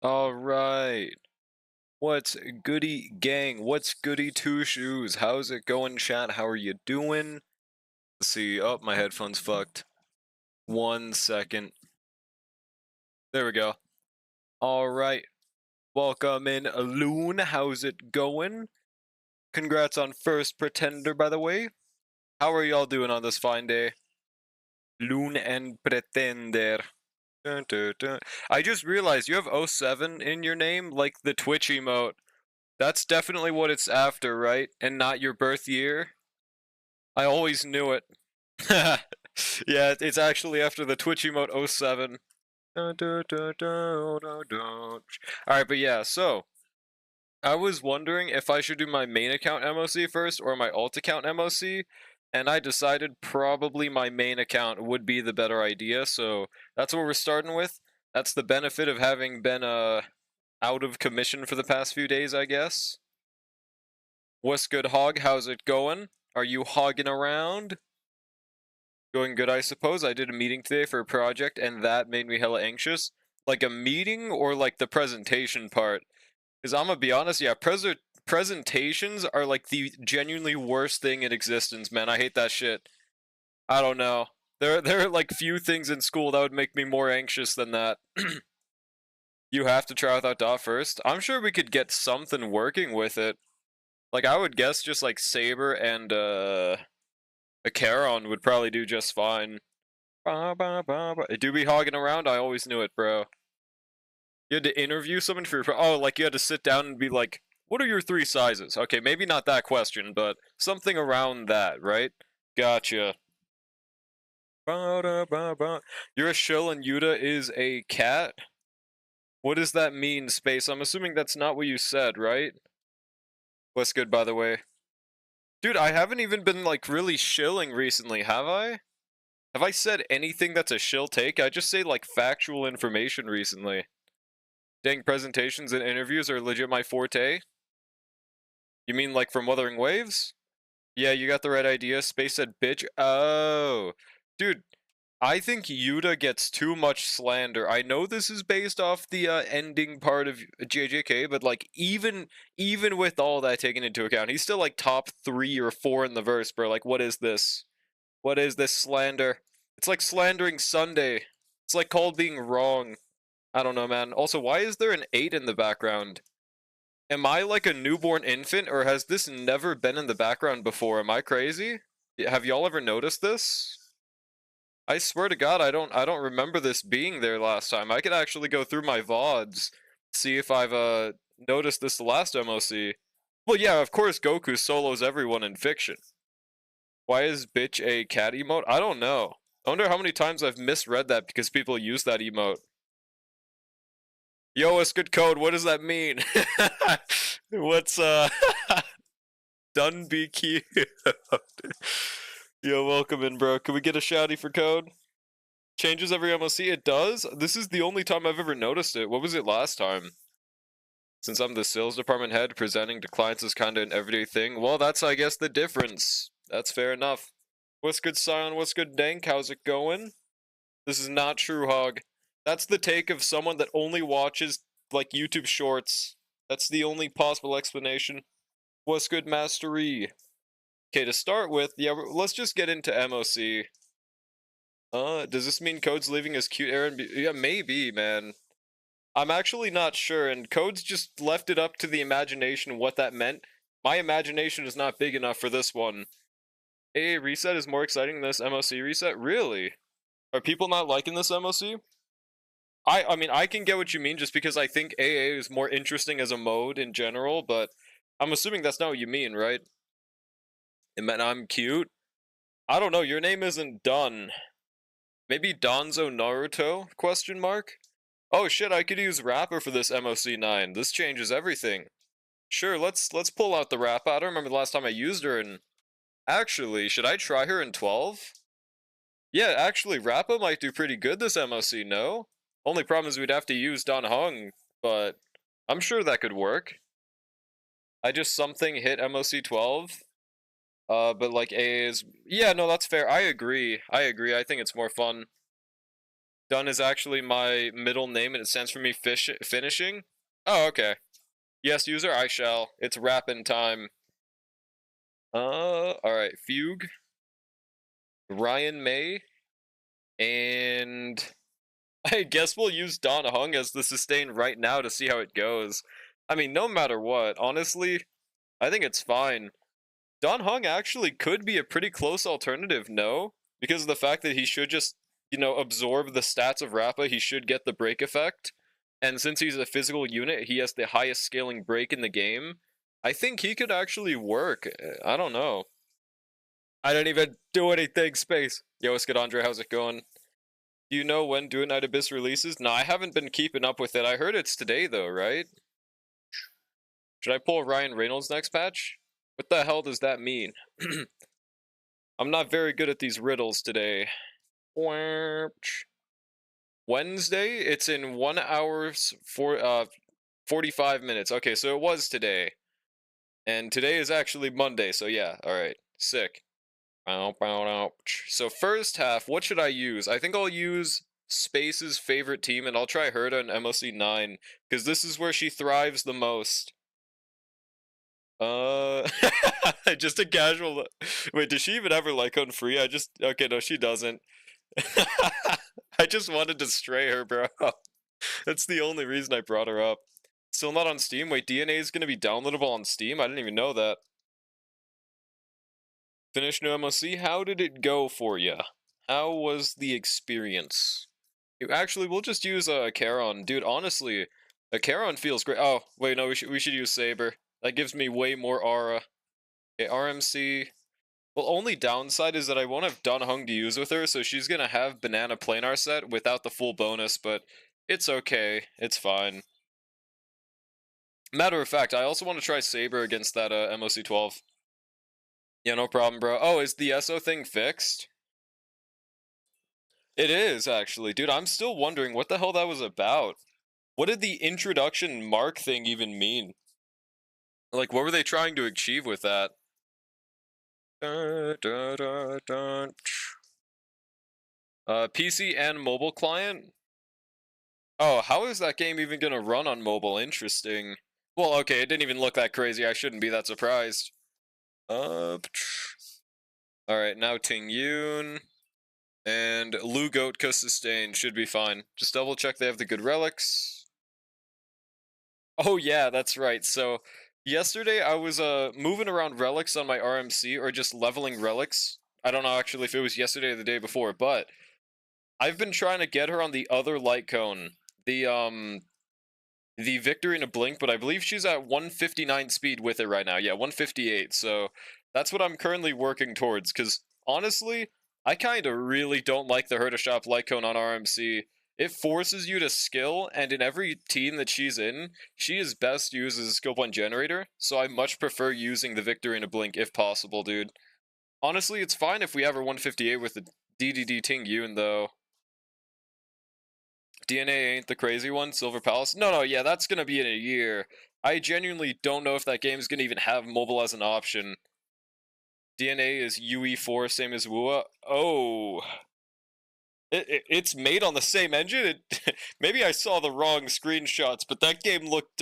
All right. What's goody gang? What's goody two shoes? How's it going, chat? How are you doing? Let's see. Oh, my headphones fucked. 1 second. There we go. All right. Welcome in, Loon. How's it going? Congrats on first pretender, by the way. How are y'all doing on this fine day? Loon and pretender. Dun, dun, dun. I just realized you have '07 in your name, like the Twitch emote. That's definitely what it's after, right? And not your birth year? I always knew it. Yeah, it's actually after the Twitch emote '07. Alright, but yeah, so I was wondering if I should do my main account MOC first or my alt account MOC, and I decided probably my main account would be the better idea, so that's what we're starting with. That's the benefit of having been out of commission for the past few days, I guess. What's good, Hog? How's it going? Are you hogging around? Going good, I suppose. I did a meeting today for a project, and that made me hella anxious. Like a meeting or like the presentation part? Because I'm gonna be honest, yeah, presentations are like the genuinely worst thing in existence, man. I hate that shit. I don't know. There are like few things in school that would make me more anxious than that. You have to try without dot first. I'm sure we could get something working with it. Like I would guess just like Saber and a Charon would probably do just fine. Do be hogging around? I always knew it, bro. You had to interview someone for your oh, like you had to sit down and be like, what are your 3 sizes? Okay, maybe not that question, but something around that, right? Gotcha. You're a shill and Yuta is a cat? What does that mean, Space? I'm assuming that's not what you said, right? What's good, by the way? Dude, I haven't even been, like, really shilling recently, have I? Have I said anything that's a shill take? I just say, like, factual information recently. Dang, presentations and interviews are legit my forte? You mean, like, from Wuthering Waves? Yeah, you got the right idea. Space said bitch. Oh. Dude, I think Yuta gets too much slander. I know this is based off the ending part of JJK, but like even with all that taken into account, he's still like top 3 or 4 in the verse, bro. Like, what is this? What is this slander? It's like slandering Sunday. It's like called being wrong. I don't know, man. Also, why is there an 8 in the background? Am I like a newborn infant, or has this never been in the background before? Am I crazy? Have y'all ever noticed this? I swear to God, I don't remember this being there last time. I could actually go through my VODs, see if I've noticed this the last MOC. Well, yeah, of course Goku solos everyone in fiction. Why is bitch a cat emote? I don't know. I wonder how many times I've misread that because people use that emote. Yo, it's good code. What does that mean? What's done be cute? Yo, welcome in, bro. Can we get a shouty for code? Changes every MOC? It does? This is the only time I've ever noticed it. What was it last time? Since I'm the sales department head, presenting to clients is kinda an everyday thing. Well, that's, I guess, the difference. That's fair enough. What's good, Sion? What's good, Dank? How's it going? This is not true, Hog. That's the take of someone that only watches, like, YouTube shorts. That's the only possible explanation. What's good, Mastery? Okay, to start with, yeah, let's just get into MOC. Does this mean Code's leaving his cute Aaron? Yeah, maybe, man. I'm actually not sure, and Code's just left it up to the imagination what that meant. My imagination is not big enough for this one. AA reset is more exciting than this MOC reset? Really? Are people not liking this MOC? I mean, I can get what you mean just because I think AA is more interesting as a mode in general, but I'm assuming that's not what you mean, right? It meant I'm cute? I don't know, your name isn't Dun. Maybe Donzo Naruto? Question mark? Oh shit, I could use Rapper for this MOC9. This changes everything. Sure, let's pull out the Rappa. I don't remember the last time I used her in... Actually, should I try her in 12? Yeah, actually, Rappa might do pretty good this MOC, no? Only problem is we'd have to use Don Hung, but I'm sure that could work. I just something hit MOC 12. But like A is... Yeah, no, that's fair. I agree. I think it's more fun. Done is actually my middle name, and it stands for me finishing. Oh, okay. Yes, user, I shall. It's rapping time. Alright. Fugue, Ryan May, and I guess we'll use Don Hung as the sustain right now to see how it goes. I mean, no matter what, honestly, I think it's fine. Don Hung actually could be a pretty close alternative, no? Because of the fact that he should just, absorb the stats of Rappa, he should get the break effect. And since he's a physical unit, he has the highest scaling break in the game. I think he could actually work. I don't know. I didn't even do anything, Space. Yo, what's good, Andre? How's it going? Do you know when Do It Night Abyss releases? No, I haven't been keeping up with it. I heard it's today, though, right? Should I pull Ryan Reynolds next patch? What the hell does that mean? I'm not very good at these riddles today. Wednesday? It's in 1 hour for 45 minutes. Okay, so it was today. And today is actually Monday, so yeah, alright. Sick. So first half, what should I use? I think I'll use Space's favorite team, and I'll try Herda and MOC 9, because this is where she thrives the most. Just a casual. Wait, does she even ever like Unfree? Okay, no, she doesn't. I just wanted to stray her, bro. That's the only reason I brought her up. Still not on Steam? Wait, DNA is gonna be downloadable on Steam? I didn't even know that. Finish new MOC? How did it go for you? How was the experience? Actually, we'll just use a Charon. Dude, honestly, a Charon feels great. Oh, wait, no, we should use Saber. That gives me way more aura. Okay, RMC. Well, only downside is that I won't have Dun Hung to use with her, so she's gonna have Banana Planar set without the full bonus, but it's okay. It's fine. Matter of fact, I also want to try Saber against that MOC 12. Yeah, no problem, bro. Oh, is the SO thing fixed? It is, actually. Dude, I'm still wondering what the hell that was about. What did the introduction mark thing even mean? Like, what were they trying to achieve with that? PC and mobile client? Oh, how is that game even gonna run on mobile? Interesting. Well, okay, it didn't even look that crazy. I shouldn't be that surprised. Alright, now Ting Yun. And Lu Goatka Sustain should be fine. Just double check they have the good relics. Oh yeah, that's right. So yesterday I was moving around relics on my RMC, or just leveling relics. I don't know actually if it was yesterday or the day before, but I've been trying to get her on the other light cone. The Victory in a Blink, but I believe she's at 159 speed with it right now. Yeah, 158. So that's what I'm currently working towards, because honestly, I kind of really don't like the Herda Shop light cone on RMC. It forces you to skill, and in every team that she's in, she is best used as a skill point generator, so I much prefer using the Victory in a Blink if possible, dude. Honestly, it's fine if we have her 158 with the DDD Ting Yun, though. DNA ain't the crazy one, Silver Palace? No, yeah, that's gonna be in a year. I genuinely don't know if that game is gonna even have mobile as an option. DNA is UE4, same as WUA. Oh. It's made on the same engine? Maybe I saw the wrong screenshots, but that game looked,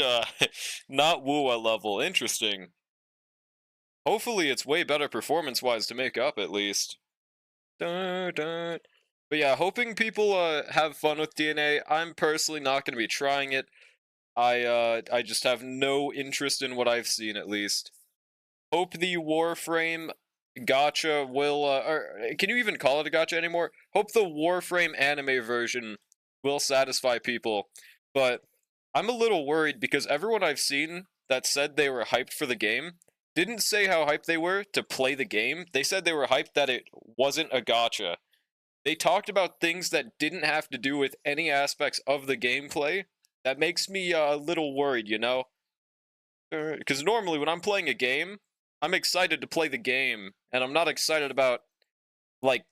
not WUA level. Interesting. Hopefully it's way better performance-wise to make up, at least. Dun, dun. But yeah, hoping people have fun with DNA. I'm personally not going to be trying it. I just have no interest in what I've seen, at least. Hope the Warframe gacha will, or can you even call it a gacha anymore? Hope the Warframe anime version will satisfy people. But I'm a little worried because everyone I've seen that said they were hyped for the game didn't say how hyped they were to play the game. They said they were hyped that it wasn't a gacha. They talked about things that didn't have to do with any aspects of the gameplay. That makes me a little worried, you know? Because normally when I'm playing a game, I'm excited to play the game, and I'm not excited about, like,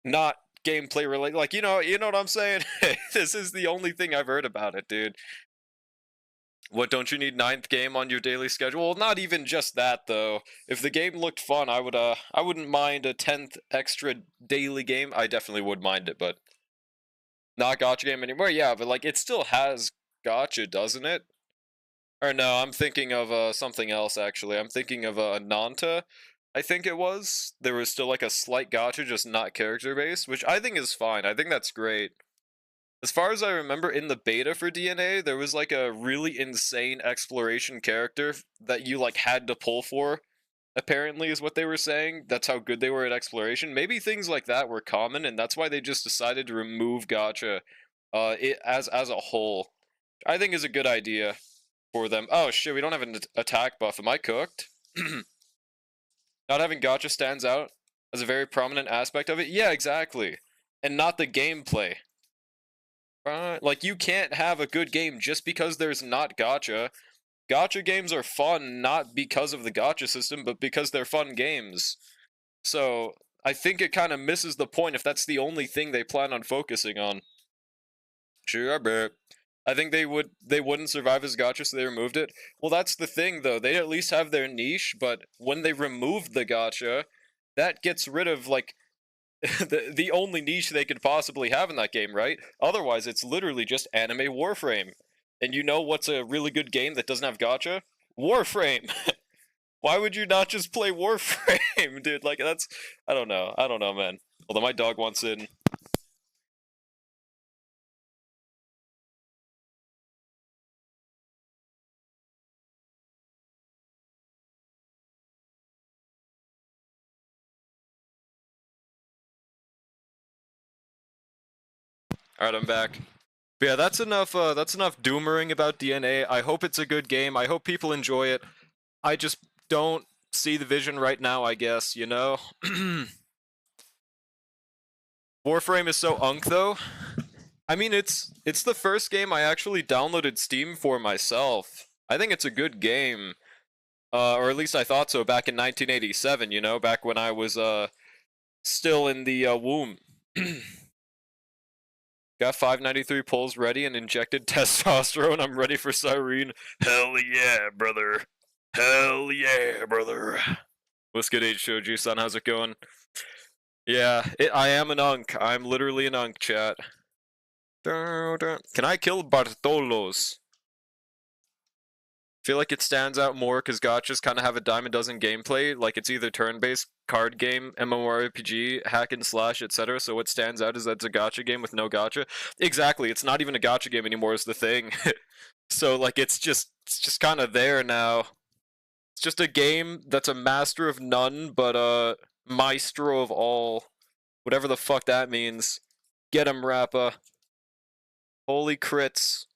not gameplay related. Like, you know what I'm saying? This is the only thing I've heard about it, dude. What, don't you need 9th game on your daily schedule? Well, not even just that, though. If the game looked fun, I wouldn't mind a 10th extra daily game. I definitely would mind it, but Not gacha game anymore, yeah, but like it still has gacha, doesn't it? Or no, I'm thinking of something else actually. I'm thinking of Nanta, I think it was. There was still like a slight gacha, just not character based, which I think is fine. I think that's great. As far as I remember, in the beta for DNA, there was like a really insane exploration character that you like had to pull for. Apparently, is what they were saying. That's how good they were at exploration. Maybe things like that were common, and that's why they just decided to remove gacha, as a whole. I think is a good idea for them. Oh shit, we don't have an attack buff. Am I cooked? Not having gacha stands out as a very prominent aspect of it. Yeah, exactly, and not the gameplay. Like, you can't have a good game just because there's not gacha. Gacha games are fun not because of the gacha system, but because they're fun games. So, I think it kind of misses the point if that's the only thing they plan on focusing on. Sure, but I think they wouldn't survive as gacha, so they removed it. Well, that's the thing, though. They at least have their niche, but when they removed the gacha, that gets rid of, like, the only niche they could possibly have in that game, right? Otherwise, it's literally just anime Warframe. And you know what's a really good game that doesn't have gacha? Warframe! Why would you not just play Warframe, dude? Like, that's... I don't know. I don't know, man. Although my dog wants in. Alright, I'm back. But yeah, that's enough doomering about DNA. I hope it's a good game. I hope people enjoy it. I just don't see the vision right now, I guess, you know? Warframe is so unk, though. I mean, it's the first game I actually downloaded Steam for myself. I think it's a good game. Or at least I thought so back in 1987, you know, back when I was still in the womb. Got 593 pulls ready and injected testosterone. I'm ready for Cyrene. Hell yeah, brother. Hell yeah, brother. What's good, H Shoji son? How's it going? Yeah, I am an unk. I'm literally an unk, chat. Can I kill Bartolos? Feel like it stands out more because gachas kind of have a dime a dozen gameplay. Like, it's either turn-based, card game, MMORPG, hack and slash, etc. So what stands out is that it's a gacha game with no gacha. Exactly, it's not even a gacha game anymore is the thing. So, like, it's just kind of there now. It's just a game that's a master of none, but maestro of all. Whatever the fuck that means. Get him, Rappa. Holy crits.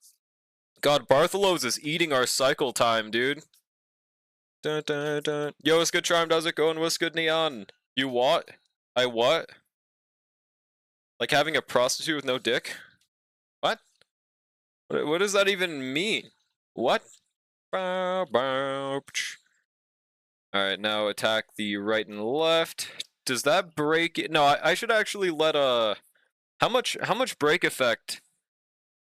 God, Bartholos is eating our cycle time, dude. Dun, dun, dun. Yo, what's good, Charmed? How's it going? What's good, Neon? You what? I what? Like having a prostitute with no dick? What? What does that even mean? What? Alright, now attack the right and left. Does that break it? No, I should actually let how much break effect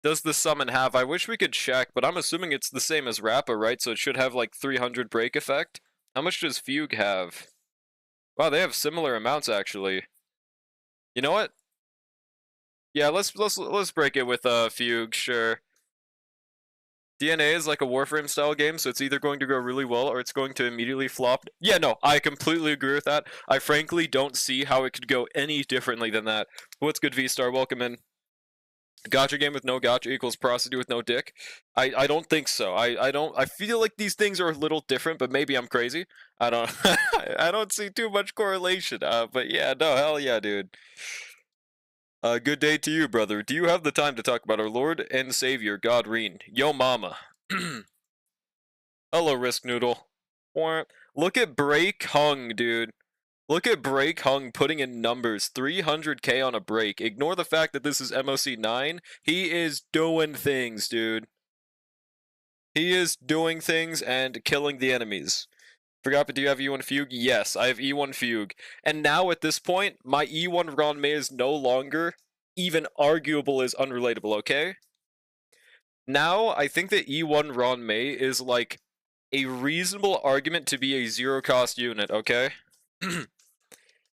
does the summon have? I wish we could check, but I'm assuming it's the same as Rappa, right? So it should have like 300 break effect. How much does Fugue have? Wow, they have similar amounts actually. You know what? Yeah, let's break it with Fugue, sure. DNA is like a Warframe style game, so it's either going to go really well or it's going to immediately flop. Yeah, no, I completely agree with that. I frankly don't see how it could go any differently than that. What's good, V-Star? Welcome in. Gacha game with no gacha equals prostitute with no dick. I don't think so. I feel like these things are a little different, but maybe I'm crazy. I don't I don't see too much correlation. But yeah, no, hell yeah, dude. Good day to you, brother. Do you have the time to talk about our Lord and Savior, God Reen? Yo mama. Hello, Risk Noodle. Look at Break Hung, dude. Look at Break Hung putting in numbers. 300k on a break. Ignore the fact that this is MOC 9. He is doing things, dude. He is doing things and killing the enemies. Forgot, but do you have E1 Fugue? Yes, I have E1 Fugue. And now at this point, my E1 Ron May is no longer even arguable as unrelatable, okay? Now, I think that E1 Ron May is like a reasonable argument to be a zero cost unit, okay?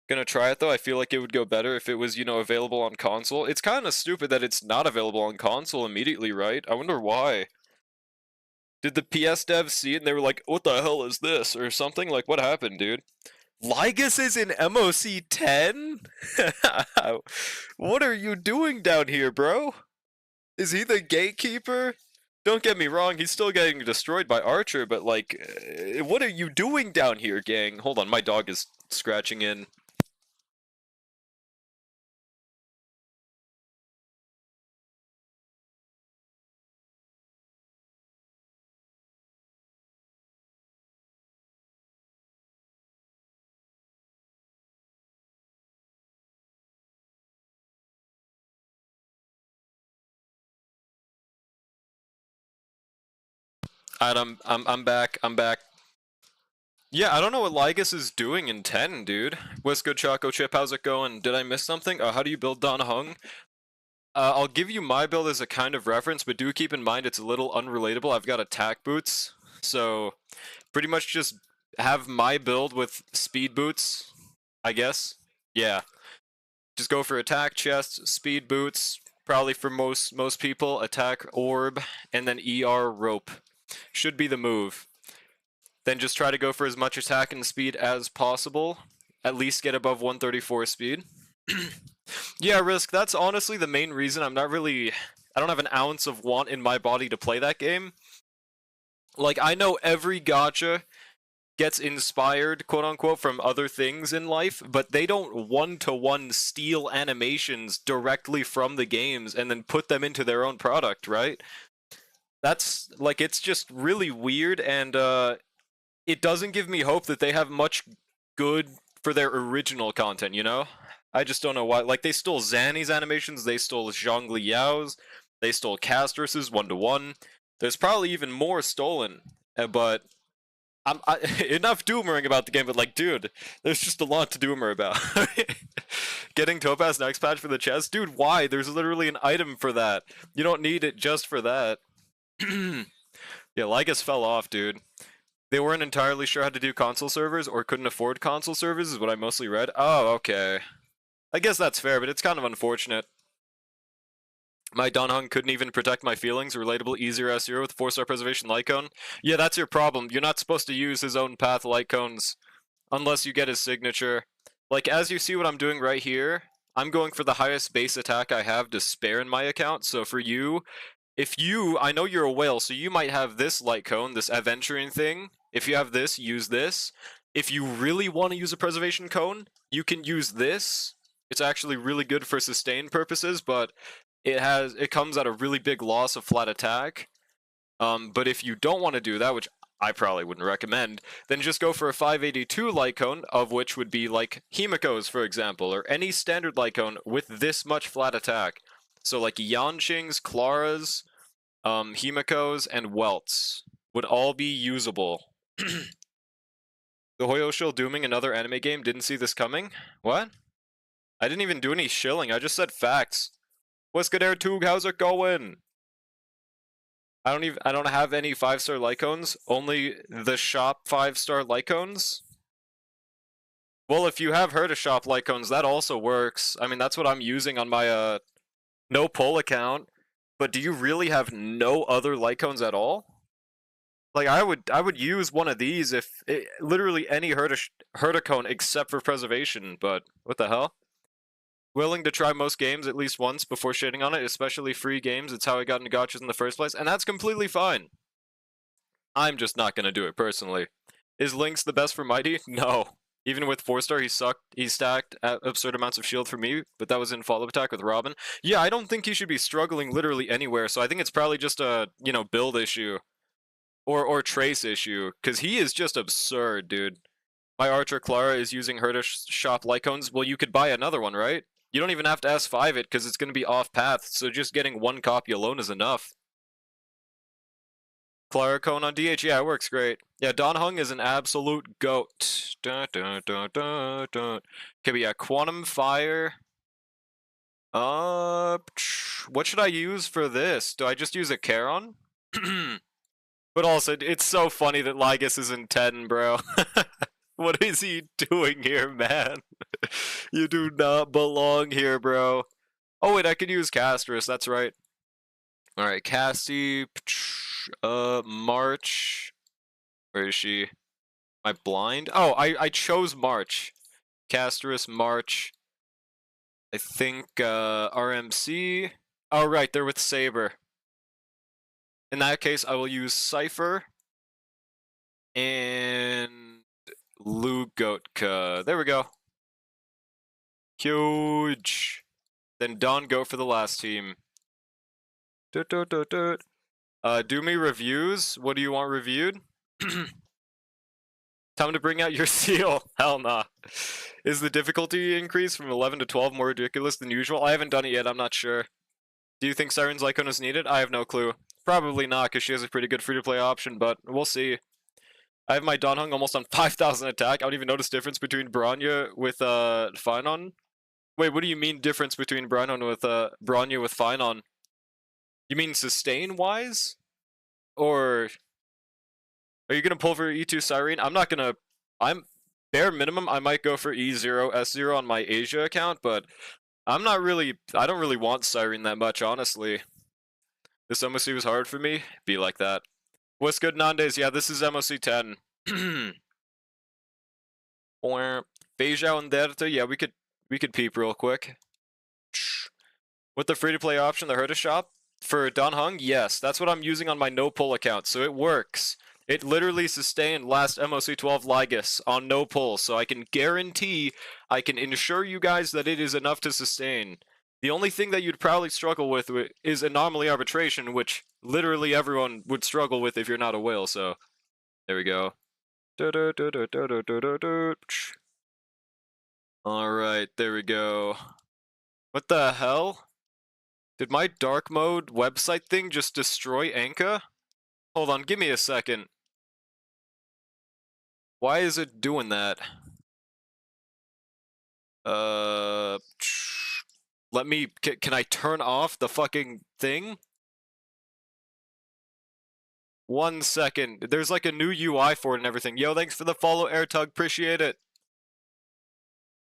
Gonna try it though. I feel like it would go better if it was, you know, available on console. It's kind of stupid that it's not available on console immediately, right? I wonder why. Did the PS devs see it and they were like, what the hell is this? Or something? Like, what happened, dude? Ligus is in MOC 10? What are you doing down here, bro? Is he the gatekeeper? Don't get me wrong, he's still getting destroyed by Archer, but like, what are you doing down here, gang? Hold on, my dog is scratching in. Alright, I'm back. I'm back. Yeah, I don't know what Ligus is doing in 10, dude. What's good, Choco Chip? How's it going? Did I miss something? How do you build Don Hung? I'll give you my build as a kind of reference, but do keep in mind it's a little unrelatable. I've got attack boots, so pretty much just have my build with speed boots, I guess. Yeah, just go for attack chest, speed boots, probably for most people, attack orb, and then ER rope. Should be the move. Then just try to go for as much attack and speed as possible. At least get above 134 speed. Yeah, Risk, that's honestly the main reason I don't have an ounce of want in my body to play that game. Like, I know every gacha gets inspired, quote-unquote, from other things in life, but they don't one-to-one steal animations directly from the games and then put them into their own product, right? That's, like, it's just really weird, and, it doesn't give me hope that they have much good for their original content, you know? I just don't know why. Like, they stole Zanny's animations, they stole Zhongli Yao's, they stole Castrus's 1-to-1. There's probably even more stolen, but enough doomering about the game, but like, dude, there's just a lot to doomer about. Getting Topaz next patch for the chest? Dude, why? There's literally an item for that. You don't need it just for that. Yeah, Lygus fell off, dude. They weren't entirely sure how to do console servers or couldn't afford console servers is what I mostly read. Oh, okay. I guess that's fair, but it's kind of unfortunate. My Donhung couldn't even protect my feelings. Relatable, easier S0 with 4-star preservation light cone. Yeah, that's your problem. You're not supposed to use his own path light cones unless you get his signature. Like, as you see what I'm doing right here, I'm going for the highest base attack I have to spare in my account. So for you, I know you're a whale, so you might have this light cone, this aventuring thing. If you have this, use this. If you really want to use a preservation cone, you can use this. It's actually really good for sustain purposes, but it comes at a really big loss of flat attack. But if you don't want to do that, which I probably wouldn't recommend, then just go for a 582 light cone, of which would be like Himiko's, for example, or any standard light cone with this much flat attack. So like Yanqing's, Clara's, Himiko's, and Welt's would all be usable. The Hoyo Shill dooming another anime game, didn't see this coming? What? I didn't even do any shilling, I just said facts. What's good, Airtug? How's it going? I don't have any 5-star Lycones, only the shop 5-star Lycones. Well, if you have heard of shop Lycones, that also works. I mean, that's what I'm using on my no poll account. But do you really have no other Lycones at all? Like, I would use one of these if literally any Herticone except for preservation, but what the hell? Willing to try most games at least once before shitting on it, especially free games. It's how I got into gachas in the first place, and that's completely fine. I'm just not gonna do it personally. Is Lynx the best for Mighty? No. Even with 4-star, he stacked absurd amounts of shield for me, but that was in follow-up attack with Robin. Yeah, I don't think he should be struggling literally anywhere, so I think it's probably just a, you know, build issue. Or trace issue, because he is just absurd, dude. My Archer Clara is using her to shop Lycones. Well, you could buy another one, right? You don't even have to S5 it, because it's going to be off-path, so just getting one copy alone is enough. Clara Cone on DH, yeah, it works great. Yeah, Don Hung is an absolute goat. Dun, dun, dun, dun, dun. Okay, but yeah, Quantum Fire. What should I use for this? Do I just use a Charon? But also, it's so funny that Lygus is in 10, bro. What is he doing here, man? You do not belong here, bro. Oh wait, I could use Castrus, that's right. Alright, Cassie, March. Where is she? Am I blind? Oh, I chose March. Castrus, March. I think, RMC. Oh right, they're with Saber. In that case, I will use Cypher. And Lugotka. There we go. Huge. Then Don, go for the last team. Do me reviews. What do you want reviewed? Time to bring out your seal. Hell nah. Is the difficulty increase from 11 to 12 more ridiculous than usual? I haven't done it yet, I'm not sure. Do you think Siren's Lycon is needed? I have no clue. Probably not, because she has a pretty good free-to-play option, but we'll see. I have my Donhung almost on 5,000 attack. I don't even notice difference between Bronya with Finon. Wait, what do you mean difference between Bronya with Finon? You mean sustain-wise? Or are you gonna pull for E2 Siren? I'm not gonna. I'm bare minimum. I might go for E0 S0 on my Asia account, but I'm not really. I don't really want Siren that much, honestly. This MOC was hard for me. Be like that. What's good, Nandes? Yeah, this is MOC 10. Or Beijao and Derta. Yeah, we could peep real quick. With the free-to-play option, the Herta shop for Donhung, yes, that's what I'm using on my no-pull account, so it works. It literally sustained last MOC 12 Lygus on no pull, so I can guarantee, I can ensure you guys that it is enough to sustain. The only thing that you'd probably struggle with is Anomaly Arbitration, which literally everyone would struggle with if you're not a whale, so there we go. Alright, there we go. What the hell? Did my dark mode website thing just destroy Anka? Hold on, give me a second. Why is it doing that? Let me, can I turn off the fucking thing? 1 second. There's like a new UI for it and everything. Yo, thanks for the follow, AirTug. Appreciate it.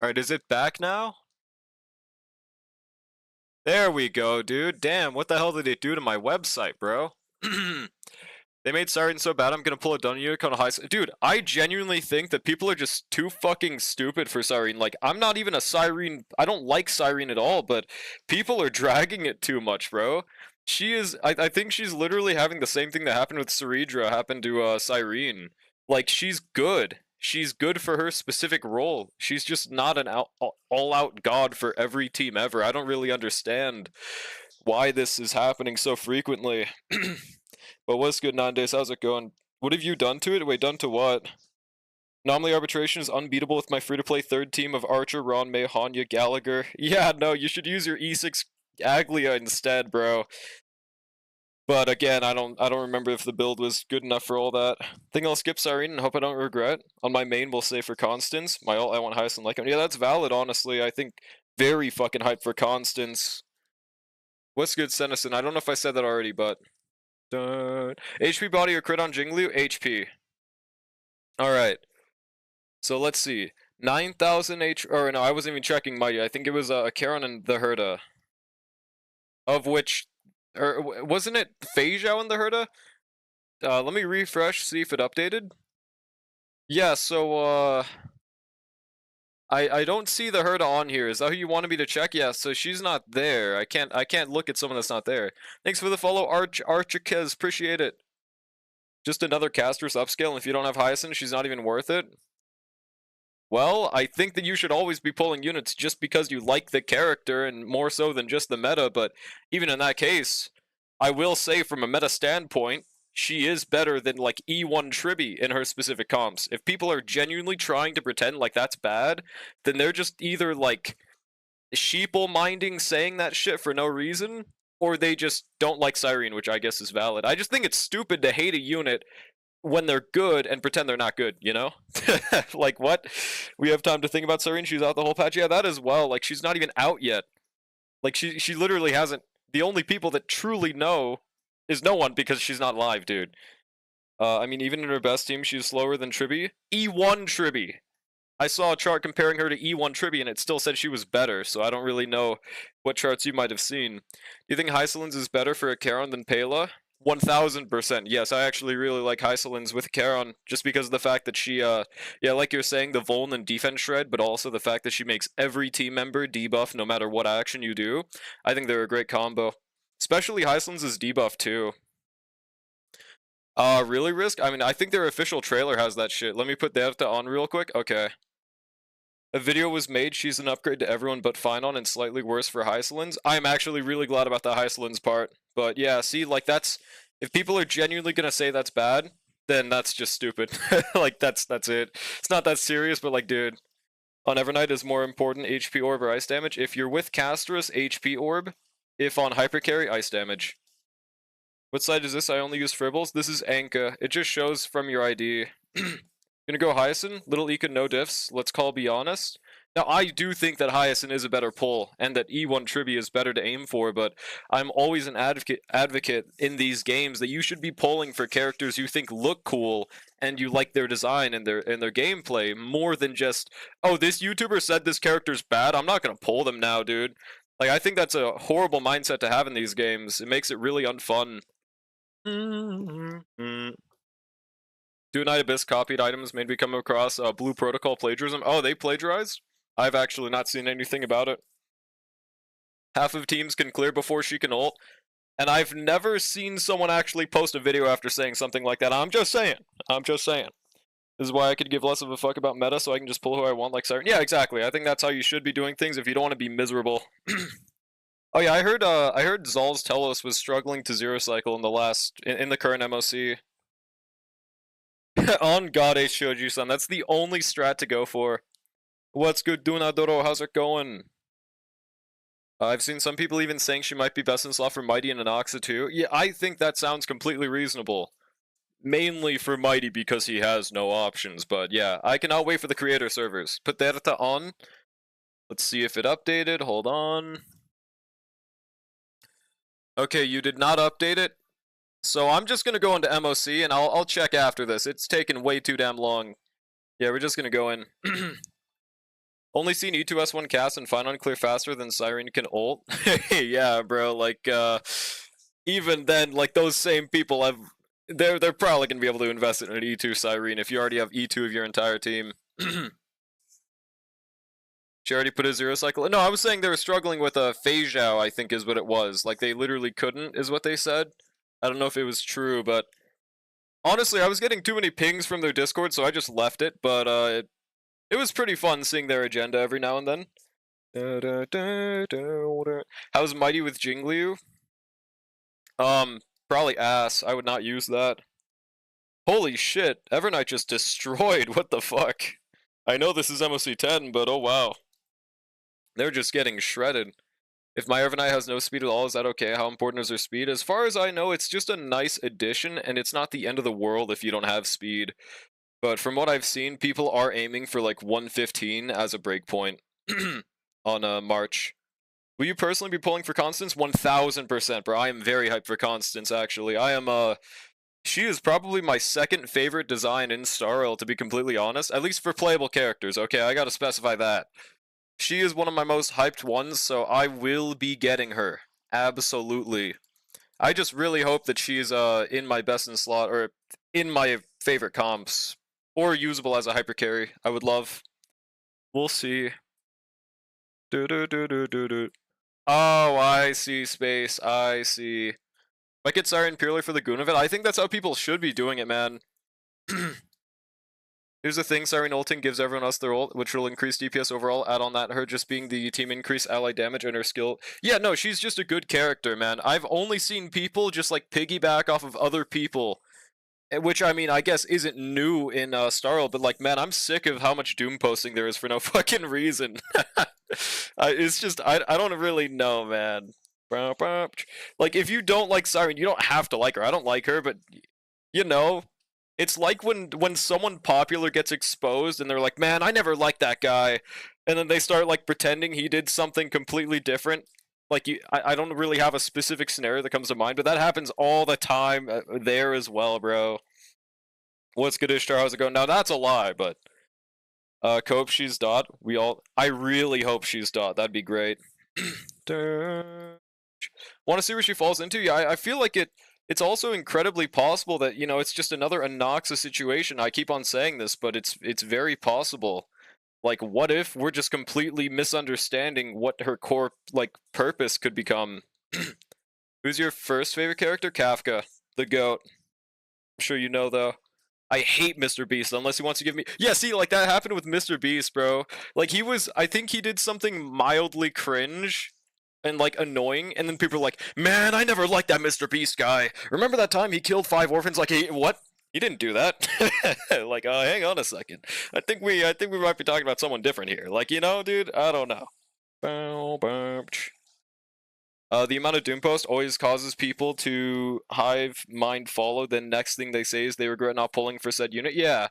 Alright, is it back now? There we go, dude. Damn, what the hell did it do to my website, bro? They made Siren so bad I'm gonna pull a Dunyuk on a high... Dude, I genuinely think that people are just too fucking stupid for Siren. Like, I'm not even a Siren... I don't like Siren at all, but people are dragging it too much, bro. She is... I think she's literally having the same thing that happened with Ceridra happen to Siren. Like, she's good. She's good for her specific role. She's just not an all-out god for every team ever. I don't really understand why this is happening so frequently. But what's good, Nandes? How's it going? What have you done to it? Wait, done to what? Anomaly Arbitration is unbeatable with my free-to-play third team of Archer, Ron, May, Hanya, Gallagher. Yeah, no, you should use your E6 Aglia instead, bro. But again, I don't remember if the build was good enough for all that. Think I'll skip Siren and hope I don't regret. On my main, we'll say for Constance. My ult, I want Hyacinth and Lycan. Yeah, that's valid, honestly. I think very fucking hyped for Constance. What's good, Senison? I don't know if I said that already, but... HP body or crit on Jinglu? HP. Alright. So let's see. 9,000 H... Or no, I wasn't even checking my... I think it was Charon and the Herta. Of which... Or wasn't it Feijao and the Herta? Let me refresh, see if it updated. Yeah, so I don't see the Herta on here. Is that who you wanted me to check? Yeah, so she's not there. I can't look at someone that's not there. Thanks for the follow, Archikez. Appreciate it. Just another caster's upscale, and if you don't have Hyacinth, she's not even worth it. Well, I think that you should always be pulling units just because you like the character, and more so than just the meta, but even in that case, I will say from a meta standpoint, she is better than, like, E1 Tribby in her specific comps. If people are genuinely trying to pretend like that's bad, then they're just either, like, sheeple-minding saying that shit for no reason, or they just don't like Siren, which I guess is valid. I just think it's stupid to hate a unit when they're good and pretend they're not good, you know? Like, what? We have time to think about Siren, she's out the whole patch? Yeah, that as well. Like, she's not even out yet. Like, she literally hasn't... The only people that truly know is no one because she's not live, dude. I mean, even in her best team, she's slower than Tribby. E1 Tribby! I saw a chart comparing her to E1 Tribby, and it still said she was better, so I don't really know what charts you might have seen. Do you think Hysolins is better for a Charon than Pela? 1000%. Yes, I actually really like Hysolins with Charon, just because of the fact that she, yeah, like you're saying, the Vuln and defense shred, but also the fact that she makes every team member debuff no matter what action you do. I think they're a great combo. Especially Hysolins is debuff too. Really Risk? I mean, I think their official trailer has that shit. Let me put that on real quick. Okay. A video was made, she's an upgrade to everyone but Finon and slightly worse for Hysolins. I'm actually really glad about the Hysolins part. But yeah, see, like that's... If people are genuinely gonna say that's bad, then that's just stupid. Like, that's it. It's not that serious, but like, dude. On Evernight is more important HP Orb or Ice Damage. If you're with Castris, HP Orb. If on Hypercarry, Ice Damage. What side is this? I only use Fribbles. This is Anka. It just shows from your ID. Gonna go Hyacinth, Little Eka, no diffs. Let's call be honest. Now, I do think that Hyacinth is a better pull, and that E1 Tribby is better to aim for, but I'm always an advocate in these games that you should be pulling for characters you think look cool, and you like their design and their gameplay, more than just, oh, this YouTuber said this character's bad, I'm not gonna pull them now, dude. Like, I think that's a horrible mindset to have in these games. It makes it really unfun. Do Night Abyss copied items made me come across Blue Protocol plagiarism. Oh, they plagiarized? I've actually not seen anything about it. Half of teams can clear before she can ult. And I've never seen someone actually post a video after saying something like that. I'm just saying. I'm just saying. This is why I could give less of a fuck about meta, so I can just pull who I want like Siren. Yeah, exactly. I think that's how you should be doing things if you don't want to be miserable. Oh yeah, I heard Zal's Telos was struggling to zero cycle in the current MOC. On God, Ace Shoji-san. That's the only strat to go for. What's good, Dunadoro? How's it going? I've seen some people even saying she might be best in slot for Mighty and Anoxa too. Yeah, I think that sounds completely reasonable. Mainly for Mighty because he has no options, but yeah, I cannot wait for the creator servers. Put Derta on. Let's see if it updated. Hold on. Okay, you did not update it. So I'm just gonna go into MOC and I'll check after this. It's taken way too damn long. Yeah, we're just gonna go in. Only seen E2S1 cast and Finon clear faster than Siren can ult. Yeah, bro, like even then, like those same people have they're probably gonna be able to invest in an E2 Siren if you already have E2 of your entire team. She already put a zero cycle. No, I was saying they were struggling with a Fei Zhao, I think is what it was. Like they literally couldn't, is what they said. I don't know if it was true, but honestly, I was getting too many pings from their Discord, so I just left it, but it was pretty fun seeing their agenda every now and then. How's Mighty with Jingliu? Probably ass. I would not use that. Holy shit, Evernight just destroyed, what the fuck? I know this is MOC 10, but oh wow. They're just getting shredded. If my Evernight has no speed at all, is that okay? How important is their speed? As far as I know, it's just a nice addition, and it's not the end of the world if you don't have speed. But from what I've seen, people are aiming for like 115 as a breakpoint on March. Will you personally be pulling for Constance? 1000%, bro. I am very hyped for Constance, actually. I am, she is probably my second favorite design in Star Rail, to be completely honest. At least for playable characters, okay? I gotta specify that. She is one of my most hyped ones, so I will be getting her. Absolutely. I just really hope that she's in my best in slot, or in my favorite comps. Or usable as a hyper carry. I would love. We'll see. Oh, I see, Space. I see. Might get Siren purely for the goon of it. I think that's how people should be doing it, man. Here's the thing, Siren ulting gives everyone else their ult, which will increase DPS overall. Add on that her just being the team increase ally damage and her skill. Yeah, no, she's just a good character, man. I've only seen people just like piggyback off of other people. Which, I mean, I guess isn't new in Star Rail, but like, man, I'm sick of how much Doom posting there is for no fucking reason. It's just, I don't really know, man. Like, if you don't like Siren, you don't have to like her. I don't like her, but, you know, it's like when someone popular gets exposed and they're like, man, I never liked that guy. And then they start, like, pretending he did something completely different. Like, I don't really have a specific scenario that comes to mind, but that happens all the time there as well, bro. What's good, Ishtar? How's it going? Now, that's a lie, but... Hope she's dot. I really hope she's dot. That'd be great. Want to see where she falls into? Yeah, I feel like it's also incredibly possible that, you know, it's just another Anoxa situation. I keep on saying this, but it's very possible. Like, what if we're just completely misunderstanding what her core, like, purpose could become? Who's your first favorite character? Kafka, the GOAT. I'm sure you know, though. I hate Mr. Beast unless he wants to give me... Yeah, see, like, that happened with Mr. Beast, bro. Like, I think he did something mildly cringe and, like, annoying, and then people are like, man, I never liked that Mr. Beast guy. Remember that time he killed 5 orphans? Like, what? He didn't do that. Like, hang on a second. I think we might be talking about someone different here. Like, you know, dude, I don't know. The amount of Doom post always causes people to hive mind follow. Then next thing they say is they regret not pulling for said unit. Yeah,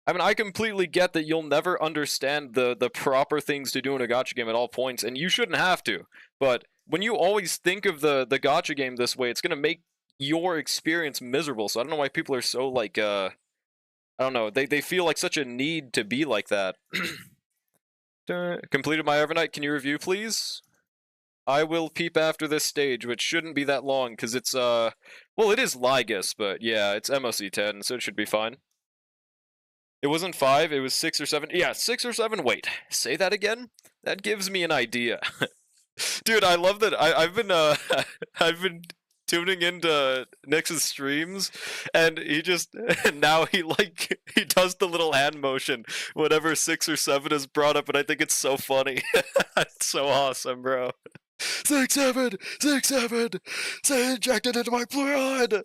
I mean, I completely get that you'll never understand the proper things to do in a gacha game at all points, and you shouldn't have to. But when you always think of the gacha game this way, it's gonna make your experience miserable. So I don't know why people are so like I don't know, they feel like such a need to be like that. Completed my Evernight. Can you review, please? I will peep after this stage, which shouldn't be that long, because it's, well, it is Lygus, but yeah, it's MOC 10, so it should be fine. It wasn't 5, it was 6 or 7. Yeah, 6 or 7. Wait, say that again? That gives me an idea. Dude, I love that. I've been, I've been tuning into Nyx's streams, and he just, now he, like, he does the little hand motion whenever 6 or 7 is brought up, and I think it's so funny. It's so awesome, bro. 6, 7, 6, 7, say injected into my blood.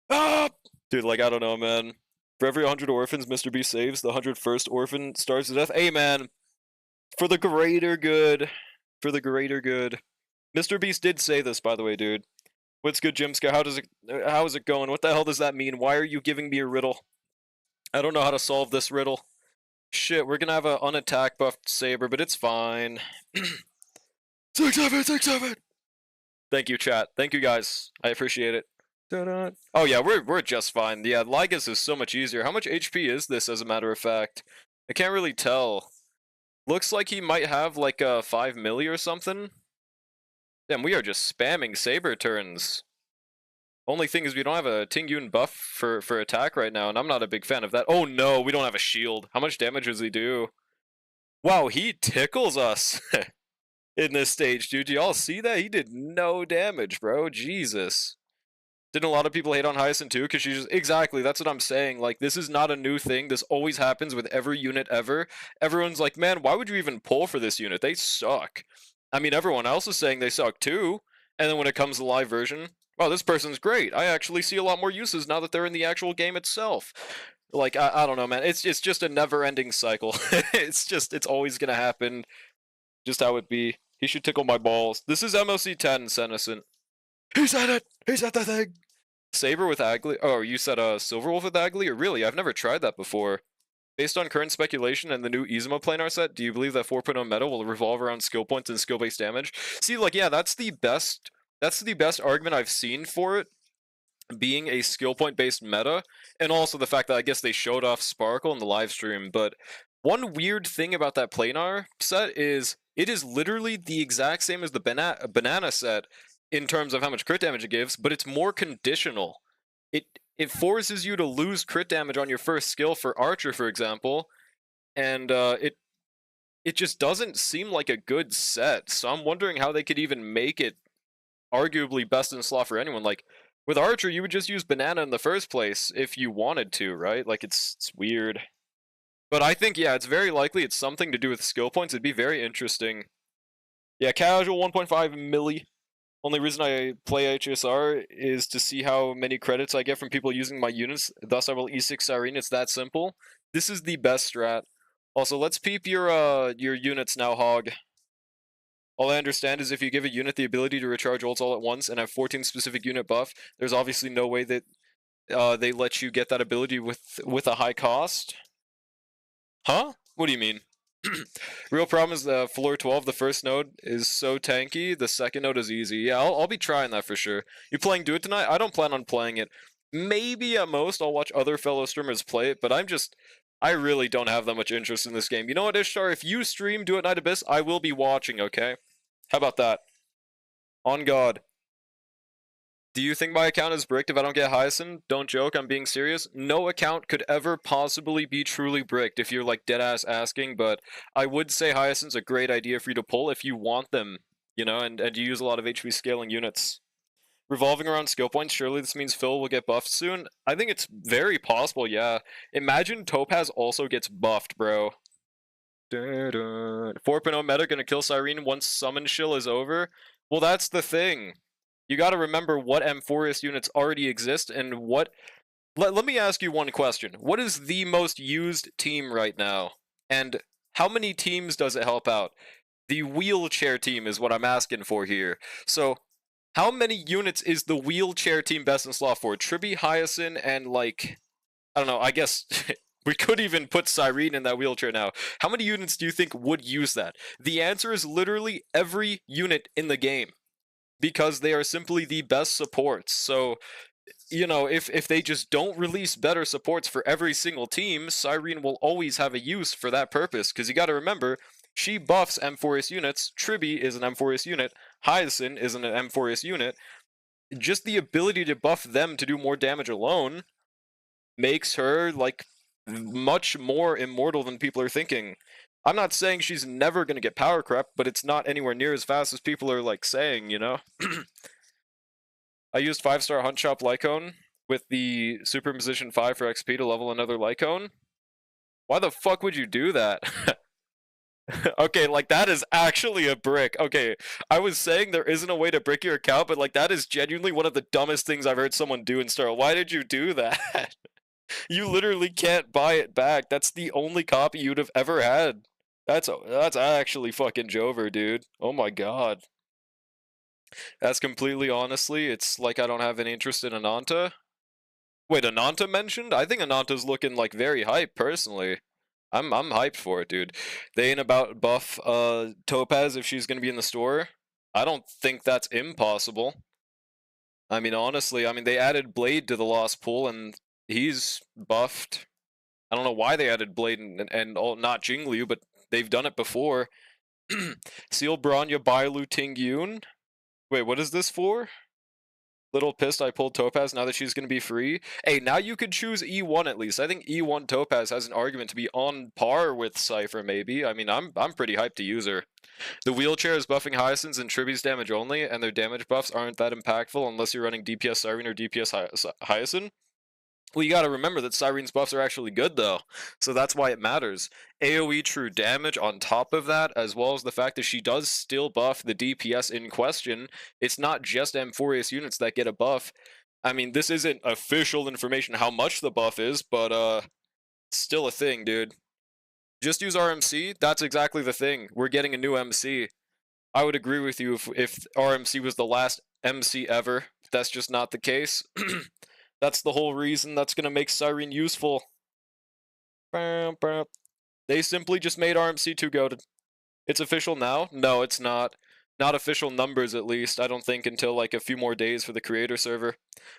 Ah! Dude, like, I don't know, man. For every 100 orphans Mr. B saves, the 101st orphan starves to death. Hey, man. For the greater good. For the greater good. Mr. Beast did say this, by the way, dude. What's good, Jimska? How is it going? What the hell does that mean? Why are you giving me a riddle? I don't know how to solve this riddle. Shit, we're gonna have an unattack buffed Saber, but it's fine. 6, 7, 6, 7. Thank you, chat. Thank you, guys. I appreciate it. Da-da. Oh yeah, we're just fine. Yeah, Lygus is so much easier. How much HP is this, as a matter of fact? I can't really tell. Looks like he might have like a 5 milli or something. Damn, we are just spamming Saber turns. Only thing is we don't have a Tingyun buff for attack right now, and I'm not a big fan of that. Oh no, we don't have a shield. How much damage does he do? Wow, he tickles us in this stage, dude. Do y'all see that? He did no damage, bro. Jesus. Didn't a lot of people hate on Hyacinth too? Because she's just... Exactly, that's what I'm saying. Like, this is not a new thing. This always happens with every unit ever. Everyone's like, man, why would you even pull for this unit? They suck. I mean, everyone else is saying they suck too. And then when it comes to the live version, oh, this person's great. I actually see a lot more uses now that they're in the actual game itself. Like, I don't know, man. It's just a never-ending cycle. It's always gonna happen. Just how it be. He should tickle my balls. This is MOC 10, Senescent. He said it! He said the thing! Saber with Agli? Oh, you said Silverwolf with Agli? Really? I've never tried that before. Based on current speculation and the new Izuma planar set, do you believe that 4.0 meta will revolve around skill points and skill-based damage? See, like, yeah, that's the best argument I've seen for it being a skill point based meta, and also the fact that I guess they showed off Sparkle in the live stream. But one weird thing about that planar set is it is literally the exact same as the banana set in terms of how much crit damage it gives, but it's more conditional. It forces you to lose crit damage on your first skill for Archer, for example, and it just doesn't seem like a good set. So I'm wondering how they could even make it arguably best in slot for anyone. Like, with Archer, you would just use Banana in the first place if you wanted to, right? Like, it's weird. But I think, yeah, it's very likely it's something to do with skill points. It'd be very interesting. Yeah, casual 1.5 milli. Only reason I play HSR is to see how many credits I get from people using my units. Thus, I will E6 Siren. It's that simple. This is the best strat. Also, let's peep your units now, Hog. All I understand is if you give a unit the ability to recharge ults all at once and have 14 specific unit buff, there's obviously no way that they let you get that ability with a high cost. Huh? What do you mean? Real problem is floor 12, the first node is so tanky, the second node is easy. Yeah, I'll be trying that for sure. You playing Do It tonight? I don't plan on playing it. Maybe at most I'll watch other fellow streamers play it, but I'm just... I really don't have that much interest in this game. You know what, Ishtar? If you stream Do It Night Abyss, I will be watching, okay? How about that? On God. Do you think my account is bricked if I don't get Hyacinth? Don't joke, I'm being serious. No account could ever possibly be truly bricked if you're like deadass asking, but I would say Hyacinth's a great idea for you to pull if you want them, you know, and you use a lot of HP scaling units. Revolving around skill points, surely this means Phil will get buffed soon? I think it's very possible, yeah. Imagine Topaz also gets buffed, bro. 4.0 meta gonna kill Cyrene once Summon Shill is over? Well, that's the thing. You gotta remember what Amphorius units already exist and what... Let me ask you one question. What is the most used team right now? And how many teams does it help out? The wheelchair team is what I'm asking for here. So, how many units is the wheelchair team best in slot for? Tribby, Hyacinth, and like... I don't know, I guess... We could even put Cyrene in that wheelchair now. How many units do you think would use that? The answer is literally every unit in the game. Because they are simply the best supports. So, you know, if they just don't release better supports for every single team, Cyrene will always have a use for that purpose. Because you gotta remember, she buffs Amphorius units, Tribby is an Amphorius unit, Hyacinth is an Amphorius unit. Just the ability to buff them to do more damage alone makes her, like, much more immortal than people are thinking. I'm not saying she's never going to get power crept, but it's not anywhere near as fast as people are, like, saying, you know? I used 5-star Hunt Shop Lycone with the Superimposition 5 for XP to level another Lycone. Why the fuck would you do that? Okay, like, that is actually a brick. Okay, I was saying there isn't a way to brick your account, but, like, that is genuinely one of the dumbest things I've heard someone do in Star. Why did you do that? You literally can't buy it back. That's the only copy you'd have ever had. That's actually fucking Jover, dude. Oh my god. That's completely honestly, it's like I don't have any interest in Ananta. Wait, Ananta mentioned? I think Ananta's looking like very hype personally. I'm hyped for it, dude. They ain't about buff Topaz if she's gonna be in the store. I don't think that's impossible. I mean, honestly, I mean they added Blade to the Lost Pool and he's buffed. I don't know why they added Blade and not Jingliu, but they've done it before. Seal Bronya Bailu Tingyun. Wait, what is this for? Little pissed I pulled Topaz now that she's going to be free. Hey, now you could choose E1 at least. I think E1 Topaz has an argument to be on par with Cypher, maybe. I mean, I'm pretty hyped to use her. The wheelchair is buffing Hyacinths and Tribby's damage only, and their damage buffs aren't that impactful unless you're running DPS Cyrene or DPS Hyacinth. Well, you gotta remember that Cyrene's buffs are actually good, though, so that's why it matters. AoE true damage on top of that, as well as the fact that she does still buff the DPS in question. It's not just Amphorius units that get a buff. I mean, this isn't official information how much the buff is, but, still a thing, dude. Just use RMC, that's exactly the thing. We're getting a new MC. I would agree with you if RMC was the last MC ever. That's just not the case. That's the whole reason that's going to make Cyrene useful. They simply just made RMC 2 goated. It's official now? No, it's not. Not official numbers, at least. I don't think until like a few more days for the creator server.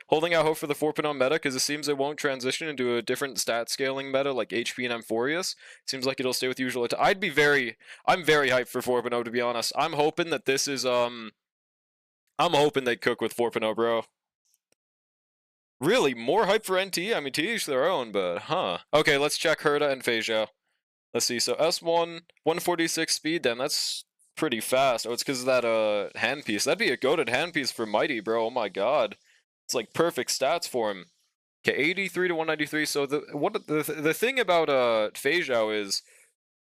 Holding out hope for the 4.0 meta because it seems it won't transition into a different stat scaling meta like HP and Amphorius. Seems like it'll stay with usual. I'm very hyped for 4.0 to be honest. I'm hoping that this is I'm hoping they cook with 4.0, bro. Really? More hype for NT? I mean, to each their own, but huh. Okay, let's check Herda and Fei Zhao. Let's see, so S1, 146 speed, then that's pretty fast. Oh, it's because of that handpiece. That'd be a goated handpiece for Mighty, bro. Oh my god. It's like perfect stats for him. Okay, 83 to 193. So the thing about Fei Zhao is,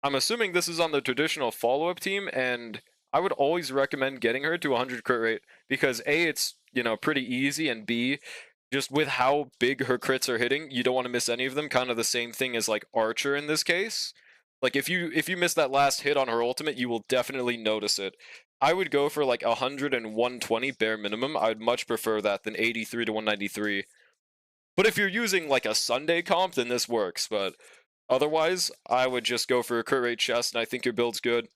I'm assuming this is on the traditional follow-up team, and I would always recommend getting her to 100 crit rate, because A, it's, you know, pretty easy, and B, just with how big her crits are hitting, you don't want to miss any of them. Kind of the same thing as like Archer in this case. Like if you miss that last hit on her ultimate, you will definitely notice it. I would go for like 100 and 120 bare minimum. I would much prefer that than 83 to 193. But if you're using like a Sunday comp, then this works. But otherwise, I would just go for a crit rate chest, and I think your build's good.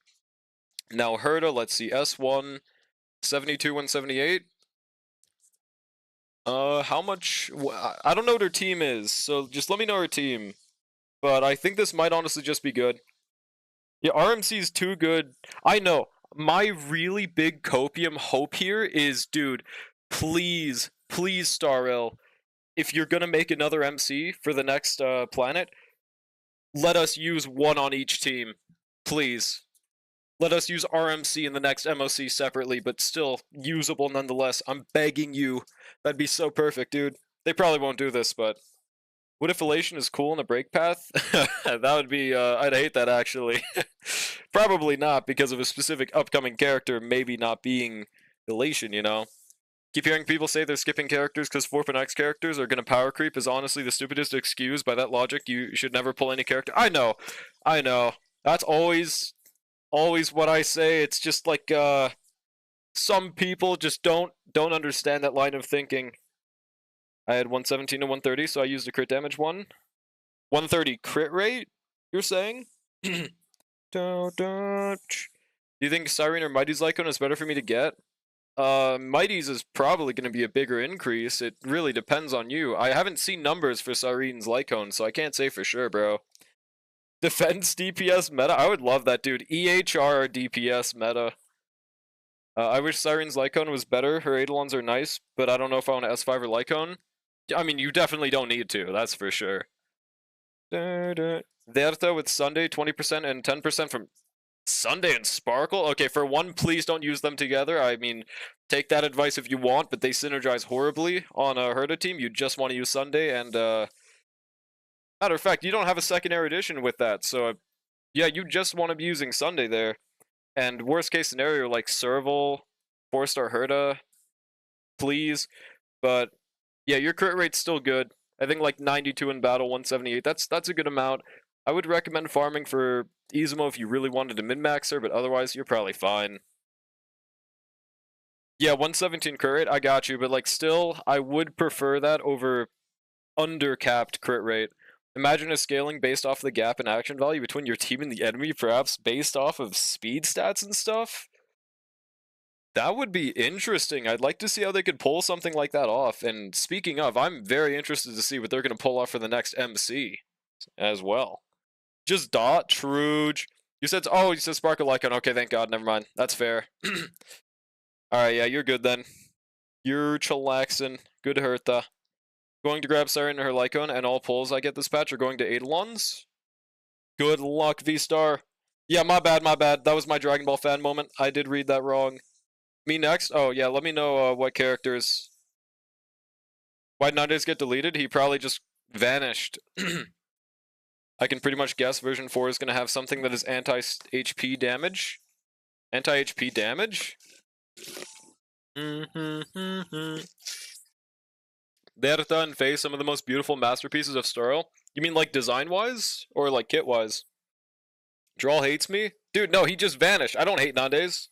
Now Herda, let's see, S1, 72, 178. How much? I don't know what her team is, so just let me know her team. but I think this might honestly just be good. Yeah, RMC is too good. I know. My really big copium hope here is, dude, please, please, Starrel, if you're gonna make another MC for the next planet, let us use one on each team. Please. Let us use RMC in the next MOC separately, but still usable nonetheless. I'm begging you. That'd be so perfect, dude. They probably won't do this, but what if elation is cool in the break path? That would be, I'd hate that actually. Probably not, because of a specific upcoming character maybe not being elation, you know? Keep hearing people say they're skipping characters because 4.x characters are gonna power creep is honestly the stupidest excuse. By that logic, you should never pull any character. I know. That's always what I say. It's just like, some people just don't understand that line of thinking. I had 117 to 130, so I used a crit damage one. 130 crit rate, you're saying? Do you think Siren or Mighty's Lycone is better for me to get? Mighty's is probably going to be a bigger increase. It really depends on you. I haven't seen numbers for Siren's Lycone, so I can't say for sure, bro. Defense DPS meta? I would love that, dude. EHR DPS meta. I wish Siren's Lycone was better. Her Eidolons are nice, but I don't know if I want to S5 or Lycone. I mean, you definitely don't need to, that's for sure. Verta with Sunday, 20% and 10% from Sunday and Sparkle? Okay, for one, please don't use them together. I mean, take that advice if you want, but they synergize horribly on a Herta team. You just want to use Sunday, and matter of fact, you don't have a secondary edition with that, so yeah, you just want to be using Sunday there. And worst case scenario, like Serval, 4-star Herta, please. But yeah, your crit rate's still good. I think like 92 in battle, 178. That's a good amount. I would recommend farming for Izumo if you really wanted to min-max her, but otherwise you're probably fine. Yeah, 117 crit rate, I got you, but like still, I would prefer that over undercapped crit rate. Imagine a scaling based off the gap in action value between your team and the enemy, perhaps based off of speed stats and stuff? That would be interesting. I'd like to see how they could pull something like that off. And speaking of, I'm very interested to see what they're going to pull off for the next MC as well. Just dot, Truge. You said Sparkle Lycon. Okay, thank God. Never mind. That's fair. Alright, yeah, you're good then. You're chillaxing. Good Hertha. Going to grab Siren and her Lycon, and all pulls I get this patch are going to Eidolons. Good luck, V-Star. Yeah, my bad. That was my Dragon Ball fan moment. I did read that wrong. Me next? Oh, yeah, let me know what characters. Why'd Nowadays get deleted? He probably just vanished. I can pretty much guess version 4 is going to have something that is anti-HP damage. Anti-HP damage? Verta and Faye, some of the most beautiful masterpieces of Starl. You mean like design-wise? Or like kit-wise? Drawl hates me? Dude, no, he just vanished. I don't hate Nowadays.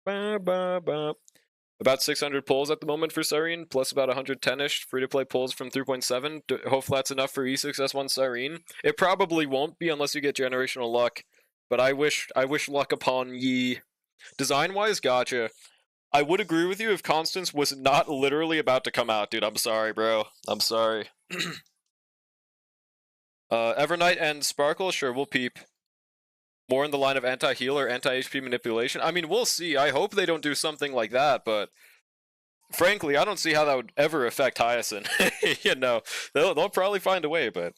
About 600 pulls at the moment for Siren, plus about 110-ish free-to-play pulls from 3.7. Hopefully that's enough for E6S1 Siren. It probably won't be unless you get generational luck, but I wish luck upon ye. Design-wise, gotcha. I would agree with you if Constance was not literally about to come out, dude. I'm sorry, bro. I'm sorry. Evernight and Sparkle, sure, we'll peep. More in the line of anti-heal or anti-HP manipulation. I mean, we'll see. I hope they don't do something like that, but frankly, I don't see how that would ever affect Hyacinth. You know, they'll probably find a way, but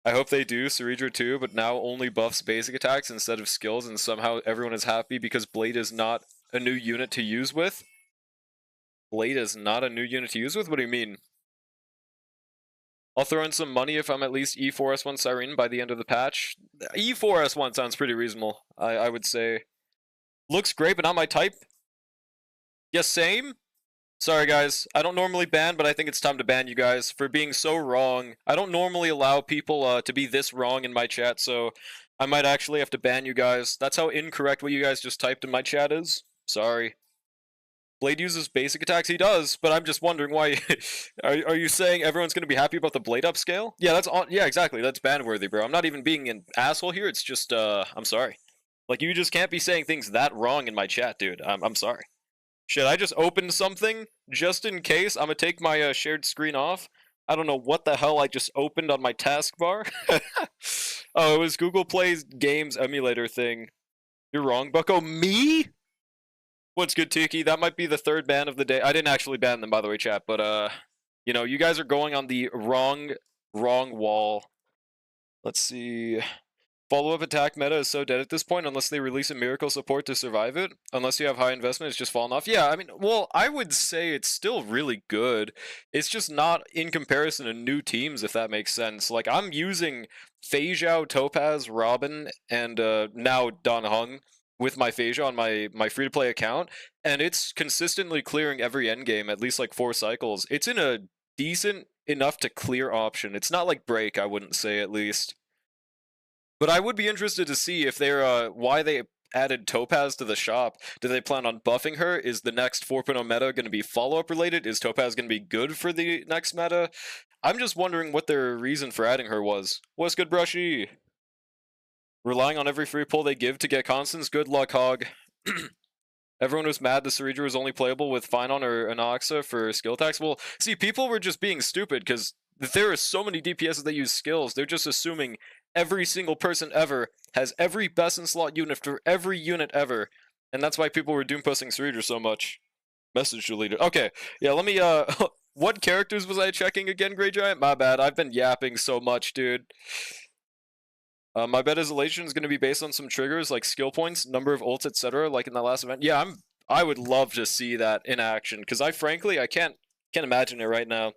I hope they do. Cerebra too, but now only buffs basic attacks instead of skills, and somehow everyone is happy because Blade is not a new unit to use with. Blade is not a new unit to use with? What do you mean? I'll throw in some money if I'm at least E4S1 Siren by the end of the patch. E4S1 sounds pretty reasonable, I would say. Looks great, but not my type. Yes, same? Sorry, guys. I don't normally ban, but I think it's time to ban you guys for being so wrong. I don't normally allow people to be this wrong in my chat, so I might actually have to ban you guys. That's how incorrect what you guys just typed in my chat is. Sorry. Blade uses basic attacks? He does, but I'm just wondering why. Are you saying everyone's going to be happy about the Blade upscale? Yeah, yeah, exactly. That's ban-worthy, bro. I'm not even being an asshole here. It's just, I'm sorry. Like, you just can't be saying things that wrong in my chat, dude. I'm sorry. Shit, I just opened something just in case. I'm going to take my shared screen off. I don't know what the hell I just opened on my taskbar. Oh, it was Google Play's games emulator thing. You're wrong, Bucko. Me? What's good, Tiki? That might be the third ban of the day. I didn't actually ban them, by the way, chat, but you know, you guys are going on the wrong wall. Let's see. Follow-up attack meta is so dead at this point unless they release a miracle support to survive it. Unless you have high investment, it's just fallen off. Yeah, I mean, well, I would say it's still really good. It's just not in comparison to new teams, if that makes sense. Like, I'm using Fei Zhao, Topaz, Robin, and now Dan Heng with my Fei Zhao on my free-to-play account, and it's consistently clearing every endgame, at least like 4 cycles. It's in a decent enough to clear option. It's not like Break, I wouldn't say, at least. But I would be interested to see if they're why they added Topaz to the shop. Do they plan on buffing her? Is the next 4.0 meta going to be follow-up related? Is Topaz going to be good for the next meta? I'm just wondering what their reason for adding her was. What's good, Brushy? Relying on every free pull they give to get constants? Good luck, Hog. Everyone was mad the Cereja was only playable with Finon or Anoxa for skill attacks. Well, see, people were just being stupid because there are so many DPSs that use skills. They're just assuming every single person ever has every best in slot unit for every unit ever. And that's why people were doom posting Cereja so much. Message deleted. Okay, yeah, let me, what characters was I checking again, Grey Giant? My bad, I've been yapping so much, dude. My bet is Elation is going to be based on some triggers like skill points, number of ults, etc. Like in that last event. Yeah, I would love to see that in action because I can't imagine it right now.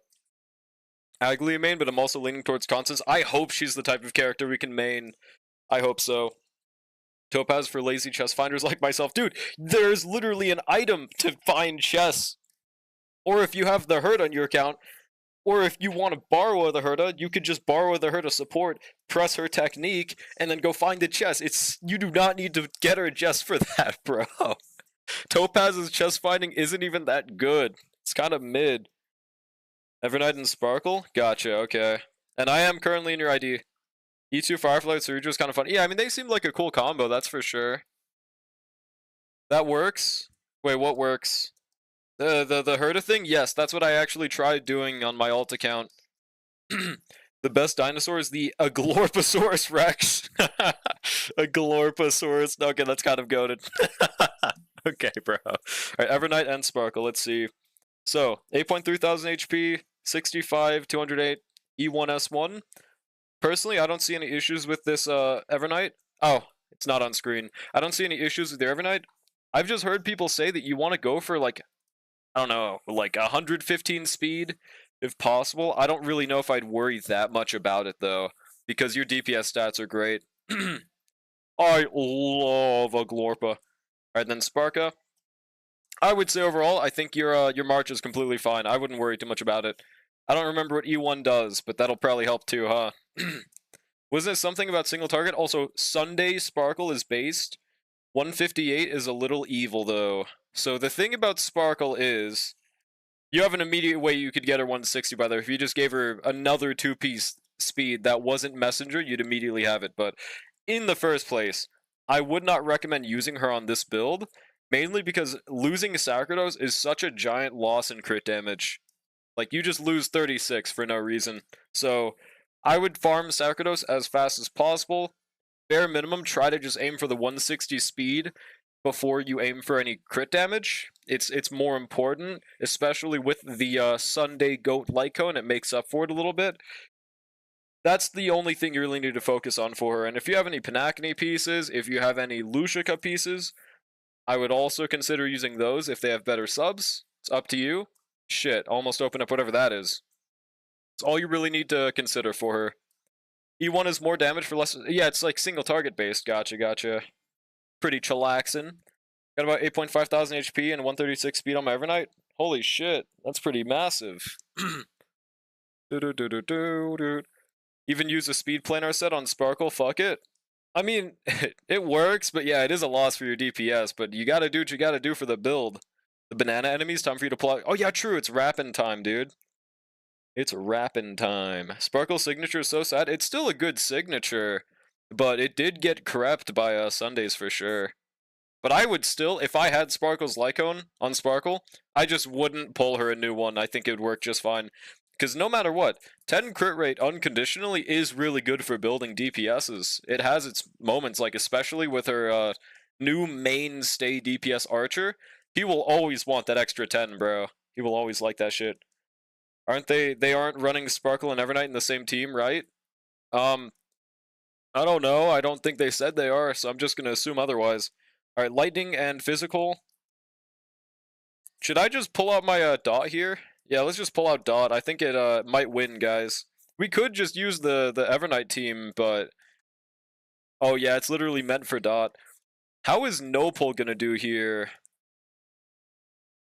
Aglia main, but I'm also leaning towards Constance. I hope she's the type of character we can main. I hope so. Topaz for lazy chest finders like myself. Dude, there's literally an item to find chests. Or if you have the herd on your account, or if you want to borrow the Herda, you could just borrow the Herda support, press her technique, and then go find the chest. You do not need to get her just for that, bro. Topaz's chest finding isn't even that good. It's kind of mid. Evernight and Sparkle? Gotcha, okay. And I am currently in your ID. E2 Firefly Cereja is kind of fun. Yeah, I mean, they seem like a cool combo, that's for sure. That works? Wait, what works? The Herda thing? Yes, that's what I actually tried doing on my alt account. The best dinosaur is the Aglorpasaurus Rex. Aglorpasaurus. Okay, that's kind of goated. Okay, bro. Alright, Evernight and Sparkle. Let's see. So, 8.3 thousand HP, 65, 208, E1S1. Personally, I don't see any issues with this Evernight. Oh, it's not on screen. I don't see any issues with the Evernight. I've just heard people say that you want to go for, like, I don't know, like 115 speed, if possible. I don't really know if I'd worry that much about it, though, because your DPS stats are great. I love a Glorpa. Alright, then Sparka. I would say overall, I think your March is completely fine. I wouldn't worry too much about it. I don't remember what E1 does, but that'll probably help too, huh? Wasn't it something about single target? Also, Sunday Sparkle is based. 158 is a little evil, though. So the thing about Sparkle is, you have an immediate way you could get her 160 by there. If you just gave her another 2-piece speed that wasn't Messenger, you'd immediately have it. But in the first place, I would not recommend using her on this build, mainly because losing Sacrados is such a giant loss in crit damage. Like, you just lose 36 for no reason. So, I would farm Sacrados as fast as possible. Bare minimum, try to just aim for the 160 speed before you aim for any crit damage. It's more important, especially with the Sunday Goat Light Cone. It makes up for it a little bit. That's the only thing you really need to focus on for her. And if you have any Panacony pieces, if you have any Lucica pieces, I would also consider using those if they have better subs. It's up to you. Shit, almost open up whatever that is. It's all you really need to consider for her. E1 is more damage for less... Yeah, it's like single target based. Gotcha. Pretty chillaxin'. Got about 8.5 thousand HP and 136 speed on my Evernight. Holy shit, that's pretty massive. Even use a speed planar set on Sparkle, fuck it. I mean, it works, but yeah, it is a loss for your DPS, but you gotta do what you gotta do for the build. The banana enemies, time for you to plug. Oh yeah, true, it's rapping time, dude. It's rapping time. Sparkle's signature is so sad. It's still a good signature, but it did get corrupt by Sundays for sure. But I would still, if I had Sparkle's Lycone on Sparkle, I just wouldn't pull her a new one. I think it would work just fine. Because no matter what, 10 crit rate unconditionally is really good for building DPSs. It has its moments, like especially with her new mainstay DPS Archer. He will always want that extra 10, bro. He will always like that shit. Aren't they? They aren't running Sparkle and Evernight in the same team, right? I don't know. I don't think they said they are, so I'm just gonna assume otherwise. Alright, Lightning and Physical. Should I just pull out my Dot here? Yeah, let's just pull out Dot. I think it might win, guys. We could just use the Evernight team, but... Oh yeah, it's literally meant for Dot. How is Nopal gonna do here?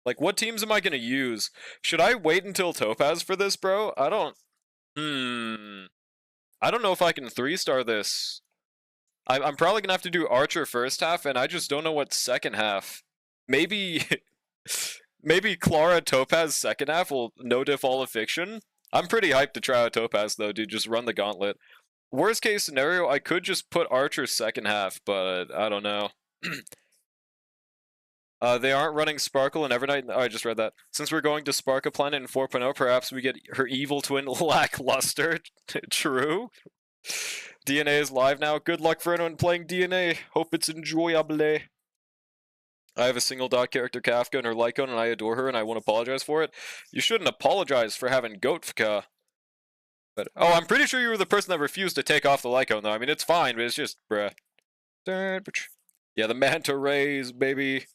Like, what teams am I gonna use? Should I wait until Topaz for this, bro? I don't... I don't know if I can 3-star this. I'm probably gonna have to do Archer first half, and I just don't know what second half. Maybe... Maybe Clara Topaz second half will no-diff all of Fiction? I'm pretty hyped to try out Topaz, though, dude. Just run the gauntlet. Worst case scenario, I could just put Archer second half, but I don't know. They aren't running Sparkle and Evernight. Oh, I just read that. Since we're going to Sparka Planet in 4.0, perhaps we get her evil twin Lackluster. True. DNA is live now. Good luck for anyone playing DNA. Hope it's enjoyable. I have a single dot character Kafka and her Lycone, and I adore her, and I won't apologize for it. You shouldn't apologize for having Goatka. But oh, I'm pretty sure you were the person that refused to take off the Lycone, though. I mean, it's fine, but it's just, bruh. Yeah, the Manta Rays, baby.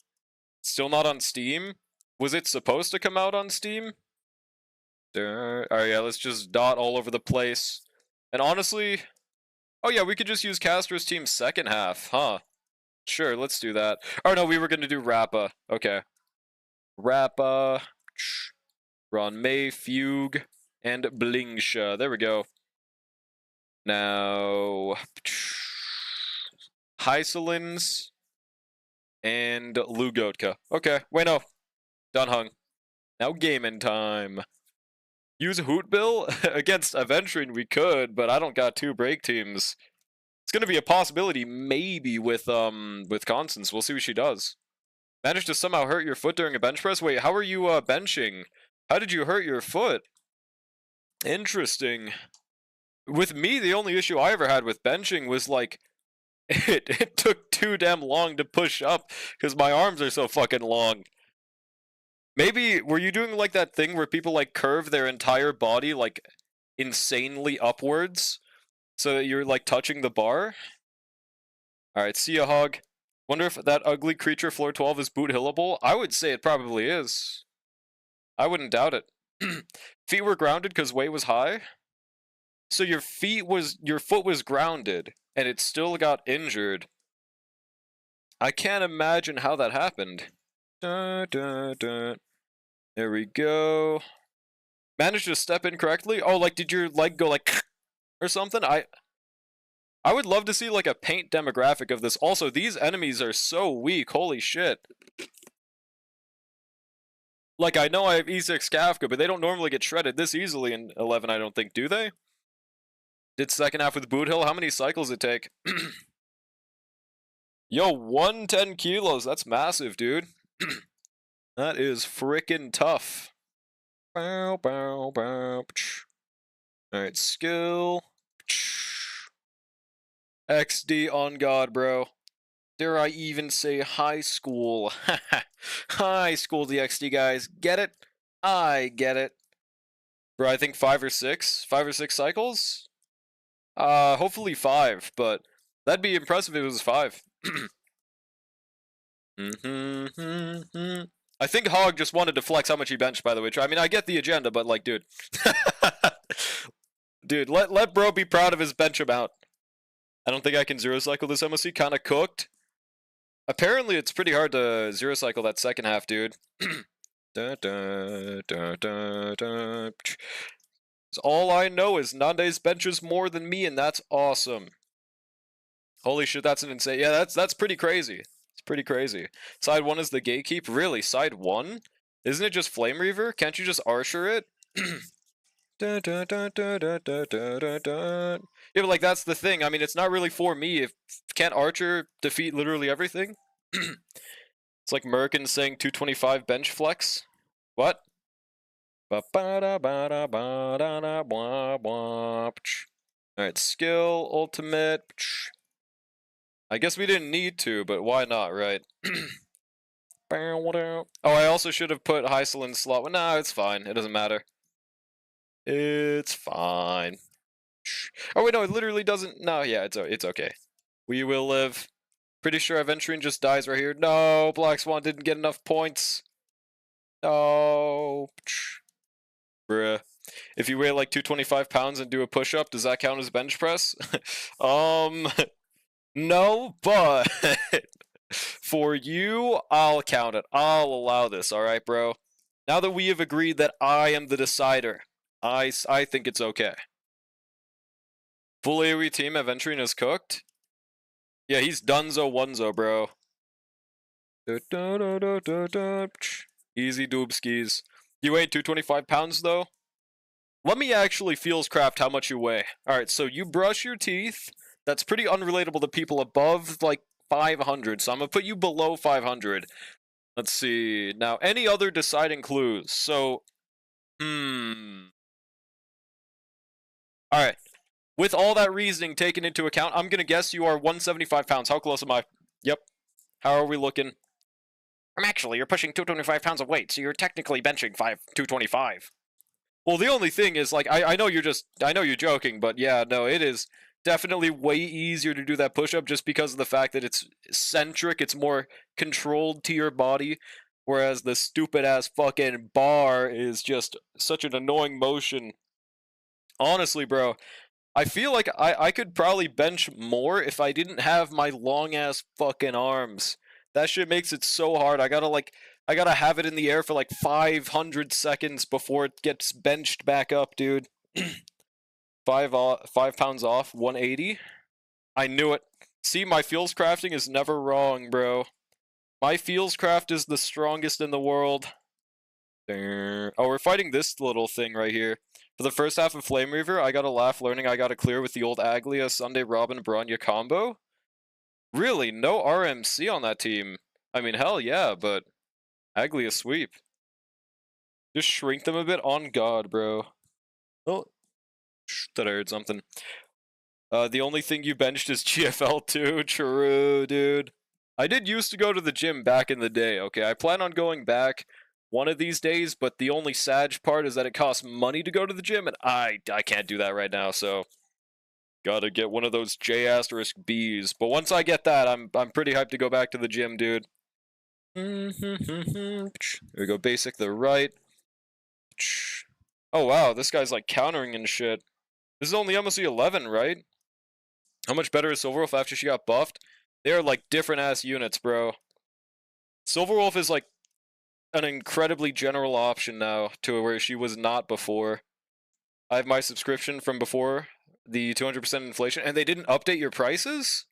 Still not on Steam? Was it supposed to come out on Steam? Alright, yeah, let's just dot all over the place. And honestly... Oh yeah, we could just use Castro's team's second half, huh? Sure, let's do that. Oh no, we were gonna do Rappa. Okay. Rappa, Ron May, Fugue, and Blingsha. There we go. Now... Hysolins and Lugotka. Okay, wait, no. Done hung. Now gaming time. Use Hoot Bill? Against Aventurine we could, but I don't got 2 break teams. It's gonna be a possibility, maybe, with Constance. We'll see what she does. Managed to somehow hurt your foot during a bench press? Wait, how are you benching? How did you hurt your foot? Interesting. With me, the only issue I ever had with benching was, like, it took too damn long to push up, because my arms are so fucking long. Maybe, were you doing, like, that thing where people, like, curve their entire body, like, insanely upwards? So that you're, like, touching the bar? Alright, see ya, Hog. Wonder if that ugly creature floor 12 is boot hillable? I would say it probably is. I wouldn't doubt it. Feet were grounded because weight was high? So your foot was grounded, and it still got injured. I can't imagine how that happened. Dun, dun, dun. There we go. Managed to step in correctly? Oh, like, did your leg go like or something? I would love to see like a paint demographic of this. Also, these enemies are so weak. Holy shit. Like, I know I have E6 Kafka, but they don't normally get shredded this easily in 11, I don't think, do they? Did second half with Boot Hill? How many cycles it take? Yo, 110 kilos. That's massive, dude. That is frickin' tough. Bow, bow, bow. Alright, skill. XD on God, bro. Dare I even say high school? High school DXD, guys. Get it? I get it. Bro, I think 5 or 6? 5 or 6 cycles? Hopefully 5, but that'd be impressive if it was 5. I think Hog just wanted to flex how much he benched, by the way. I mean, I get the agenda, but like, dude. Dude, let bro be proud of his bench amount. I don't think I can 0-cycle this MOC. Kinda cooked. Apparently, it's pretty hard to 0-cycle that second half, dude. All I know is Nande's benches more than me, and that's awesome. Holy shit, that's an insane... Yeah, that's pretty crazy. It's pretty crazy. Side 1 is the gatekeep? Really? Side 1? Isn't it just Flame Reaver? Can't you just Archer it? Yeah, but like, that's the thing. I mean, it's not really for me. If can't Archer defeat literally everything? It's like Merkin saying 225 bench flex. What? Alright, skill, ultimate. I guess we didn't need to, but why not, right? Oh, I also should have put Heisel in slot. Well, no, it's fine. It doesn't matter. It's fine. Oh, wait, no, it literally doesn't. No, yeah, it's okay. We will live. Pretty sure Aventurine just dies right here. No, Black Swan didn't get enough points. No. Bruh. If you weigh like 225 pounds and do a push-up, does that count as bench press? No, but for you, I'll count it. I'll allow this, alright, bro? Now that we have agreed that I am the decider, I think it's okay. Full AoE team, Aventurine is cooked. Yeah, he's Dunzo Onezo, bro. Easy doobskis. You weigh 225 pounds, though? Let me actually feels craft how much you weigh. Alright, so you brush your teeth. That's pretty unrelatable to people above, like, 500. So I'm gonna put you below 500. Let's see. Now, any other deciding clues? So, Alright. With all that reasoning taken into account, I'm gonna guess you are 175 pounds. How close am I? Yep. How are we looking? Actually, you're pushing 225 pounds of weight, so you're technically benching 225. Well, the only thing is, like, I know you're joking, but yeah, no, it is definitely way easier to do that push-up just because of the fact that it's centric, it's more controlled to your body, whereas the stupid-ass fucking bar is just such an annoying motion. Honestly, bro, I feel like I could probably bench more if I didn't have my long-ass fucking arms. That shit makes it so hard. I gotta have it in the air for like 500 seconds before it gets benched back up, dude. 5 pounds off, 180. I knew it. See, my feels crafting is never wrong, bro. My feels craft is the strongest in the world. Oh, we're fighting this little thing right here. For the first half of Flame Reaver, I got a laugh learning I got to clear with the old Aglia, Sunday, Robin, Bronya combo. Really? No RMC on that team? I mean, hell yeah, but Aglia sweep. Just shrink them a bit on God, bro. Oh, thought I heard something. The only thing you benched is GFL too. True, dude. I did used to go to the gym back in the day, okay? I plan on going back one of these days, but the only sad part is that it costs money to go to the gym, and I can't do that right now, so gotta get one of those J*Bs. But once I get that, I'm pretty hyped to go back to the gym, dude. There we go, basic the right. Oh wow, this guy's like countering and shit. This is only MSC 11, right? How much better is Silverwolf after she got buffed? They are like different ass units, bro. Silverwolf is like an incredibly general option now to where she was not before. I have my subscription from before the 200% inflation, and they didn't update your prices?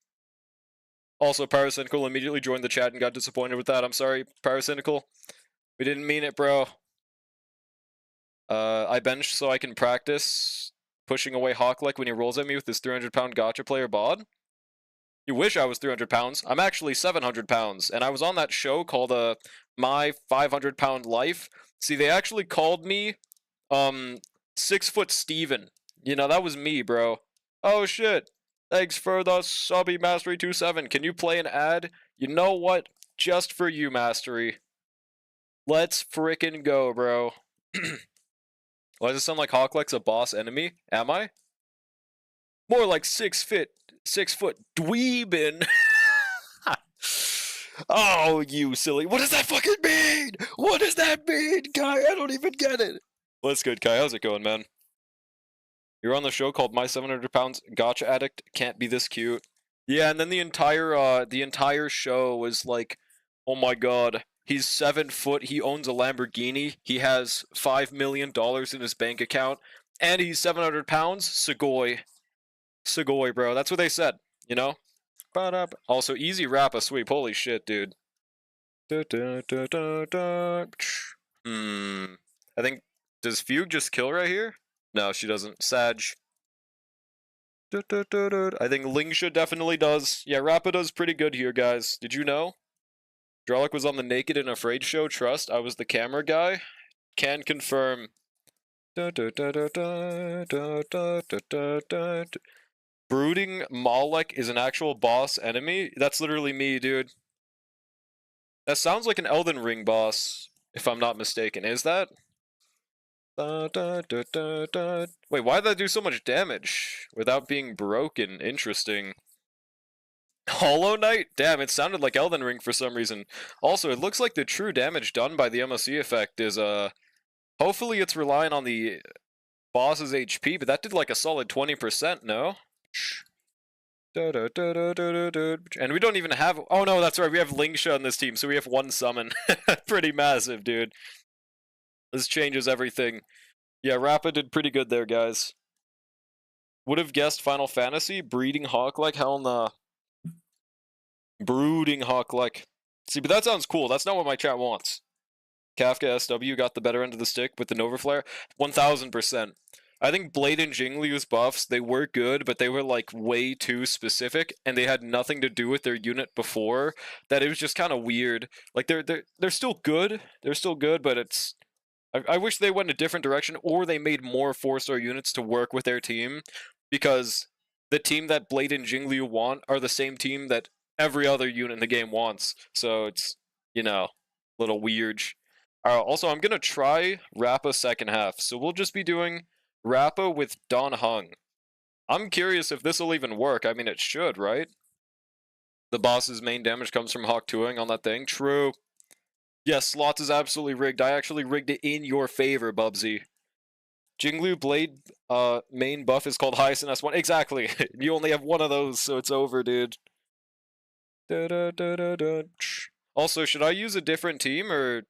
Also, Paracynical immediately joined the chat and got disappointed with that. I'm sorry, Paracynical. We didn't mean it, bro. I benched so I can practice pushing away Hawklick when he rolls at me with his 300-pound gotcha player bod. You wish I was 300 pounds. I'm actually 700 pounds, and I was on that show called My 500-Pound Life. See, they actually called me 6-Foot Steven. You know, that was me, bro. Oh shit. Thanks for the subby, Mastery27. Can you play an ad? You know what? Just for you, Mastery. Let's frickin' go, bro. Why does it sound like Hawklick's a boss enemy? Am I? More like 6 foot dweebin. Oh, you silly. What does that fucking mean? What does that mean, Kai? I don't even get it. What's good, Kai? How's it going, man? You're on the show called My 700 Pounds Gotcha Addict. Can't be this cute. Yeah, and then the entire show was like, oh my god, he's 7 foot, he owns a Lamborghini, he has $5 million in his bank account, and he's 700 pounds? Sugoi. Sugoi, bro. That's what they said, you know? Also, easy rap a sweep. Holy shit, dude. I think, does Fugue just kill right here? No, she doesn't. Sag. I think Lingsha definitely does. Yeah, Rappa does pretty good here, guys. Did you know? Drolic was on the Naked and Afraid show. Trust, I was the camera guy. Can confirm. Brooding Malek is an actual boss enemy? That's literally me, dude. That sounds like an Elden Ring boss, if I'm not mistaken. Is that? Wait, why did that do so much damage without being broken? Interesting. Hollow Knight? Damn, it sounded like Elden Ring for some reason. Also, it looks like the true damage done by the MOC effect is, hopefully it's relying on the boss's HP, but that did like a solid 20%, no? And we don't even have... Oh no, that's right, we have Lingsha on this team, so we have one summon. Pretty massive, dude. This changes everything. Yeah, Rappa did pretty good there, guys. Would have guessed Final Fantasy? Breeding Hawk-like? Hell nah. Brooding Hawk-like. See, but that sounds cool. That's not what my chat wants. Kafka SW got the better end of the stick with the Nova Flare. 1000%. I think Blade and Jingliu's buffs, they were good, but they were like way too specific, and they had nothing to do with their unit before, that it was just kind of weird. Like, they're still good. They're still good, but it's... I wish they went a different direction, or they made more 4-star units to work with their team, because the team that Blade and Jingliu want are the same team that every other unit in the game wants. So it's, you know, a little weird. Also, I'm going to try Rappa second half, so we'll just be doing Rappa with Don Hung. I'm curious if this will even work. I mean, it should, right? The boss's main damage comes from Hawk 2ing on that thing. True. Yes, slots is absolutely rigged. I actually rigged it in your favor, Bubsy. Jingliu Blade main buff is called Highest in S1. Exactly. You only have one of those, so it's over, dude. Also, should I use a different team, or...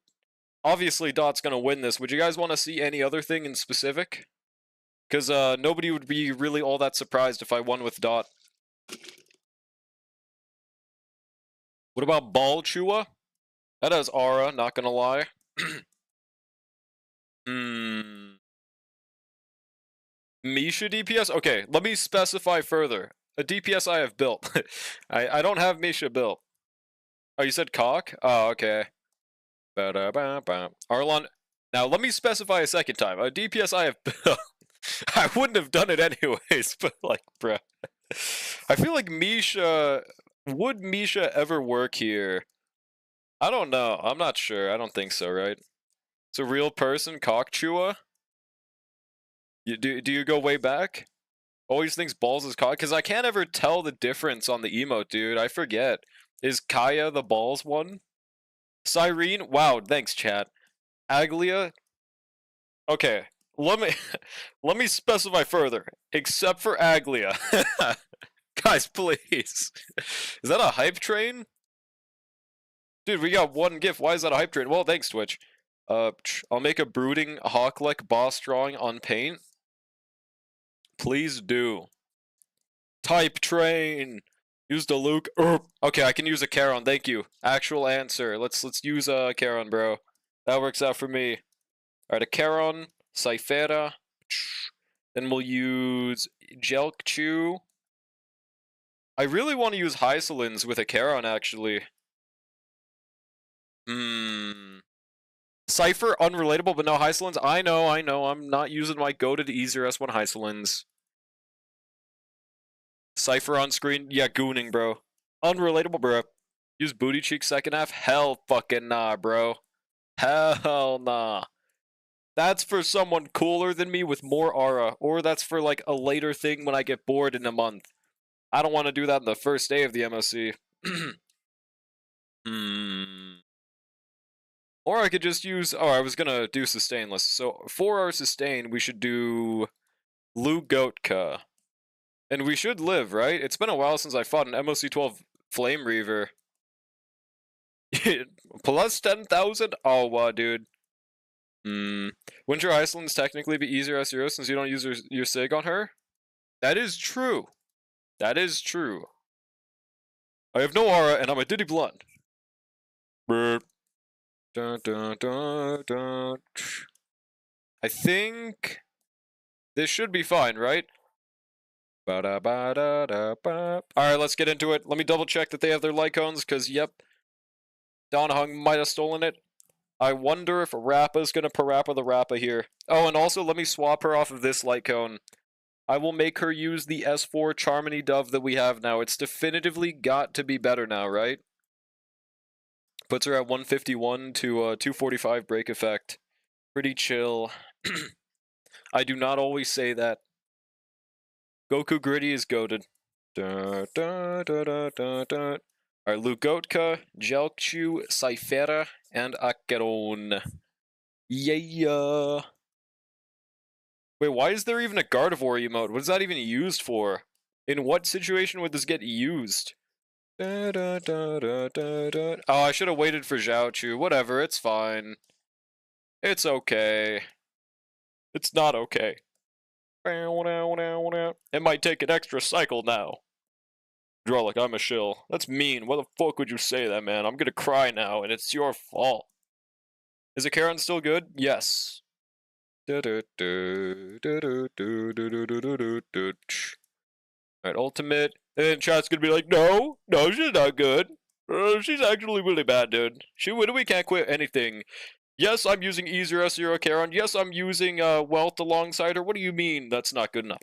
Obviously, Dot's gonna win this. Would you guys want to see any other thing in specific? Because nobody would be really all that surprised if I won with Dot. What about Ball Chua? That has aura, not gonna lie. Misha DPS? Okay, let me specify further. A DPS I have built. I don't have Misha built. Oh, you said cock? Oh, okay. Arlon. Now, let me specify a second time. A DPS I have built. I wouldn't have done it anyways, but like, bruh. I feel like Misha... Would Misha ever work here? I don't know. I'm not sure. I don't think so, right? It's a real person, Cockchua? Do you go way back? Always thinks balls is cock? Because I can't ever tell the difference on the emote, dude. I forget. Is Kaya the balls one? Cyrene? Wow, thanks, chat. Aglia? Okay, let me specify further. Except for Aglia. Guys, please. Is that a hype train? Dude, we got one GIF. Why is that a hype train? Well, thanks, Twitch. I'll make a brooding Hawk-like boss drawing on paint. Please do. Type train. Use the Luke. Okay, I can use a Charon. Thank you. Actual answer. Let's use a Charon, bro. That works out for me. Alright, a Charon, Cyphera. Then we'll use Jelkchu. I really want to use Hysolins with a Charon, actually. Cypher, unrelatable, but no Hysolins. I know. I'm not using my goated Easier S1 Hysolins. Cypher on screen. Yeah, gooning, bro. Unrelatable, bro. Use Booty Cheek second half. Hell fucking nah, bro. Hell nah. That's for someone cooler than me with more aura. Or that's for like a later thing when I get bored in a month. I don't want to do that on the first day of the MOC. Or I could just use... Oh, I was gonna do sustainless. So, for our sustain, we should do... Lugotka. And we should live, right? It's been a while since I fought an MOC 12 Flame Reaver. Plus 10,000? Oh, wow, dude. Wouldn't your Iceland's technically be easier S0 since you don't use your SIG on her? That is true. That is true. I have no aura, and I'm a Diddy Blunt. Dun, dun, dun, dun. I think this should be fine, right? Alright, let's get into it. Let me double check that they have their Lycones, because, yep, Don Hung might have stolen it. I wonder if Rappa's gonna parappa the Rappa here. Oh, and also let me swap her off of this light cone. I will make her use the S4 Charmony Dove that we have now. It's definitively got to be better now, right? Puts her at 151 to 245 break effect. Pretty chill. I do not always say that. Goku Gritty is goated. Alright, Lugotka, Jelchu, Cyphera, and Acheron. Yeah. Wait, why is there even a Gardevoir emote? What is that even used for? In what situation would this get used? Oh, I should have waited for Zhaochu. Whatever, it's fine. It's okay. It's not okay. It might take an extra cycle now. Draw like I'm a shill. That's mean. Why the fuck would you say that, man? I'm gonna cry now, and it's your fault. Is Acheron still good? Yes. Alright, ultimate. And chat's gonna be like, no, she's not good. She's actually really bad, dude. We can't quit anything. Yes, I'm using E0 Acheron. Yes, I'm using Wealth alongside her. What do you mean that's not good enough?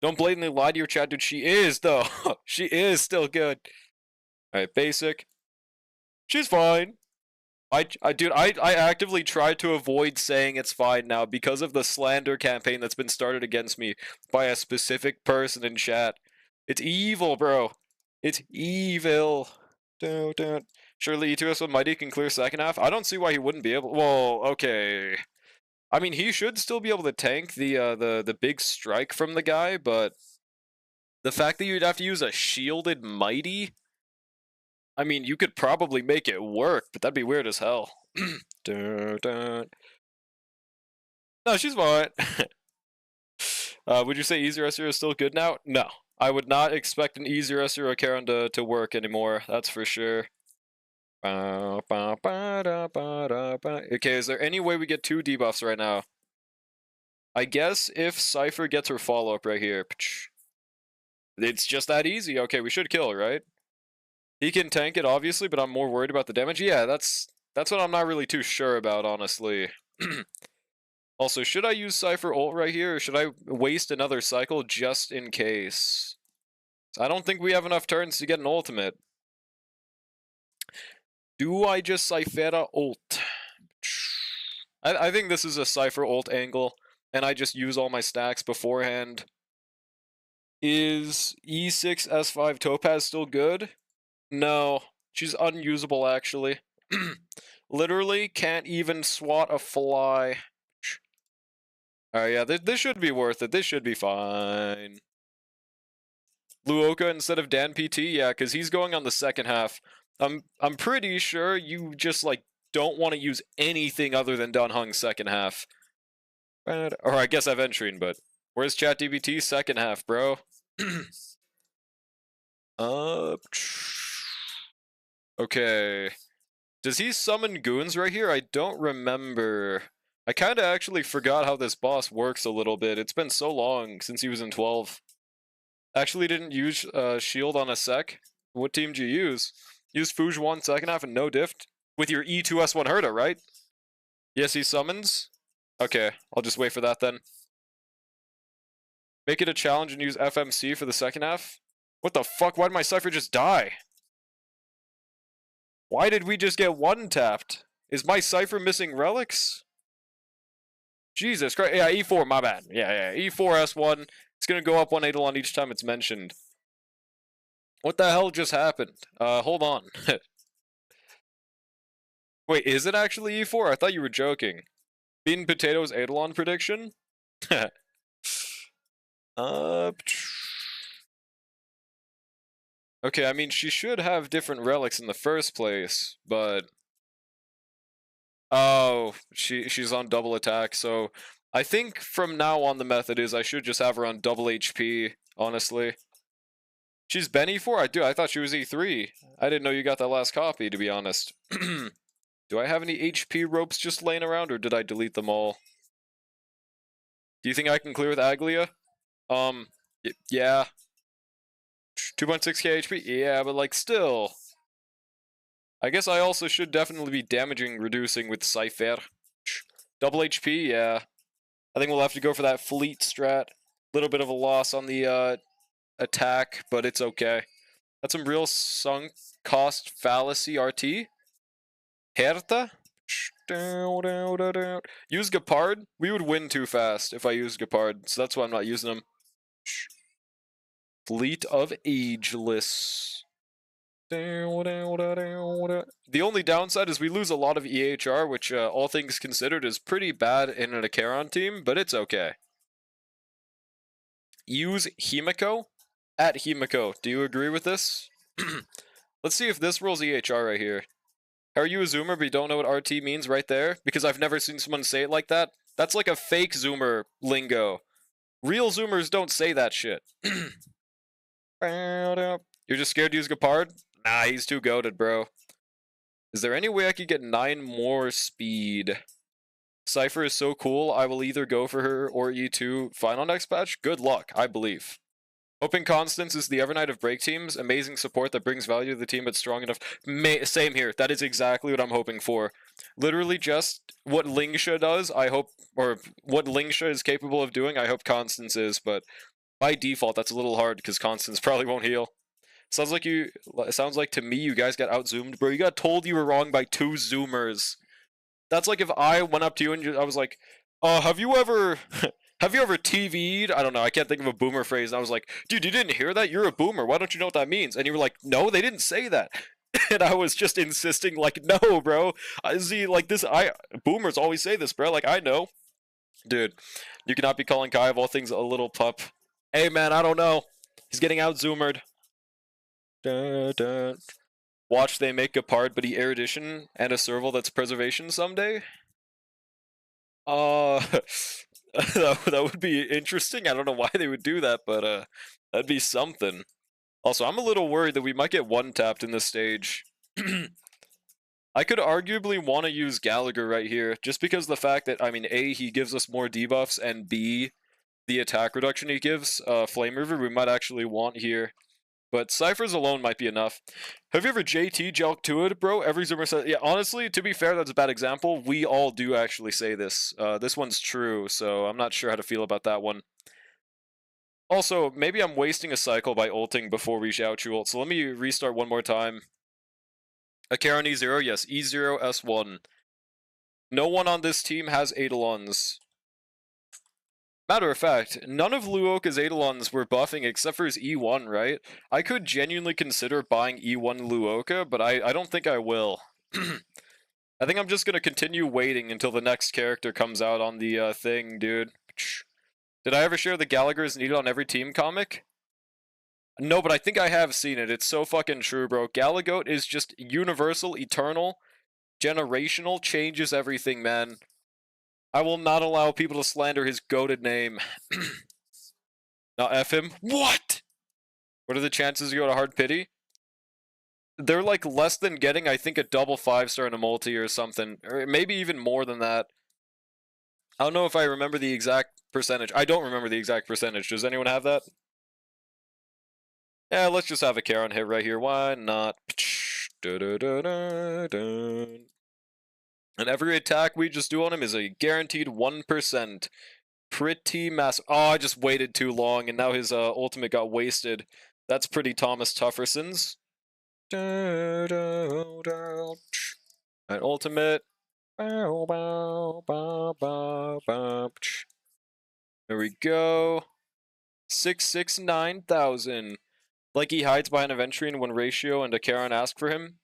Don't blatantly lie to your chat, dude. She is, though. She is still good. Alright, basic. She's fine. I actively try to avoid saying it's fine now because of the slander campaign that's been started against me by a specific person in chat. It's evil, bro. It's evil. Surely E2S1 Mighty can clear second half? I don't see why he wouldn't be able. Well, okay. I mean, he should still be able to tank the big strike from the guy, but the fact that you'd have to use a shielded Mighty, I mean, you could probably make it work, but that'd be weird as hell. No, she's fine. Would you say E0 is still good now? No. I would not expect an E0 Acheron to work anymore, that's for sure. Okay, is there any way we get 2 debuffs right now? I guess if Cypher gets her follow-up right here. It's just that easy. Okay, we should kill her, right? He can tank it, obviously, but I'm more worried about the damage. Yeah, that's what I'm not really too sure about, honestly. Also, should I use Cypher ult right here, or should I waste another cycle just in case? I don't think we have enough turns to get an ultimate. Do I just Cyphera ult? I think this is a Cypher ult angle, and I just use all my stacks beforehand. Is E6 S5 Topaz still good? No, she's unusable actually. Literally can't even swat a fly. Alright, yeah, this should be worth it. This should be fine. Luoka instead of Dan PT? Yeah, because he's going on the second half. I'm pretty sure you just, like, don't want to use anything other than Dunhung's second half. Or I guess Aventurine, but where's ChatGPT second half, bro? Okay. Does he summon goons right here? I don't remember. I kinda actually forgot how this boss works a little bit. It's been so long since he was in 12. Actually didn't use shield on a sec. What team do you use? Use Fuge 1 second half and no diff with your E2S1 Herta, right? Yes, he summons? Okay, I'll just wait for that then. Make it a challenge and use FMC for the second half? What the fuck? Why did my Cypher just die? Why did we just get one tapped? Is my Cypher missing relics? Jesus Christ. Yeah, E4, my bad. Yeah, E4 S1. It's gonna go up 1 Eidolon each time it's mentioned. What the hell just happened? Hold on. Wait, is it actually E4? I thought you were joking. Bean Potatoes Eidolon prediction? Okay, I mean, she should have different relics in the first place, but... Oh, she's on double attack, so... I think from now on the method is I should just have her on double HP, honestly. She's been E4? I thought she was E3. I didn't know you got that last copy, to be honest. Do I have any HP ropes just laying around, or did I delete them all? Do you think I can clear with Aglia? Yeah. 2.6k HP? Yeah, but like still. I guess I also should definitely be damaging reducing with Cypher. Double HP, yeah. I think we'll have to go for that fleet strat. Little bit of a loss on the attack, but it's okay. That's some real sunk cost fallacy RT. Herta? Use Gepard? We would win too fast if I use Gepard, so that's why I'm not using them. Fleet of Ageless. The only downside is we lose a lot of EHR, which, all things considered, is pretty bad in an Acheron team, but it's okay. Use Himiko? At Himiko, do you agree with this? Let's see if this rolls EHR right here. Are you a zoomer but you don't know what RT means right there? Because I've never seen someone say it like that. That's like a fake zoomer lingo. Real zoomers don't say that shit. You're just scared to use Gepard? Nah, he's too goated, bro. Is there any way I could get 9 more speed? Cypher is so cool, I will either go for her or E2 final next patch. Good luck, I believe. Hoping Constance is the Evernight of break teams. Amazing support that brings value to the team but strong enough. Same here. That is exactly what I'm hoping for. Literally just what Lingsha does, I hope, or what Lingsha is capable of doing, I hope Constance is, but by default that's a little hard because Constance probably won't heal. Sounds like to me you guys got outzoomed, bro. You got told you were wrong by 2 zoomers. That's like if I went up to you and I was like, have you ever TV'd? I don't know, I can't think of a boomer phrase. And I was like, dude, you didn't hear that? You're a boomer. Why don't you know what that means? And you were like, no, they didn't say that. And I was just insisting, like, no, bro. See, like this, boomers always say this, bro. Like, I know. Dude, you cannot be calling Kai of all things a little pup. Hey, man, I don't know. He's getting outzoomered. Watch they make a part, but he erudition and a serval that's preservation someday? That would be interesting. I don't know why they would do that, but that'd be something. Also, I'm a little worried that we might get one-tapped in this stage. I could arguably want to use Gallagher right here, just because the fact that, I mean, A, he gives us more debuffs, and B, the attack reduction he gives, Flame River, we might actually want here. But Cyphers alone might be enough. Have you ever JT jelked to it, bro? Every zoomer says... Yeah, honestly, to be fair, that's a bad example. We all do actually say this. This one's true, so I'm not sure how to feel about that one. Also, maybe I'm wasting a cycle by ulting before we shout you ult, so let me restart one more time. Acheron E0, yes, E0, S1. No one on this team has Eidolons. Matter of fact, none of Luoka's Eidolons were buffing except for his E1, right? I could genuinely consider buying E1 Luoka, but I don't think I will. I think I'm just gonna continue waiting until the next character comes out on the thing, dude. Did I ever share the Gallagher is needed on every team comic? No, but I think I have seen it. It's so fucking true, bro. Galagoat is just universal, eternal, generational, changes everything, man. I will not allow people to slander his goated name. Now F him. What? What are the chances you go to hard pity? They're like less than getting, I think, a double 5-star in a multi or something. Or maybe even more than that. I don't know if I remember the exact percentage. I don't remember the exact percentage. Does anyone have that? Yeah, let's just have a Charon hit right here. Why not? And every attack we just do on him is a guaranteed 1%. Pretty massive. Oh, I just waited too long, and now his ultimate got wasted. That's pretty Thomas Tufferson's. Alright, ultimate. There we go. 669,000. Like he hides behind Aventrian when Ratio and Acheron ask for him.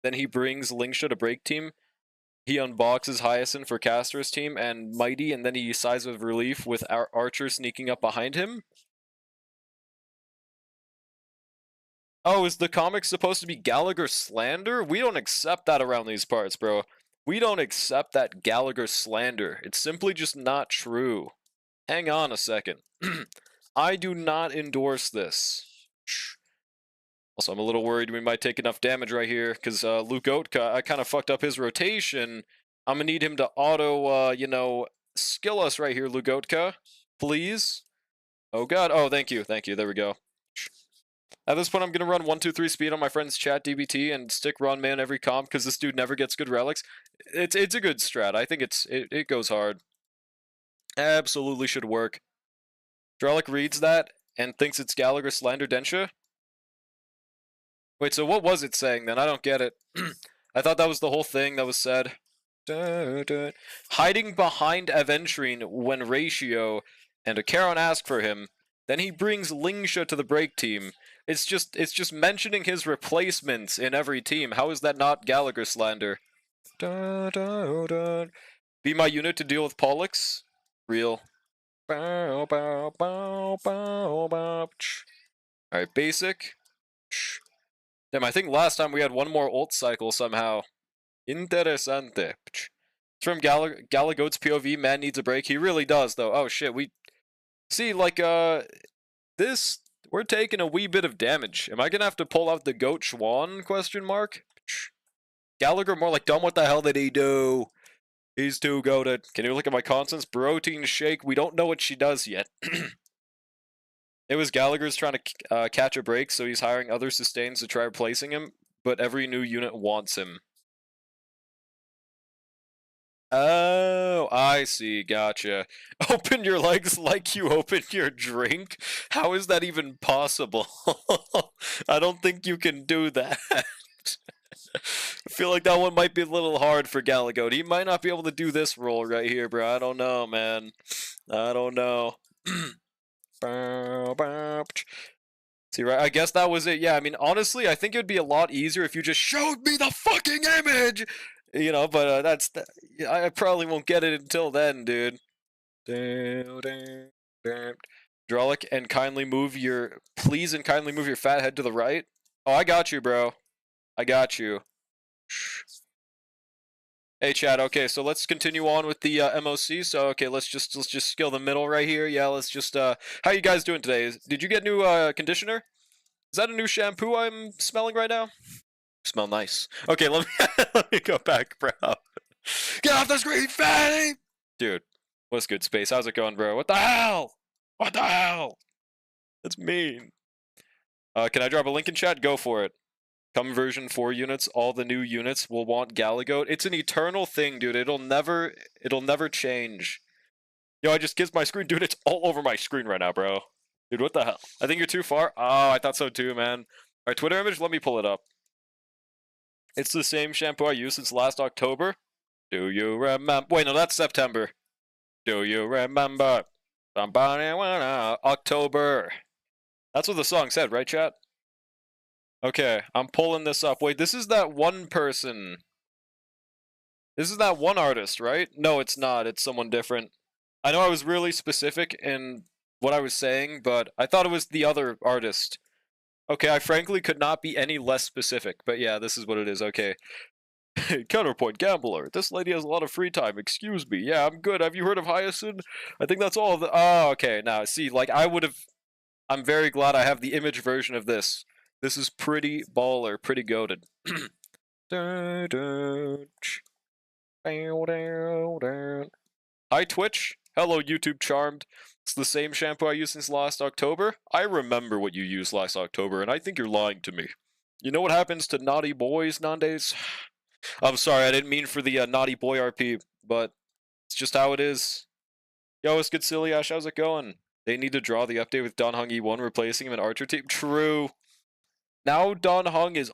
Then he brings Lingsha to break team. He unboxes Hyacinth for Caster's team and Mighty, and then he sides with Relief with Archer sneaking up behind him. Oh, is the comic supposed to be Gallagher slander? We don't accept that around these parts, bro. We don't accept that Gallagher slander. It's simply just not true. Hang on a second. I do not endorse this. Also, I'm a little worried we might take enough damage right here, because Lugotka, I kind of fucked up his rotation. I'm gonna need him to auto, skill us right here, Lugotka. Please. Oh god, oh, thank you, there we go. At this point, I'm gonna run 1-2-3 speed on my friend's chat DBT and stick run man every comp because this dude never gets good relics. It's a good strat. I think it goes hard. Absolutely should work. Drelic reads that and thinks it's Gallagher Slander Densha. Wait, so what was it saying then? I don't get it. I thought that was the whole thing that was said. Hiding behind Aventrine when Ratio and a Charon ask for him. Then he brings Lingsha to the break team. It's just mentioning his replacements in every team. How is that not Gallagher slander? Be my unit to deal with Pollux? Real. Alright, basic. Damn, I think last time we had one more ult cycle somehow. Interessante. From Galagoat's POV, man needs a break. He really does, though. Oh shit, we... See, like, this... We're taking a wee bit of damage. Am I gonna have to pull out the Goat Schwan, question mark? Gallagher more like, dumb, what the hell did he do? He's too goated. Can you look at my constants? Protein shake, we don't know what she does yet. It was Gallagher's trying to catch a break, so he's hiring other sustains to try replacing him, but every new unit wants him. Oh, I see, gotcha. Open your legs like you open your drink? How is that even possible? I don't think you can do that. I feel like that one might be a little hard for Galagoat. He might not be able to do this roll right here, bro. I don't know, man. I don't know. See, right? I guess that was it. Yeah, I mean, honestly, I think it would be a lot easier if you just showed me the fucking image! You know, but I probably won't get it until then, dude. Drolic, and kindly move your... Please and kindly move your fat head to the right. Oh, I got you, bro. I got you. Hey, Chad. Okay, so let's continue on with the MOC. So, okay, let's just skill the middle right here. Yeah, let's just... how you guys doing today? Did you get new conditioner? Is that a new shampoo I'm smelling right now? Smell nice. Okay, let me let me go back, bro. Get off the screen, fatty! Dude, what's good, Space? How's it going, bro? What the hell? What the hell? That's mean. Can I drop a link in chat? Go for it. Come version 4 units. All the new units will want Galagoat. It's an eternal thing, dude. It'll never change. Yo, I just kissed my screen, dude. It's all over my screen right now, bro. Dude, what the hell? I think you're too far. Oh, I thought so too, man. Alright, Twitter image. Let me pull it up. It's the same shampoo I used since last October. Do you remember? Wait, no, that's September. Do you remember? Somebody wanna October. That's what the song said, right, chat? Okay, I'm pulling this up. Wait, this is that one person. This is that one artist, right? No, it's not. It's someone different. I know I was really specific in what I was saying, but I thought it was the other artist. Okay, I frankly could not be any less specific, but yeah, this is what it is, okay. Counterpoint Gambler. This lady has a lot of free time, excuse me. Yeah, I'm good. Have you heard of Hyacinth? I think that's all of the... Oh, okay, now, see, like, I'm very glad I have the image version of this. This is pretty baller, pretty goated. Hi, Twitch. Hello, YouTube Charmed. It's the same shampoo I used since last October. I remember what you used last October, and I think you're lying to me. You know what happens to naughty boys nowadays? I'm sorry, I didn't mean for the naughty boy RP, but it's just how it is. Yo, it's good, Silly Ash. How's it going? They need to draw the update with Don Hung E1 replacing him in Archer team. True. Now Don Hung is...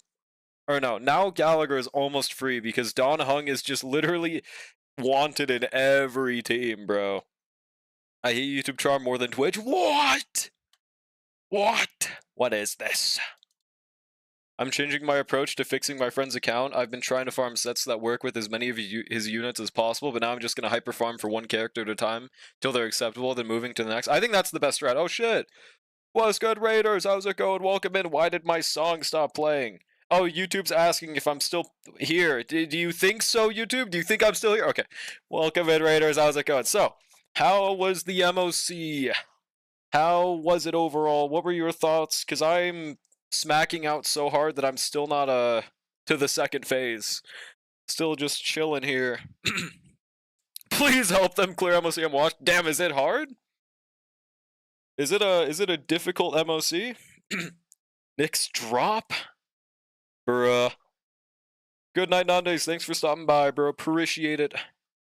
Or no, now Gallagher is almost free because Don Hung is just literally wanted in every team, bro. I hate YouTube Charm more than Twitch. What? What? What is this? I'm changing my approach to fixing my friend's account. I've been trying to farm sets that work with as many of his units as possible, but now I'm just going to hyper farm for one character at a time till they're acceptable, then moving to the next. I think that's the best strat. Oh shit! What's good, Raiders? How's it going? Welcome in. Why did my song stop playing? Oh, YouTube's asking if I'm still here. Do you think so, YouTube? Do you think I'm still here? Okay. Welcome in, Raiders. How's it going? So, how was the MOC? How was it overall? What were your thoughts? Because I'm smacking out so hard that I'm still not to the second phase. Still just chilling here. Please help them clear MOC I'm watched. Damn, is it hard? Is it a difficult MOC? Nick's drop? Bruh. Good night, Nandes. Thanks for stopping by, bro. Appreciate it.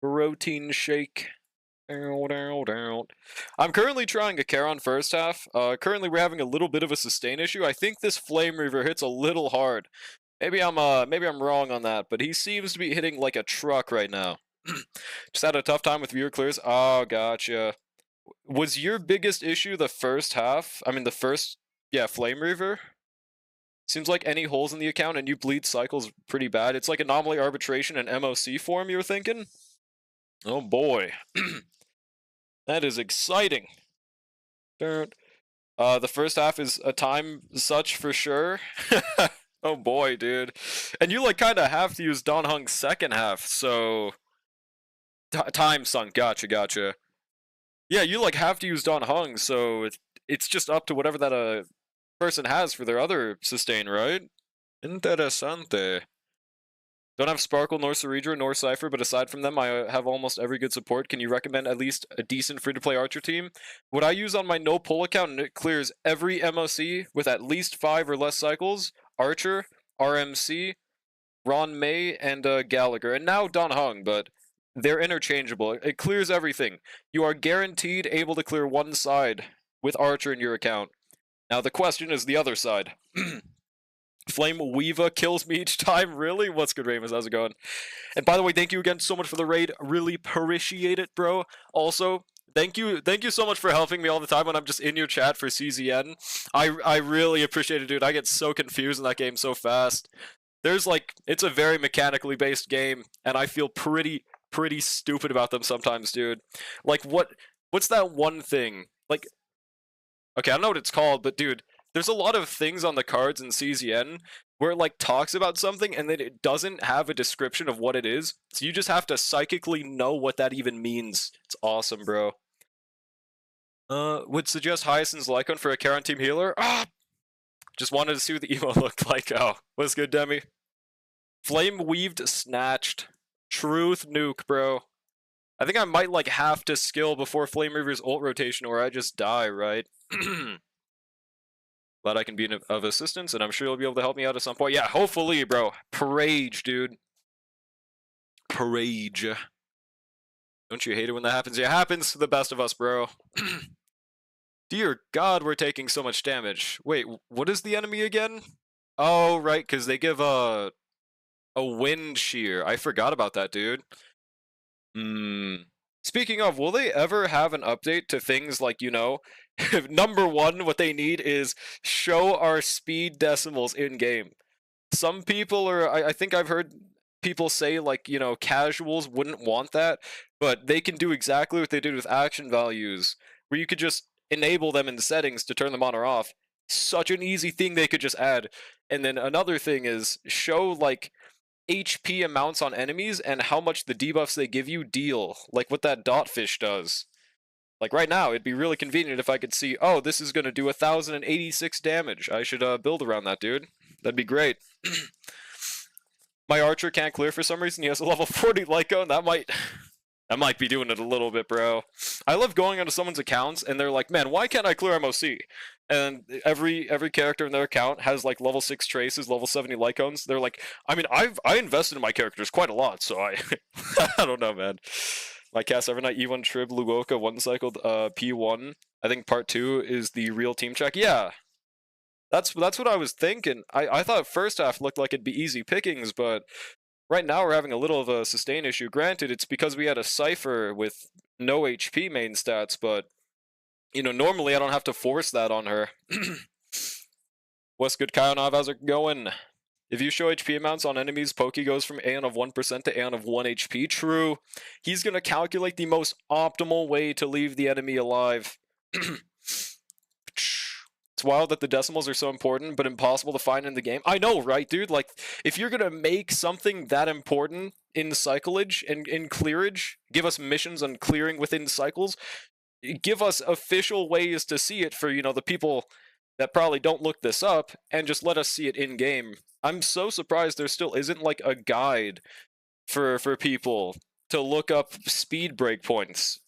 Protein shake. I'm currently trying a Charon first half. Currently we're having a little bit of a sustain issue. I think this Flame Reaver hits a little hard. Maybe I'm wrong on that, but he seems to be hitting like a truck right now. Just had a tough time with viewer clears. Oh, gotcha. Was your biggest issue the first half? I mean, yeah, Flame Reaver? Seems like any holes in the account and you bleed cycles pretty bad. It's like anomaly arbitration and MOC form, you were thinking? Oh boy. That is exciting. The first half is a time such for sure. Oh boy, dude. And you like kind of have to use Don Hung's second half, so... time sunk, gotcha. Yeah, you like have to use Don Hung, so it's just up to whatever that person has for their other sustain, right? Interessante. Don't have Sparkle, nor Cerebro, nor Cypher, but aside from them, I have almost every good support. Can you recommend at least a decent free-to-play Archer team? What I use on my no-pull account, and it clears every MOC with at least 5 or less cycles, Archer, RMC, Ron May, and Gallagher. And now Don Hung, but they're interchangeable. It clears everything. You are guaranteed able to clear one side with Archer in your account. Now the question is the other side. Flame Weaver kills me each time, really? What's good, Ramus? How's it going? And by the way, thank you again so much for the raid. Really appreciate it, bro. Also, thank you so much for helping me all the time when I'm just in your chat for CZN. I really appreciate it, dude. I get so confused in that game so fast. There's like, it's a very mechanically based game, and I feel pretty stupid about them sometimes, dude. Like, what's that one thing? Like, okay, I don't know what it's called, but dude, there's a lot of things on the cards in CZN where it like talks about something and then it doesn't have a description of what it is. So you just have to psychically know what that even means. It's awesome, bro. Would suggest Hyacinth's Lycon for a Charon team healer. Just wanted to see what the emo looked like. Oh, what's good, Demi? Flame Weaved Snatched. Truth nuke, bro. I think I might like have to skill before Flame Reaver's ult rotation or I just die, right? Glad I can be of assistance, and I'm sure you'll be able to help me out at some point. Yeah, hopefully, bro. Parage, dude. Parage. Don't you hate it when that happens? Yeah, it happens to the best of us, bro. Dear God, we're taking so much damage. Wait, what is the enemy again? Oh, right, because they give a wind shear. I forgot about that, dude. Speaking of, will they ever have an update to things like, you know, number one, what they need is show our speed decimals in-game. Some people are, I think I've heard people say, like, you know, casuals wouldn't want that, but they can do exactly what they did with action values, where you could just enable them in the settings to turn them on or off. Such an easy thing they could just add. And then another thing is show, like, HP amounts on enemies and how much the debuffs they give you deal, like what that Dotfish does. Like right now, it'd be really convenient if I could see, oh, this is going to do 1,086 damage. I should build around that, dude. That'd be great. My Archer can't clear for some reason. He has a level 40 Lycone. That might be doing it a little bit, bro. I love going onto someone's accounts and they're like, man, why can't I clear MOC? And every character in their account has like level 6 traces, level 70 Lycones. They're like, I mean, I invested in my characters quite a lot, so I don't know, man. My cast every night, E1 Trib, Luoka, one cycled, P1. I think part 2 is the real team check. Yeah. That's what I was thinking. I thought first half looked like it'd be easy pickings, but right now we're having a little of a sustain issue. Granted, it's because we had a Cypher with no HP main stats, but, you know, normally I don't have to force that on her. What's good, Kyle? How's it going? If you show HP amounts on enemies, Pokey goes from Aeon of 1% to Aeon of 1 HP. True. He's going to calculate the most optimal way to leave the enemy alive. It's wild that the decimals are so important, but impossible to find in the game. I know, right, dude? Like, if you're gonna make something that important in cyclage and in clearage, give us missions on clearing within cycles, give us official ways to see it for, you know, the people that probably don't look this up, and just let us see it in-game. I'm so surprised there still isn't, like, a guide for people to look up speed breakpoints.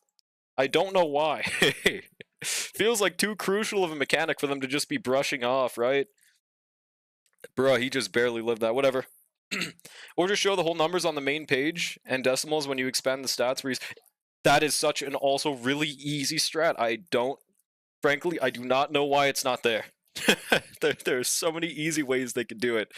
I don't know why. Feels like too crucial of a mechanic for them to just be brushing off, right? Bruh, he just barely lived that. Whatever. Or just show the whole numbers on the main page and decimals when you expand the stats. That is such an also really easy strat. Frankly, I do not know why it's not there. There's so many easy ways they could do it.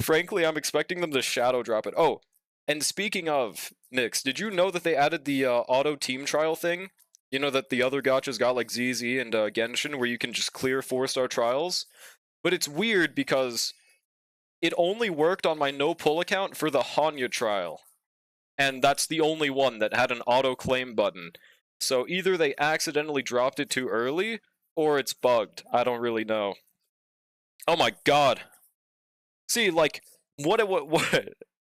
Frankly, I'm expecting them to shadow drop it. Oh, and speaking of, Nyx, did you know that they added the auto team trial thing? You know that the other gachas got like ZZ and Genshin where you can just clear 4-star trials? But it's weird because it only worked on my no-pull account for the Hanya trial. And that's the only one that had an auto-claim button. So either they accidentally dropped it too early, or it's bugged. I don't really know. Oh my god. See, like, what?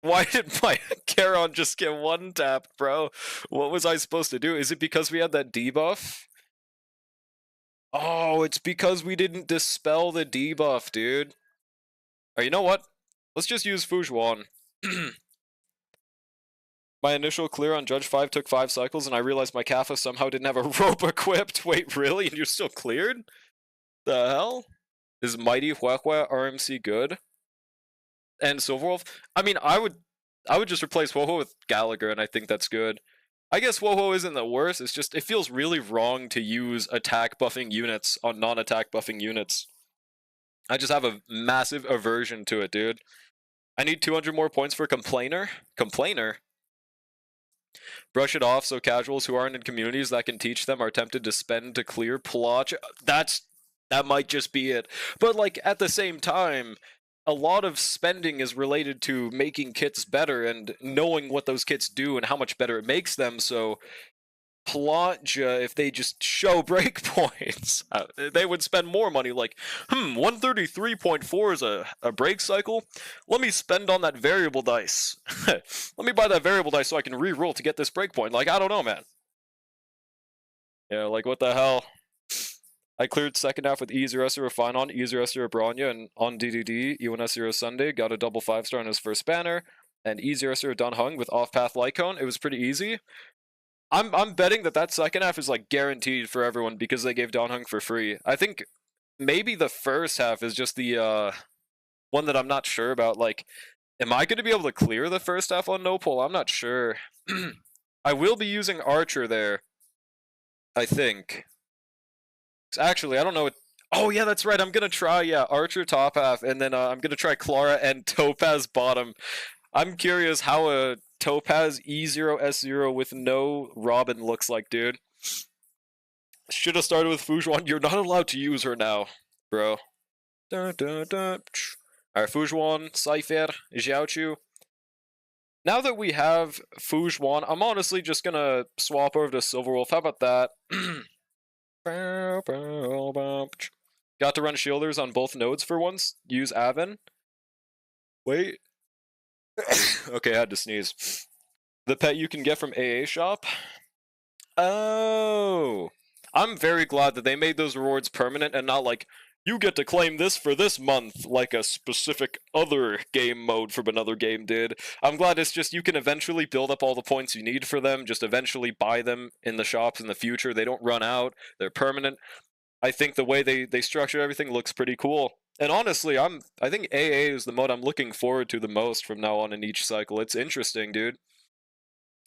Why did my Charon just get one tap, bro? What was I supposed to do? Is it because we had that debuff? Oh, it's because we didn't dispel the debuff, dude. Oh, you know what? Let's just use Fujuan. My initial clear on Judge 5 took 5 cycles, and I realized my Kappa somehow didn't have a rope equipped. Wait, really? And you're still cleared? The hell? Is Mighty Huehue RMC good? And Silverwolf? I mean, I would just replace Woho with Gallagher, and I think that's good. I guess Woho isn't the worst, it's just, it feels really wrong to use attack buffing units on non-attack buffing units. I just have a massive aversion to it, dude. I need 200 more points for Complainer? Complainer? Brush it off so casuals who aren't in communities that can teach them are tempted to spend to clear plotch. That might just be it. But like at the same time, a lot of spending is related to making kits better and knowing what those kits do and how much better it makes them, so Plotja, if they just show breakpoints, they would spend more money. Like, 133.4 is a break cycle? Let me spend on that variable dice. Let me buy that variable dice so I can re-roll to get this breakpoint. Like, I don't know, man. Yeah, like, what the hell? I cleared second half with E0 Fine on, E0 Bronya, and on DDD, E1S0 Sunday, got a double 5-star on his first banner, and E0 Dun Hung with off-path Lycone. It was pretty easy. I'm betting that second half is like guaranteed for everyone because they gave Donhung for free. I think maybe the first half is just the one that I'm not sure about. Like, am I going to be able to clear the first half on no pull? I'm not sure. I will be using Archer there, I think. Actually, I don't know. Oh yeah, that's right. I'm gonna try Archer top half, and then I'm gonna try Clara and Topaz bottom. I'm curious how a Topaz E0 S0 with no Robin looks like, dude. Should have started with Fujuan. You're not allowed to use her now, bro. Alright, Fujuan, Cypher, Xiaochu. Now that we have Fujuan, I'm honestly just gonna swap over to Silverwolf. How about that? Got to run shielders on both nodes for once. Use Aven. Wait. Okay, I had to sneeze. The pet you can get from AA shop? Oh. I'm very glad that they made those rewards permanent and not like, you get to claim this for this month, like a specific other game mode from another game did. I'm glad it's just you can eventually build up all the points you need for them, just eventually buy them in the shops in the future. They don't run out, they're permanent. I think the way they structure everything looks pretty cool. And honestly, I think AA is the mode I'm looking forward to the most from now on in each cycle. It's interesting, dude.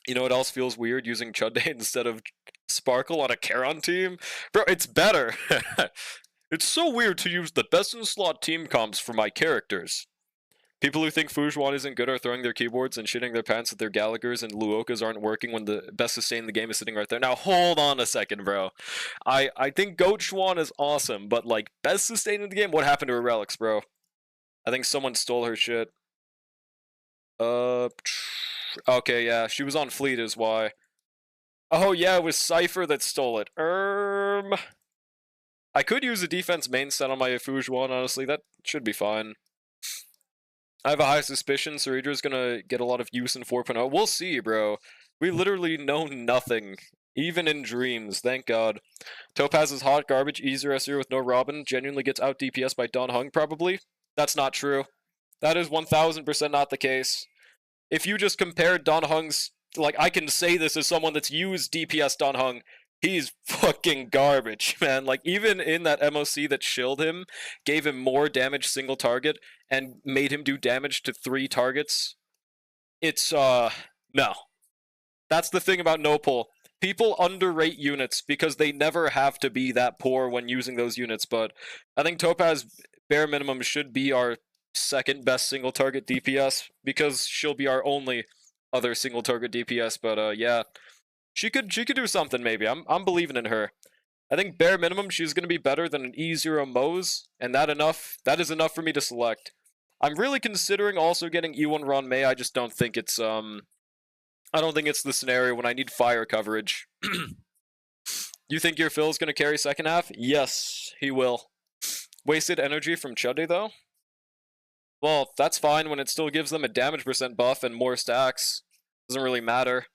You know what else feels weird? Using Chudday instead of Sparkle on a Charon team? Bro, it's better. It's so weird to use the best in slot team comps for my characters. People who think Fujuan isn't good are throwing their keyboards and shitting their pants that their Gallaghers and Luokas aren't working when the best sustain in the game is sitting right there. Now hold on a second, bro. I think Goat Schwan is awesome, but like best sustain in the game? What happened to her relics, bro? I think someone stole her shit. Okay, yeah, she was on Fleet is why. Oh yeah, it was Cypher that stole it. I could use a defense main set on my Fujuan, honestly. That should be fine. I have a high suspicion Ceredra's gonna get a lot of use in 4.0. We'll see, bro. We literally know nothing. Even in dreams, thank god. Topaz is hot garbage, easier with no Robin. Genuinely gets out DPS by Don Hung, probably. That's not true. That is 1000% not the case. If you just compare Don Hung's... Like, I can say this as someone that's used DPS Don Hung. he's fucking garbage, man. Like, even in that MOC that shielded him, gave him more damage single target, and made him do damage to 3 targets. It's, no. That's the thing about no pull. People underrate units because they never have to be that poor when using those units, but I think Topaz, bare minimum, should be our second best single target DPS because she'll be our only other single target DPS, but yeah. She could do something maybe. I'm believing in her. I think bare minimum she's going to be better than an E0 Mose, and that is enough for me to select. I'm really considering also getting E1 Ron May. I just don't think it's I don't think it's the scenario when I need fire coverage. You think your Phil's going to carry second half? Yes, he will. Wasted energy from Chuddy though? Well, that's fine when it still gives them a damage percent buff and more stacks. Doesn't really matter.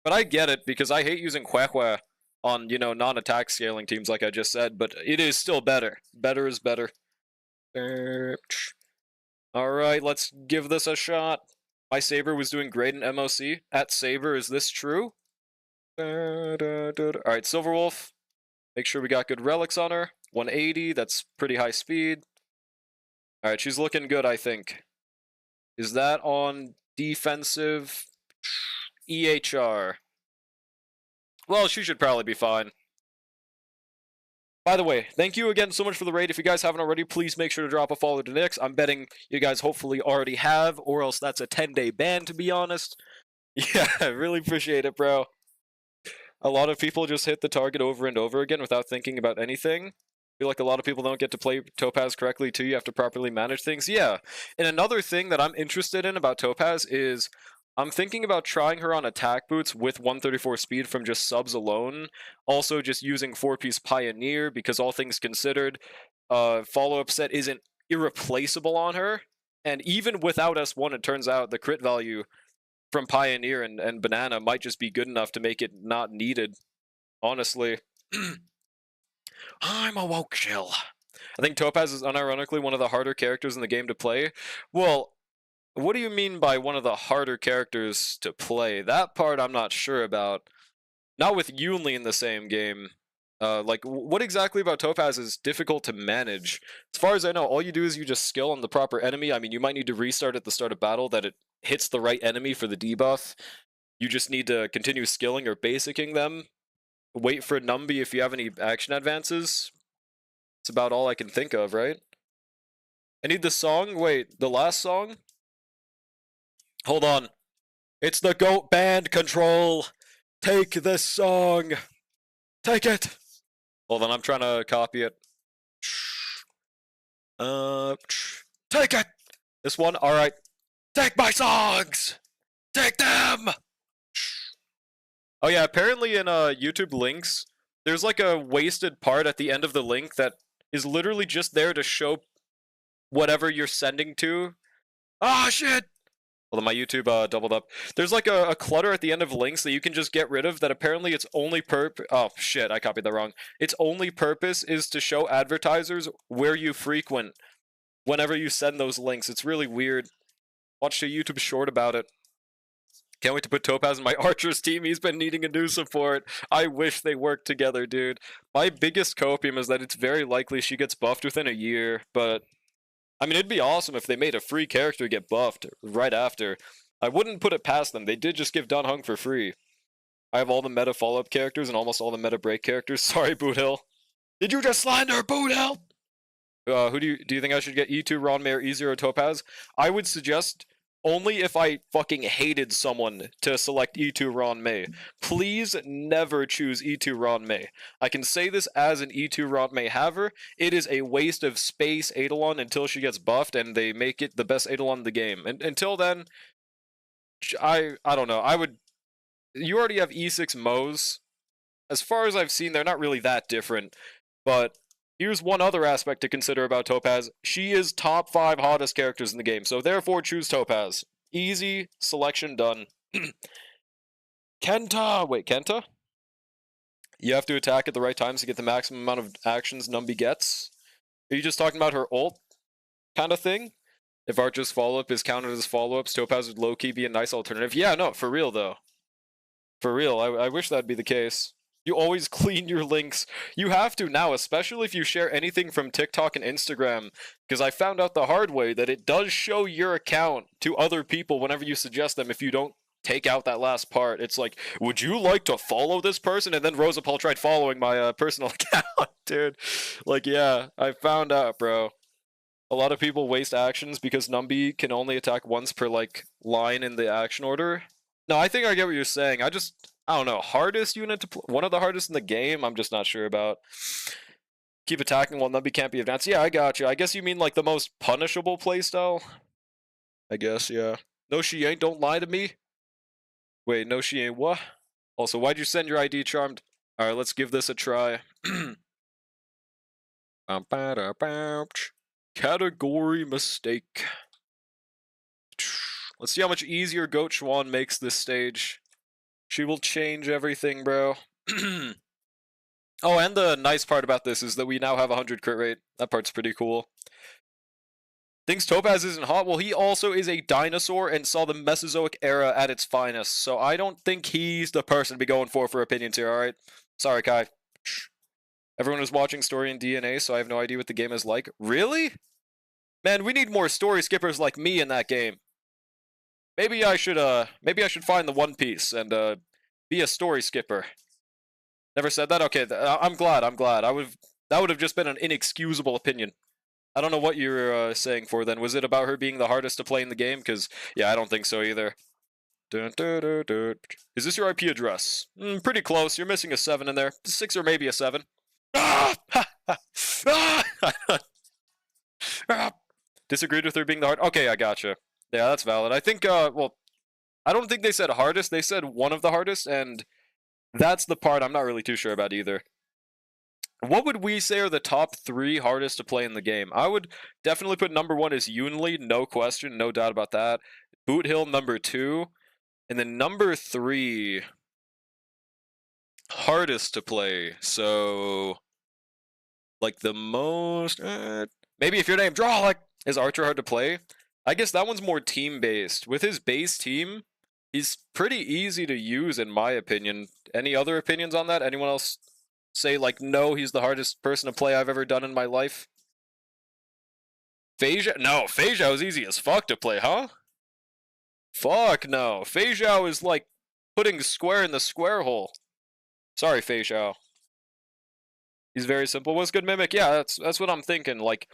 But I get it, because I hate using Kwekwe on, you know, non-attack scaling teams like I just said, but it is still better. Better is better. Alright, let's give this a shot. My Saber was doing great in MOC. At Saber, is this true? Alright, Silverwolf. Make sure we got good relics on her. 180, that's pretty high speed. Alright, she's looking good, I think. Is that on defensive? EHR. Well, she should probably be fine. By the way, thank you again so much for the raid. If you guys haven't already, please make sure to drop a follow to Nyx. I'm betting you guys hopefully already have, or else that's a 10-day ban, to be honest. Yeah, I really appreciate it, bro. A lot of people just hit the target over and over again without thinking about anything. I feel like a lot of people don't get to play Topaz correctly too. You have to properly manage things. Yeah, and another thing that I'm interested in about Topaz is I'm thinking about trying her on attack boots with 134 speed from just subs alone. Also just using 4-piece Pioneer, because all things considered, follow-up set isn't irreplaceable on her. And even without S1, it turns out the crit value from Pioneer and Banana might just be good enough to make it not needed, honestly. I'm a woke chill. I think Topaz is unironically one of the harder characters in the game to play. Well, what do you mean by one of the harder characters to play? That part I'm not sure about. Not with Yunli in the same game. Like, what exactly about Topaz is difficult to manage? As far as I know, all you do is you just skill on the proper enemy. I mean, you might need to restart at the start of battle that it hits the right enemy for the debuff. You just need to continue skilling or basicking them. Wait for Numby if you have any action advances. It's about all I can think of, right? I need the song. Wait, the last song? Hold on. It's the GOAT band control. Take this song. Take it. Hold on, I'm trying to copy it. Take it. This one, all right. Take my songs. Take them. Oh yeah, apparently in YouTube links, there's like a wasted part at the end of the link that is literally just there to show whatever you're sending to. Ah, shit. Hold on, my YouTube doubled up. There's like a clutter at the end of links that you can just get rid of that apparently its only oh shit, I copied that wrong. Its only purpose is to show advertisers where you frequent whenever you send those links. It's really weird. Watched a YouTube short about it. Can't wait to put Topaz in my Archers team. He's been needing a new support. I wish they worked together, dude. My biggest copium is that it's very likely she gets buffed within a year, but I mean, it'd be awesome if they made a free character get buffed right after. I wouldn't put it past them. They did just give Dun Hung for free. I have all the meta follow-up characters and almost all the meta break characters. Sorry, Boot Hill. Did you just slander Boot Hill? Who do you think I should get? E2 Ronmei or E0 Topaz? I would suggest only if I fucking hated someone to select E2 Ronmei. Please never choose E2 Ronmei. I can say this as an E2 Ronmei haver. It is a waste of space Eidolon until she gets buffed and they make it the best Eidolon in the game. And until then, I don't know. You already have E6 Mose. As far as I've seen, they're not really that different. But here's one other aspect to consider about Topaz. She is top 5 hottest characters in the game, so therefore choose Topaz. Easy, selection done. Kenta! Wait, Kenta? You have to attack at the right times to get the maximum amount of actions Numby gets? Are you just talking about her ult kind of thing? If Archer's follow-up is counted as follow-ups, Topaz would low-key be a nice alternative. Yeah, no, for real, though. For real, I wish that'd be the case. You always clean your links. You have to now, especially if you share anything from TikTok and Instagram, because I found out the hard way that it does show your account to other people whenever you suggest them if you don't take out that last part. It's like, would you like to follow this person? And then Rosa Paul tried following my personal account, dude. Like, yeah, I found out, bro. A lot of people waste actions because Numby can only attack once per, like, line in the action order. No, I think I get what you're saying. I don't know, hardest unit to one of the hardest in the game, I'm just not sure about. Keep attacking while Numby can't be advanced. Yeah, I got you. I guess you mean, like, the most punishable playstyle? I guess, yeah. No, she ain't. Don't lie to me. Wait, no, she ain't. What? Also, why'd you send your ID, Charmed? Alright, let's give this a try. Category mistake. Let's see how much easier Goat Schwan makes this stage. She will change everything, bro. Oh, and the nice part about this is that we now have 100 crit rate. That part's pretty cool. Thinks Topaz isn't hot? Well, he also is a dinosaur and saw the Mesozoic era at its finest, so I don't think he's the person to be going for opinions here, alright? Sorry, Kai. Everyone is watching Story and DNA, so I have no idea what the game is like. Really? Man, we need more story skippers like me in that game. Maybe I should find the One Piece and be a story skipper. Never said that? Okay, I'm glad. That would have just been an inexcusable opinion. I don't know what you were saying for then. Was it about her being the hardest to play in the game? Because, yeah, I don't think so either. Dun, dun, dun, dun. Is this your IP address? Pretty close. You're missing a 7 in there. 6 or maybe a 7. Disagreed with her being the hard. Okay, I gotcha. Yeah, that's valid. I think, well, I don't think they said hardest. They said one of the hardest, and that's the part I'm not really too sure about either. What would we say are the top 3 hardest to play in the game? I would definitely put number 1 as Yunli, no question, no doubt about that. Boot Hill, number 2. And then number 3, hardest to play. So, like the most, maybe if your name draw, like, is Archer hard to play? I guess that one's more team-based. With his base team, he's pretty easy to use, in my opinion. Any other opinions on that? Anyone else say, like, no, he's the hardest person to play I've ever done in my life? Fei Zhao? No, Fei Zhao is easy as fuck to play, huh? Fuck no. Fei Zhao is like putting square in the square hole. Sorry, Fei Zhao. He's very simple. What's good, Mimic? Yeah, that's what I'm thinking. Like,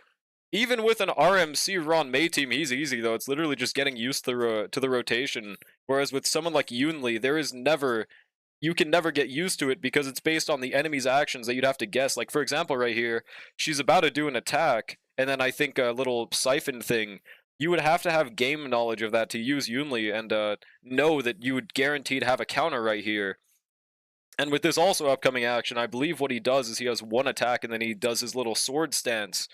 even with an RMC Ron May team, he's easy, though. It's literally just getting used to the rotation. Whereas with someone like Yunli, you can never get used to it because it's based on the enemy's actions that you'd have to guess. Like, for example, right here, she's about to do an attack, and then I think a little siphon thing. You would have to have game knowledge of that to use Yunli and know that you would guaranteed have a counter right here. And with this also upcoming action, I believe what he does is he has one attack and then he does his little sword stance.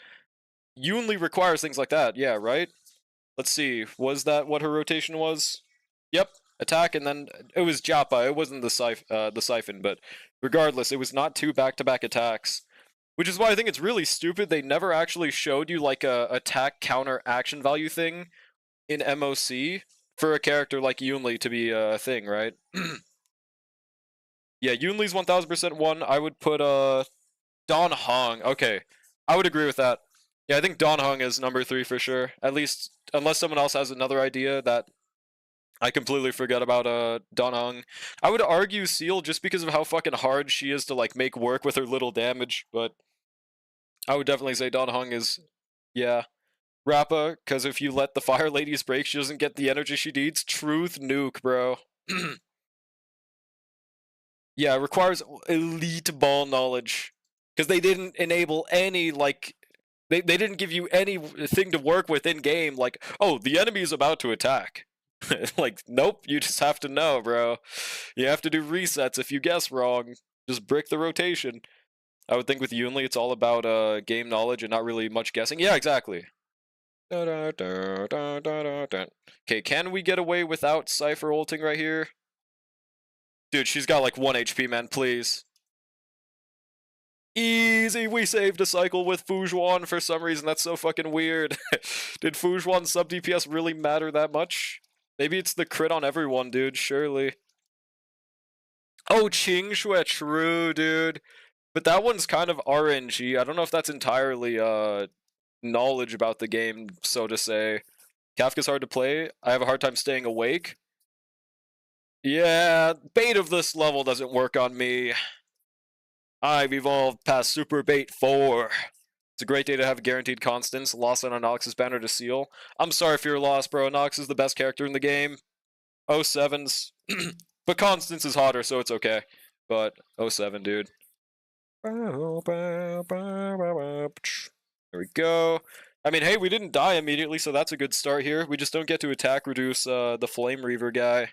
Yunli requires things like that, yeah, right? Let's see, was that what her rotation was? Yep, attack, and then it was Japa. It wasn't the siphon, but regardless, it was not 2 back-to-back attacks. Which is why I think it's really stupid they never actually showed you like a attack counter action value thing in MOC for a character like Yunli to be a thing, right? Yeah, Yunli's 1000% one. I would put Don Hong. Okay, I would agree with that. Yeah, I think Don Hong is number 3 for sure. At least, unless someone else has another idea that I completely forget about Don Hong. I would argue Seal just because of how fucking hard she is to like make work with her little damage, but I would definitely say Don Hong is, yeah. Rappa, because if you let the Fire Ladies break, she doesn't get the energy she needs. Truth nuke, bro. Yeah, it requires elite ball knowledge. Because they didn't enable any, like, they didn't give you anything to work with in-game, like, oh, the enemy is about to attack. Like, nope, you just have to know, bro. You have to do resets if you guess wrong. Just brick the rotation. I would think with Yunli, it's all about game knowledge and not really much guessing. Yeah, exactly. Okay, can we get away without Cypher ulting right here? Dude, she's got like 1 HP, man, please. Easy, we saved a cycle with Fujuan for some reason. That's so fucking weird. Did Fujuan's sub DPS really matter that much? Maybe it's the crit on everyone, dude, surely. Oh, Qingshui, true, dude. But that one's kind of RNG. I don't know if that's entirely knowledge about the game, so to say. Kafka's hard to play. I have a hard time staying awake. Yeah, bait of this level doesn't work on me. I've evolved past Super Bait 4. It's a great day to have guaranteed constants. Lost on Nox's banner to seal. I'm sorry if you're lost, bro. Nox is the best character in the game. 07's. But Constance is hotter, so it's okay. But 07, dude. There we go. I mean, hey, we didn't die immediately, so that's a good start here. We just don't get to attack reduce the Flame Reaver guy.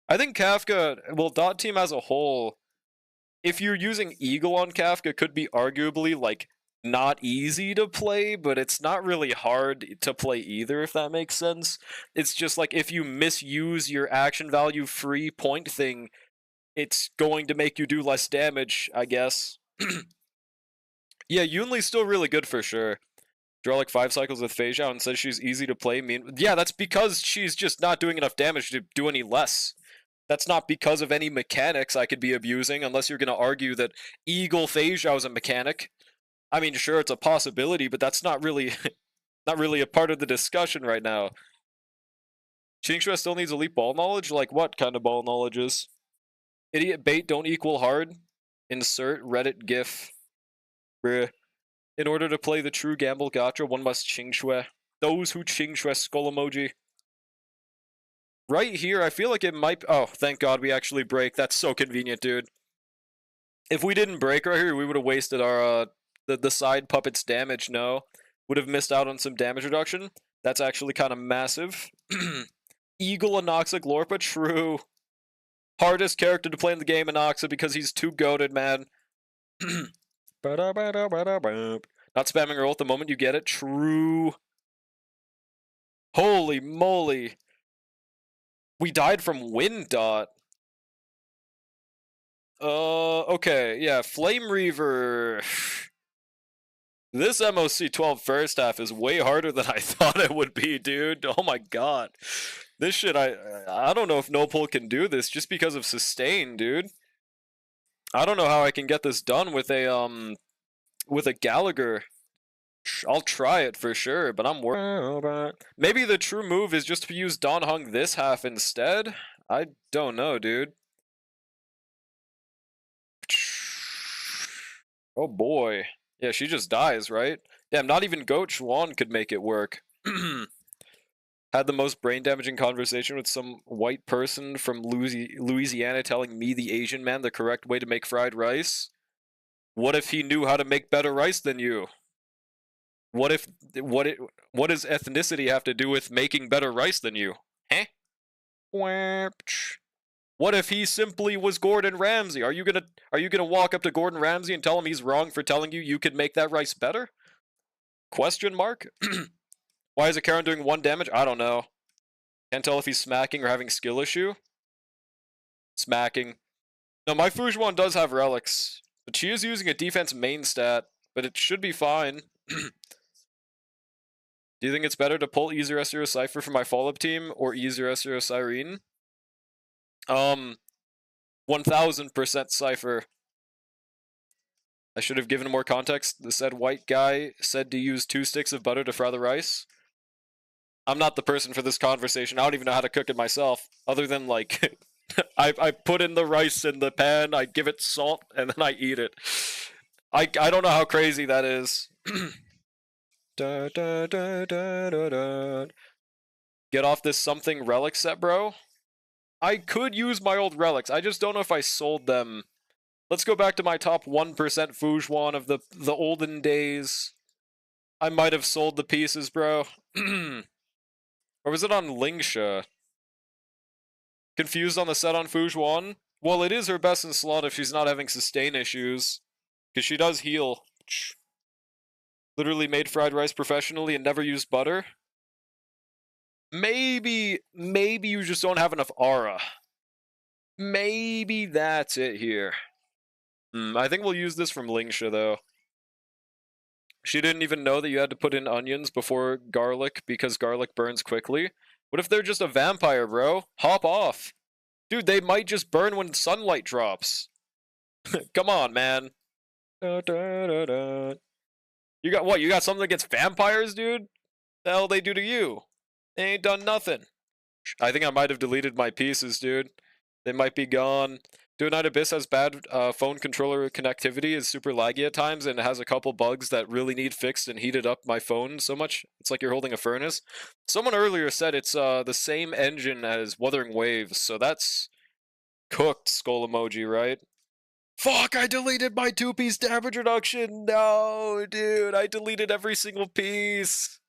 I think Kafka, well, Dot Team as a whole, if you're using Eagle on Kafka, could be arguably, like, not easy to play, but it's not really hard to play either, if that makes sense. It's just like, if you misuse your action value free point thing, it's going to make you do less damage, I guess. Yeah, Yunli's still really good for sure. Draw like 5 cycles with Fei Zhao and says she's easy to play. Yeah, that's because she's just not doing enough damage to do any less. That's not because of any mechanics I could be abusing, unless you're going to argue that Eagle Fei Zhao is a mechanic. I mean, sure, it's a possibility, but that's not really not really a part of the discussion right now. Qingshui still needs elite ball knowledge? Like what kind of ball knowledge is? Idiot bait don't equal hard. Insert Reddit gif. Bruh. In order to play the true gamble gacha, one must Qingshui. Those who Qingshui skull emoji. Right here, I feel like it might... Oh, thank God we actually break. That's so convenient, dude. If we didn't break right here, we would have wasted our, the side puppet's damage, no. Would have missed out on some damage reduction. That's actually kind of massive. Eagle Anoxa Glorpa, true. Hardest character to play in the game, Anoxa, because he's too goated, man. Not spamming roll at the moment you get it, true. Holy moly. We died from wind dot. Okay, yeah, Flame Reaver. This MOC 12 first half is way harder than I thought it would be, dude. Oh my god. This shit, I don't know if no pull can do this just because of sustain, dude. I don't know how I can get this done with a Gallagher. I'll try it for sure, but I'm worried. Maybe the true move is just to use Don Hung this half instead? I don't know, dude. Oh boy. Yeah, she just dies, right? Damn, not even Goat Chuan could make it work. Had the most brain-damaging conversation with some white person from Louisiana telling me, the Asian man, the correct way to make fried rice. What if he knew how to make better rice than you? What does ethnicity have to do with making better rice than you? Huh? What if he simply was Gordon Ramsay? Are you gonna walk up to Gordon Ramsay and tell him he's wrong for telling you could make that rice better? Question mark? Why is a Karen doing 1 damage? I don't know. Can't tell if he's smacking or having skill issue. Smacking. No, my Fujuan does have relics, but she is using a defense main stat, but it should be fine. Do you think it's better to pull E0S0 Cypher for my follow-up team or E0S0 Cyrene? 1000% Cypher. I should have given more context. The said white guy said to use 2 sticks of butter to fry the rice. I'm not the person for this conversation. I don't even know how to cook it myself, other than, like, I put in the rice in the pan, I give it salt, and then I eat it. I don't know how crazy that is. Get off this something relic set, bro. I could use my old relics. I just don't know if I sold them. Let's go back to my top 1% Fujuan of the olden days. I might have sold the pieces, bro. Or was it on Lingsha? Confused on the set on Fujuan? Well, it is her best in slot if she's not having sustain issues. Because she does heal. Literally made fried rice professionally and never used butter. Maybe you just don't have enough aura. Maybe that's it here. I think we'll use this from Lingsha, though. She didn't even know that you had to put in onions before garlic because garlic burns quickly. What if they're just a vampire, bro? Hop off. Dude, they might just burn when sunlight drops. Come on, man. Da, da, da, da. You got what? You got something against vampires, dude? The hell they do to you? They ain't done nothing. I think I might have deleted my pieces, dude. They might be gone. Dude, Night Abyss has bad phone controller connectivity, is super laggy at times, and it has a couple bugs that really need fixed and heated up my phone so much. It's like you're holding a furnace. Someone earlier said it's the same engine as Wuthering Waves, so that's cooked, skull emoji, right? Fuck, I deleted my 2-piece damage reduction! No, dude, I deleted every single piece!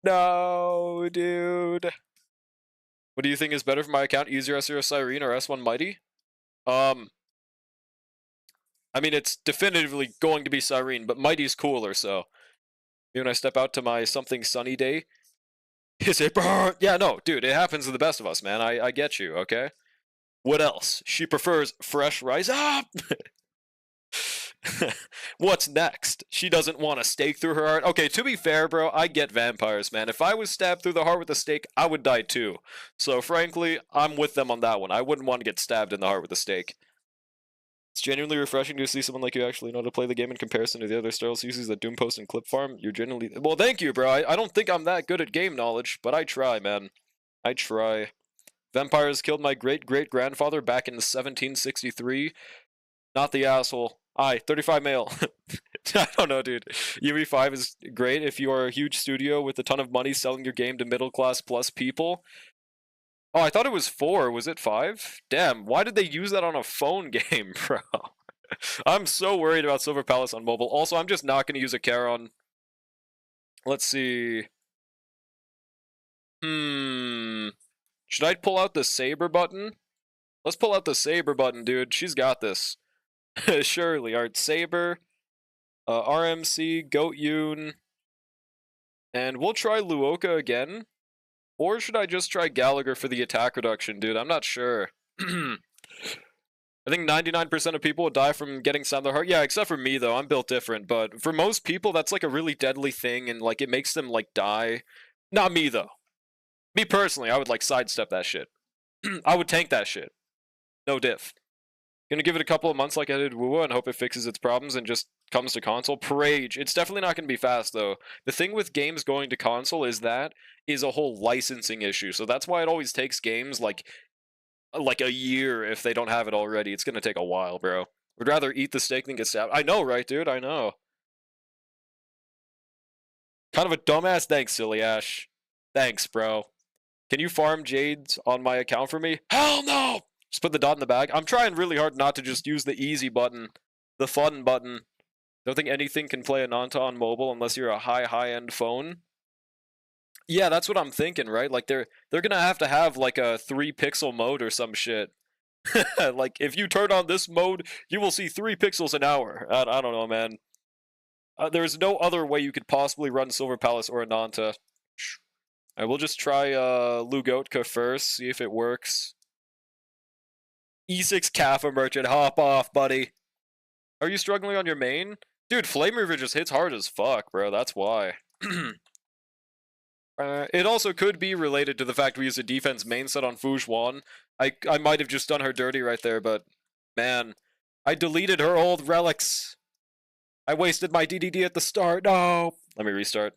No, dude. What do you think is better for my account? Easier S0 Cyrene or S1 Mighty? I mean, it's definitively going to be Cyrene, but Mighty's cooler, so. Maybe when I step out to my something sunny day. Is it burn? Yeah, no, dude, it happens to the best of us, man. I get you, okay? What else? She prefers fresh rice. Ah! What's next? She doesn't want a stake through her heart. Okay, to be fair, bro, I get vampires, man. If I was stabbed through the heart with a stake, I would die too. So, frankly, I'm with them on that one. I wouldn't want to get stabbed in the heart with a stake. It's genuinely refreshing to see someone like you actually know how to play the game in comparison to the other sterile species that Doom Post and Clip Farm. You're generally... Well, thank you, bro. I don't think I'm that good at game knowledge, but I try, man. I try. Vampires killed my great-great-grandfather back in 1763. Not the asshole. Aye, 35 male. I don't know, dude. UE5 is great if you are a huge studio with a ton of money selling your game to middle-class plus people. Oh, I thought it was 4. Was it 5? Damn, why did they use that on a phone game, bro? I'm so worried about Silver Palace on mobile. Also, I'm just not going to use a Charon. Let's see. Should I pull out the Saber button? Let's pull out the Saber button, dude. She's got this. Surely. Alright, Saber, RMC, Goat Yoon, and we'll try Luoka again. Or should I just try Gallagher for the attack reduction, dude? I'm not sure. I think 99% of people would die from getting Sound their heart. Yeah, except for me, though. I'm built different. But for most people, that's like a really deadly thing, and like it makes them like die. Not me, though. Me personally, I would like sidestep that shit. I would tank that shit. No diff. Gonna give it a couple of months like I did WoWa and hope it fixes its problems and just comes to console. Prage. It's definitely not gonna be fast, though. The thing with games going to console is that is a whole licensing issue. So that's why it always takes games like a year if they don't have it already. It's gonna take a while, bro. Would rather eat the steak than get stabbed. I know, right, dude? I know. Kind of a dumbass. Thanks, Silly Ash. Thanks, bro. Can you farm Jades on my account for me? Hell no! Just put the dot in the bag. I'm trying really hard not to just use the easy button. The fun button. Don't think anything can play Ananta on mobile unless you're a high-end phone. Yeah, that's what I'm thinking, right? Like, they're gonna have to have, like, a 3-pixel mode or some shit. Like, if you turn on this mode, you will see 3 pixels an hour. I don't know, man. There's no other way you could possibly run Silver Palace or Ananta. I will just try Lugotka first, see if it works. E6 Kappa Merchant, hop off, buddy. Are you struggling on your main? Dude, Flame Reaver just hits hard as fuck, bro. That's why. It also could be related to the fact we use a defense main set on Fu Xuan. I might have just done her dirty right there, but man, I deleted her old relics. I wasted my DDD at the start. No. Let me restart.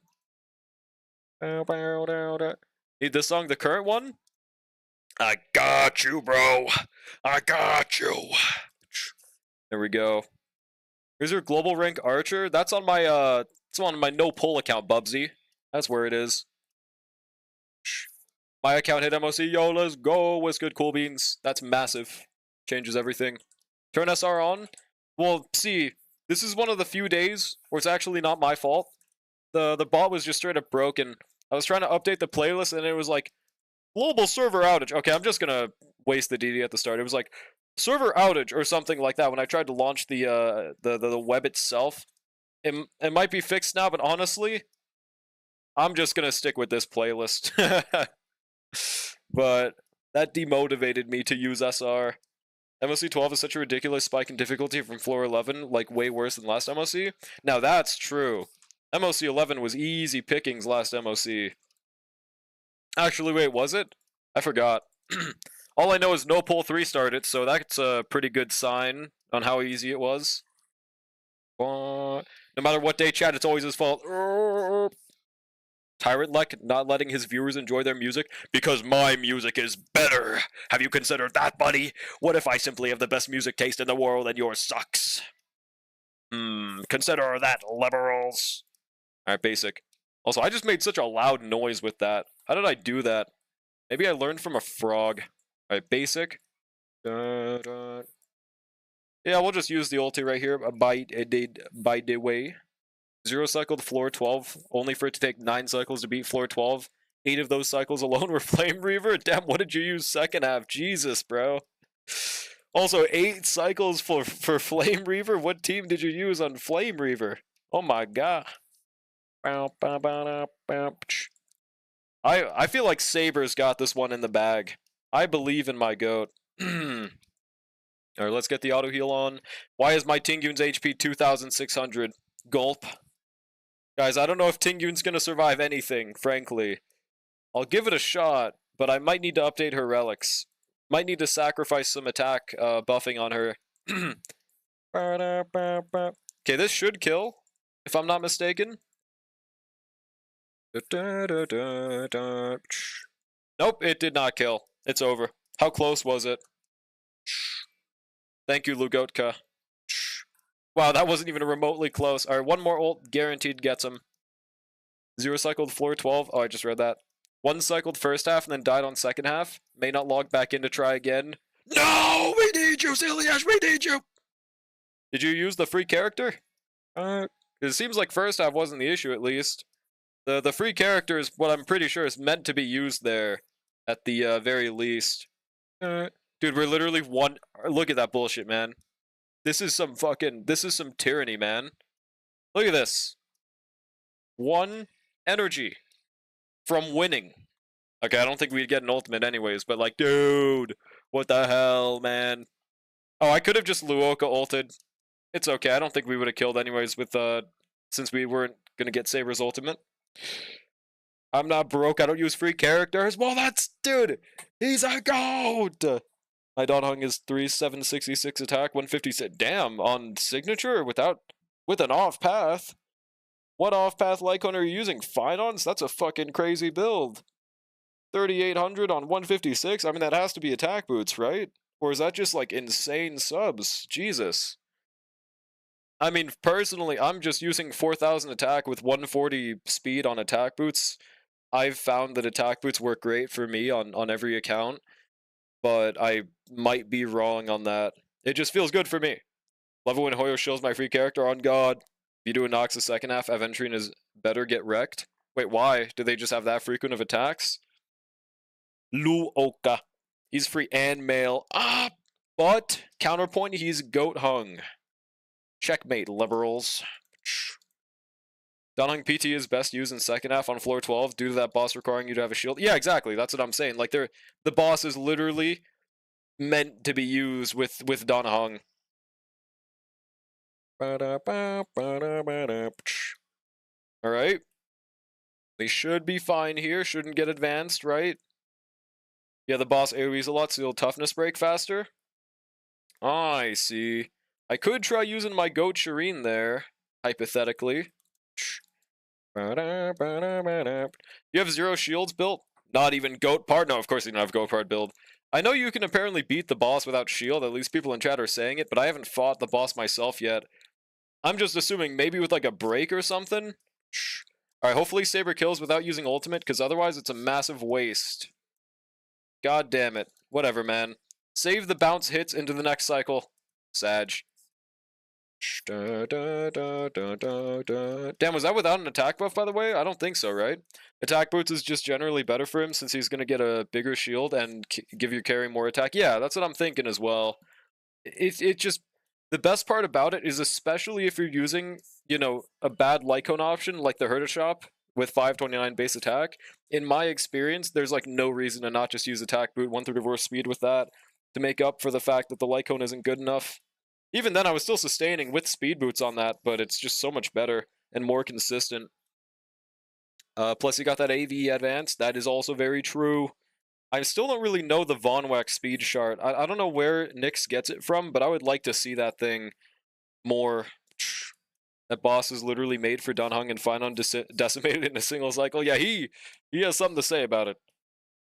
Need this song, the current one? I got you, bro. I got you. There we go. Here's your global rank archer. That's on my it's on my no pull account, Bubsy. That's where it is. My account hit MOC. Yo, let's go. What's good, Cool Beans? That's massive. Changes everything. Turn SR on. Well, see, this is one of the few days where it's actually not my fault. The bot was just straight up broken. I was trying to update the playlist and it was like global server outage. Okay, I'm just gonna waste the DD at the start. It was like server outage or something like that when I tried to launch the web itself. It might be fixed now, but honestly, I'm just gonna stick with this playlist. But that demotivated me to use SR. MOC 12 is such a ridiculous spike in difficulty from floor 11, like way worse than last MOC. Now that's true. MOC 11 was easy pickings last MOC. Actually, wait, was it? I forgot. All I know is no pull 3 started, so that's a pretty good sign on how easy it was. No matter what day, chat, it's always his fault. Tyrant Lek not letting his viewers enjoy their music because my music is better. Have you considered that, buddy? What if I simply have the best music taste in the world and yours sucks? Consider that, liberals. Alright, basic. Also, I just made such a loud noise with that. How did I do that? Maybe I learned from a frog. Alright, basic. Yeah, we'll just use the ulti right here. By the way. 0 cycled floor 12, only for it to take 9 cycles to beat floor 12. 8 of those cycles alone were Flame Reaver? Damn, what did you use second half? Jesus, bro. Also, 8 cycles for Flame Reaver? What team did you use on Flame Reaver? Oh my god. I feel like Saber's got this one in the bag. I believe in my goat. Alright, let's get the auto heal on. Why is my Tingyun's HP 2,600? Gulp. Guys, I don't know if Tingyun's gonna survive anything, frankly. I'll give it a shot, but I might need to update her relics. Might need to sacrifice some attack buffing on her. Okay, this should kill, if I'm not mistaken. Nope, it did not kill. It's over. How close was it? Thank you, Lugotka. Wow, that wasn't even remotely close. Alright, one more ult, guaranteed gets him. 0 cycled floor 12. Oh, I just read that. 1 cycled first half and then died on second half. May not log back in to try again. No! We need you, Ziliash! We need you! Did you use the free character? It seems like first half wasn't the issue, at least. The free character is what I'm pretty sure is meant to be used there. At the very least. Dude, we're literally one... Look at that bullshit, man. This is some tyranny, man. Look at this. 1 energy from winning. Okay, I don't think we'd get an ultimate anyways, but like, dude, what the hell, man? Oh, I could have just Luoka ulted. It's okay, I don't think we would have killed anyways with, since we weren't gonna get Saber's ultimate. I'm not broke, I don't use free characters. Well, that's, dude, he's a goat! My Donhung is 3,766 attack, 156. Damn, on signature with an off path. What off path Lycon are you using? Finons? That's a fucking crazy build. 3,800 on 156? I mean, that has to be attack boots, right? Or is that just like insane subs? Jesus. I mean, personally, I'm just using 4,000 attack with 140 speed on attack boots. I've found that attack boots work great for me on every account. But I might be wrong on that. It just feels good for me. Love it when Hoyo shills my free character on God. If you do a Nox the second half, Aventurine is better get wrecked. Wait, why? Do they just have that frequent of attacks? Luoka. He's free and male. But, counterpoint, he's goat hung. Checkmate, liberals. Donhung PT is best used in second half on floor 12 due to that boss requiring you to have a shield. Yeah, exactly. That's what I'm saying. Like, the boss is literally meant to be used with Donhung. Alright. They should be fine here. Shouldn't get advanced, right? Yeah, the boss AoEs a lot, so you'll toughness break faster. I see. I could try using my goat Shireen there, hypothetically. You have 0 shields built? Not even goat part? No, of course you don't have goat part build. I know you can apparently beat the boss without shield, at least people in chat are saying it, but I haven't fought the boss myself yet. I'm just assuming maybe with like a break or something? Alright, hopefully Saber kills without using ultimate, because otherwise it's a massive waste. God damn it. Whatever, man. Save the bounce hits into the next cycle. Sag. Damn, was that without an attack buff, by the way? I don't think so, right? Attack boots is just generally better for him since he's going to get a bigger shield and give your carry more attack. Yeah, that's what I'm thinking as well. It just... The best part about it is especially if you're using, you know, a bad Lycon option like the Herta Shop with 529 base attack. In my experience, there's like no reason to not just use attack boot 1/3 reverse speed with that to make up for the fact that the Lycon isn't good enough. Even then, I was still sustaining with speed boots on that, but it's just so much better and more consistent. Plus, you got that AV advance. That is also very true. I still don't really know the Von Wax speed chart. I don't know where Nyx gets it from, but I would like to see that thing more. That boss is literally made for Dunhung and Finon decimated in a single cycle. Yeah, he has something to say about it.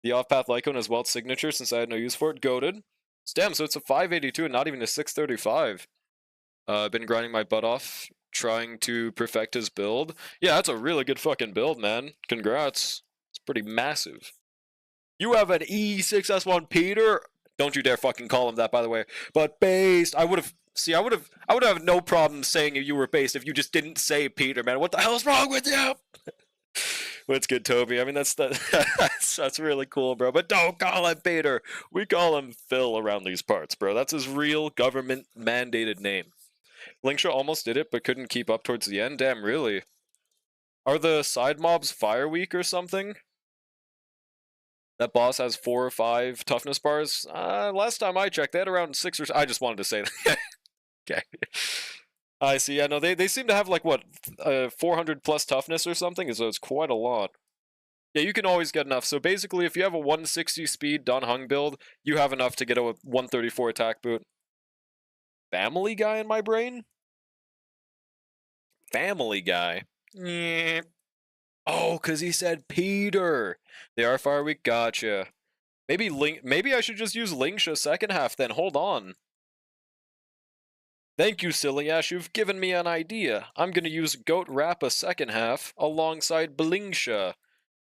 The off-path Lycone as well, its signature, since I had no use for it. Goated. Damn, so it's a 582 and not even a 635. I've been grinding my butt off, trying to perfect his build. Yeah, that's a really good fucking build, man. Congrats. It's pretty massive. You have an E6S1 Peter? Don't you dare fucking call him that, by the way. But based, I would have no problem saying you were based if you just didn't say Peter, man. What the hell's wrong with you? What's good, Toby? I mean, that's really cool, bro. But don't call him Peter. We call him Phil around these parts, bro. That's his real government-mandated name. Linksha almost did it, but couldn't keep up towards the end. Damn, really? Are the side mobs fire weak or something? That boss has 4 or 5 toughness bars. Last time I checked, they had around 6 or... I just wanted to say that. Okay. I see. Yeah, no, they seem to have, like, what, 400 plus toughness or something? So it's quite a lot. Yeah, you can always get enough. So basically, if you have a 160 speed Dunhung build, you have enough to get a 134 attack boot. Family Guy in my brain? Family Guy. Yeah. Oh, because he said Peter. They are fire weak. Gotcha. Maybe I should just use Lingsha second half then. Hold on. Thank you, Silly Ash. You've given me an idea. I'm gonna use Goat Rappa second half alongside Blingsha.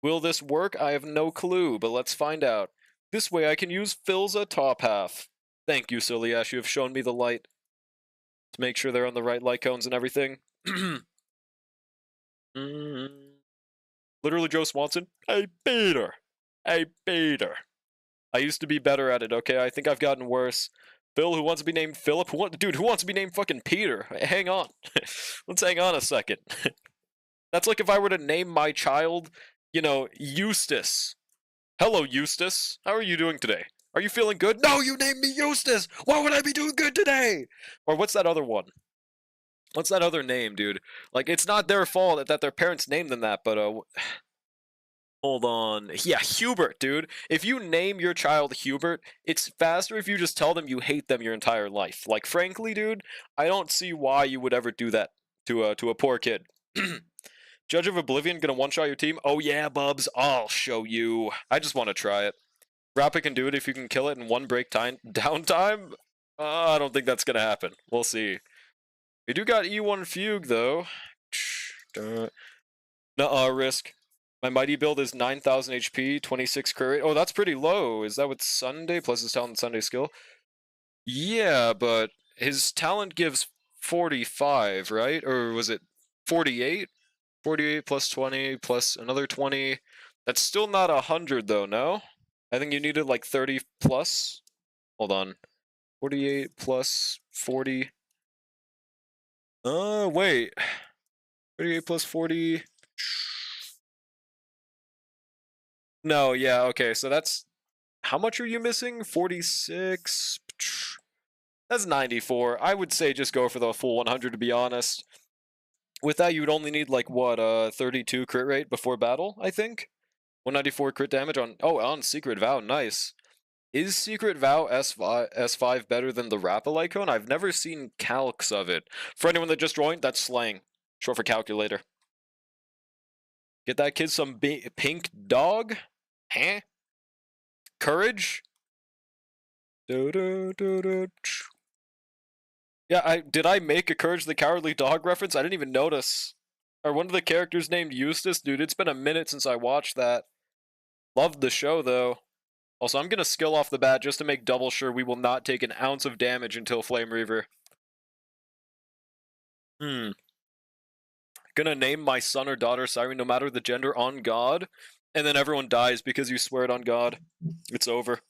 Will this work? I have no clue, but let's find out. This way I can use Philza top half. Thank you, Silly Ash. You have shown me the light. To make sure they're on the right light cones and everything. Literally Joe Swanson. Hey, Peter. Hey, Peter. I used to be better at it, okay? I think I've gotten worse. Phil, who wants to be named Philip? Dude, who wants to be named fucking Peter? Hang on. Let's hang on a second. That's like if I were to name my child, you know, Eustace. Hello, Eustace. How are you doing today? Are you feeling good? No, you named me Eustace! Why would I be doing good today? Or what's that other one? What's that other name, dude? Like, it's not their fault that their parents named them that, but, hold on. Yeah, Hubert, dude. If you name your child Hubert, it's faster if you just tell them you hate them your entire life. Like, frankly, dude, I don't see why you would ever do that to a poor kid. Judge of Oblivion gonna one-shot your team? Oh yeah, Bubs, I'll show you. I just want to try it. Rappa can do it if you can kill it in one break downtime? I don't think that's gonna happen. We'll see. We do got E1 Fugue, though. Nuh-uh, Risk. My Mighty build is 9,000 HP, 26 crit rate. Oh, that's pretty low. Is that with Sunday plus his talent Sunday skill? Yeah, but his talent gives 45, right? Or was it 48? 48 plus 20 plus another 20. That's still not 100, though, no? I think you needed like 30 plus. Hold on. 48 plus 40. Wait. 38 plus 40. No, yeah, okay, so that's... How much are you missing? 46? That's 94. I would say just go for the full 100, to be honest. With that, you would only need, like, what, 32 crit rate before battle, I think? 194 crit damage on Secret Vow, nice. Is Secret Vow S5 better than the Rappa Lycone? I've never seen calcs of it. For anyone that just joined, that's slang. Short for calculator. Get that kid some pink dog? Huh? Courage? Yeah, did I make a Courage the Cowardly Dog reference? I didn't even notice. Are one of the characters named Eustace? Dude, it's been a minute since I watched that. Loved the show, though. Also, I'm gonna skill off the bat just to make double sure we will not take an ounce of damage until Flame Reaver. Gonna name my son or daughter Siren no matter the gender on God, and then everyone dies because you swear it on God. It's over.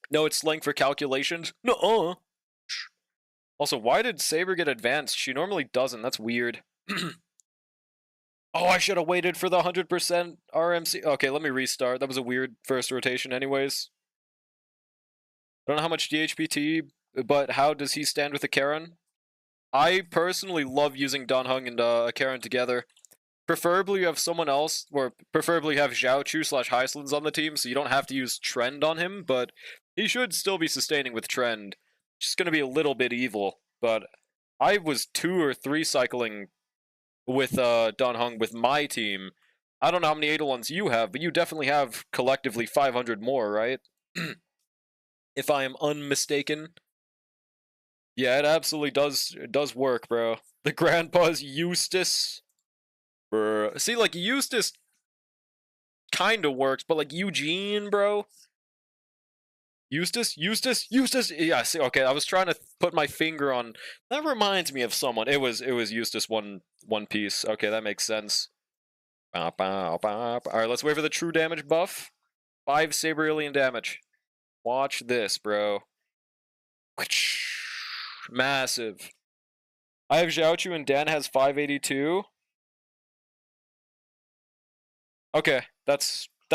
No, it's slang for calculations. Nuh-uh. Also, why did Saber get advanced? She normally doesn't. That's weird. Oh, I should have waited for the 100% RMC. Okay, let me restart. That was a weird first rotation anyways. I don't know how much DHPT, but how does he stand with a Karen? I personally love using Dunhung and a Karen together. Preferably you have someone else, or preferably have Zhaochu / Heislands on the team, so you don't have to use Trend on him, but he should still be sustaining with Trend. Just gonna be a little bit evil, but I was 2 or 3 cycling with Dan Heng with my team. I don't know how many Eidolons you have, but you definitely have collectively 500 more, right? If I am unmistaken. Yeah, it absolutely does work, bro. The grandpa's Eustace. See, like, Eustace kind of works, but, like, Eugene, bro? Eustace? Yeah, see, okay, I was trying to put my finger on... That reminds me of someone. It was Eustace One Piece. Okay, that makes sense. Alright, let's wait for the true damage buff. 5 Saber Alien damage. Watch this, bro. Massive. I have Zhaochu and Dan has 582. Okay, that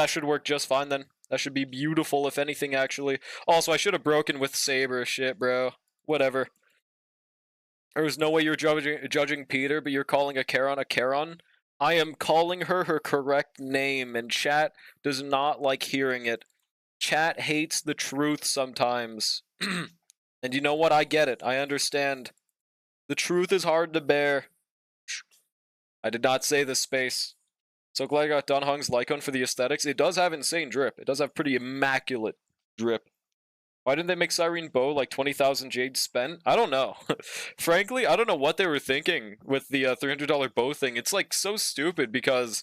should work just fine then. That should be beautiful, if anything, actually. Also, I should have broken with Saber shit, bro. Whatever. There's no way you're judging Peter, but you're calling a Charon a Charon. I am calling her correct name, and chat does not like hearing it. Chat hates the truth sometimes. And you know what? I get it. I understand. The truth is hard to bear. I did not say this, space. So glad I got Dan Heng's Lycon for the aesthetics. It does have insane drip. It does have pretty immaculate drip. Why didn't they make Cyrene Bow like 20,000 jade spent? I don't know. Frankly, I don't know what they were thinking with the $300 bow thing. It's like so stupid because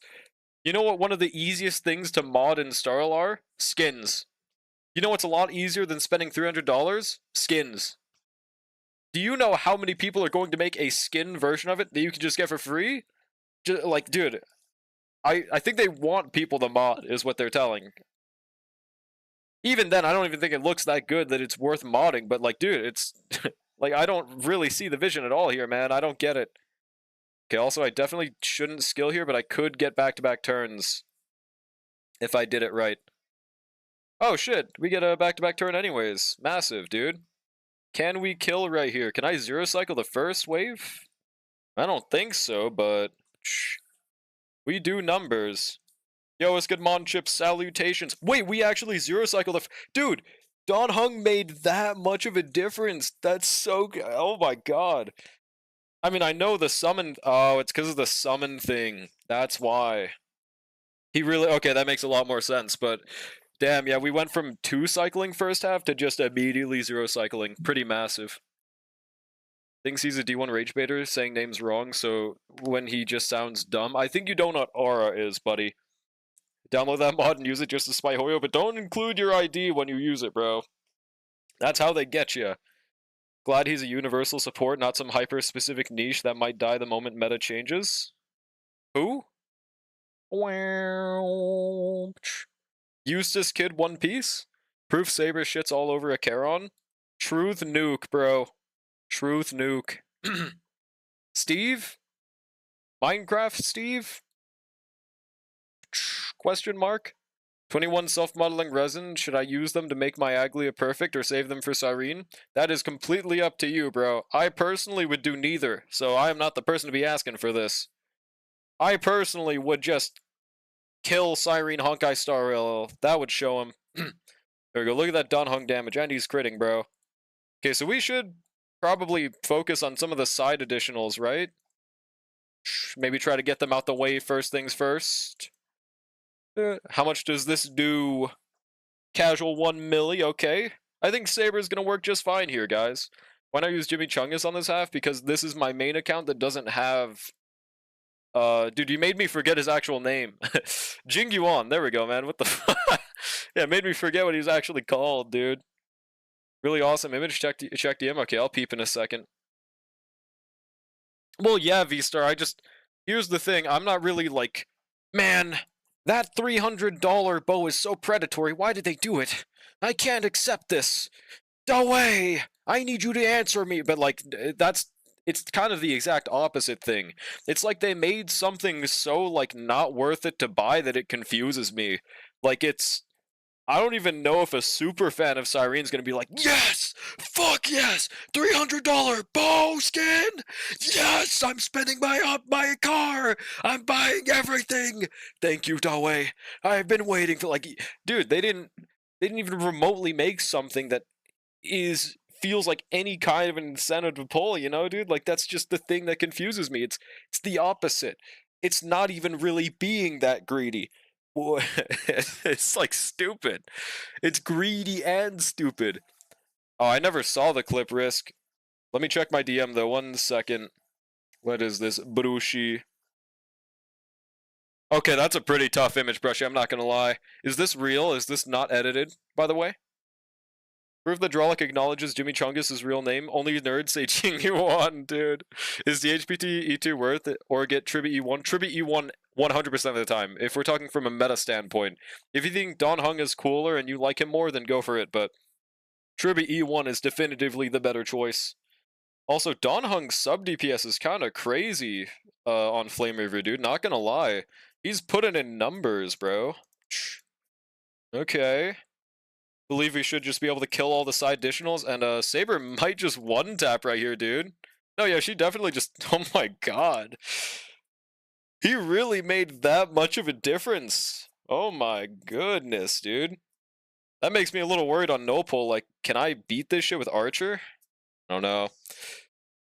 you know what one of the easiest things to mod in Starl are? Skins. You know what's a lot easier than spending $300? Skins. Do you know how many people are going to make a skin version of it that you can just get for free? Like, dude, I think they want people to mod, is what they're telling. Even then, I don't even think it looks that good that it's worth modding, but like, dude, it's... like, I don't really see the vision at all here, man. I don't get it. Okay, also, I definitely shouldn't skill here, but I could get back-to-back turns if I did it right. Oh, shit. We get a back-to-back turn anyways. Massive, dude. Can we kill right here? Can I zero cycle the first wave? I don't think so, but... we do numbers. Yo, what's good, Monchip? Salutations. Wait, we actually zero cycled the... Dude, Dan Heng made that much of a difference. That's so good. Oh my god. I mean, I know the summon... Oh, it's because of the summon thing. That's why. He really... Okay, that makes a lot more sense, but... Damn, yeah, we went from 2 cycling first half to just immediately 0 cycling. Pretty massive. Thinks he's a D1 rage baiter, saying names wrong, so when he just sounds dumb. I think you don't know what Aura is, buddy. Download that mod and use it just to spy Hoyo, but don't include your ID when you use it, bro. That's how they get you. Glad he's a universal support, not some hyper-specific niche that might die the moment meta changes. Who? Eustace Kid One Piece? Proof Saber shits all over a Charon? Truth nuke, bro. Truth nuke. Steve? Minecraft Steve? Question mark? 21 self-modeling resin, should I use them to make my Aglia perfect or save them for Cyrene? That is completely up to you, bro. I personally would do neither, so I am not the person to be asking for this. I personally would just kill Cyrene Honkai Star Rail. That would show him. There we go, look at that Dan Heng damage, and he's critting, bro. Okay, so we should probably focus on some of the side additionals, right? Maybe try to get them out the way first things first. How much does this do? Casual 1 milli, okay. I think Saber's gonna work just fine here, guys. Why not use Jimmy Chungus on this half? Because this is my main account that doesn't have... dude, you made me forget his actual name. Jing Yuan, there we go, man. What the fuck? Yeah, it made me forget what he was actually called, dude. Really awesome image. Check DM. Okay, I'll peep in a second. Well, yeah, V-Star, here's the thing, I'm not really like, man, that $300 bow is so predatory, why did they do it? I can't accept this. No way! I need you to answer me, but like, it's kind of the exact opposite thing. It's like they made something so, like, not worth it to buy that it confuses me. Like, it's I don't even know if a super fan of Cyrene's gonna be like, yes, fuck yes, $300 bow skin, yes, I'm spending my car, I'm buying everything. Thank you, Dawei. I've been waiting for like, dude, they didn't even remotely make something that feels like any kind of an incentive to pull, you know, dude? Like that's just the thing that confuses me. It's the opposite. It's not even really being that greedy. It's like stupid. It's greedy and stupid. Oh, I never saw the clip risk. Let me check my DM though. 1 second. What is this? Brushi. Okay, that's a pretty tough image, Brushy. I'm not gonna lie. Is this real? Is this not edited, by the way? Proof that Drolic acknowledges Jimmy Chungus' real name. Only nerds say Ching E1, dude. Is the HPT E2 worth it? Or get Tribute E1? Tribute E1 100% of the time. If we're talking from a meta standpoint. If you think Don Hung is cooler and you like him more, then go for it, but Tribute E1 is definitively the better choice. Also, Don Hung's sub DPS is kind of crazy on Flame Reaver, dude. Not gonna lie. He's putting in numbers, bro. Okay. Believe we should just be able to kill all the side additionals, and Saber might just one-tap right here, dude. No, yeah, she definitely just... Oh my god. He really made that much of a difference. Oh my goodness, dude. That makes me a little worried on no pull. Like, can I beat this shit with Archer? I don't know.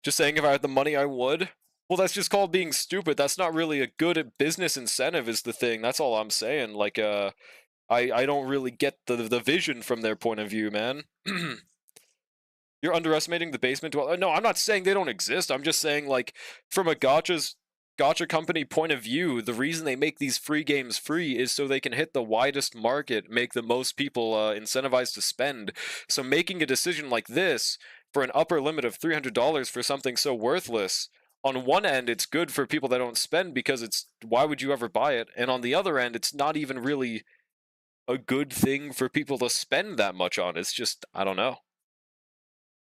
Just saying if I had the money, I would. Well, that's just called being stupid. That's not really a good business incentive is the thing. That's all I'm saying. Like, I don't really get the vision from their point of view, man. You're underestimating the basement dweller. No, I'm not saying they don't exist. I'm just saying, like, from a gacha company point of view, the reason they make these free games free is so they can hit the widest market, make the most people incentivized to spend. So making a decision like this for an upper limit of $300 for something so worthless, on one end, it's good for people that don't spend because it's why would you ever buy it? And on the other end, it's not even really a good thing for people to spend that much on. It's just, I don't know.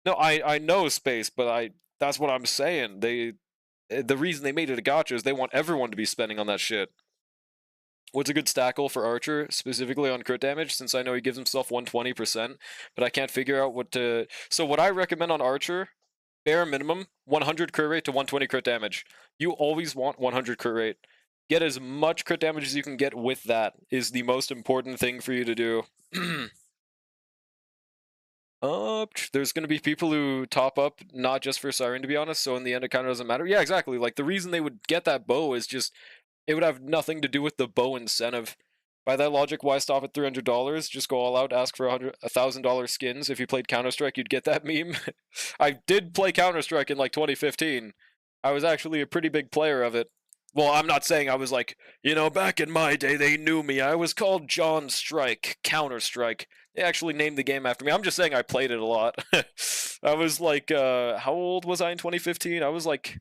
No, I know space, but that's what I'm saying. The reason they made it a gacha is they want everyone to be spending on that shit. What's a good stackle for Archer, specifically on crit damage, since I know he gives himself 120%, but I can't figure out what to... So what I recommend on Archer, bare minimum, 100 crit rate to 120 crit damage. You always want 100 crit rate. Get as much crit damage as you can get with that is the most important thing for you to do. There's going to be people who top up not just for Siren, to be honest, so in the end it kind of doesn't matter. Yeah, exactly. Like, the reason they would get that bow is just, it would have nothing to do with the bow incentive. By that logic, why stop at $300? Just go all out, ask for $1,000 skins. If you played Counter-Strike, you'd get that meme. I did play Counter-Strike in, like, 2015. I was actually a pretty big player of it. Well, I'm not saying I was like, you know, back in my day, they knew me. I was called John Strike, Counter-Strike. They actually named the game after me. I'm just saying I played it a lot. I was like, how old was I in 2015? I was like,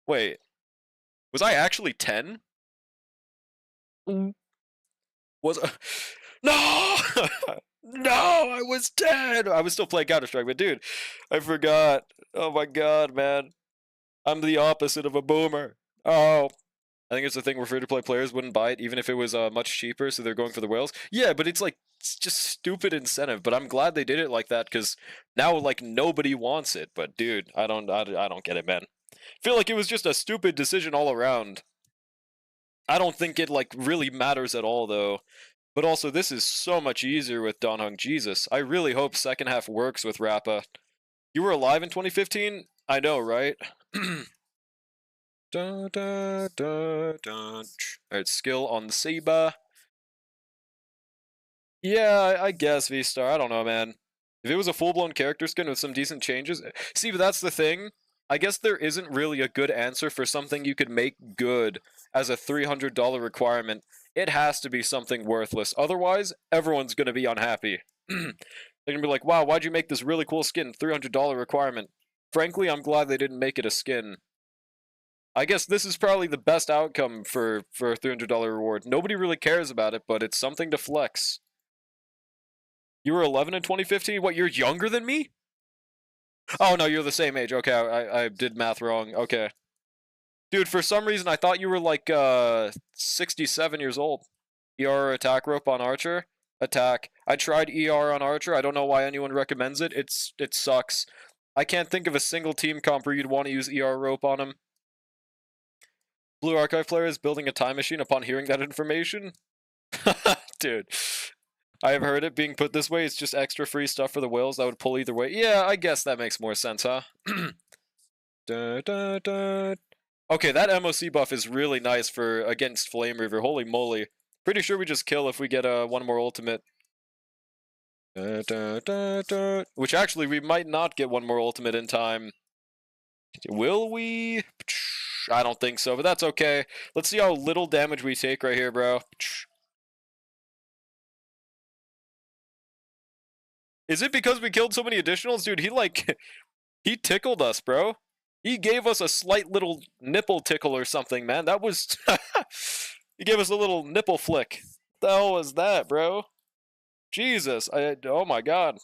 wait, was I actually 10? Was no, no, I was 10. I was still playing Counter-Strike, but dude, I forgot. Oh my god, man, I'm the opposite of a boomer. Oh, I think it's the thing where free-to-play players wouldn't buy it even if it was much cheaper, so they're going for the whales. Yeah, but it's like, it's just stupid incentive, but I'm glad they did it like that, because now, like, nobody wants it. But dude, I don't get it, man. I feel like it was just a stupid decision all around. I don't think it, like, really matters at all, though. But also, this is so much easier with Don Hung. Jesus, I really hope second half works with Rappa. You were alive in 2015? I know, right? Dun, dun, dun, dun. Alright, skill on the Saber. Yeah, I guess V-Star. I don't know, man. If it was a full-blown character skin with some decent changes... See, but that's the thing. I guess there isn't really a good answer for something you could make good as a $300 requirement. It has to be something worthless. Otherwise, everyone's gonna be unhappy. They're gonna be like, wow, why'd you make this really cool skin? $300 requirement. Frankly, I'm glad they didn't make it a skin. I guess this is probably the best outcome for a $300 reward. Nobody really cares about it, but it's something to flex. You were 11 in 2015? What, you're younger than me? Oh, no, you're the same age. Okay, I did math wrong. Okay. Dude, for some reason, I thought you were like 67 years old. ER or attack rope on Archer? Attack. I tried ER on Archer. I don't know why anyone recommends it. It sucks. I can't think of a single team comp where you'd want to use ER rope on him. Blue Archive player is building a time machine upon hearing that information? Dude. I have heard it being put this way. It's just extra free stuff for the whales that would pull either way. Yeah, I guess that makes more sense, huh? Okay, that MOC buff is really nice for against Flame Reaver. Holy moly. Pretty sure we just kill if we get one more ultimate. Which actually, we might not get one more ultimate in time. Will we? I don't think so, but that's okay. Let's see how little damage we take right here, bro. Is it because we killed so many additionals? Dude, he tickled us, bro. He gave us a slight little nipple tickle or something, man. That was... He gave us a little nipple flick. What the hell was that, bro? Jesus. Oh my god.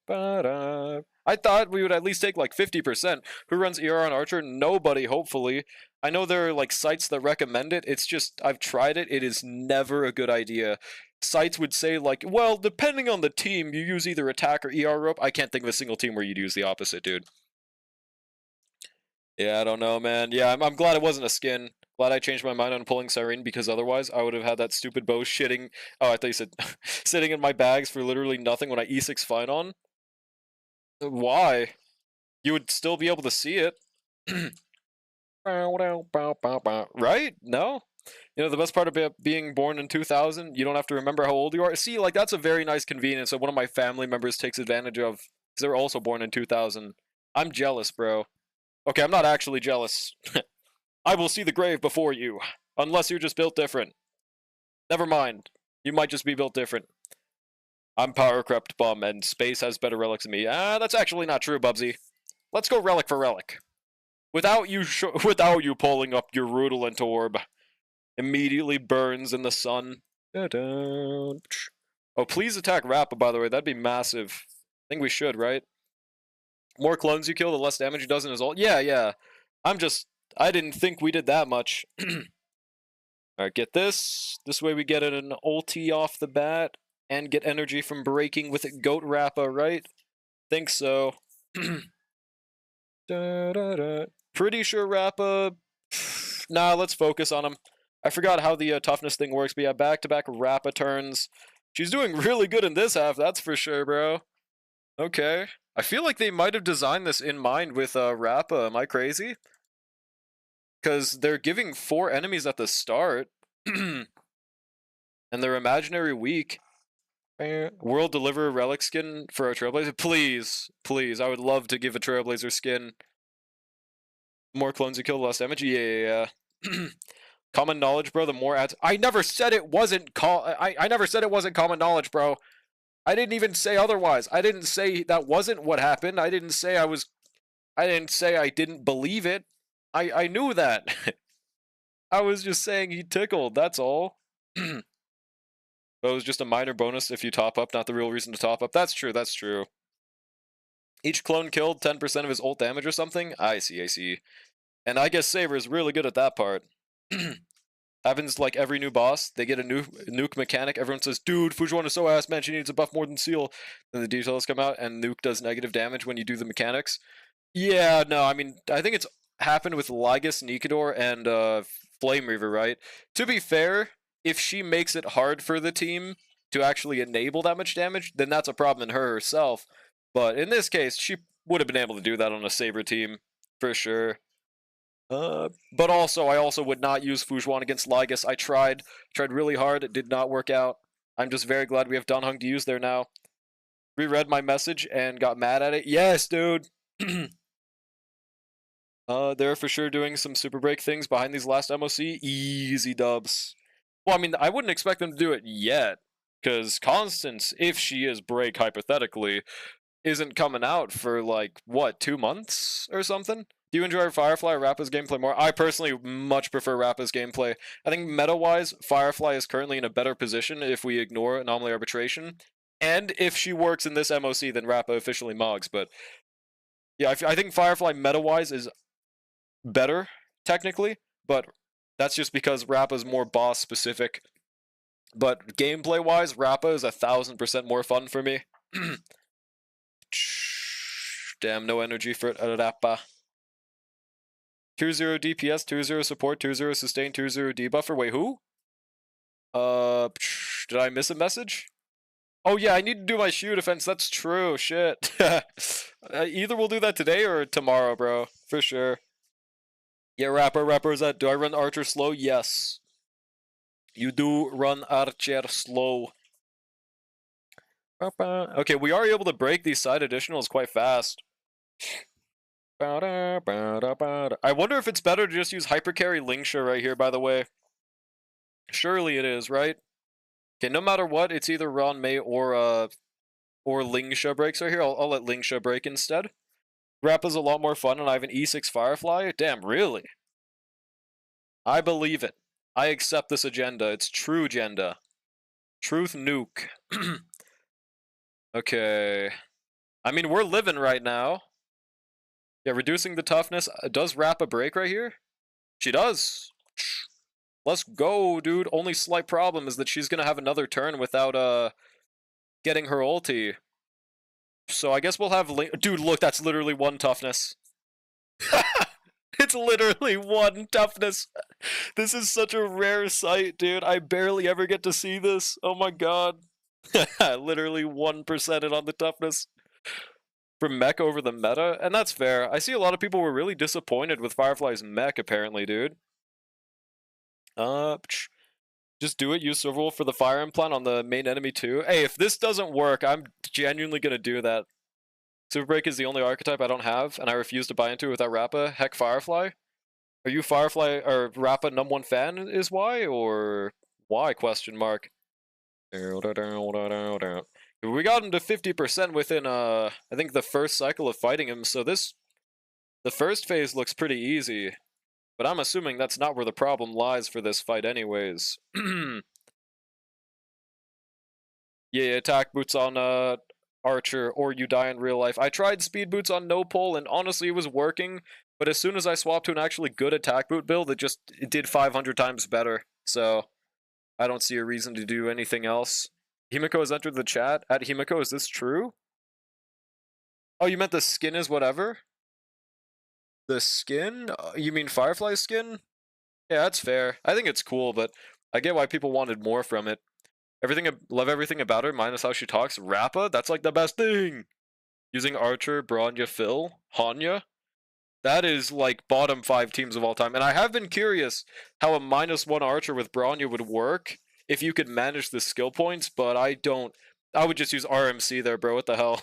I thought we would at least take like 50%. Who runs ER on Archer? Nobody, hopefully. I know there are like sites that recommend it. It's just, I've tried it. It is never a good idea. Sites would say like, well, depending on the team, you use either attack or ER rope. I can't think of a single team where you'd use the opposite, dude. Yeah, I don't know, man. Yeah, I'm glad it wasn't a skin. Glad I changed my mind on pulling Siren, because otherwise I would have had that stupid bow shitting. Oh, I thought you said sitting in my bags for literally nothing when I E6 fine on. Why? You would still be able to see it. Right? No? You know, the best part about being born in 2000, you don't have to remember how old you are. See, like, that's a very nice convenience that one of my family members takes advantage of, because they're also born in 2000. I'm jealous, bro. Okay, I'm not actually jealous. I will see the grave before you, unless you're just built different. Never mind. You might just be built different. I'm power crept bum, and space has better relics than me. That's actually not true, Bubsy. Let's go relic for relic. Without you pulling up your Rudolent orb. Immediately burns in the sun. Oh, please attack Rappa, by the way. That'd be massive. I think we should, right? More clones you kill, the less damage he does in his ult. Yeah. I didn't think we did that much. Alright, get this. This way we get an ulti off the bat. And get energy from breaking with Goat Rappa, right? Think so. Pretty sure Rappa... Nah, let's focus on him. I forgot how the toughness thing works, but yeah, back-to-back Rappa turns. She's doing really good in this half, that's for sure, bro. Okay. I feel like they might have designed this in mind with Rappa. Am I crazy? Because they're giving 4 enemies at the start. And they're imaginary weak. World Deliverer Relic skin for a Trailblazer? Please. Please. I would love to give a Trailblazer skin. More clones you kill, less damage? Yeah. Common knowledge, bro. The more ads. I never said it wasn't I never said it wasn't common knowledge, bro. I didn't even say otherwise. I didn't say that wasn't what happened. I didn't say I didn't believe it. I knew that. I was just saying he tickled, that's all. But it was just a minor bonus if you top up, not the real reason to top up. That's true, that's true. Each clone killed 10% of his ult damage or something? I see. And I guess Saber is really good at that part. Happens like every new boss. They get a new nuke mechanic. Everyone says, dude, Fujuan is so ass, man. She needs a buff more than Seal. Then the details come out, and nuke does negative damage when you do the mechanics. Yeah, no, I mean, I think it's happened with Lygus, Nikador, and Flame Reaver, right? To be fair, if she makes it hard for the team to actually enable that much damage, then that's a problem in her herself. But in this case, she would have been able to do that on a Saber team, for sure. But also, I also would not use Fujuan against Lygus. I tried really hard. It did not work out. I'm just very glad we have Danheng to use there now. Reread my message and got mad at it. Yes, dude. They're for sure doing some super break things behind these last MOC. Easy dubs. Well, I mean, I wouldn't expect them to do it yet, because Constance, if she is break hypothetically, isn't coming out for like, what, 2 months or something? Do you enjoy Firefly or Rappa's gameplay more? I personally much prefer Rappa's gameplay. I think meta-wise, Firefly is currently in a better position if we ignore Anomaly Arbitration. And if she works in this MOC, then Rappa officially mogs. But yeah, I think Firefly meta-wise is better, technically. But that's just because Rappa's more boss-specific. But gameplay-wise, Rappa is 1000% more fun for me. Damn, no energy for Rappa. 2-0 DPS, 2-0 support, 2-0 sustain, 2-0 debuffer. Wait, who? Did I miss a message? Oh yeah, I need to do my shoe defense. That's true. Shit. Either we'll do that today or tomorrow, bro. For sure. Yeah, Rapper, is that? Do I run Archer slow? Yes. You do run Archer slow. Okay, we are able to break these side additionals quite fast. I wonder if it's better to just use Hypercarry Lingsha right here, by the way. Surely it is, right? Okay, no matter what, it's either Ron May or Lingsha breaks right here. I'll let Lingsha break instead. Rappa's a lot more fun, and I have an E6 Firefly? Damn, really? I believe it. I accept this agenda. It's true agenda. Truth nuke. Okay. I mean, we're living right now. Yeah, reducing the toughness. Does Rappa break right here? She does. Let's go, dude. Only slight problem is that she's gonna have another turn without getting her ulti. So I guess we'll have dude, look, that's literally 1 toughness. It's literally 1 toughness. This is such a rare sight, dude. I barely ever get to see this. Oh my god. Literally 1% on the toughness. From mech over the meta, and that's fair. I see a lot of people were really disappointed with Firefly's mech, apparently, dude. Just do it, use Silverwolf for the fire implant on the main enemy too. Hey, if this doesn't work, I'm genuinely gonna do that. Superbreak is the only archetype I don't have, and I refuse to buy into it without Rappa. Heck, Firefly? Are you Firefly or Rappa #1 fan is why, or why, question mark? We got him to 50% within, I think the first cycle of fighting him, so the first phase looks pretty easy. But I'm assuming that's not where the problem lies for this fight anyways. Yeah, attack boots on Archer, or you die in real life. I tried speed boots on no pole, and honestly it was working, but as soon as I swapped to an actually good attack boot build, it did 500 times better. So I don't see a reason to do anything else. Himiko has entered the chat. At Himiko, is this true? Oh, you meant the skin is whatever? The skin? You mean Firefly skin? Yeah, that's fair. I think it's cool, but I get why people wanted more from it. Love everything about her, minus how she talks. Rappa? That's like the best thing! Using Archer, Bronya, Phil, Hanya? That is like bottom 5 teams of all time. And I have been curious how a -1 Archer with Bronya would work if you could manage the skill points, but I don't. I would just use RMC there, bro. What the hell?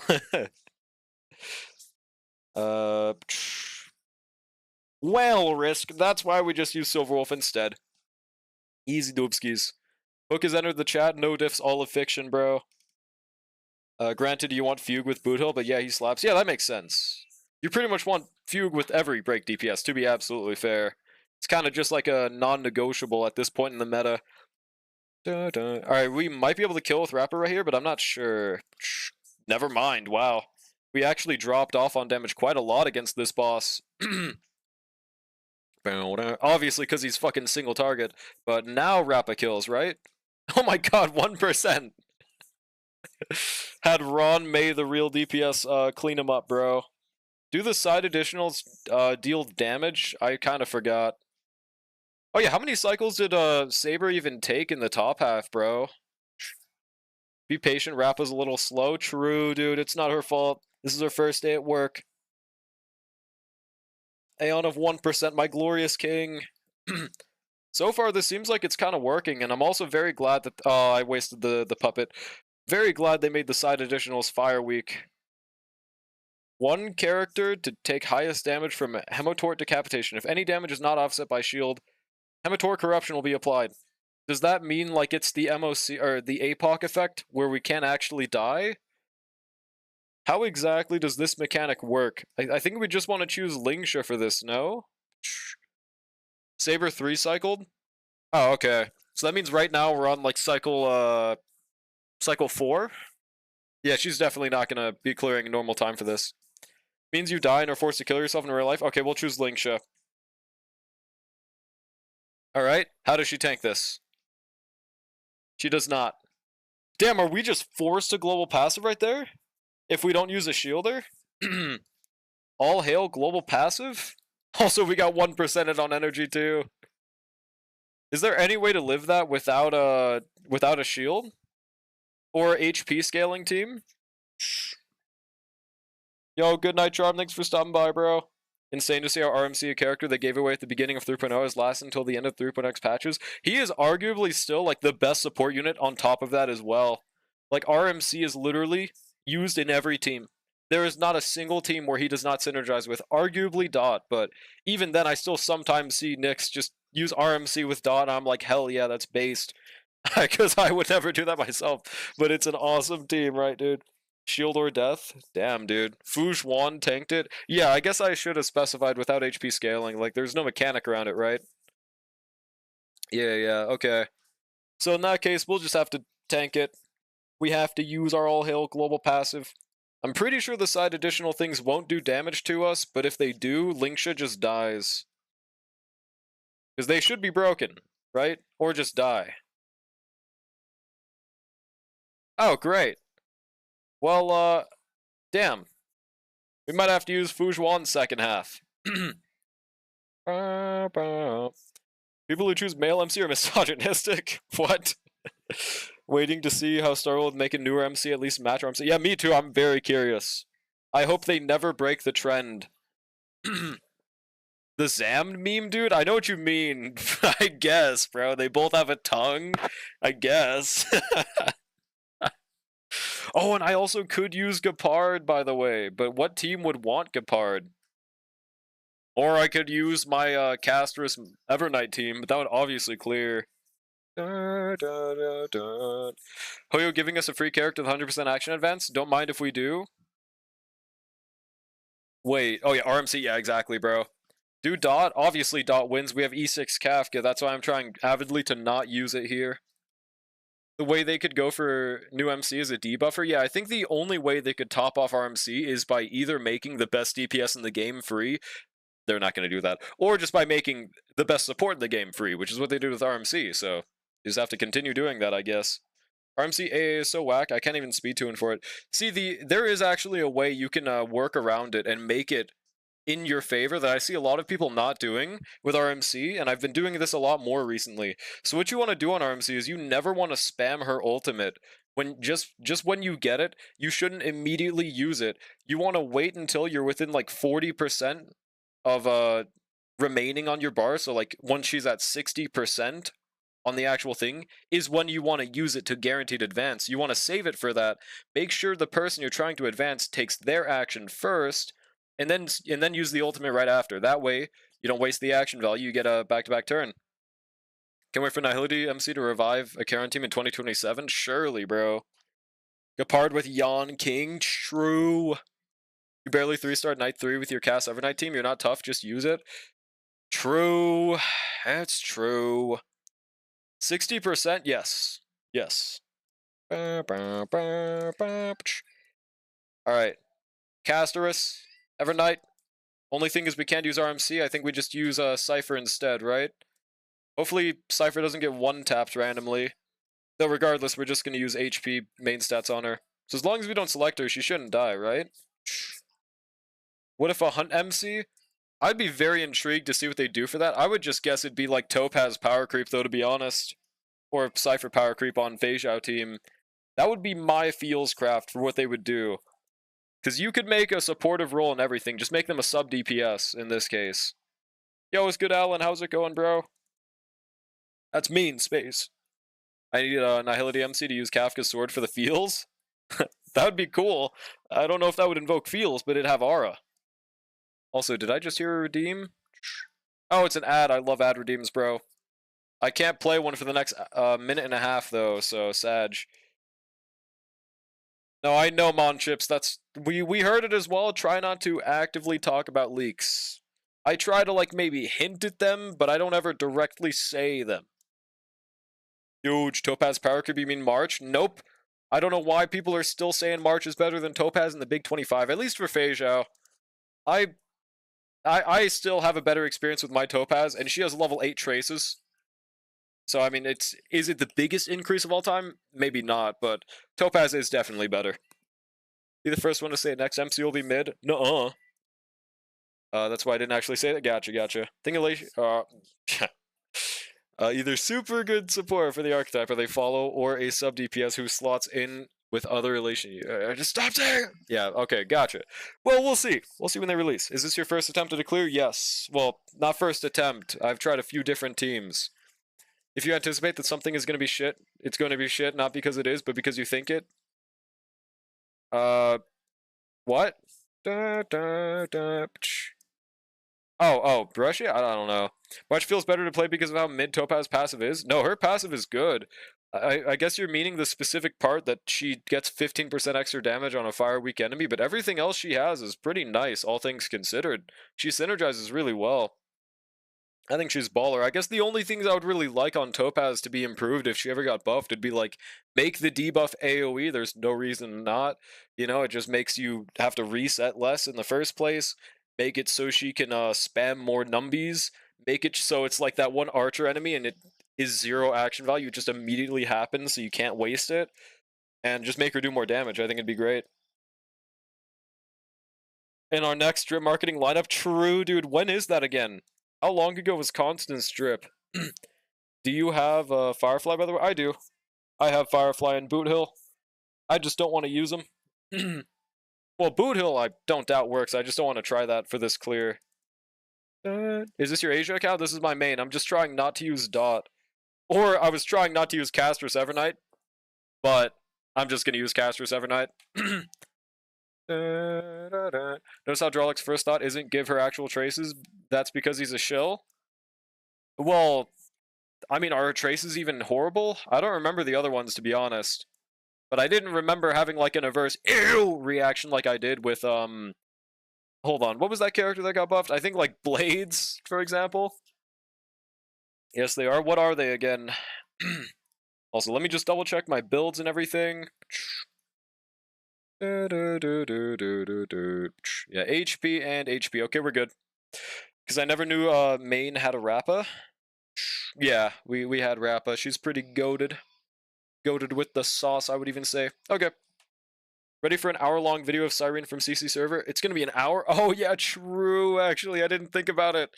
Well, Risk. That's why we just use Silverwolf instead. Easy doobskis. Hook has entered the chat. No diffs, all of fiction, bro. Granted, you want Fugue with Boothill, but yeah, he slaps. Yeah, that makes sense. You pretty much want Fugue with every break DPS, to be absolutely fair. It's kind of just like a non-negotiable at this point in the meta. Alright, we might be able to kill with Rapper right here, but I'm not sure. Never mind, wow. We actually dropped off on damage quite a lot against this boss. Obviously, because he's fucking single target. But now Rappa kills, right? Oh my god, 1%! Had Ron May, the real DPS, clean him up, bro. Do the side additionals deal damage? I kind of forgot. Oh yeah, how many cycles did Saber even take in the top half, bro? Be patient, Rappa's a little slow. True, dude, it's not her fault. This is her first day at work. Aeon of 1%, my glorious king. So far, this seems like it's kind of working, and I'm also very glad that... Oh, I wasted the puppet. Very glad they made the side additionals fire weak. 1 character to take highest damage from Hemotort Decapitation. If any damage is not offset by shield, Hemotort Corruption will be applied. Does that mean like it's the MOC or the APOC effect where we can't actually die? How exactly does this mechanic work? I think we just want to choose Lingsha for this, no? Saber 3 cycled? Oh, okay. So that means right now we're on like cycle 4? Yeah, she's definitely not gonna be clearing normal time for this. Means you die and are forced to kill yourself in real life? Okay, we'll choose Lingsha. Alright, how does she tank this? She does not. Damn, are we just forced to global passive right there? If we don't use a shielder? All hail global passive? Also, we got 1% on energy too. Is there any way to live that without a shield? Or HP scaling team? Yo, good night, Charm. Thanks for stopping by, bro. Insane to see how RMC, a character they gave away at the beginning of 3.0, has lasted until the end of 3.x patches. He is arguably still like the best support unit on top of that as well. Like RMC is literally used in every team. There is not a single team where he does not synergize with, arguably Dot, but even then I still sometimes see Nyx just use RMC with Dot, and I'm like, hell yeah, that's based. Because I would never do that myself, but it's an awesome team, right, dude? Shield or death? Damn, dude. Fouge Juan tanked it? Yeah, I guess I should have specified without HP scaling. Like, there's no mechanic around it, right? Yeah, okay. So in that case, we'll just have to tank it. We have to use our all hail global passive. I'm pretty sure the side additional things won't do damage to us, but if they do, Linksha just dies. Because they should be broken, right? Or just die. Oh, great. Well, damn. We might have to use Fouge Juan second half. People who choose male MC are misogynistic? What? Waiting to see how Star will make a newer MC at least match our MC. Yeah, me too. I'm very curious. I hope they never break the trend. The Zammed meme, dude? I know what you mean. I guess, bro. They both have a tongue. I guess. Oh, and I also could use Gepard, by the way. But what team would want Gepard? Or I could use my Casterus Evernight team, but that would obviously clear. Hoyo giving us a free character with 100% action advance? Don't mind if we do. Wait, oh yeah, RMC, yeah, exactly, bro. Do Dot? Obviously Dot wins. We have E6 Kafka, that's why I'm trying avidly to not use it here. The way they could go for new MC is a debuffer. Yeah, I think the only way they could top off RMC is by either making the best DPS in the game free. They're not going to do that. Or just by making the best support in the game free, which is what they did with RMC. So you just have to continue doing that, I guess. RMC AA is so whack, I can't even speed tune for it. See, there is actually a way you can work around it and make it in your favor that I see a lot of people not doing with RMC, and I've been doing this a lot more recently. So what you want to do on RMC is you never want to spam her ultimate. When just when you get it, you shouldn't immediately use it. You want to wait until you're within like 40% of remaining on your bar. So like once she's at 60% on the actual thing is when you want to use it to guaranteed advance. You want to save it for that. Make sure the person you're trying to advance takes their action first, and then use the ultimate right after. That way, you don't waste the action value. You get a back-to-back turn. Can't wait for Nihility MC to revive a Karen team in 2027. Surely, bro. Gepard with Yon King. True. You barely 3-star Night 3 with your Cast Evernight team. You're not tough. Just use it. True. That's true. 60%? Yes. Yes. Alright. Casterus. Evernight. Only thing is we can't use RMC. I think we just use Cypher instead, right? Hopefully Cypher doesn't get one-tapped randomly. Though regardless, we're just going to use HP main stats on her. So as long as we don't select her, she shouldn't die, right? What if a Hunt MC? I'd be very intrigued to see what they do for that. I would just guess it'd be like Topaz Power Creep, though, to be honest. Or Cypher Power Creep on Fei Zhao team. That would be my feels craft for what they would do. Because you could make a supportive role in everything. Just make them a sub DPS in this case. Yo, what's good, Alan? How's it going, bro? That's me in space. I need a Nihility MC to use Kafka's sword for the feels. That would be cool. I don't know if that would invoke feels, but it'd have aura. Also, did I just hear a redeem? Oh, it's an ad. I love ad redeems, bro. I can't play one for the next minute and a half, though, so Sag. No, I know, Monchips. That's we heard it as well. Try not to actively talk about leaks. I try to, like, maybe hint at them, but I don't ever directly say them. Huge. Topaz Power Creep, you mean March? Nope. I don't know why people are still saying March is better than Topaz in the Big 25, at least for Fei Zhao. I still have a better experience with my Topaz, and she has level 8 traces. So, I mean, is it the biggest increase of all time? Maybe not, but Topaz is definitely better. Be the first one to say it next MC will be mid? Nuh-uh. That's why I didn't actually say that. Gotcha. Either super good support for the archetype, or they follow, or a sub DPS who slots in with other relation. Just stop saying it! Yeah, okay, gotcha. Well, we'll see. We'll see when they release. Is this your first attempt at a clear? Yes. Well, not first attempt. I've tried a few different teams. If you anticipate that something is going to be shit, it's going to be shit, not because it is, but because you think it. What? Brush it? I don't know. Much feels better to play because of how mid Topaz passive is? No, her passive is good. I guess you're meaning the specific part that she gets 15% extra damage on a fire weak enemy, but everything else she has is pretty nice, all things considered. She synergizes really well. I think she's baller. I guess the only things I would really like on Topaz to be improved if she ever got buffed would be like, make the debuff AoE. There's no reason not. You know, it just makes you have to reset less in the first place. Make it so she can spam more numbies. Make it so it's like that one archer enemy and it is 0 action value. It just immediately happens so you can't waste it. And just make her do more damage. I think it'd be great. In our next drip marketing lineup, true, dude. When is that again? How long ago was Constant Strip? Do you have Firefly, by the way? I do. I have Firefly and Boot Hill. I just don't want to use them. Well, Boot Hill I don't doubt works. I just don't want to try that for this clear. Is this your Asia account? This is my main. I'm just trying not to use Dot. Or I was trying not to use Castress Evernight. But I'm just going to use Castress Evernight. Notice how Drawlick's first thought isn't give her actual traces. That's because he's a shill? Well, I mean, are her traces even horrible? I don't remember the other ones, to be honest. But I didn't remember having, like, an adverse ew reaction like I did with, hold on, what was that character that got buffed? I think, like, Blades, for example? Yes, they are. What are they again? Also, let me just double-check my builds and everything. Yeah, HP and HP. Okay, we're good. Because I never knew main had a Rappa. Yeah, we had Rappa. She's pretty goated. Goated with the sauce, I would even say. Okay. Ready for an hour-long video of Cyrene from CC server? It's gonna be an hour? Oh yeah, true, actually. I didn't think about it.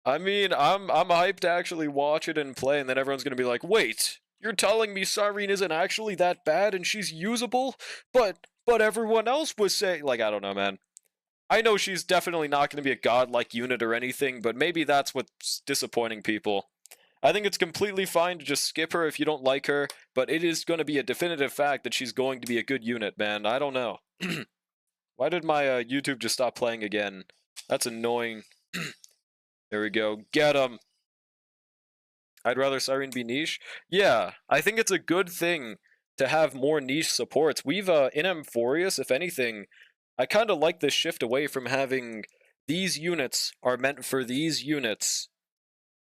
I mean, I'm hyped to actually watch it and play, and then everyone's gonna be like, wait, you're telling me Cyrene isn't actually that bad and she's usable? But everyone else was saying, like, I don't know, man. I know she's definitely not going to be a godlike unit or anything, but maybe that's what's disappointing people. I think it's completely fine to just skip her if you don't like her, but it is going to be a definitive fact that she's going to be a good unit, man. I don't know. Why did my YouTube just stop playing again? That's annoying. There we go. Get him. I'd rather Cyrene be niche. Yeah, I think it's a good thing to have more niche supports. We've, in Amphorius, if anything, I kind of like this shift away from having these units are meant for these units,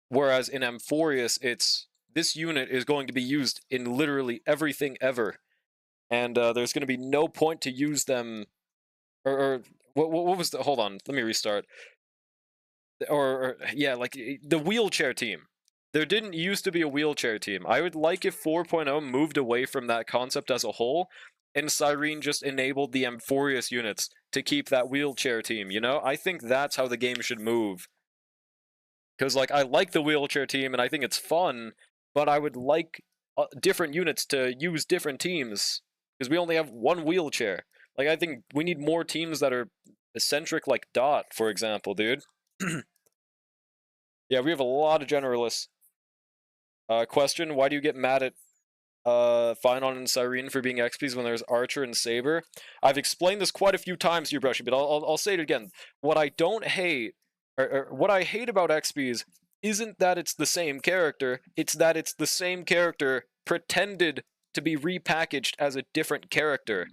whereas in Amphorius, it's this unit is going to be used in literally everything ever, and there's going to be no point to use them. Or what was the? Hold on, let me restart. Yeah, like the wheelchair team. There didn't used to be a wheelchair team. I would like if 4.0 moved away from that concept as a whole, and Cyrene just enabled the Amphorius units to keep that wheelchair team, you know? I think that's how the game should move. Because, like, I like the wheelchair team, and I think it's fun, but I would like different units to use different teams, because we only have one wheelchair. Like, I think we need more teams that are eccentric, like Dot, for example, dude. Yeah, we have a lot of generalists. Question, why do you get mad at Phynon and Cyrene for being XPs when there's Archer and Saber? I've explained this quite a few times to you, Brushy, but I'll say it again. What I don't hate, or what I hate about XPs isn't that it's the same character, it's that it's the same character pretended to be repackaged as a different character.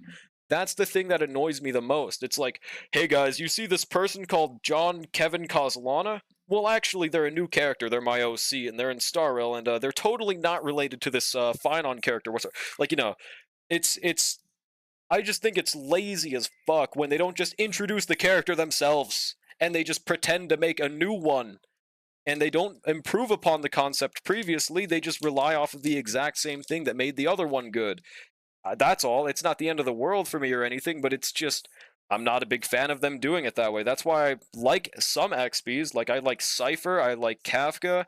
That's the thing that annoys me the most. It's like, hey guys, you see this person called John Kevin Kozlana? Well, actually, they're a new character. They're my OC, and they're in Star Rail, and they're totally not related to this Phynon character whatsoever. Like, you know, it's. I just think it's lazy as fuck when they don't just introduce the character themselves, and they just pretend to make a new one. and they don't improve upon the concept previously, they just rely off of the exact same thing that made the other one good. That's all. It's not the end of the world for me or anything, but it's just, I'm not a big fan of them doing it that way. That's why I like some XPs, like I like Cypher, I like Kafka,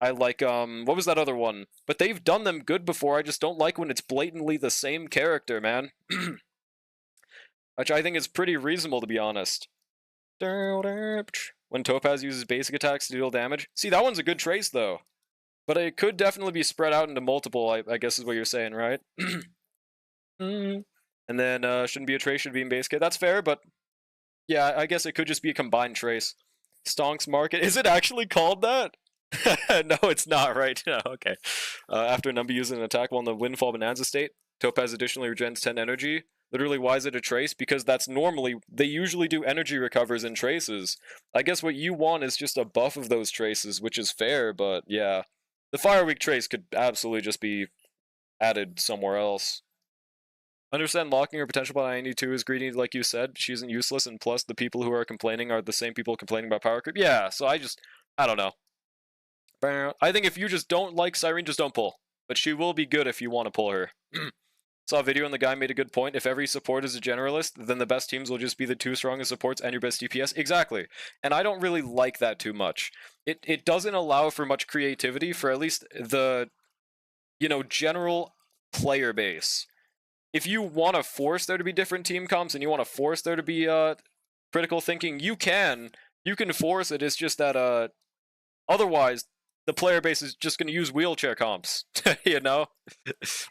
I like, what was that other one? But they've done them good before, I just don't like when it's blatantly the same character, man. Which I think is pretty reasonable, to be honest. When Topaz uses basic attacks to deal damage. See, that one's a good trace, though. But it could definitely be spread out into multiple, I guess is what you're saying, right? And then, shouldn't be a trace, should be in base kit. That's fair, but yeah, I guess it could just be a combined trace. Stonks Market. Is it actually called that? No, it's not, right? No, okay. After Number uses an attack while in the Windfall Bonanza state, Topaz additionally regens 10 energy. Literally, why is it a trace? Because that's normally, they usually do energy recovers in traces. I guess what you want is just a buff of those traces, which is fair, but yeah. The Fire Week trace could absolutely just be added somewhere else. Understand locking her potential by 92 is greedy, like you said. She isn't useless, and plus the people who are complaining are the same people complaining about power creep. Yeah, so I don't know. I think if you just don't like Cyrene, just don't pull. But she will be good if you want to pull her. Saw a video and the guy made a good point. If every support is a generalist, then the best teams will just be the two strongest supports and your best DPS. Exactly. And I don't really like that too much. It doesn't allow for much creativity for at least the, general player base. If you want to force there to be different team comps and you want to force there to be critical thinking, you can. You can force it. It's just that otherwise the player base is just going to use wheelchair comps,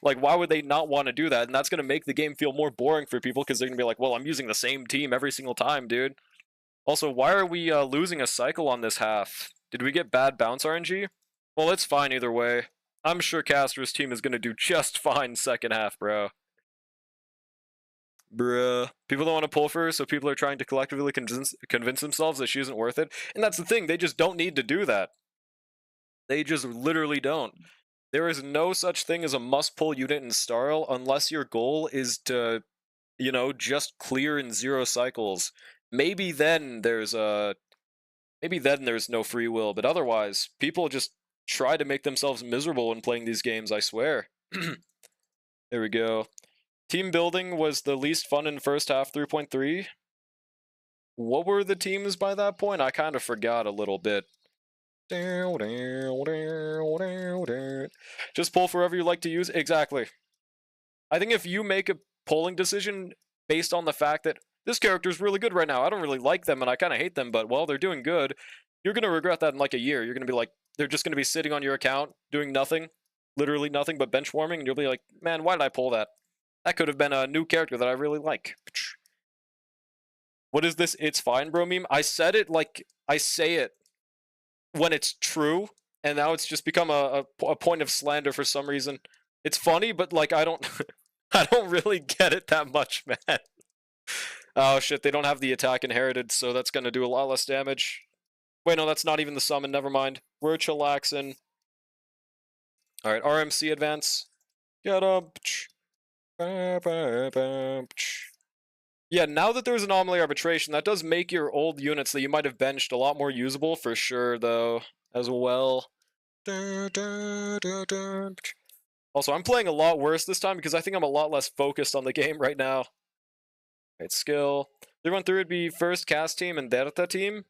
Like, why would they not want to do that? And that's going to make the game feel more boring for people because they're going to be like, well, I'm using the same team every single time, dude. Also, why are we losing a cycle on this half? Did we get bad bounce RNG? Well, it's fine either way. I'm sure Castor's team is going to do just fine second half, bro. Bruh. People don't want to pull for her, so people are trying to collectively convince themselves that she isn't worth it. And that's the thing, they just don't need to do that. They just literally don't. There is no such thing as a must-pull unit in Starl unless your goal is to, just clear in 0 cycles. Maybe then there's no free will, but otherwise, people just try to make themselves miserable when playing these games, I swear. There we go. Team building was the least fun in first half, 3.3. What were the teams by that point? I kind of forgot a little bit. Just pull for whoever you like to use. Exactly. I think if you make a polling decision based on the fact that this character is really good right now, I don't really like them and I kind of hate them, but well, they're doing good, you're going to regret that in like a year. You're going to be like, they're just going to be sitting on your account doing nothing, literally nothing but bench warming, and you'll be like, man, why did I pull that? That could have been a new character that I really like. What is this it's fine bro meme? I said it like I say it when it's true, and now it's just become a point of slander for some reason. It's funny, but like I don't I don't really get it that much, man. Oh shit, they don't have the attack inherited, so that's gonna do a lot less damage. Wait, no, that's not even the summon, never mind. We're chillaxing. Alright, RMC advance. Get up. Yeah, now that there's anomaly arbitration, that does make your old units that you might have benched a lot more usable for sure, though, as well. Also, I'm playing a lot worse this time because I think I'm a lot less focused on the game right now. Right, skill. 3-1-3 would be first cast team and Delta team.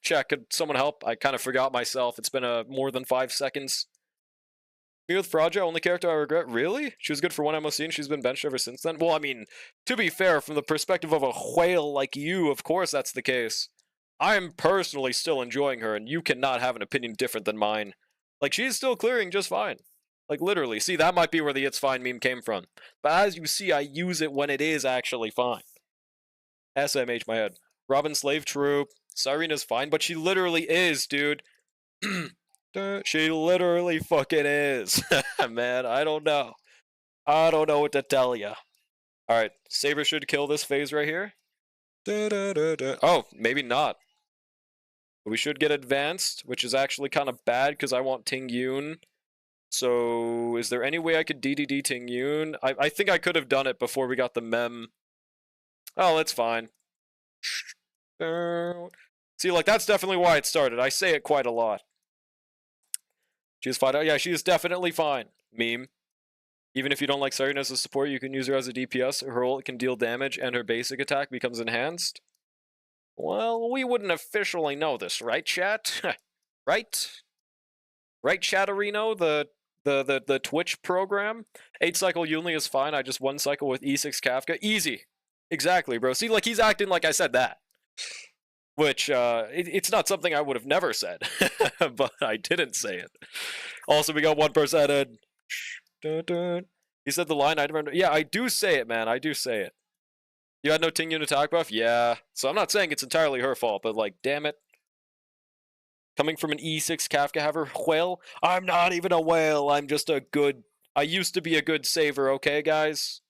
Check, could someone help? I kind of forgot myself. It's been more than 5 seconds. Me with Fraja, only character I regret. Really? She was good for one MOC and she's been benched ever since then? Well, I mean, to be fair, from the perspective of a whale like you, of course that's the case. I'm personally still enjoying her, and you cannot have an opinion different than mine. Like, she's still clearing just fine. Like, literally. See, that might be where the it's fine meme came from. But as you see, I use it when it is actually fine. SMH my head. Robin Slave, true. Cyrena's fine, but she literally is, dude. She literally fucking is. Man, I don't know. I don't know what to tell you. Alright, Saber should kill this phase right here. Oh, maybe not. We should get advanced, which is actually kind of bad because I want Ting Yun. So, is there any way I could DDD Ting Yun? I think I could have done it before we got the mem. Oh, that's fine. See, like, that's definitely why it started. I say it quite a lot. She is fine. Yeah, she is definitely fine. Meme. Even if you don't like Siren as a support, you can use her as a DPS. Her ult can deal damage, and her basic attack becomes enhanced. Well, we wouldn't officially know this, right, chat? Right? Right, Chatterino, the Twitch program? 8-cycle Yunli is fine. I just 1-cycle with E6 Kafka. Easy. Exactly, bro. See, like, he's acting like I said that. Which, it's not something I would have never said. But I didn't say it. Also, we got 1%. He said the line, I remember. Yeah, I do say it, man. I do say it. You had no Tingyun attack buff? Yeah. So I'm not saying it's entirely her fault, but, like, damn it. Coming from an E6 Kafka haver whale? I'm not even a whale. I'm just a good... I used to be a good saver, okay, guys?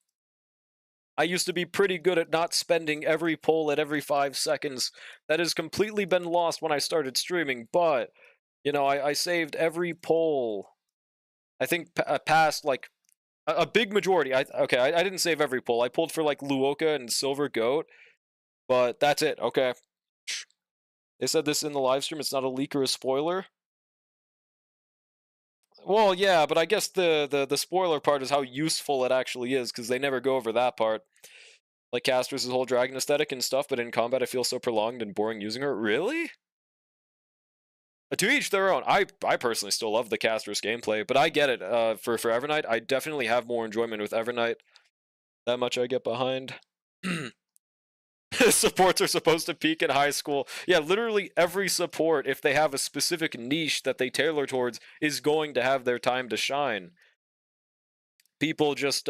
I used to be pretty good at not spending every pull at every 5 seconds. That has completely been lost when I started streaming, but, you know, I saved every pull. I think past, like, a big majority. I didn't save every pull. I pulled for, like, Luoka and Silver Goat, but that's it, okay. They said this in the live stream. It's not a leak or a spoiler. Well, yeah, but I guess the spoiler part is how useful it actually is, because they never go over that part. Like Caster's whole dragon aesthetic and stuff, but in combat I feel so prolonged and boring using her. Really? To each their own. I personally still love the Caster's gameplay, but I get it. For Evernight, I definitely have more enjoyment with Evernight. That much I get behind. Supports are supposed to peak in high school. Yeah, literally every support, if they have a specific niche that they tailor towards, is going to have their time to shine. People just,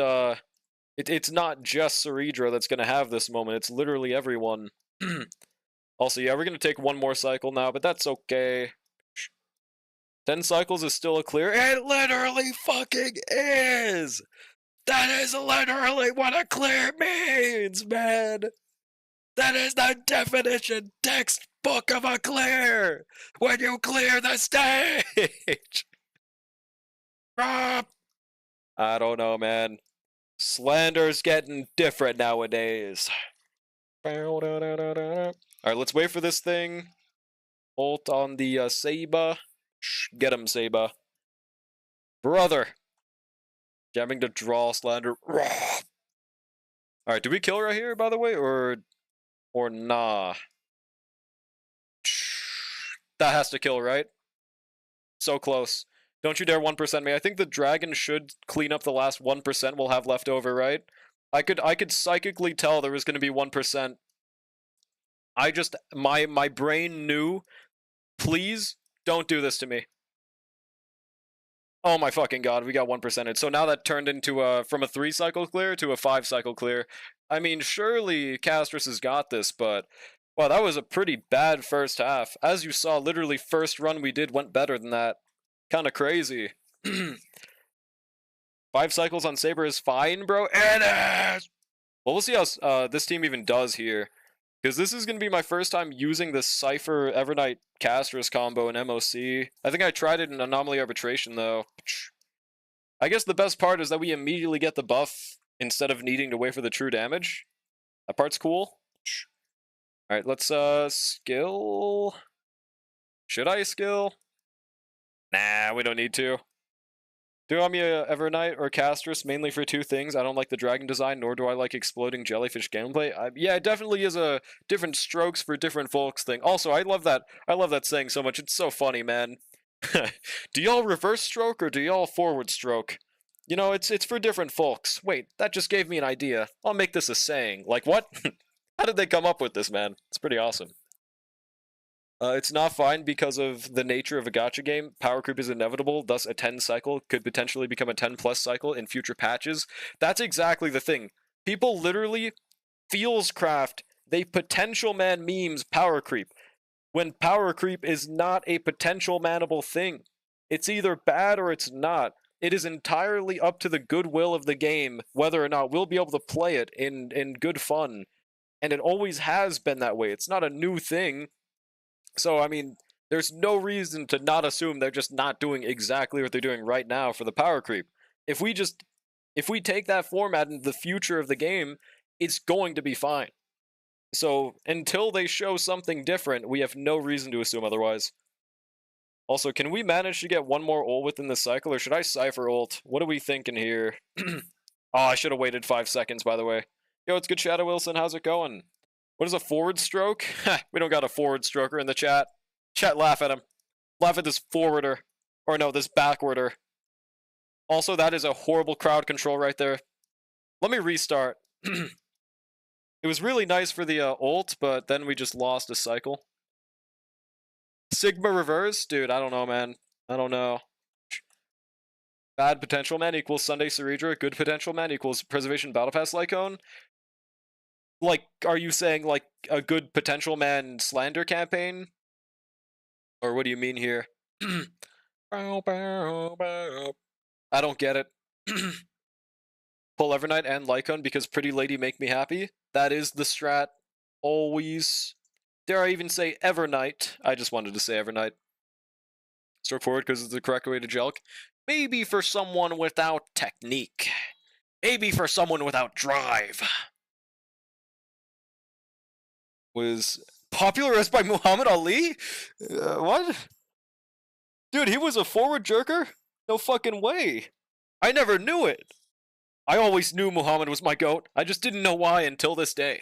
it's not just Ceridra that's going to have this moment. It's literally everyone. Also, yeah, we're going to take one more cycle now, but that's okay. 10 cycles is still a clear. It literally fucking is! That is literally what a clear means, man! That is the definition textbook of a clear! When you clear the stage! I don't know, man. Slander's getting different nowadays. Alright, let's wait for this thing. Ult on the Saba. Get him, Saba. Brother! Jamming to draw Slander. Alright, do we kill right here, by the way, or nah? That has to kill, right? So close. Don't you dare 1% me. I think the dragon should clean up the last 1% we'll have left over, right? I could psychically tell there was going to be 1%. I just, my brain knew, please don't do this to me. Oh my fucking god, we got 1%. So now that turned into from a 3-cycle clear to a 5-cycle clear. I mean, surely Castris has got this, but wow, that was a pretty bad first half. As you saw, literally first run we did went better than that. Kind of crazy. 5 cycles on Saber is fine, bro. It is! Well, we'll see how this team even does here. Because this is going to be my first time using the Cypher Evernight Castris combo in MOC. I think I tried it in Anomaly Arbitration, though. I guess the best part is that we immediately get the buff instead of needing to wait for the true damage. That part's cool. Alright, let's skill. Should I skill? Nah, we don't need to. Do me Evernight or Castris mainly for 2 things. I don't like the dragon design, nor do I like exploding jellyfish gameplay. Yeah, it definitely is a different strokes for different folks thing. Also, I love that saying so much. It's so funny, man. Do y'all reverse stroke or do y'all forward stroke? You know, it's for different folks. Wait, that just gave me an idea. I'll make this a saying. Like, what? How did they come up with this, man? It's pretty awesome. It's not fine because of the nature of a gacha game. Power creep is inevitable, thus a 10 cycle could potentially become a 10 plus cycle in future patches. That's exactly the thing. People literally feels craft, they potential man memes power creep, when power creep is not a potential manable thing. It's either bad or it's not. It is entirely up to the goodwill of the game whether or not we'll be able to play it in good fun. And it always has been that way. It's not a new thing. So, I mean, there's no reason to not assume they're just not doing exactly what they're doing right now for the power creep. If we take that format into the future of the game, it's going to be fine. So until they show something different, we have no reason to assume otherwise. Also, can we manage to get one more ult within the cycle, or should I Cypher ult? What are we thinking here? Oh, I should have waited 5 seconds, by the way. Yo, it's good, Shadow Wilson. How's it going? What is a forward stroke? We don't got a forward stroker in the chat. Chat, laugh at him. Laugh at this forwarder. Or no, this backwarder. Also, that is a horrible crowd control right there. Let me restart. It was really nice for the ult, but then we just lost a cycle. Sigma reverse? Dude, I don't know, man. I don't know. Bad potential man equals Sunday Ceredra. Good potential man equals Preservation Battle Pass Lycone. Like, are you saying, like, a good potential man slander campaign? Or what do you mean here? I don't get it. Pull Evernight and Lycone because Pretty Lady make me happy. That is the strat. Always. Dare I even say Evernight? I just wanted to say Evernight. Stroke forward because it's the correct way to jelk. Maybe for someone without technique. Maybe for someone without drive. Was popularized by Muhammad Ali? What? Dude, he was a forward jerker? No fucking way. I never knew it. I always knew Muhammad was my GOAT. I just didn't know why until this day.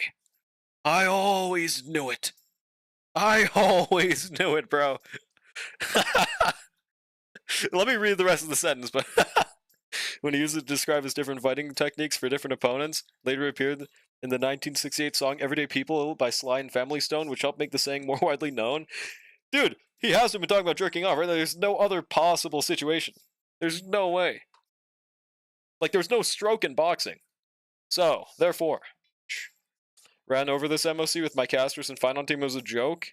I always knew it. I always knew it, bro. Let me read the rest of the sentence, but when he used it to describe his different fighting techniques for different opponents, later appeared in the 1968 song Everyday People by Sly and Family Stone, which helped make the saying more widely known. Dude, he hasn't been talking about jerking off, right? There's no other possible situation. There's no way. Like, there's no stroke in boxing. So, therefore, ran over this MOC with my casters and final team was a joke.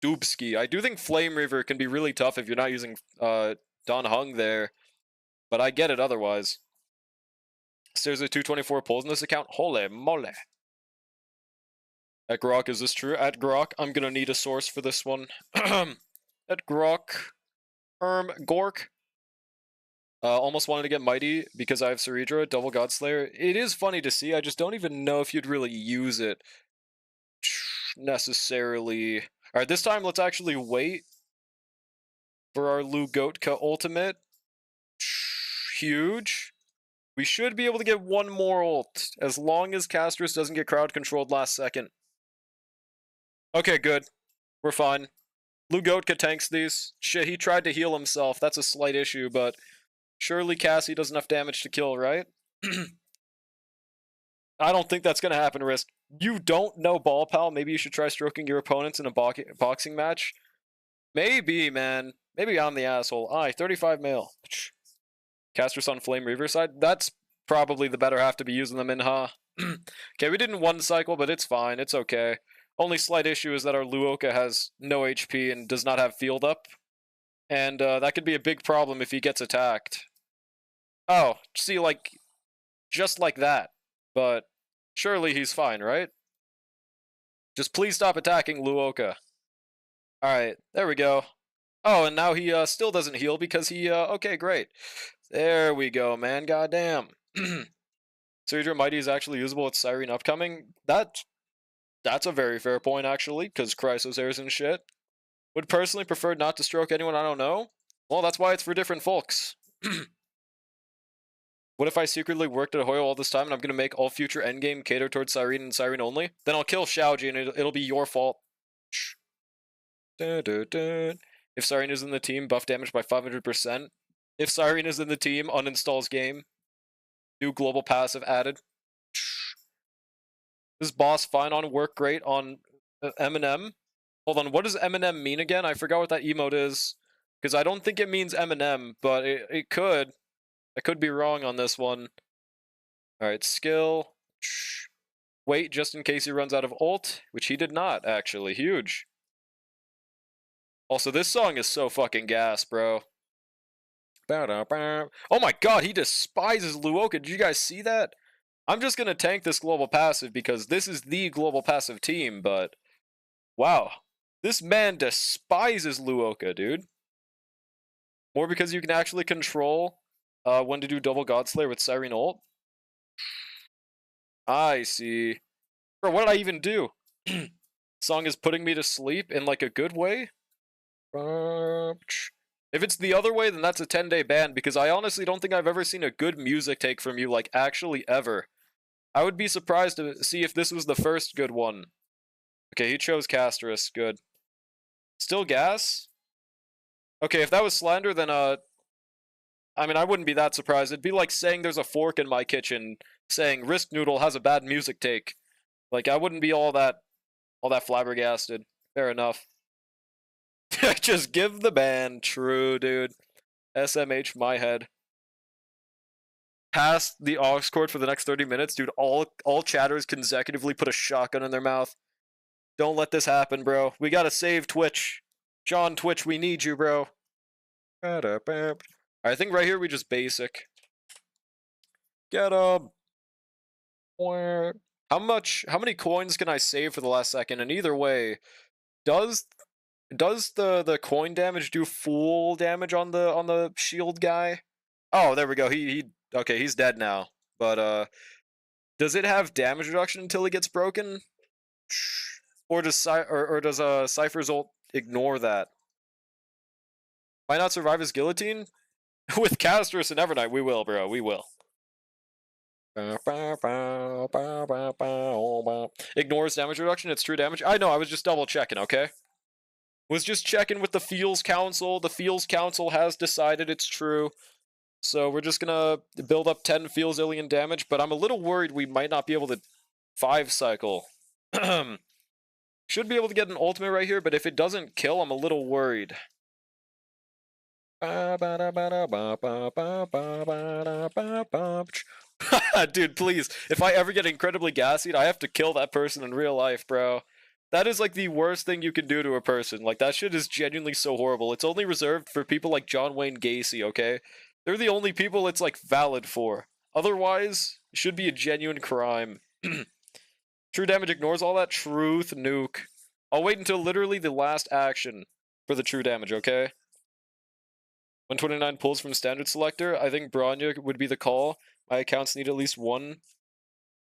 Dubski. I do think Flame Reaver can be really tough if you're not using Don Hung there, but I get it otherwise. There's a 224 pulls in this account. Holy moly. At Grok, is this true? At Grok, I'm gonna need a source for this one. At Grok, Gork. Almost wanted to get Mighty because I have Ceredra, Double Godslayer. It is funny to see, I just don't even know if you'd really use it necessarily. Alright, this time let's actually wait for our Lugotka ultimate. Huge. We should be able to get one more ult, as long as Castris doesn't get crowd controlled last second. Okay, good. We're fine. Lugotka tanks these. Shit, he tried to heal himself. That's a slight issue, but surely Cassie does enough damage to kill, right? I don't think that's going to happen, Risk. You don't know Ball Pal? Maybe you should try stroking your opponents in a boxing match? Maybe, man. Maybe I'm the asshole. Aye, 35 mil. Castris on Flame Reaver side? That's probably the better half to be using them in, huh? Okay, we didn't one cycle, but it's fine. It's okay. Only slight issue is that our Luoka has no HP and does not have field up. And that could be a big problem if he gets attacked. Oh, see, like, just like that. But surely he's fine, right? Just please stop attacking Luoka. Alright, there we go. Oh, and now he still doesn't heal because he, okay, great. There we go, man, goddamn. Ceredra Mighty is actually usable with Siren upcoming. That's a very fair point, actually, because Chrysos airs and shit. Would personally prefer not to stroke anyone I don't know. Well, that's why it's for different folks. What if I secretly worked at Hoyo all this time and I'm going to make all future endgame cater towards Siren and Siren only? Then I'll kill Xiaoji and it'll be your fault. If Siren is in the team, buff damage by 500%. If Siren is in the team, uninstalls game. New global passive added. This boss fine on work great on Eminem. Hold on, what does Eminem mean again? I forgot what that emote is. Because I don't think it means Eminem, but it could. I could be wrong on this one. Alright, skill. Wait, just in case he runs out of ult, which he did not, actually. Huge. Also, this song is so fucking gas, bro. Oh my god, he despises Luoka. Did you guys see that? I'm just gonna tank this global passive because this is the global passive team, but wow. This man despises Luoka, dude. More because you can actually control when to do double Godslayer with Siren ult. I see. Bro, what did I even do? Song is putting me to sleep in like a good way. If it's the other way, then that's a 10-day ban, because I honestly don't think I've ever seen a good music take from you, like, actually ever. I would be surprised to see if this was the first good one. Okay, he chose Casterus, good. Still gas? Okay, if that was slander, then, I mean, I wouldn't be that surprised. It'd be like saying there's a fork in my kitchen, saying Risk Noodle has a bad music take. Like, I wouldn't be all that flabbergasted. Fair enough. Just give the ban. True, dude. SMH my head. Past the aux cord for the next 30 minutes, dude. All chatters consecutively put a shotgun in their mouth. Don't let this happen, bro. We gotta save Twitch. John Twitch, we need you, bro. I think right here we just basic. Get up. How many coins can I save for the last second? And either way, does the coin damage do full damage on the shield guy? Oh, there we go. Okay, he's dead now. But does it have damage reduction until he gets broken? Or does Cypher's ult ignore that? Might not survive his guillotine? With Casterus and Evernight, we will, bro. We will. Ignores damage reduction. It's true damage. I know. I was just double checking. Okay. Was just checking with the Feels Council. The Feels Council has decided it's true. So we're just gonna build up 10 Feels Alien damage, but I'm a little worried we might not be able to 5-cycle. Should be able to get an ultimate right here, but if it doesn't kill, I'm a little worried. Dude, please. If I ever get incredibly gassy, I have to kill that person in real life, bro. That is like the worst thing you can do to a person. Like, that shit is genuinely so horrible. It's only reserved for people like John Wayne Gacy, okay? They're the only people it's, like, valid for. Otherwise, it should be a genuine crime. True damage ignores all that. Truth nuke. I'll wait until literally the last action for the true damage, okay? 129 pulls from standard selector. I think Bronya would be the call. My accounts need at least one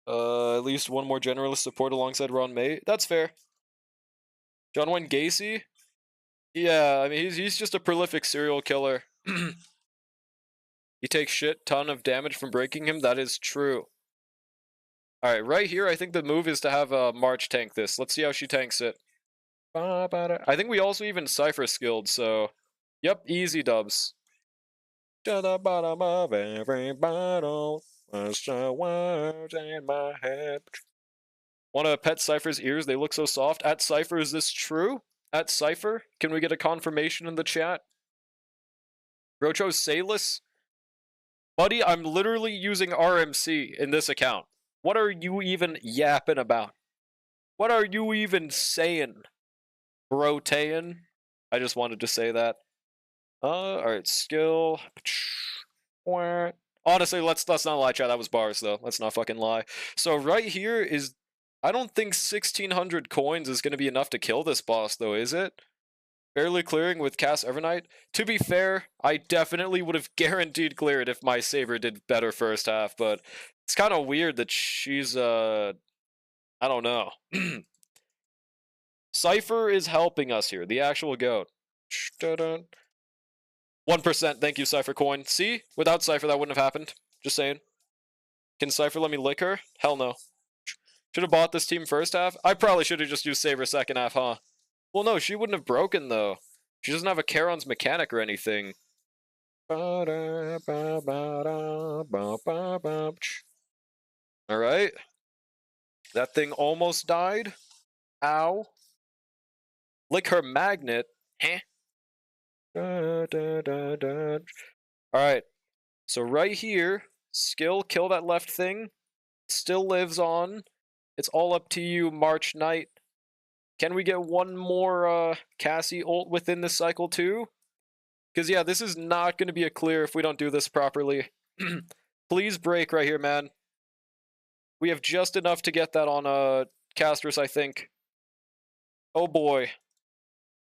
more generalist support alongside Ron May. That's fair. John Wayne Gacy? Yeah, I mean, he's just a prolific serial killer. He takes shit ton of damage from breaking him. That is true. Alright, right here, I think the move is to have March tank this. Let's see how she tanks it. I think we also even Cypher skilled, so... Yep, easy dubs. To the bottom of every bottle was the words in my head. Wanna pet Cypher's ears? They look so soft. At Cypher, is this true? At Cypher? Can we get a confirmation in the chat? Rocho Salus? Buddy, I'm literally using RMC in this account. What are you even yapping about? What are you even saying? Brotayan? I just wanted to say that. Alright, skill. Honestly, let's not lie, chat. That was bars, though. Let's not fucking lie. So right here is... I don't think 1,600 coins is going to be enough to kill this boss, though, is it? Barely clearing with Cass Evernight. To be fair, I definitely would have guaranteed cleared if my Saber did better first half, but it's kind of weird that she's, I don't know. Cypher is helping us here, the actual goat. 1%, thank you, Cypher Coin. See? Without Cypher, that wouldn't have happened. Just saying. Can Cypher let me lick her? Hell no. Should have bought this team first half? I probably should have just used Saber second half, huh? Well, no, she wouldn't have broken, though. She doesn't have a Charon's mechanic or anything. Alright. That thing almost died. Ow. Lick her magnet. Heh. Alright. So right here, skill, kill that left thing. Still lives on. It's all up to you, March Knight. Can we get one more Cassie ult within this cycle too? Because yeah, this is not going to be a clear if we don't do this properly. Please break right here, man. We have just enough to get that on Casterus, I think. Oh boy.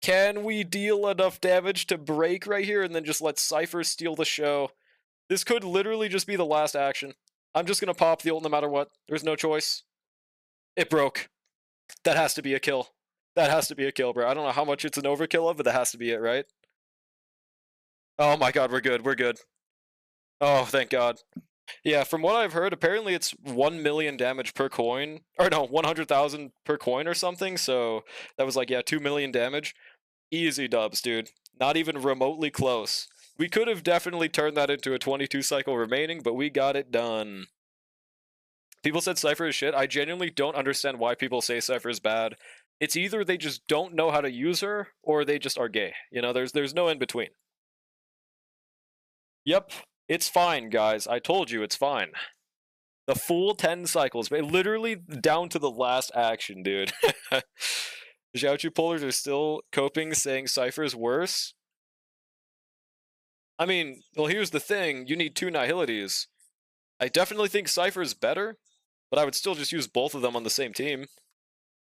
Can we deal enough damage to break right here and then just let Cypher steal the show? This could literally just be the last action. I'm just going to pop the ult no matter what. There's no choice. It broke. That has to be a kill. That has to be a kill, bro. I don't know how much it's an overkill of, but that has to be it, right? Oh my god, we're good. We're good. Oh, thank god. Yeah, from what I've heard, apparently it's 1 million damage per coin. Or no, 100,000 per coin or something. So that was like, yeah, 2 million damage. Easy dubs, dude. Not even remotely close. We could have definitely turned that into a 22 cycle remaining, but we got it done. People said Cypher is shit. I genuinely don't understand why people say Cypher is bad. It's either they just don't know how to use her, or they just are gay. You know, there's no in between. Yep, it's fine, guys. I told you it's fine. The full 10 cycles, literally down to the last action, dude. Xiaochu pullers are still coping, saying Cypher is worse. I mean, well, here's the thing. You need 2 Nihilities. I definitely think Cypher is better, but I would still just use both of them on the same team.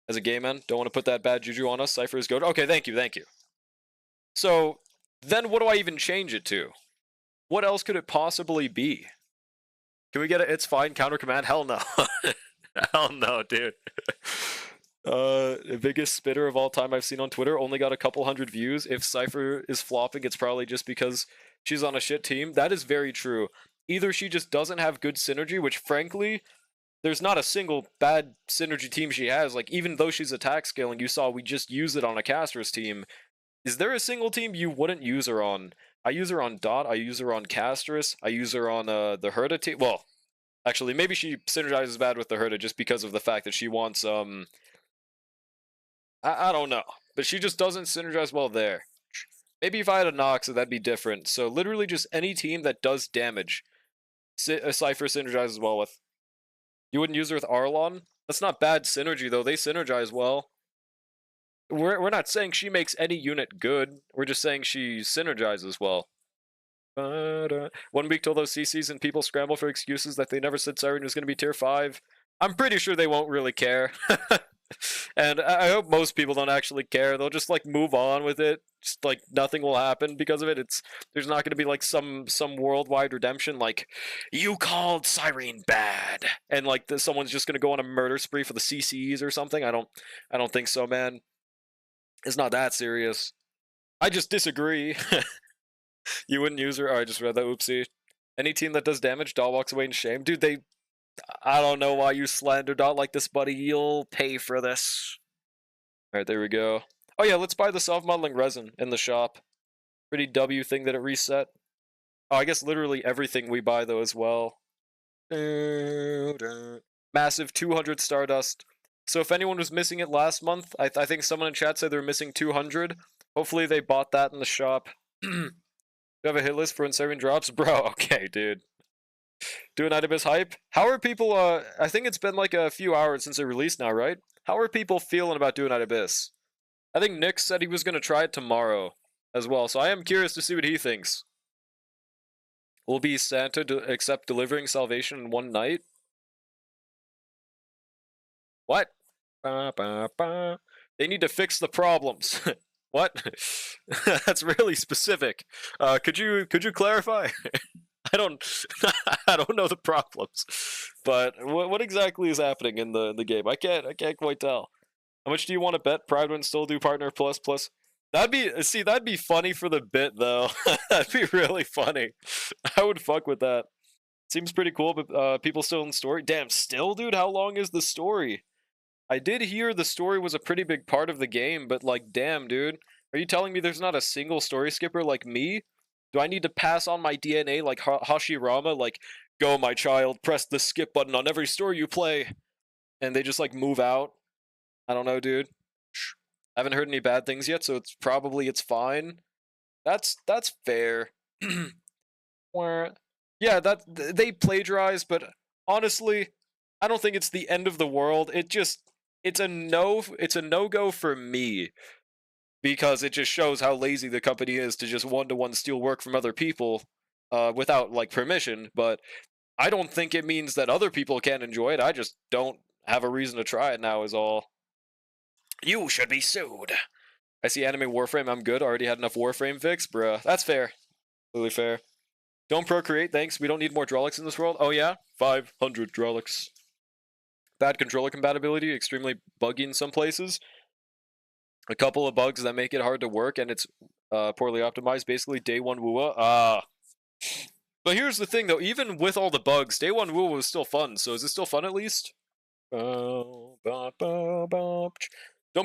As a gay man, don't want to put that bad juju on us. Cypher is good. Okay, thank you, thank you. So, then what do I even change it to? What else could it possibly be? Can we get a it's fine counter command? Hell no. Hell no, dude. The biggest spitter of all time I've seen on Twitter, only got a couple hundred views. If Cypher is flopping, it's probably just because she's on a shit team. That is very true. Either she just doesn't have good synergy, which frankly, there's not a single bad synergy team she has. Like, even though she's attack scaling, you saw we just use it on a caster's team. Is there a single team you wouldn't use her on? I use her on Dot, I use her on Casterus, I use her on the Herda team. Well, actually, maybe she synergizes bad with the Herda just because of the fact that she wants, I don't know. But she just doesn't synergize well there. Maybe if I had a Nox, that'd be different. So literally just any team that does damage, a Cypher synergizes well with. You wouldn't use her with Arlon? That's not bad synergy, though. They synergize well. We're not saying she makes any unit good. We're just saying she synergizes well. 1 week till those CCs and people scramble for excuses that they never said Siren was going to be tier 5. I'm pretty sure they won't really care. And I hope most people don't actually care. They'll just like move on with it. Just like nothing will happen because of it. There's not going to be like some worldwide redemption like you called Siren bad and like someone's just going to go on a murder spree for the CCs or something. I don't think so, man. It's not that serious. I just disagree. You wouldn't use her? Oh, I just read that. Oopsie. Any team that does damage, Dot walks away in shame. Dude, I don't know why you slander Dot like this, buddy. You'll pay for this. Alright, there we go. Oh yeah, let's buy the self-modeling resin in the shop. Pretty W thing that it reset. Oh, I guess literally everything we buy, though, as well. Massive 200 Stardust. So if anyone was missing it last month, I think someone in chat said they were missing 200. Hopefully they bought that in the shop. You have a hit list for when Siren drops? Bro, okay, dude. Do an Idibus hype? How are people, I think it's been like a few hours since it released now, right? How are people feeling about doing Idibus? I think Nick said he was going to try it tomorrow as well, so I am curious to see what he thinks. Will be Santa accept delivering salvation in one night? What? They need to fix the problems. What? That's really specific. Could you clarify? I don't know the problems, but what exactly is happening in the game? I can't quite tell. How much do you want to bet Pride would still do partner plus? That'd be funny for the bit though. That'd be really funny. I would fuck with that. Seems pretty cool, but people still in the story. Damn, still, dude. How long is the story? I did hear the story was a pretty big part of the game, but like, damn, dude. Are you telling me there's not a single story skipper like me? Do I need to pass on my DNA like Hashirama? Like, go, my child, press the skip button on every story you play. And they just, like, move out? I don't know, dude. I haven't heard any bad things yet, so it's fine. That's fair. Yeah, they plagiarize, but honestly, I don't think it's the end of the world. It's a no-go for me. Because it just shows how lazy the company is to just one-to-one steal work from other people without, like, permission. But I don't think it means that other people can't enjoy it. I just don't have a reason to try it now is all. You should be sued. I see anime Warframe, I'm good. Already had enough Warframe fix. Bruh, that's fair. Really fair. Don't procreate, thanks. We don't need more Drolix in this world. Oh yeah? 500 Drolix. bad controller compatibility, extremely buggy in some places. A couple of bugs that make it hard to work, and it's poorly optimized. Basically, day one Wua. But here's the thing, though. Even with all the bugs, day one Wua was still fun. So is it still fun at least? Don't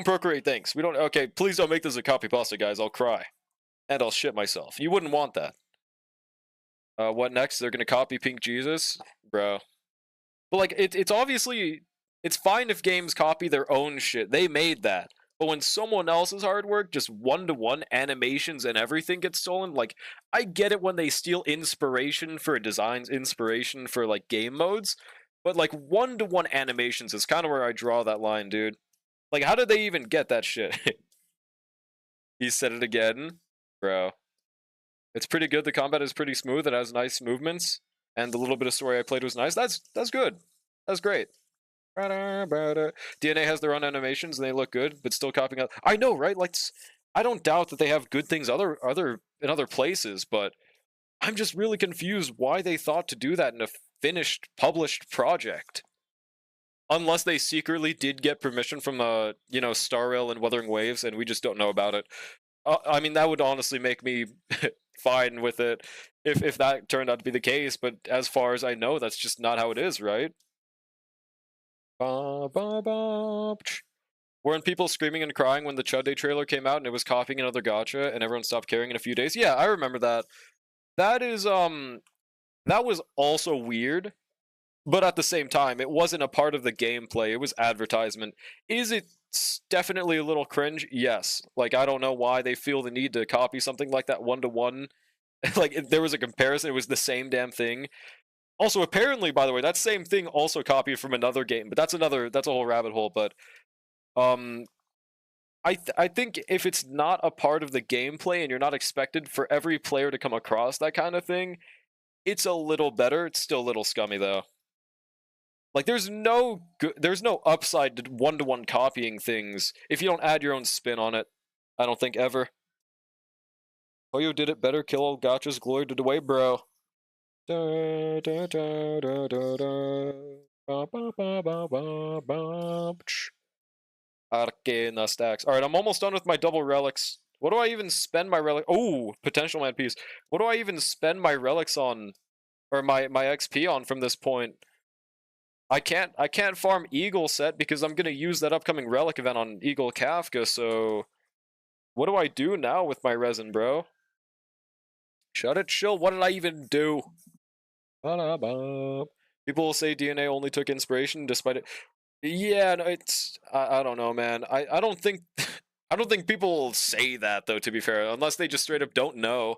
procreate, thanks. We don't. Okay, please don't make this a copy pasta, guys. I'll cry, and I'll shit myself. You wouldn't want that. What next? They're gonna copy Pink Jesus, bro. But like, it's obviously it's fine if games copy their own shit. They made that. But when someone else's hard work, just one-to-one animations and everything gets stolen, like, I get it when they steal inspiration for designs, inspiration for, like, game modes, but, like, one-to-one animations is kind of where I draw that line, dude. Like, how did they even get that shit? He said it again? Bro. It's pretty good, the combat is pretty smooth, it has nice movements, and the little bit of story I played was nice. That's good. That's great. DNA has their own animations and they look good, but still copying out. I know, right? Like, I don't doubt that they have good things in other places, but I'm just really confused why they thought to do that in a finished, published project. Unless they secretly did get permission from, Star Rail and Wuthering Waves, and we just don't know about it. I mean, that would honestly make me fine with it if that turned out to be the case, but as far as I know, that's just not how it is, right? Weren't people screaming and crying when the Chud Day trailer came out and it was copying another gacha and everyone stopped caring in a few days? Yeah, I remember that. That was also weird, but at the same time, it wasn't a part of the gameplay. It was advertisement. Is it definitely a little cringe? Yes. Like, I don't know why they feel the need to copy something like that one-to-one. Like, if there was a comparison, it was the same damn thing. Also, apparently, by the way, that same thing also copied from another game, but that's a whole rabbit hole. But I think if it's not a part of the gameplay and you're not expected for every player to come across that kind of thing, it's a little better. It's still a little scummy though. Like, there's no upside to one-to-one copying things if you don't add your own spin on it. I don't think ever. Oyo did it better. Kill all gachas. Glory to the way, bro. Arcana stacks. Alright, I'm almost done with my double relics. What do I even spend my relic? Oh, potential man piece. What do I even spend my relics on? Or my XP on from this point? I can't farm Eagle set because I'm gonna use that upcoming relic event on Eagle Kafka, so what do I do now with my resin, bro? Shut it, chill. What did I even do? People will say DNA only took inspiration despite it. Yeah, no, it's I don't know, man. I don't think I don't think people will say that though, to be fair, unless they just straight up don't know.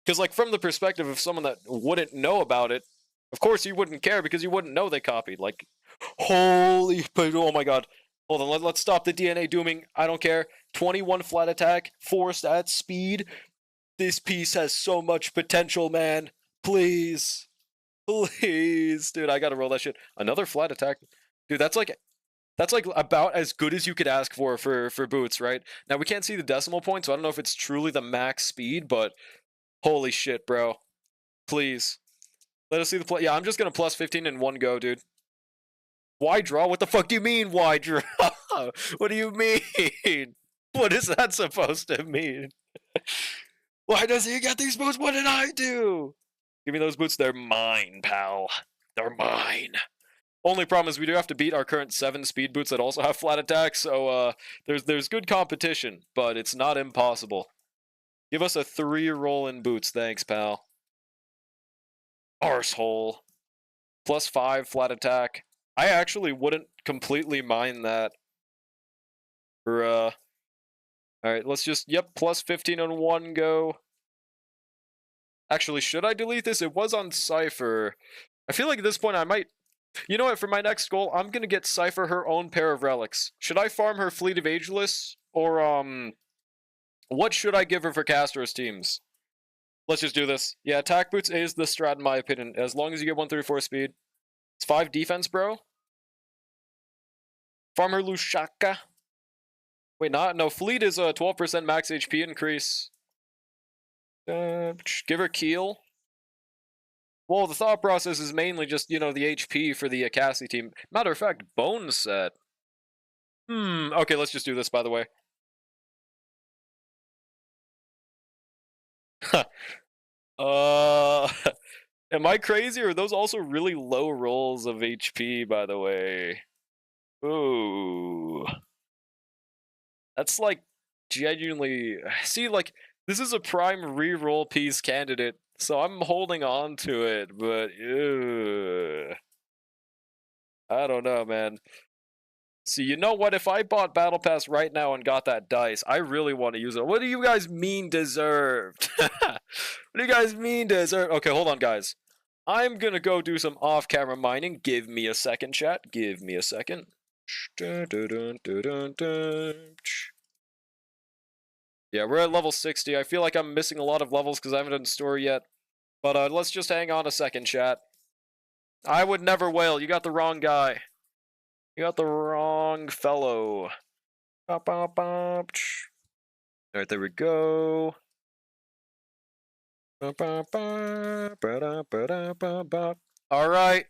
Because like from the perspective of someone that wouldn't know about it, of course you wouldn't care because you wouldn't know they copied. Like, holy, oh my god. Hold on, let's stop the DNA dooming. I don't care. 21 flat attack, 4 stats, speed. This piece has so much potential, man. Please. Please. Dude, I gotta roll that shit. Another flat attack. Dude, that's like about as good as you could ask for boots, right? Now, we can't see the decimal point, so I don't know if it's truly the max speed, but holy shit, bro. Please. Let us see the play. Yeah, I'm just gonna plus 15 in one go, dude. Why draw? What the fuck do you mean, why draw? What do you mean? What is that supposed to mean? Why does he get these boots? What did I do? Give me those boots. They're mine, pal. They're mine. Only problem is we do have to beat our current 7 speed boots that also have flat attack, so there's good competition, but it's not impossible. Give us a 3 roll in boots, thanks, pal. Arsehole. Plus 5 flat attack. I actually wouldn't completely mind that. Bruh. Alright, let's just, yep, plus 15 on one go. Actually, should I delete this? It was on Cypher. I feel like at this point I might... You know what, for my next goal, I'm gonna get Cypher her own pair of relics. Should I farm her Fleet of Ageless? Or, what should I give her for Castor's teams? Let's just do this. Yeah, attack boots is the strat in my opinion. As long as you get 134 speed. It's 5 defense, bro. Farm her Lushaka. Wait, no, Fleet is a 12% max HP increase. Give her Keel. Well, the thought process is mainly just, you know, the HP for the Cassie team. Matter of fact, bone set. Okay, let's just do this, by the way. uh, am I crazy, or are those also really low rolls of HP, by the way? Ooh. That's, like, genuinely... See, like, this is a prime reroll piece candidate, so I'm holding on to it, but... I don't know, man. See, you know what? If I bought Battle Pass right now and got that dice, I really want to use it. What do you guys mean deserved? What do you guys mean deserved? Okay, hold on, guys. I'm gonna go do some off-camera mining. Give me a second, chat. Give me a second. Yeah, we're at level 60. I feel like I'm missing a lot of levels because I haven't done story yet. But let's just hang on a second, chat. I would never wail. You got the wrong guy. You got the wrong fellow. Alright, there we go. Alright.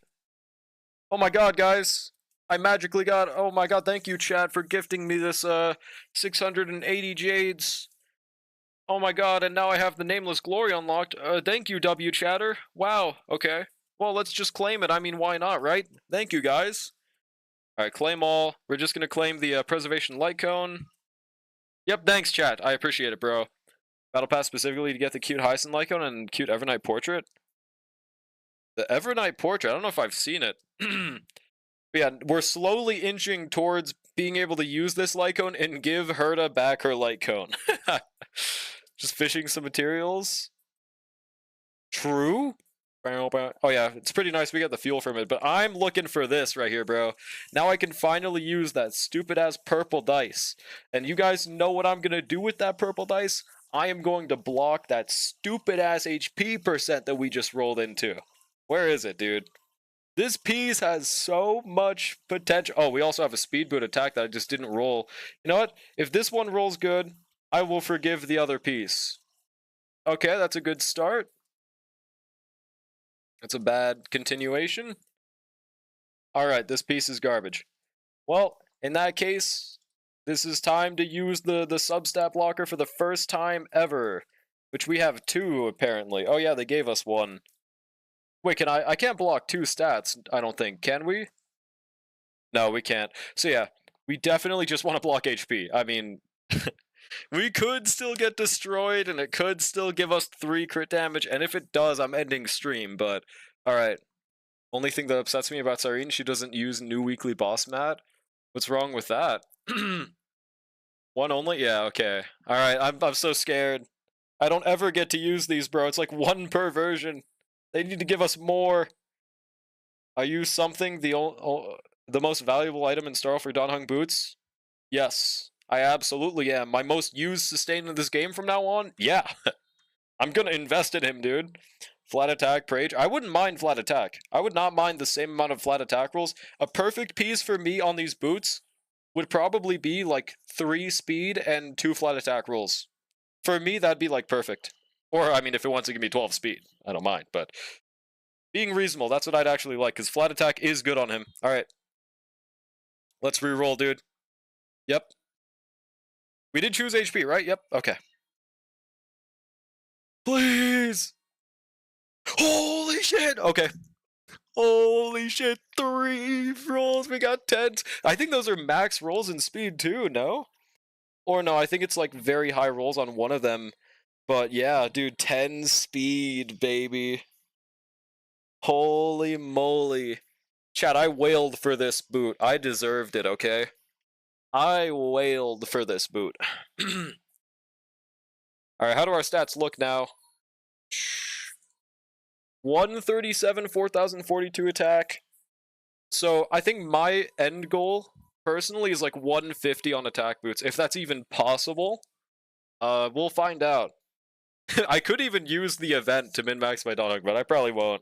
Oh my god, guys. I magically got... Oh my god, thank you, chat, for gifting me this 680 jades. Oh my god, and now I have the Nameless Glory unlocked. Thank you, W chatter. Wow, okay. Well, let's just claim it. I mean, why not, right? Thank you, guys. Alright, claim all. We're just gonna claim the Preservation Light Cone. Yep, thanks, chat. I appreciate it, bro. Battle Pass specifically to get the cute Hyson Light Cone and cute Evernight Portrait. The Evernight Portrait, I don't know if I've seen it. But yeah, we're slowly inching towards being able to use this light cone and give Herta back her light cone. Just fishing some materials. True. Oh yeah, it's pretty nice we get the fuel from it, but I'm looking for this right here, bro. Now I can finally use that stupid-ass purple dice. And you guys know what I'm gonna do with that purple dice? I am going to block that stupid-ass HP percent that we just rolled into. Where is it, dude? This piece has so much potential. Oh, we also have a speed boot attack that I just didn't roll. You know what? If this one rolls good, I will forgive the other piece. Okay, that's a good start. That's a bad continuation. Alright, this piece is garbage. Well, in that case, this is time to use the substat blocker for the first time ever. Which we have 2, apparently. Oh yeah, they gave us 1. Wait, can I can't block 2 stats, I don't think. Can we? No, we can't. So yeah, we definitely just want to block HP. I mean, we could still get destroyed, and it could still give us 3 crit damage, and if it does, I'm ending stream, but... Alright. Only thing that upsets me about Cyrene, she doesn't use new weekly boss mat. What's wrong with that? 1 only? Yeah, okay. Alright, I'm so scared. I don't ever get to use these, bro. It's like 1 per version. They need to give us more. Are you something the most valuable item in Starl for Donhung boots? Yes, I absolutely am. My most used sustain in this game from now on? Yeah. I'm gonna invest in him, dude. Flat attack, Prage. I wouldn't mind flat attack. I would not mind the same amount of flat attack rolls. A perfect piece for me on these boots would probably be like 3 speed and 2 flat attack rolls. For me, that'd be like perfect. Or, I mean, if it wants to give me 12 speed, I don't mind, but... Being reasonable, that's what I'd actually like, because flat attack is good on him. Alright. Let's reroll, dude. Yep. We did choose HP, right? Yep. Okay. Please! Holy shit! Okay. Holy shit, 3 rolls, we got 10s. I think those are max rolls in speed too, no? Or no, I think it's like very high rolls on one of them. But yeah, dude, 10 speed, baby. Holy moly. Chat, I wailed for this boot. I deserved it, okay? I wailed for this boot. Alright, how do our stats look now? 137, 4042 attack. So, I think my end goal, personally, is like 150 on attack boots. If that's even possible, we'll find out. I could even use the event to min-max my dog, but I probably won't.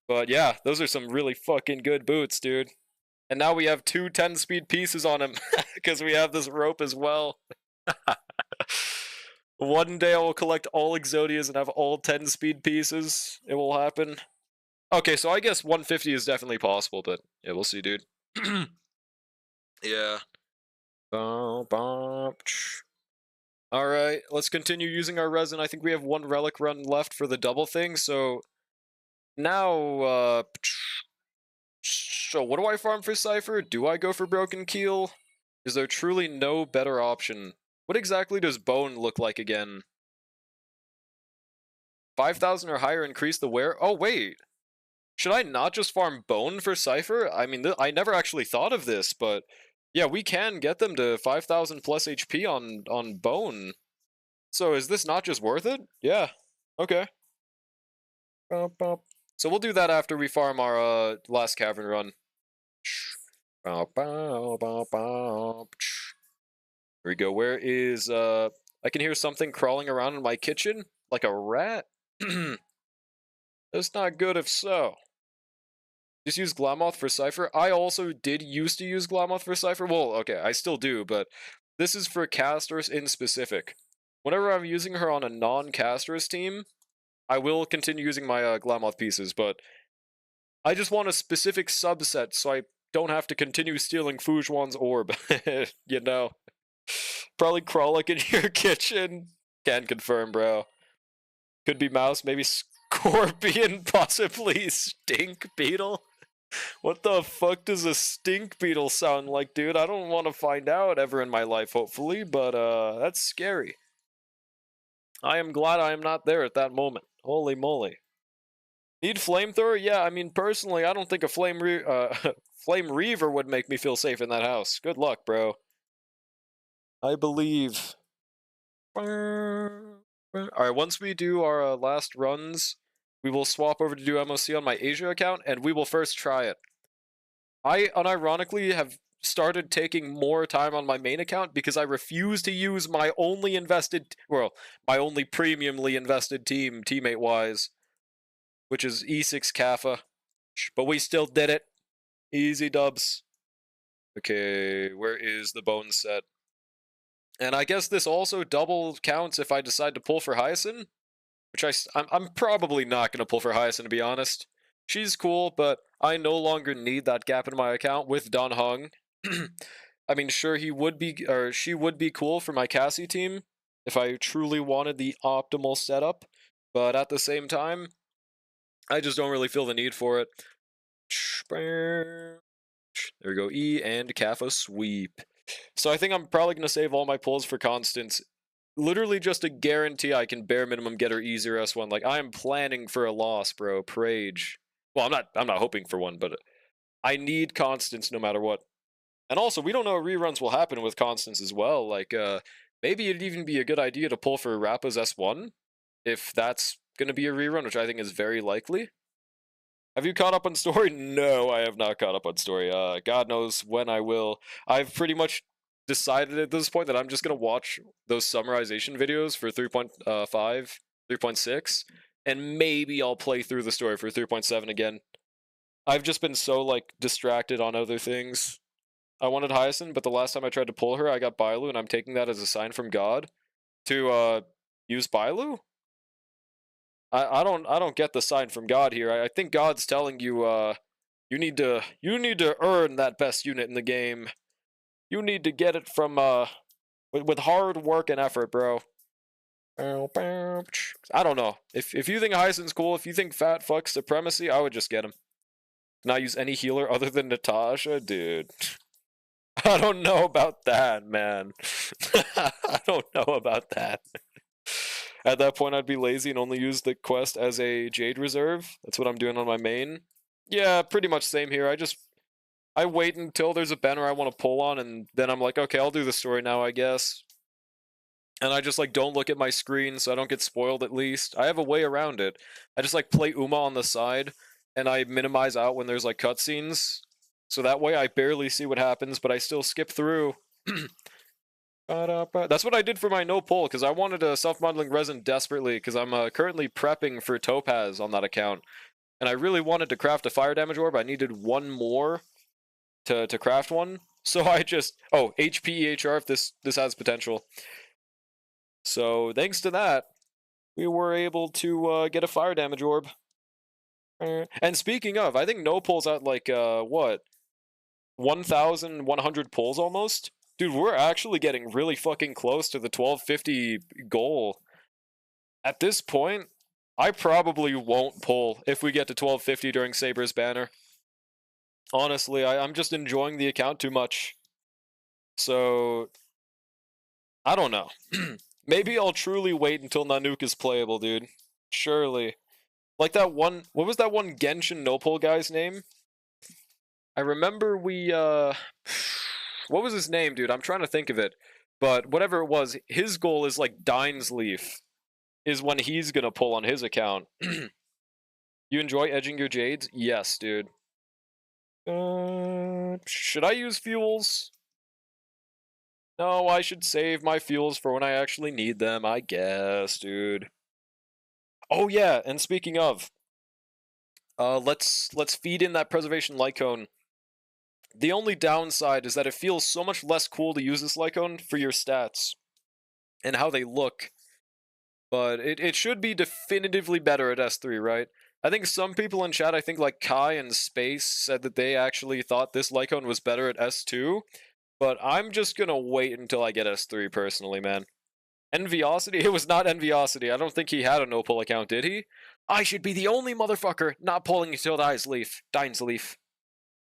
But yeah, those are some really fucking good boots, dude. And now we have 2 10-speed pieces on him, because we have this rope as well. One day I will collect all Exodias and have all 10-speed pieces. It will happen. Okay, so I guess 150 is definitely possible, but yeah, we'll see, dude. Yeah. Alright, let's continue using our resin. I think we have one relic run left for the double thing, so now, so what do I farm for Cypher? Do I go for Broken Keel? Is there truly no better option? What exactly does Bone look like again? 5,000 or higher increase the wear? Oh, wait! Should I not just farm Bone for Cypher? I mean, I never actually thought of this, but yeah, we can get them to 5,000 plus HP on Bone. So is this not just worth it? Yeah. Okay. So we'll do that after we farm our last cavern run. Here we go. Where is I can hear something crawling around in my kitchen like a rat. That's not good if so. Just use Glamoth for Cypher. I also did used to use Glamoth for Cypher. Well, okay, I still do, but this is for casters in specific. Whenever I'm using her on a non-casters team, I will continue using my Glamoth pieces, but I just want a specific subset so I don't have to continue stealing Fujuan's orb. You know? Probably Kralik in your kitchen. Can confirm, bro. Could be mouse, maybe scorpion, possibly stink beetle. What the fuck does a stink beetle sound like, dude? I don't want to find out ever in my life, hopefully, but that's scary. I am glad I am not there at that moment. Holy moly. Need flamethrower? Yeah, I mean, personally, I don't think a flame reaver would make me feel safe in that house. Good luck, bro. I believe. Alright, once we do our last runs, we will swap over to do MOC on my Asia account, and we will first try it. I unironically have started taking more time on my main account because I refuse to use my only invested, well, my only premiumly invested team, teammate-wise, which is E6 Kappa. But we still did it. Easy dubs. Okay, where is the bone set? And I guess this also double counts if I decide to pull for Hyacinth, which I'm probably not going to pull for Hyacinth, to be honest. She's cool, but I no longer need that gap in my account with Don Hung. I mean, sure, he would be, or she would be cool for my Cassie team if I truly wanted the optimal setup, but at the same time, I just don't really feel the need for it. There we go, E and Kappa sweep. So I think I'm probably going to save all my pulls for Constance. Literally just to guarantee I can bare minimum get her easier S1. Like, I am planning for a loss, bro. Prage. Well, I'm not hoping for one, but I need Constance no matter what. And also, we don't know if reruns will happen with Constance as well. Like, maybe it'd even be a good idea to pull for Rappa's S1, if that's going to be a rerun, which I think is very likely. Have you caught up on story? No, I have not caught up on story. God knows when I will. I've pretty much decided at this point that I'm just going to watch those summarization videos for 3.5, 3.6, and maybe I'll play through the story for 3.7 again. I've just been so, like, distracted on other things. I wanted Hyacinth, but the last time I tried to pull her, I got Bailu, and I'm taking that as a sign from God to use Bailu? I don't get the sign from God here. I think God's telling you you need to earn that best unit in the game. You need to get it from with hard work and effort, bro. I don't know. If you think Hyacinth's cool, if you think Fat fucks Supremacy, I would just get him. Not use any healer other than Natasha, dude. I don't know about that, man. I don't know about that. At that point, I'd be lazy and only use the quest as a Jade reserve. That's what I'm doing on my main. Yeah, pretty much same here. I wait until there's a banner I want to pull on, and then I'm like, okay, I'll do the story now, I guess. And I just, like, don't look at my screen so I don't get spoiled, at least. I have a way around it. I just, like, play Uma on the side, and I minimize out when there's, like, cutscenes. So that way I barely see what happens, but I still skip through. That's what I did for my no pull, because I wanted a self-modeling resin desperately, because I'm currently prepping for Topaz on that account. And I really wanted to craft a fire damage orb. I needed one more to craft one. So I just... Oh, HP EHR if this has potential. So thanks to that, we were able to get a fire damage orb. And speaking of, I think no pull's at like, what? 1,100 pulls almost? Dude, we're actually getting really fucking close to the 1250 goal. At this point, I probably won't pull if we get to 1250 during Saber's banner. Honestly, I'm just enjoying the account too much. So, I don't know. Maybe I'll truly wait until Nanook is playable, dude. Surely. Like that one, what was that one Genshin no-pull guy's name? I remember we, what was his name, dude? I'm trying to think of it. But whatever it was, his goal is like Dine's Leaf, is when he's gonna pull on his account. You enjoy edging your jades? Yes, dude. Should I use fuels? No, I should save my fuels for when I actually need them, I guess, dude. Oh yeah, and speaking of, let's feed in that preservation light cone. The only downside is that it feels so much less cool to use this light cone for your stats and how they look. But it should be definitively better at S3, right? I think some people in chat, I think like Kai and Space, said that they actually thought this light cone was better at S2. But I'm just gonna wait until I get S3 personally, man. Enviosity? It was not Enviosity. I don't think he had a no-pull account, did he? I should be the only motherfucker not pulling until Dine's Leaf.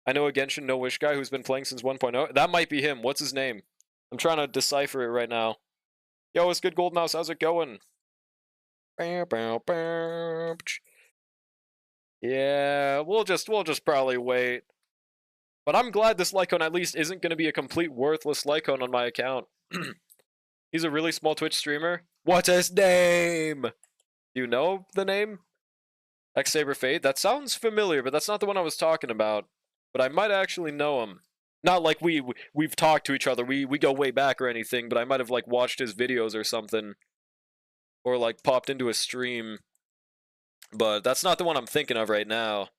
I know a Genshin no-wish guy who's been playing since 1.0. That might be him. What's his name? I'm trying to decipher it right now. Yo, it's good, Gold Mouse. How's it going? Yeah, we'll just probably wait. But I'm glad this Lycone at least isn't going to be a complete worthless Lycone on my account. He's a really small Twitch streamer. What's his name? You know the name? X-Saber Fade? That sounds familiar, but that's not the one I was talking about. But I might actually know him. Not like we've talked to each other. We go way back or anything, but I might have like watched his videos or something. Or like popped into a stream. But that's not the one I'm thinking of right now.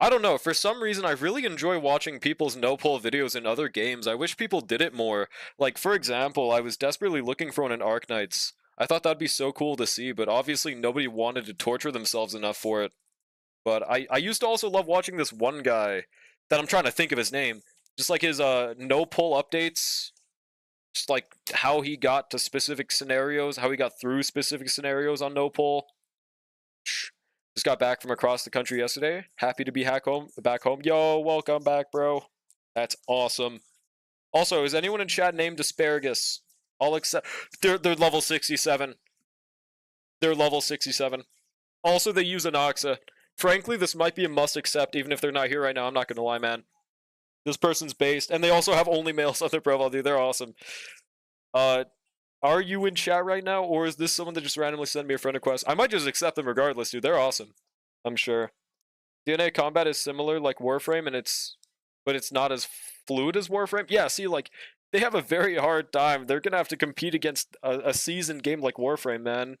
I don't know, for some reason I really enjoy watching people's no-pull videos in other games. I wish people did it more. Like, for example, I was desperately looking for one in Arknights. I thought that'd be so cool to see, but obviously nobody wanted to torture themselves enough for it. But I used to also love watching this one guy, that I'm trying to think of his name. Just like his no-pull updates. Just like how he got to specific scenarios, how he got through specific scenarios on no-pull. Just got back from across the country yesterday. Happy to be back home. Yo, welcome back, bro. That's awesome. Also, is anyone in chat named Asparagus? I'll accept. They're level 67. They're level 67. Also, they use Anoxa. Frankly, this might be a must accept, even if they're not here right now. I'm not gonna lie, man. This person's based, and they also have only males on their profile, dude. They're awesome. Are you in chat right now, or is this someone that just randomly sent me a friend request? I might just accept them regardless, dude. They're awesome. I'm sure. DNA combat is similar like Warframe, but it's not as fluid as Warframe. Yeah, see, like, they have a very hard time. They're gonna have to compete against a seasoned game like Warframe, man.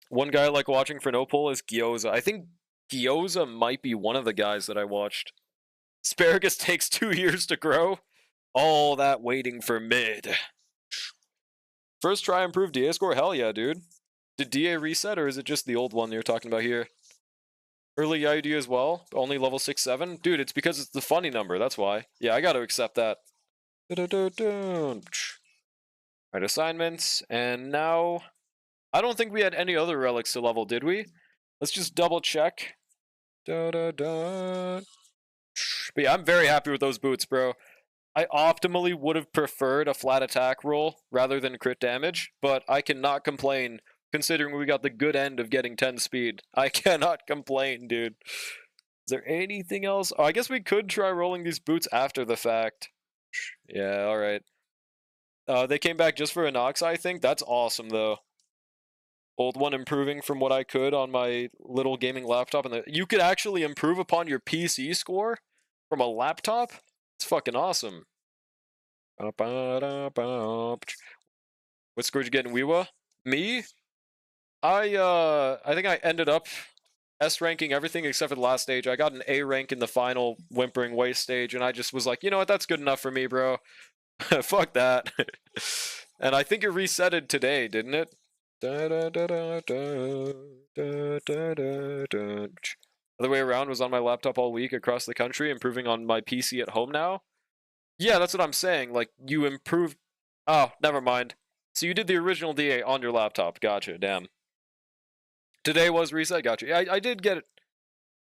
One guy I like watching for no pull is Gyoza. I think Gyoza might be one of the guys that I watched. Asparagus takes 2 years to grow. All that waiting for mid. First try improved DA score? Hell yeah, dude. Did DA reset, or is it just the old one you're talking about here? Early ID as well? Only level 6-7? Dude, it's because it's the funny number, that's why. Yeah, I gotta accept that. Alright, assignments, and now... I don't think we had any other relics to level, did we? Let's just double check. But yeah, I'm very happy with those boots, bro. I optimally would have preferred a flat attack roll rather than crit damage, but I cannot complain considering we got the good end of getting 10 speed. I cannot complain, dude. Is there anything else? Oh, I guess we could try rolling these boots after the fact. Yeah, alright. They came back just for Anox, I think. That's awesome, though. Old one improving from what I could on my little gaming laptop. And you could actually improve upon your PC score from a laptop? It's fucking awesome. What score did you get in Weewa? Me? I think I ended up S ranking everything except for the last stage. I got an A rank in the final Whimpering Waste stage, and I just was like, you know what, that's good enough for me, bro. Fuck that. And I think it resetted today, didn't it? Other way around, was on my laptop all week across the country, improving on my PC at home now. Yeah, that's what I'm saying. Like, you improved. Oh, never mind. So you did the original DA on your laptop. Gotcha, damn. Today was reset, gotcha. I did get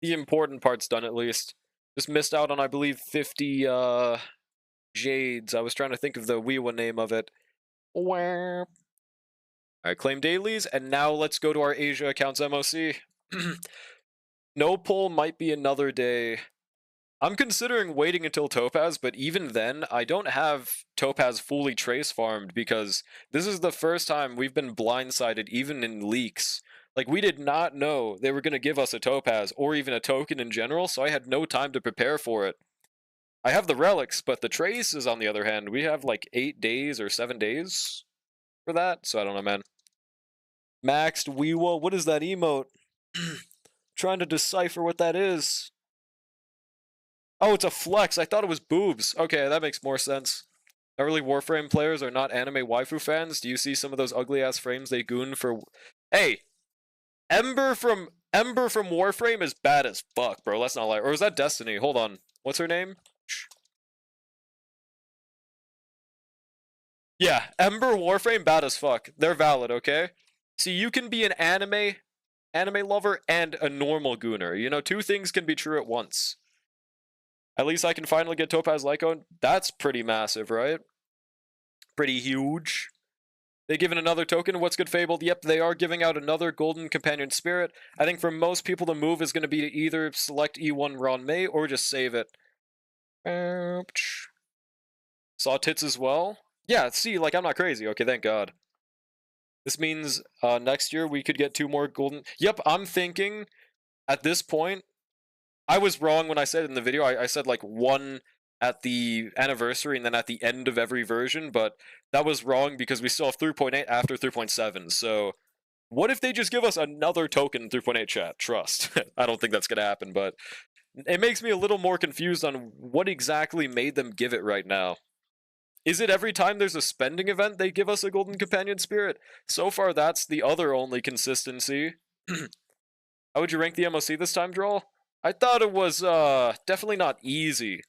the important parts done at least. Just missed out on, I believe, 50 Jades. I was trying to think of the Weewa name of it. Alright, claim dailies, and now let's go to our Asia accounts MOC. No pull might be another day. I'm considering waiting until Topaz, but even then, I don't have Topaz fully trace farmed because this is the first time we've been blindsided even in leaks. Like, we did not know they were going to give us a Topaz or even a token in general, so I had no time to prepare for it. I have the relics, but the traces, on the other hand, we have like 8 days or 7 days for that, so I don't know, man. Maxed Weewa, what is that emote? Trying to decipher what that is. Oh, it's a flex. I thought it was boobs. Okay, that makes more sense. Early Warframe players are not anime waifu fans. Do you see some of those ugly-ass frames they goon for... Hey! Ember from Warframe is bad as fuck, bro. Let's not lie. Or is that Destiny? Hold on. What's her name? Yeah, Ember Warframe, bad as fuck. They're valid, okay? See, you can be an anime lover and a normal gooner. You know, two things can be true at once. At least I can finally get Topaz Lyco. That's pretty massive, right? Pretty huge. They given another token. What's good, Fabled? Yep, they are giving out another Golden Companion Spirit. I think for most people, the move is going to be to either select E1 Ron May or just save it. Saw tits as well. Yeah, see, like, I'm not crazy. Okay, thank God. This means next year we could get 2 more golden... Yep, I'm thinking at this point... I was wrong when I said in the video. I said, like, 1 at the anniversary and then at the end of every version, but that was wrong because we still have 3.8 after 3.7, so... What if they just give us another token in 3.8 chat? Trust. I don't think that's gonna happen, but... It makes me a little more confused on what exactly made them give it right now. Is it every time there's a spending event they give us a Golden Companion Spirit? So far, that's the other only consistency. How would you rank the MOC this time, Draw? I thought it was definitely not easy,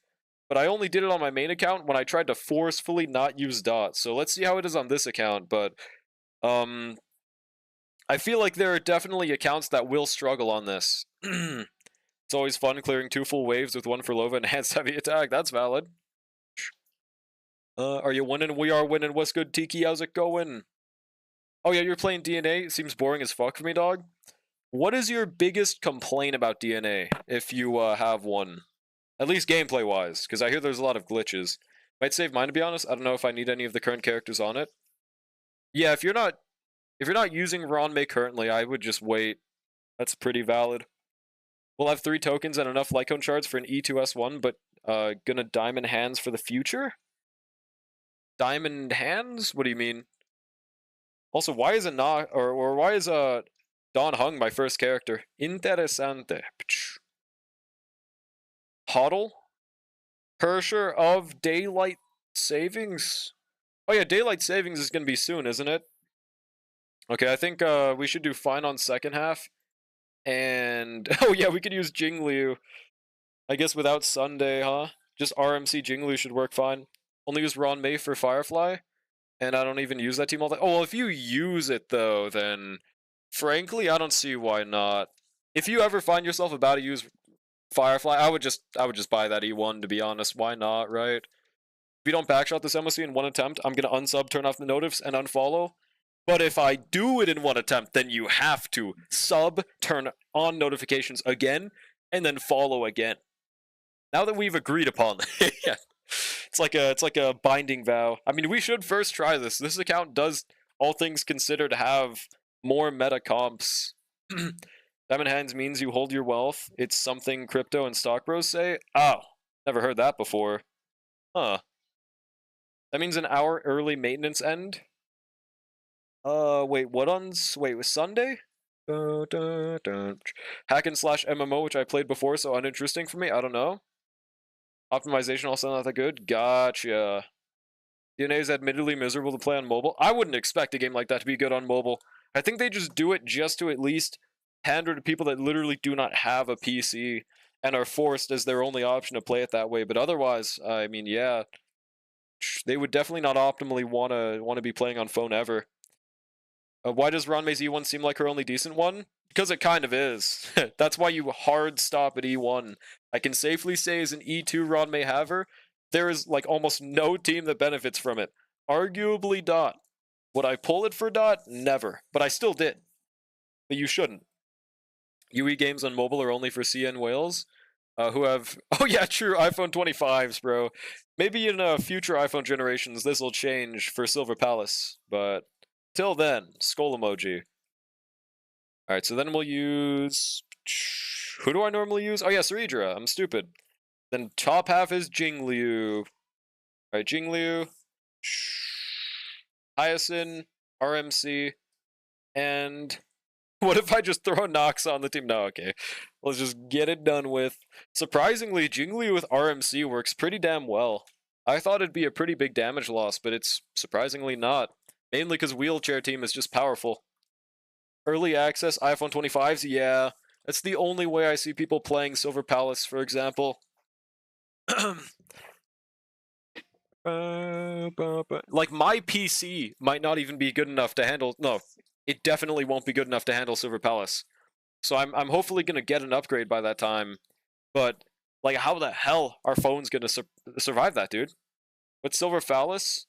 but I only did it on my main account when I tried to forcefully not use dots. So let's see how it is on this account, but I feel like there are definitely accounts that will struggle on this. It's always fun clearing 2 full waves with 1 for Lova and enhanced heavy attack. That's valid. Are you winning? We are winning. What's good, Tiki? How's it going? Oh yeah, you're playing DNA? It seems boring as fuck for me, dog. What is your biggest complaint about DNA, if you have one? At least gameplay-wise, because I hear there's a lot of glitches. Might save mine, to be honest. I don't know if I need any of the current characters on it. Yeah, if you're not using Ronmei currently, I would just wait. That's pretty valid. We'll have 3 tokens and enough Lycone shards for an E2S1, but gonna diamond hands for the future? Diamond hands? What do you mean? Also, why is it not, or why is Don Hung my first character? Interessante. Hoddle? Hersher of Daylight Savings? Oh yeah, Daylight Savings is gonna be soon, isn't it? Okay, I think we should do fine on second half. And oh yeah, we could use Jingliu. I guess without Sunday, huh? Just RMC Jingliu should work fine. Only use Ron May for Firefly. And I don't even use that team all that. Oh, well, if you use it though, then frankly, I don't see why not. If you ever find yourself about to use Firefly, I would just buy that E1, to be honest. Why not, right? If you don't backshot this MOC in 1 attempt, I'm gonna unsub, turn off the notifs, and unfollow. But if I do it in 1 attempt, then you have to sub, turn on notifications again, and then follow again. Now that we've agreed upon yeah. It's like a binding vow. I mean, we should first try this. This account does, all things considered, have more meta comps. Diamond hands means you hold your wealth. It's something crypto and stock bros say. Oh, never heard that before. Huh. That means an hour early maintenance end. Wait, was Sunday? Hack and slash MMO, which I played before, so uninteresting for me. I don't know. Optimization also not that good. Gotcha. DNA is admittedly miserable to play on mobile. I wouldn't expect a game like that to be good on mobile. I think they just do it just to at least pander to people that literally do not have a PC and are forced as their only option to play it that way. But otherwise, I mean, yeah, they would definitely not optimally want to be playing on phone ever. Why does Ranmei's E1 seem like her only decent one? Because it kind of is. That's why you hard stop at E1. I can safely say as an E2 Ranmei haver, there is like almost no team that benefits from it. Arguably Dot. Would I pull it for Dot? Never. But I still did. But you shouldn't. UE games on mobile are only for CN whales who have... Oh yeah, true, iPhone 25s, bro. Maybe in future iPhone generations this will change for Silver Palace. But till then, skull emoji. Alright, so then we'll use... Who do I normally use? Oh yeah, Saridra. I'm stupid. Then top half is Jingliu. Alright, Jingliu. Hyacinth. RMC. And... What if I just throw Nox on the team? No, okay. Let's just get it done with. Surprisingly, Jingliu with RMC works pretty damn well. I thought it'd be a pretty big damage loss, but it's surprisingly not. Mainly because Wheelchair Team is just powerful. Early access iPhone 25s? Yeah. That's the only way I see people playing Silver Palace, for example. Like, my PC might not even be good enough to handle... No, it definitely won't be good enough to handle Silver Palace. So I'm hopefully going to get an upgrade by that time. But, like, how the hell are phones going to survive that, dude? With Silver Palace?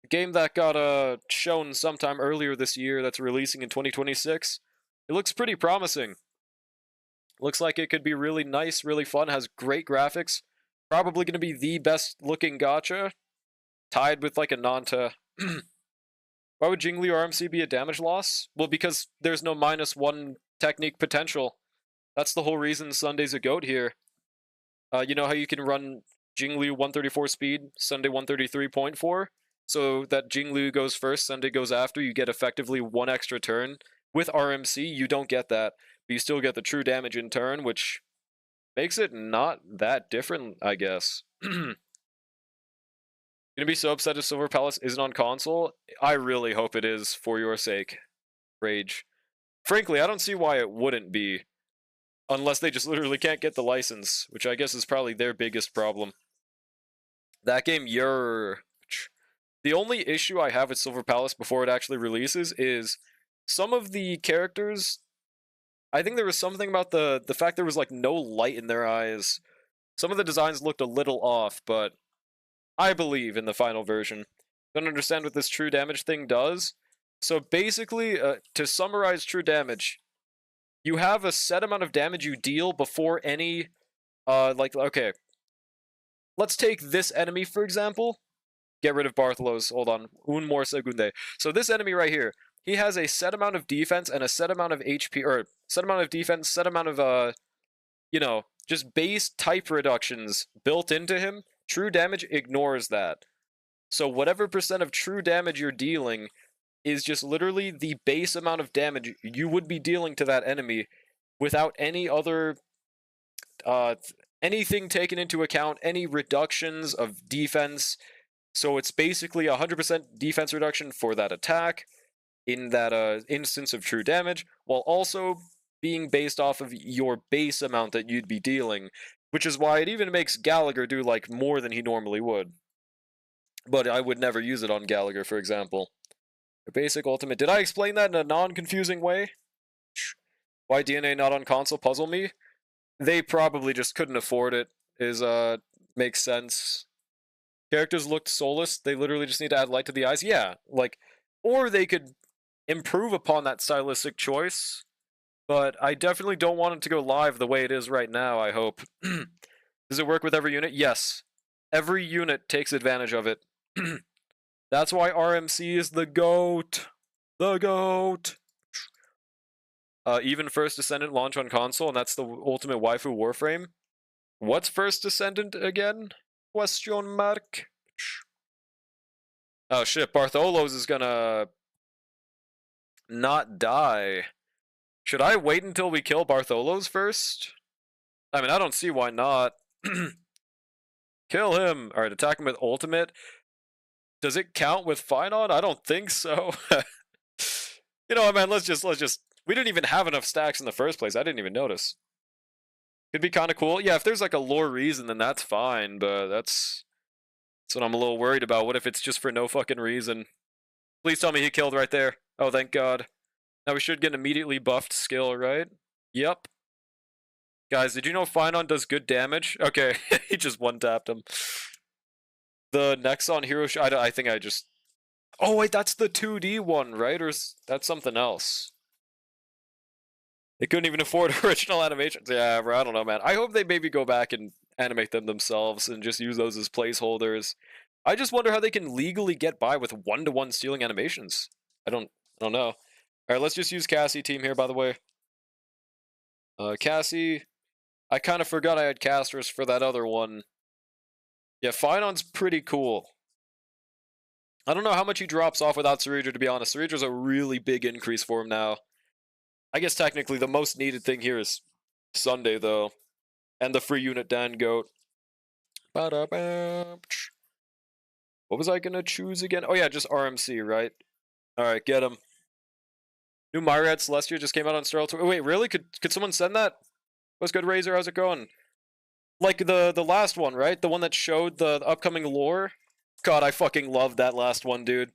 A game that got shown sometime earlier this year that's releasing in 2026. It looks pretty promising. Looks like it could be really nice, really fun, has great graphics. Probably going to be the best looking gacha. Tied with, like, a Nanta. Why would Jingliu RMC be a damage loss? Well, because there's no -1 technique potential. That's the whole reason Sunday's a GOAT here. You know how you can run Jingliu 134 speed, Sunday 133.4? So that Jingliu goes first, Sunday goes after, you get effectively 1 extra turn. With RMC, you don't get that, but you still get the true damage in turn, which makes it not that different, I guess. Gonna be so upset if Silver Palace isn't on console. I really hope it is, for your sake. Rage. Frankly, I don't see why it wouldn't be. Unless they just literally can't get the license, which I guess is probably their biggest problem. That game, The only issue I have with Silver Palace before it actually releases is some of the characters... I think there was something about the fact there was, like, no light in their eyes. Some of the designs looked a little off, but... I believe in the final version. Don't understand what this true damage thing does. So basically, to summarize true damage, you have a set amount of damage you deal before any, okay. Let's take this enemy, for example. Get rid of Bartholos. Hold on. Un more segunde. So this enemy right here, he has a set amount of defense and a set amount of HP, or set amount of defense, set amount of, you know, just base type reductions built into him. True damage ignores that. So whatever percent of true damage you're dealing is just literally the base amount of damage you would be dealing to that enemy without any other anything taken into account, any reductions of defense. So it's basically 100% defense reduction for that attack in that instance of true damage, while also being based off of your base amount that you'd be dealing. Which is why it even makes Gallagher do, like, more than he normally would. But I would never use it on Gallagher, for example. A basic ultimate. Did I explain that in a non-confusing way? Why DNA not on console puzzle me? They probably just couldn't afford it, makes sense. Characters looked soulless, they literally just need to add light to the eyes? Yeah, like, or they could improve upon that stylistic choice. But I definitely don't want it to go live the way it is right now, I hope. Does it work with every unit? Yes. Every unit takes advantage of it. That's why RMC is the GOAT. The GOAT. Even First Descendant launch on console, and that's the ultimate waifu warframe. What's First Descendant again? Question mark. Oh shit, Bartholos is gonna not die. Should I wait until we kill Bartholos first? I mean, I don't see why not. Kill him! Alright, attack him with ultimate. Does it count with Finon? I don't think so. You know what, man? Let's just. We didn't even have enough stacks in the first place. I didn't even notice. Could be kind of cool. Yeah, if there's like a lore reason, then that's fine. But that's what I'm a little worried about. What if it's just for no fucking reason? Please tell me he killed right there. Oh, thank God. Now we should get an immediately buffed skill, right? Yep. Guys, did you know Finon does good damage? Okay, he just one-tapped him. The Nexon Hero I think I just... Oh, wait, that's the 2D one, right? Or that's something else? They couldn't even afford original animations. Yeah, bro, I don't know, man. I hope they maybe go back and animate them themselves and just use those as placeholders. I just wonder how they can legally get by with one-to-one stealing animations. I don't know. Alright, let's just use Cassie team here, by the way. Cassie... I kind of forgot I had casters for that other one. Yeah, Finon's pretty cool. I don't know how much he drops off without Ceridra, to be honest. Ceredra's a really big increase for him now. I guess technically the most needed thing here is Sunday, though. And the free unit Dan Goat. What was I gonna choose again? Oh yeah, just RMC, right? Alright, get him. New Myriad Celestia just came out on Sterile Tour. Wait, really? Could someone send that? What's good, Razor? How's it going? Like the last one, right? The one that showed the upcoming lore? God, I fucking love that last one, dude.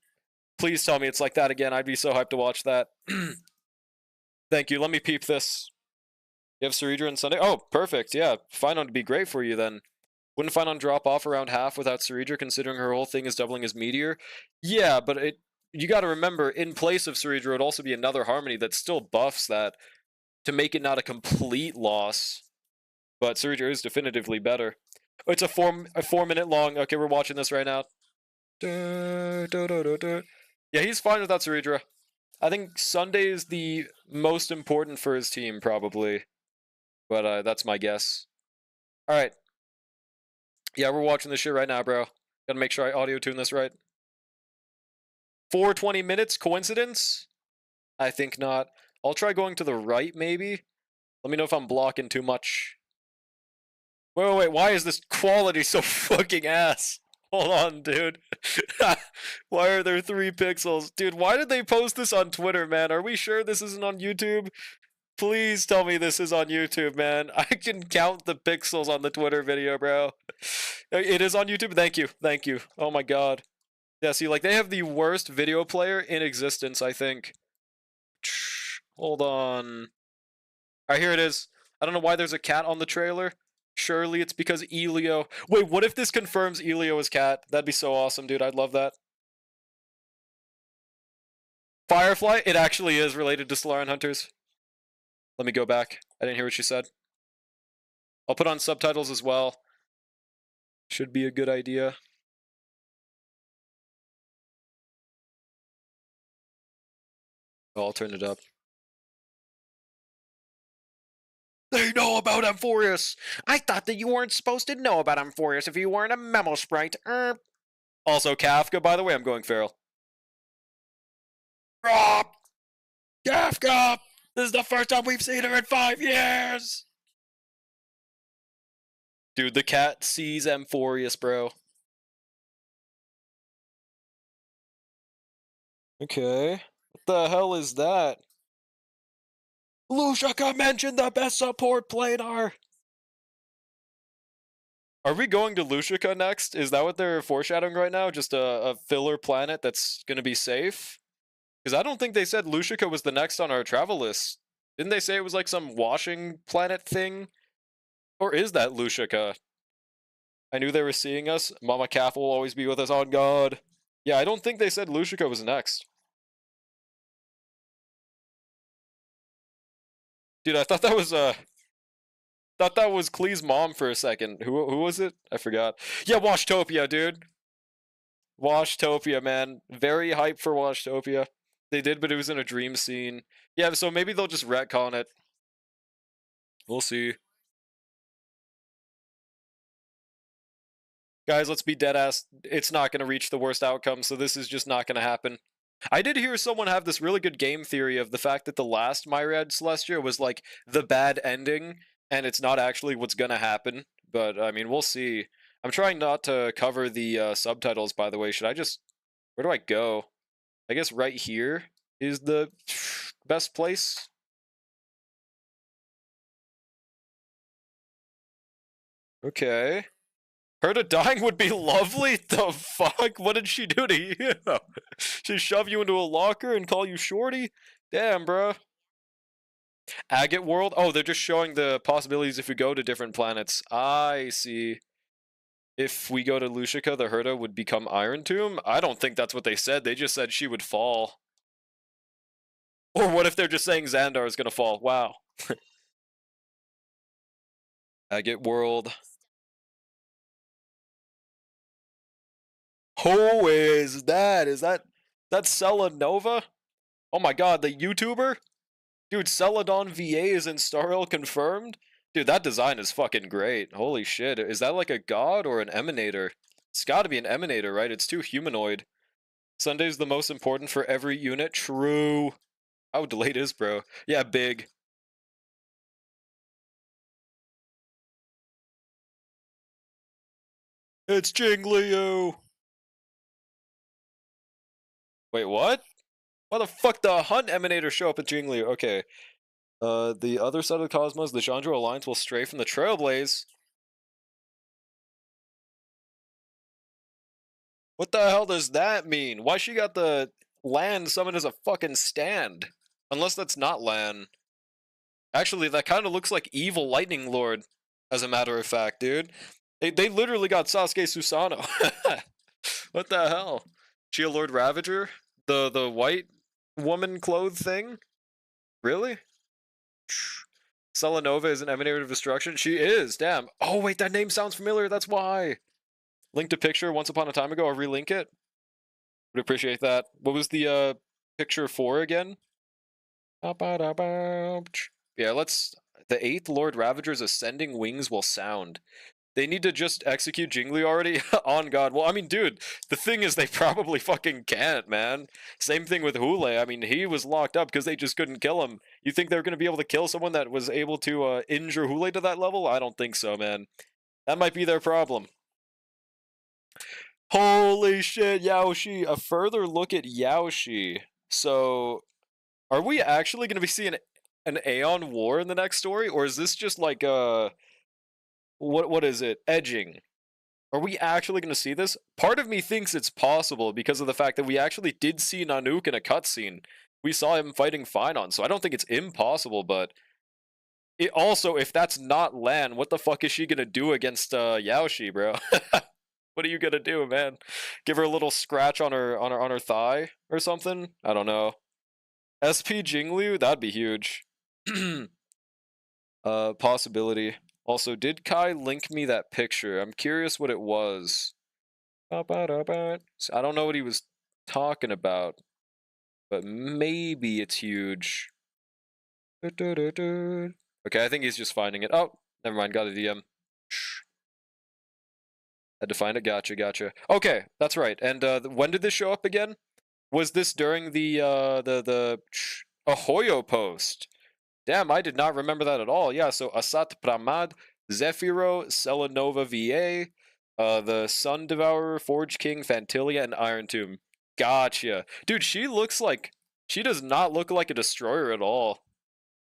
Please tell me it's like that again. I'd be so hyped to watch that. Thank you. Let me peep this. You have Ceridra and Sunday? Oh, perfect. Yeah, Finon would be great for you then. Wouldn't Finon drop off around half without Ceridra, considering her whole thing is doubling his meteor? Yeah, but you gotta remember, in place of Ceridra, it would also be another Harmony that still buffs that to make it not a complete loss. But Ceridra is definitively better. It's a 4 minute long. Okay, we're watching this right now. Yeah, he's fine without Ceridra. I think Sunday is the most important for his team, probably. But that's my guess. Alright. Yeah, we're watching this shit right now, bro. Gotta make sure I audio tune this right. 4:20 minutes? Coincidence? I think not. I'll try going to the right, maybe. Let me know if I'm blocking too much. Wait, why is this quality so fucking ass? Hold on, dude. Why are there 3 pixels? Dude, why did they post this on Twitter, man? Are we sure this isn't on YouTube? Please tell me this is on YouTube, man. I can count the pixels on the Twitter video, bro. It is on YouTube? Thank you. Oh my god. Yeah, see, like, they have the worst video player in existence, I think. Hold on. Alright, here it is. I don't know why there's a cat on the trailer. Surely it's because Elio... Wait, what if this confirms Elio is cat? That'd be so awesome, dude. I'd love that. Firefly? It actually is related to Solarian Hunters. Let me go back. I didn't hear what she said. I'll put on subtitles as well. Should be a good idea. Oh, I'll turn it up. They know about Amphorius! I thought that you weren't supposed to know about Amphorius if you weren't a memo sprite. Also, Kafka, by the way, I'm going feral. Rob! Kafka! This is the first time we've seen her in 5 years! Dude, the cat sees Amphorius, bro. Okay. What the hell is that? Lushaka mentioned the best support planar! Are we going to Lushaka next? Is that what they're foreshadowing right now? Just a filler planet that's gonna be safe? Because I don't think they said Lushaka was the next on our travel list. Didn't they say it was like some washing planet thing? Or is that Lushaka? I knew they were seeing us. Mama Calf will always be with us on God. Yeah, I don't think they said Lushaka was next. Dude, I thought that was Klee's mom for a second. Who was it? I forgot. Yeah, Washtopia, dude. Washtopia, man. Very hyped for Washtopia. They did, but it was in a dream scene. Yeah, so maybe they'll just retcon it. We'll see. Guys, let's be deadass. It's not going to reach the worst outcome, so this is just not going to happen. I did hear someone have this really good game theory of the fact that the last Myriad Celestia was like the bad ending, and it's not actually what's going to happen. But, I mean, we'll see. I'm trying not to cover the subtitles, by the way. Should I just... Where do I go? I guess right here? is the best place. Okay. Herta dying would be lovely? The fuck? What did she do to you? She shove you into a locker and call you shorty? Damn, bro. Agate world? Oh, they're just showing the possibilities if we go to different planets. I see. If we go to Lucica, the Herta would become Iron Tomb? I don't think that's what they said. They just said she would fall. Or what if they're just saying Xandar is gonna fall? Wow. Agate world. Who is that? Is that Celanova? Oh my god, the YouTuber? Dude, Celadon VA is in Starhill confirmed? Dude, that design is fucking great. Holy shit. Is that like a god or an emanator? It's gotta be an emanator, right? It's too humanoid. Sunday's the most important for every unit. True. How delayed is, bro? Yeah, big. It's Jingliu! Wait, what? Why the fuck the Hunt Emanator show up at Jingliu? Okay. The other side of the cosmos, the Chandra Alliance will stray from the Trailblaze. What the hell does that mean? Why she got the Lan summoned as a fucking stand? Unless that's not Lan. Actually, that kind of looks like Evil Lightning Lord, as a matter of fact, dude. They literally got Sasuke Susanoo. What the hell? She a Lord Ravager? The white woman clothed thing? Really? Celanova is an emanator of destruction? She is, damn. Oh wait, that name sounds familiar, that's why. Linked a picture once upon a time ago, I'll relink it. Would appreciate that. What was the picture for again? Yeah, let's... The 8th Lord Ravager's ascending wings will sound. They need to just execute Jingli already? On God. Well, I mean, dude, the thing is they probably fucking can't, man. Same thing with Hule. I mean, he was locked up because they just couldn't kill him. You think they're going to be able to kill someone that was able to injure Hule to that level? I don't think so, man. That might be their problem. Holy shit, Yaoshi. A further look at Yaoshi. So, are we actually going to be seeing an Aeon War in the next story? Or is this just like what is it? Edging. Are we actually going to see this? Part of me thinks it's possible because of the fact that we actually did see Nanook in a cutscene. We saw him fighting Phynon, so I don't think it's impossible, but... It also, if that's not Lan, what the fuck is she going to do against Yaoshi, bro? What are you going to do, man? Give her a little scratch on her thigh or something? I don't know. SP Jingliu? That'd be huge. Possibility. Also, did Kai link me that picture? I'm curious what it was. I don't know what he was talking about, but maybe it's huge. Okay, I think he's just finding it. Oh, never mind, got a DM. Had to find it, gotcha. Okay, that's right. And when did this show up again? Was this during the Ahoyo post? Damn, I did not remember that at all. Yeah, so Asat Pramad, Zephyro, Celanova VA, the Sun Devourer, Forge King, Fantilia, and Iron Tomb. Gotcha. Dude, she does not look like a destroyer at all.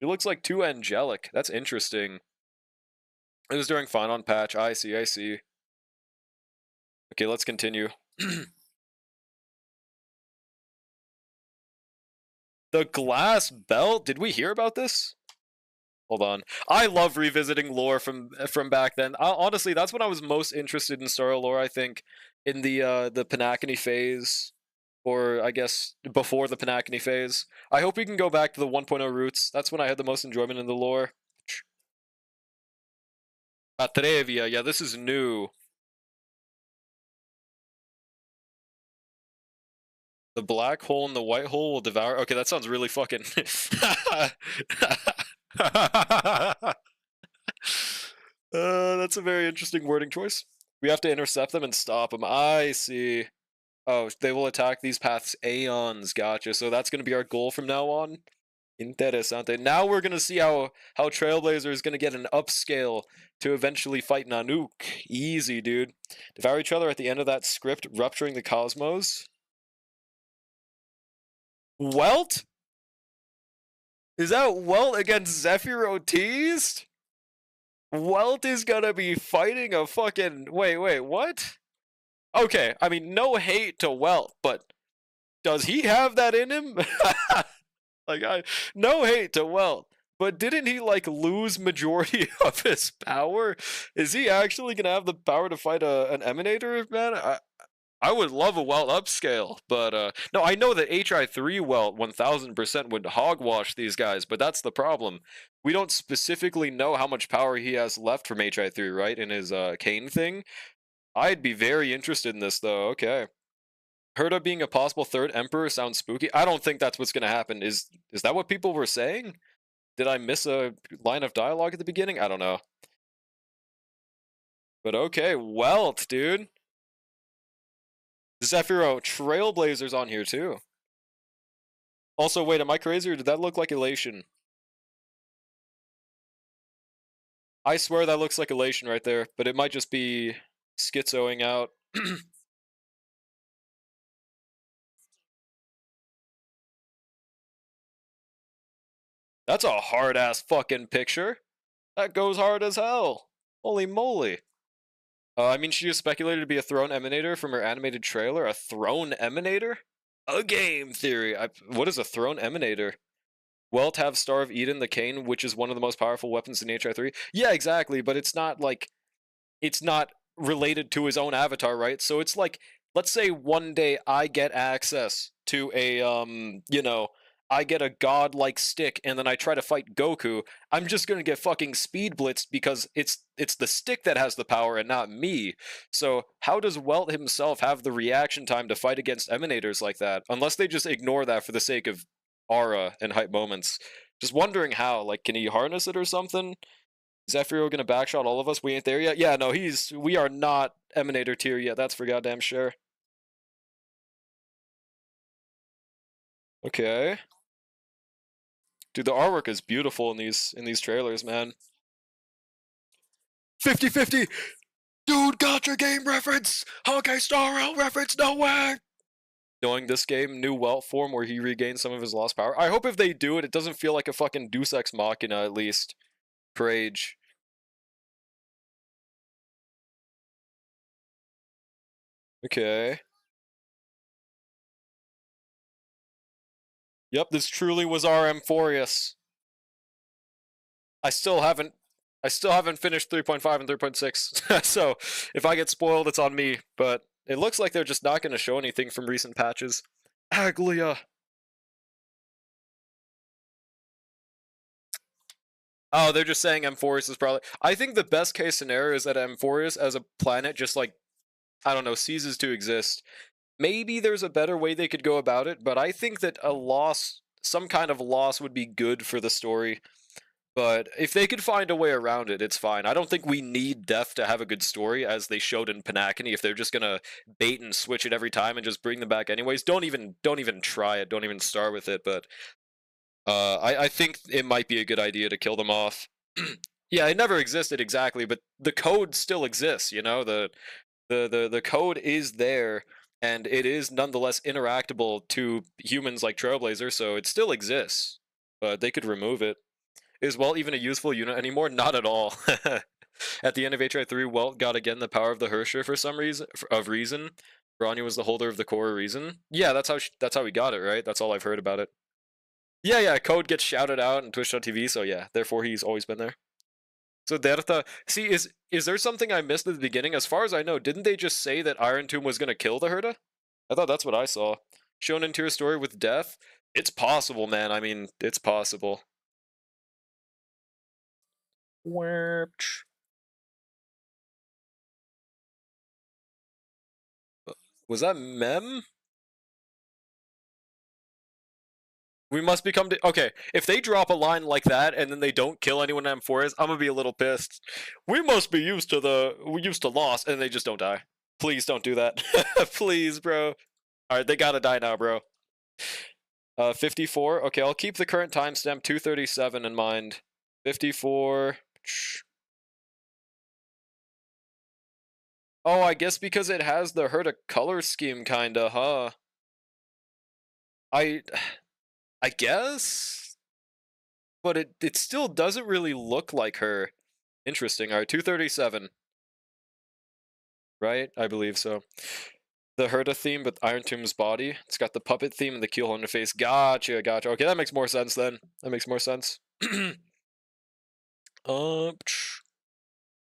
She looks like too angelic. That's interesting. It was during Phynon patch. I see. Okay, let's continue. The glass belt? Did we hear about this? Hold on. I love revisiting lore from back then. Honestly, that's when I was most interested in Star lore, I think, in the Panacony phase, or I guess before the Panacony phase. I hope we can go back to the 1.0 roots. That's when I had the most enjoyment in the lore. Atrevia, yeah, this is new. The black hole and the white hole will devour... Okay, that sounds really fucking... That's a very interesting wording choice. We have to intercept them and stop them. I see. Oh, they will attack these paths aeons. Gotcha. So that's going to be our goal from now on. Interesante. Now we're going to see how Trailblazer is going to get an upscale to eventually fight Nanook. Easy, dude. Devour each other at the end of that script, rupturing the cosmos. Welt? Is that Welt against Zephyro Teased? Welt is gonna be fighting a fucking... Wait, what? Okay, I mean, no hate to Welt, but does he have that in him? No hate to Welt, but didn't he, like, lose majority of his power? Is he actually gonna have the power to fight an Emanator, man? I would love a Welt upscale, but no, I know that HI3 Welt 1000% would hogwash these guys, but that's the problem. We don't specifically know how much power he has left from HI3, right, in his Kane thing. I'd be very interested in this, though. Okay. Herta being a possible third Emperor sounds spooky. I don't think that's what's going to happen. Is that what people were saying? Did I miss a line of dialogue at the beginning? I don't know. But okay, Welt, dude. Zephyro, Trailblazers on here too. Also, wait, am I crazy or did that look like Elation? I swear that looks like Elation right there, but it might just be schizoing out. That's a hard-ass fucking picture. That goes hard as hell. Holy moly. I mean, she was speculated to be a Throne Emanator from her animated trailer. A Throne Emanator? A game theory. What is a Throne Emanator? Welt have Star of Eden, the Kane, which is one of the most powerful weapons in HI3. Yeah, exactly, but it's not like... It's not related to his own avatar, right? So it's like, let's say one day I get access to a, you know, I get a godlike stick and then I try to fight Goku, I'm just gonna get fucking speed blitzed because it's the stick that has the power and not me. So how does Welt himself have the reaction time to fight against Emanators like that? Unless they just ignore that for the sake of aura and hype moments. Just wondering how, like, can he harness it or something? Zephyro gonna backshot all of us? We ain't there yet? Yeah, no, we are not Emanator tier yet, that's for goddamn sure. Okay. Dude, the artwork is beautiful in these trailers, man. 50-50! Dude, gotcha game reference! Hawkeye Star Rail reference, no way! Knowing this game, new Welt form where he regains some of his lost power. I hope if they do it, it doesn't feel like a fucking Deus Ex Machina, at least. For age. Okay. Yep, this truly was our Amphorius. I still haven't finished 3.5 and 3.6, so if I get spoiled, it's on me, but it looks like they're just not going to show anything from recent patches. Aglia! Oh, they're just saying Amphorius is probably... I think the best case scenario is that Amphorius as a planet just, like, I don't know, ceases to exist. Maybe there's a better way they could go about it, but I think that a loss, some kind of loss would be good for the story. But if they could find a way around it, it's fine. I don't think we need Death to have a good story, as they showed in Panakini. If they're just gonna bait and switch it every time and just bring them back anyways, don't even try it. Don't even start with it. But I think it might be a good idea to kill them off. Yeah, it never existed exactly, but the code still exists. You know, the code is there, and it is nonetheless interactable to humans like Trailblazer, so it still exists. But they could remove it. Is Welt even a useful unit anymore? Not at all. At the end of HI3, Welt got again the power of the Hersher for some reason. Branya was the holder of the core reason. Yeah, that's how we got it, right? That's all I've heard about it. Yeah, code gets shouted out in Twitch.tv, so yeah, therefore he's always been there. So Derta, see, is there something I missed at the beginning? As far as I know, didn't they just say that Iron Tomb was gonna kill the Herta? I thought that's what I saw. Shown into a story with death? It's possible, man. I mean, it's possible. Was that Mem? We must become... Okay, if they drop a line like that and then they don't kill anyone in M4s, I'm gonna be a little pissed. We must be used to loss, and they just don't die. Please don't do that. Please, bro. Alright, they gotta die now, bro. 54. Okay, I'll keep the current timestamp 237 in mind. 54... Oh, I guess because it has the Herta color scheme, kinda, huh? I guess? but it still doesn't really look like her. Interesting. All right, 237. Right? I believe so. The Herta theme, but Iron Tomb's body. It's got the puppet theme and the keel on the face. Gotcha, gotcha. Okay, that makes more sense then. That makes more sense.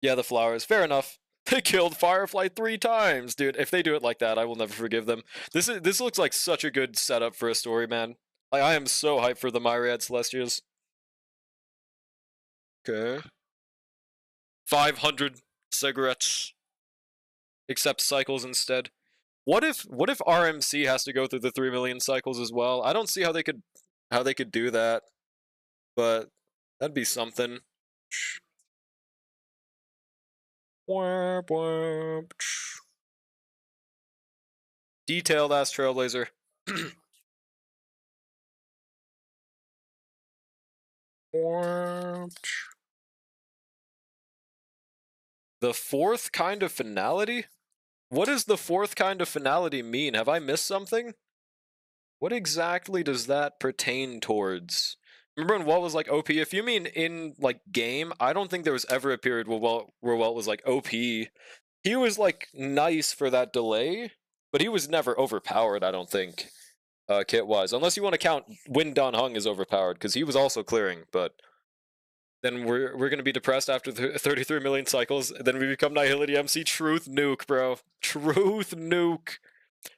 Yeah, the flowers. Fair enough. They killed Firefly 3 times, dude. If they do it like that, I will never forgive them. This looks like such a good setup for a story, man. Like, I am so hyped for the Myriad Celestials. Okay. 500 cigarettes. Accept cycles instead. What if RMC has to go through the 3 million cycles as well? I don't see how they could do that, but that'd be something. Detailed ass Trailblazer. The fourth kind of finality? What does the fourth kind of finality mean? Have I missed something? What exactly does that pertain towards? Remember when Walt was like OP? If you mean in like game, I don't think there was ever a period where Walt was like OP. He was like nice for that delay, but he was never overpowered, I don't think. Kit wise. Unless you want to count Win Don Hung as overpowered, because he was also clearing, but then we're gonna be depressed after the 33 million cycles. Then we become Nihility MC. Truth nuke, bro. Truth nuke.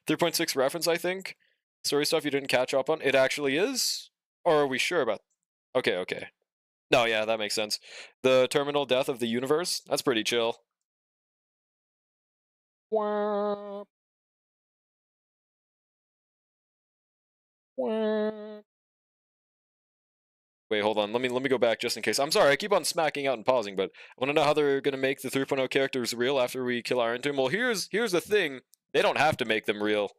3.6 reference, I think. Story stuff you didn't catch up on. It actually is? Or are we sure about? Okay, okay. No, yeah, that makes sense. The terminal death of the universe. That's pretty chill. Wah. Wah. Wait, hold on. Let me go back just in case. I'm sorry, I keep on smacking out and pausing, but I want to know how they're gonna make the 3.0 characters real after we kill Iron Tomb. Well, here's the thing. They don't have to make them real.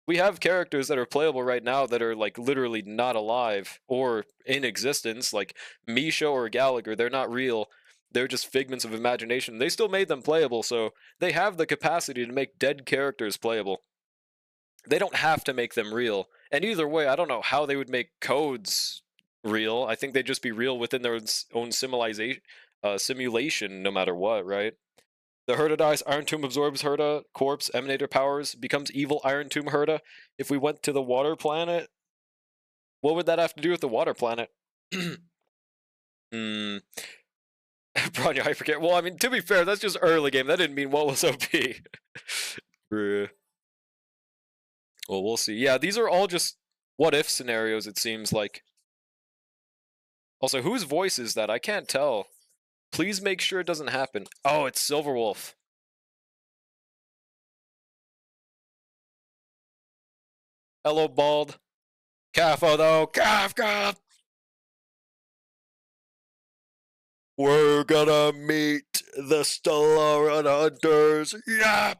We have characters that are playable right now that are like literally not alive or in existence, like Misha or Gallagher. They're not real. They're just figments of imagination. They still made them playable, so they have the capacity to make dead characters playable. They don't have to make them real. And either way, I don't know how they would make codes real. I think they'd just be real within their own simulation, no matter what, right? The Herta dies, Iron Tomb absorbs Herta, corpse, emanator powers, becomes evil Iron Tomb Herta. If we went to the water planet, what would that have to do with the water planet? Hmm. Bronya Hypercare. Well, I mean, to be fair, that's just early game. That didn't mean what was OP. Bruh. Well, we'll see. Yeah, these are all just what-if scenarios, it seems like. Also, whose voice is that? I can't tell. Please make sure it doesn't happen. Oh, it's Silverwolf. Hello, Bald. Kafka, though. Kafka! We're gonna meet the Stellaron Hunters. Yeah!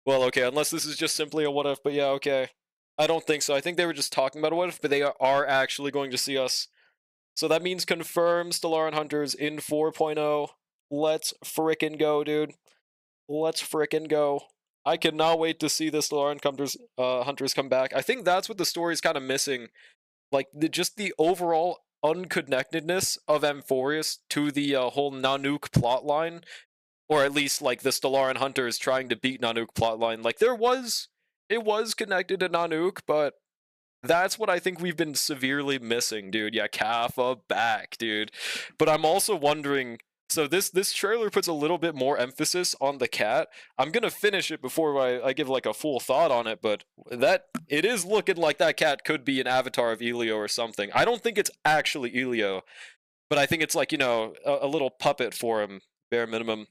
Well, okay, unless this is just simply a what-if, but yeah, okay. I don't think so. I think they were just talking about a what-if, but they are actually going to see us. So that means confirmed Stellaron Hunters in 4.0. Let's frickin' go, dude. Let's frickin' go. I cannot wait to see the Stellaron Hunters come back. I think that's what the story's kind of missing. Like, just the overall unconnectedness of Amphorius to the whole Nanook plotline. Or at least, like, the Stellaron Hunters trying to beat Nanook plotline. Like, it was connected to Nanook, but that's what I think we've been severely missing, dude. Yeah, Kappa back, dude. But I'm also wondering, so this trailer puts a little bit more emphasis on the cat. I'm gonna finish it before I give like a full thought on it, but it is looking like that cat could be an avatar of Elio or something. I don't think it's actually Elio, but I think it's like, you know, a little puppet for him, bare minimum.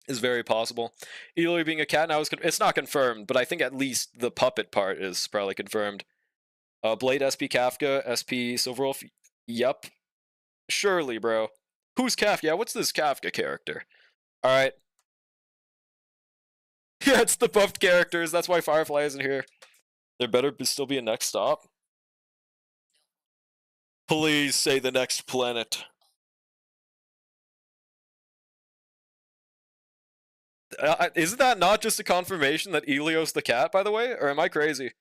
Is very possible. Elio being a cat now it's not confirmed, but I think at least the puppet part is probably confirmed. Blade SP Kafka, SP Silverwolf. Yup. Surely, bro. Who's Kafka? Yeah, what's this Kafka character? Alright. Yeah, it's the buffed characters. That's why Firefly isn't here. There better still be a next stop. Please say the next planet. Isn't that not just a confirmation that Elio's the cat, by the way? Or am I crazy?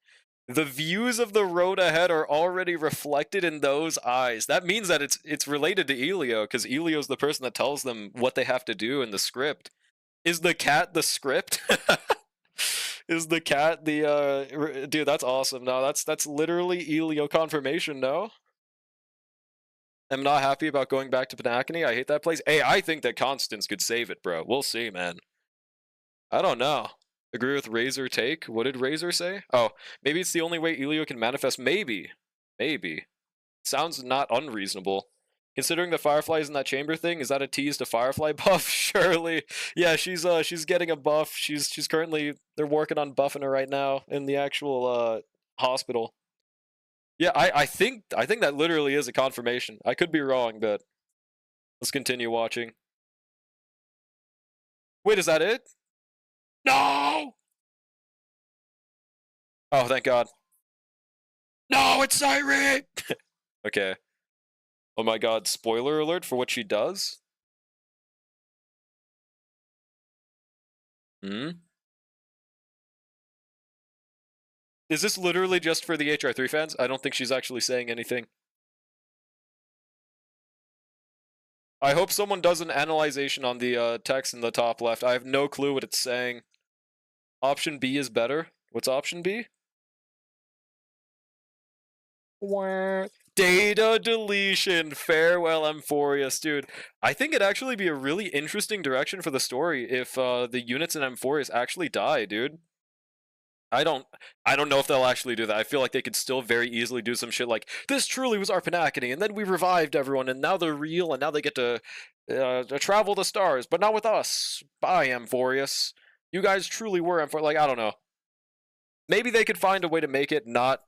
The views of the road ahead are already reflected in those eyes. That means that it's related to Elio, because Elio's the person that tells them what they have to do in the script. Is the cat the script? Is the cat the dude, that's awesome. No, that's literally Elio confirmation, no? I'm not happy about going back to Panacony. I hate that place. Hey, I think that Constance could save it, bro. We'll see, man. I don't know. Agree with Razor take? What did Razor say? Oh, maybe it's the only way Elio can manifest. Maybe. Maybe. Sounds not unreasonable. Considering the Firefly's in that chamber thing, is that a tease to Firefly buff? Surely. Yeah, she's getting a buff. She's currently, they're working on buffing her right now in the actual hospital. Yeah, I think that literally is a confirmation. I could be wrong, but let's continue watching. Wait, is that it? No! Oh, thank God. No, it's Siren! Okay. Oh my God, spoiler alert for what she does? Hmm? Is this literally just for the DH3 fans? I don't think she's actually saying anything. I hope someone does an analyzation on the text in the top left. I have no clue what it's saying. Option B is better. What's option B? Data deletion. Farewell, Amphorius, dude. I think it'd actually be a really interesting direction for the story if the units in Amphorius actually die, dude. I don't know if they'll actually do that. I feel like they could still very easily do some shit like, this truly was our Panacony, and then we revived everyone, and now they're real, and now they get to travel the stars, but not with us. Bye, Amphorius. You guys truly were Amphorius. Like, I don't know. Maybe they could find a way to make it not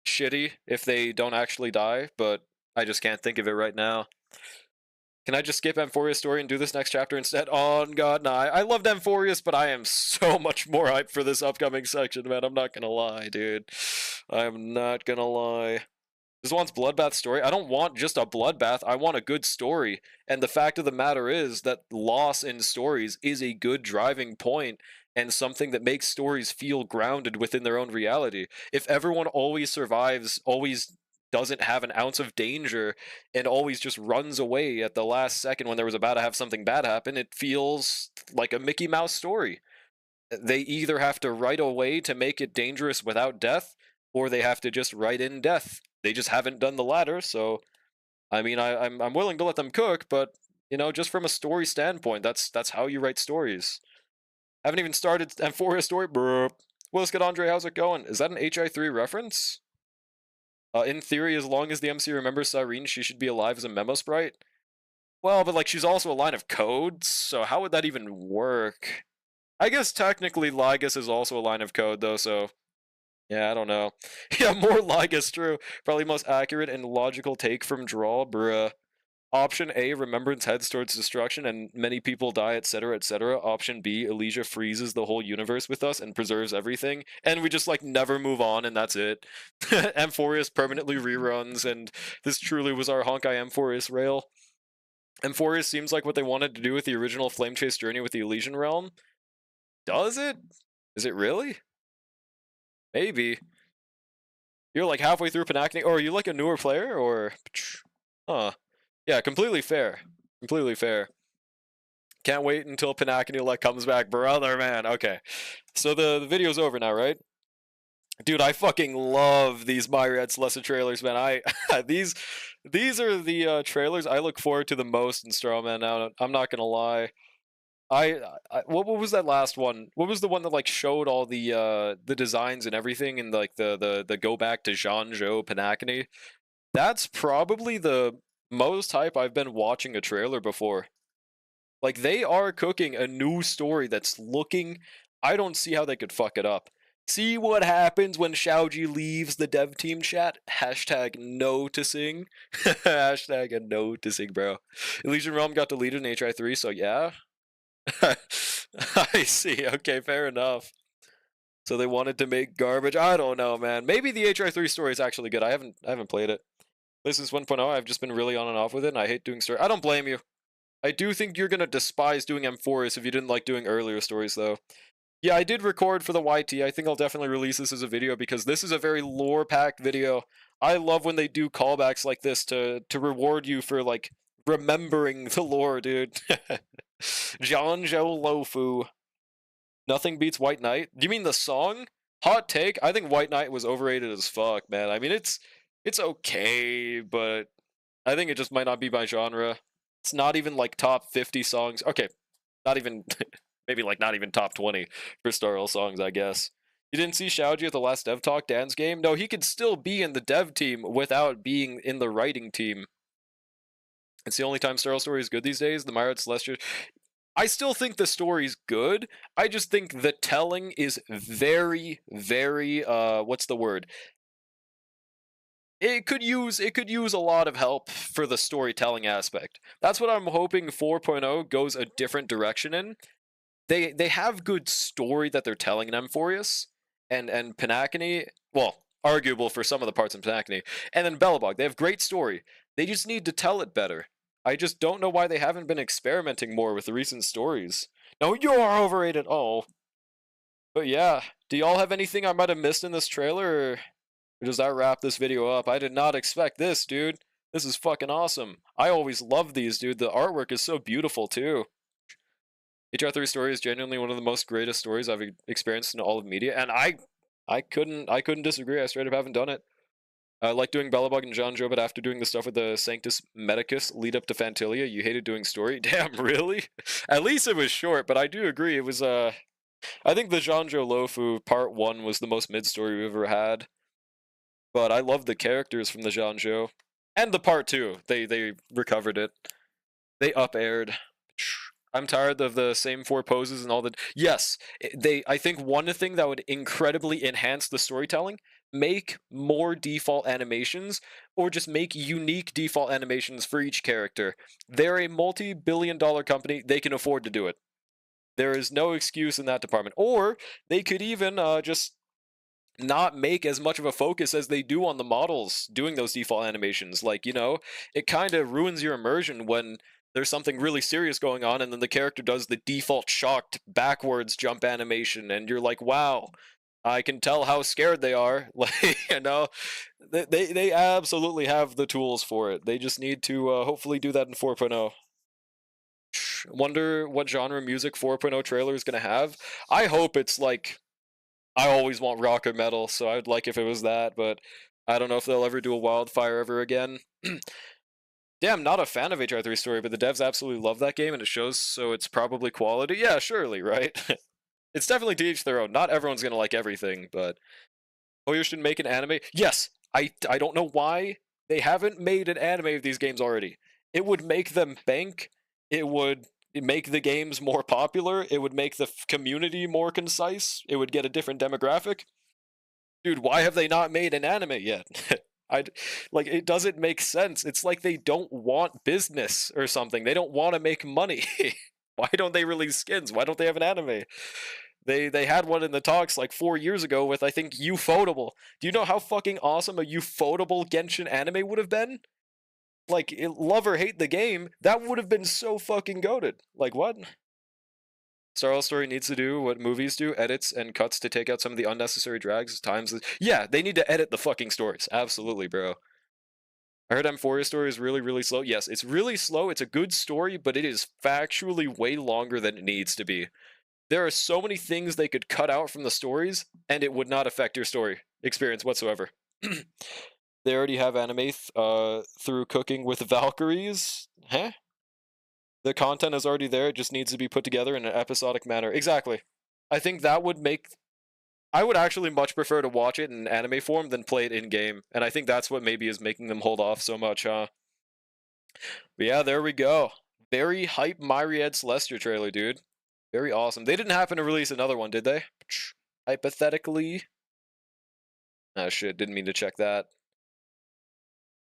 shitty if they don't actually die, but I just can't think of it right now. Can I just skip Amphorius' story and do this next chapter instead? Oh, God, no. I loved Amphorius, but I am so much more hyped for this upcoming section, man. I'm not gonna lie, dude. I'm not gonna lie. This wants Bloodbath story. I don't want just a Bloodbath. I want a good story. And the fact of the matter is that loss in stories is a good driving point and something that makes stories feel grounded within their own reality. If everyone always survives, always doesn't have an ounce of danger, and always just runs away at the last second when there was about to have something bad happen, it feels like a Mickey Mouse story. They either have to write a way to make it dangerous without death, or they have to just write in death. They just haven't done the latter, so I mean, I'm willing to let them cook, but you know, just from a story standpoint, that's how you write stories. Haven't even started Amphorius story. Brr. Willis good Andre, how's it going? Is that an HI3 reference? In theory, as long as the MC remembers Cyrene, she should be alive as a memo sprite. Well, but like she's also a line of code, so how would that even work? I guess technically Ligus is also a line of code though, so yeah, I don't know. Yeah, more Ligus, true. Probably most accurate and logical take from draw, bruh. Option A, Remembrance heads towards destruction and many people die, etc., etc. Option B, Elysia freezes the whole universe with us and preserves everything, and we just like never move on, and that's it. Amphorius permanently reruns, and this truly was our Honkai Amphorius rail. Amphorius seems like what they wanted to do with the original Flame Chase journey with the Elysian realm. Does it? Is it really? Maybe. You're like halfway through Panacony, or are you like a newer player, or... Huh. Yeah, completely fair. Completely fair. Can't wait until Panacony like comes back, brother, man. Okay. So the video's over now, right? Dude, I fucking love these Myriad Celeste trailers, man. These are the trailers I look forward to the most in Starman now. I'm not gonna lie. What was that last one? What was the one that like showed all the designs and everything and like the go back to Jean-Jo Panacony? That's probably the most hype I've been watching a trailer before. Like, they are cooking a new story that's looking... I don't see how they could fuck it up. See what happens when Xiaoji leaves the dev team chat? Hashtag noticing. Hashtag noticing, bro. Elysian Realm got deleted in HI3, so yeah. I see. Okay, fair enough. So they wanted to make garbage. I don't know, man. Maybe the HI3 story is actually good. I haven't played it. This is 1.0. I've just been really on and off with it, and I hate doing story. I don't blame you. I do think you're gonna despise doing M4s if you didn't like doing earlier stories, though. Yeah, I did record for the YT. I think I'll definitely release this as a video because this is a very lore-packed video. I love when they do callbacks like this to reward you for, like, remembering the lore, dude. Janjo Lofu. Nothing beats White Knight. You mean the song? Hot take. I think White Knight was overrated as fuck, man. I mean, it's okay, but I think it just might not be my genre. It's not even like top 50 songs. Okay, not even maybe like not even top 20 for Star Rail songs, I guess. You didn't see Xiaoji at the last Dev Talk Dan's game? No, he could still be in the dev team without being in the writing team. It's the only time Star Rail story is good these days. The Myriad Celestial. I still think the story's good. I just think the telling is very, very what's the word? It could use a lot of help for the storytelling aspect. That's what I'm hoping 4.0 goes a different direction in. They have good story that they're telling in Amphorius and Pinakini, well, arguable for some of the parts in Pinakini, and then Belobog. They have great story. They just need to tell it better. I just don't know why they haven't been experimenting more with the recent stories. No, you're overrated. Oh. But yeah, do y'all have anything I might have missed in this trailer, or does that wrap this video up? I did not expect this, dude. This is fucking awesome. I always love these, dude. The artwork is so beautiful, too. HR3 story is genuinely one of the most greatest stories I've experienced in all of media, and I couldn't disagree. I straight up haven't done it. I like doing Belobog and John Joe, but after doing the stuff with the Sanctus Medicus lead up to Fantilia, you hated doing story? Damn, really? At least it was short, but I do agree. It was, I think the Janjo Lofu Part 1 was the most mid-story we've ever had. But I love the characters from the Janjo. And the Part 2. They recovered it. They up-aired. I'm tired of the same 4 poses and all the... Yes, I think one thing that would incredibly enhance the storytelling, make more default animations, or just make unique default animations for each character. They're a multi-billion-dollar company. They can afford to do it. There is no excuse in that department. Or they could even just not make as much of a focus as they do on the models doing those default animations. Like, you know, it kind of ruins your immersion when there's something really serious going on and then the character does the default shocked backwards jump animation and you're like, wow, I can tell how scared they are. Like, you know, they absolutely have the tools for it. They just need to hopefully do that in 4.0. Wonder what genre music 4.0 trailer is going to have. I hope it's like, I always want rock or metal, so I'd like if it was that, but I don't know if they'll ever do a Wildfire ever again. Damn, not a fan of HR3 Story, but the devs absolutely love that game, and it shows, so it's probably quality. Yeah, surely, right? It's definitely to each their own. Not everyone's gonna like everything, but... Oh, you should make an anime? Yes! I don't know why they haven't made an anime of these games already. It would make them bank. It would make the games more popular. It would make the community more concise. It would get a different demographic. Dude, why have they not made an anime yet? Like, it doesn't make sense. It's like they don't want business or something. They don't want to make money. Why don't they release skins? Why don't they have an anime? They had one in the talks like 4 years ago with, I think, Ufotable. Do you know how fucking awesome a Ufotable Genshin anime would have been? Like, love or hate the game, that would have been so fucking goated. Like, what? Star Wars Story needs to do what movies do, edits and cuts to take out some of the unnecessary drags, times... Yeah, they need to edit the fucking stories. Absolutely, bro. I heard Emphoria story is really, really slow. Yes, it's really slow. It's a good story, but it is factually way longer than it needs to be. There are so many things they could cut out from the stories, and it would not affect your story experience whatsoever. They already have anime through cooking with Valkyries. Huh? The content is already there, it just needs to be put together in an episodic manner. Exactly. I think that would make... I would actually much prefer to watch it in anime form than play it in-game, and I think that's what maybe is making them hold off so much, huh? But yeah, there we go. Very hype Myriad Celestia trailer, dude. Very awesome. They didn't happen to release another one, did they? Hypothetically? Ah, shit, didn't mean to check that.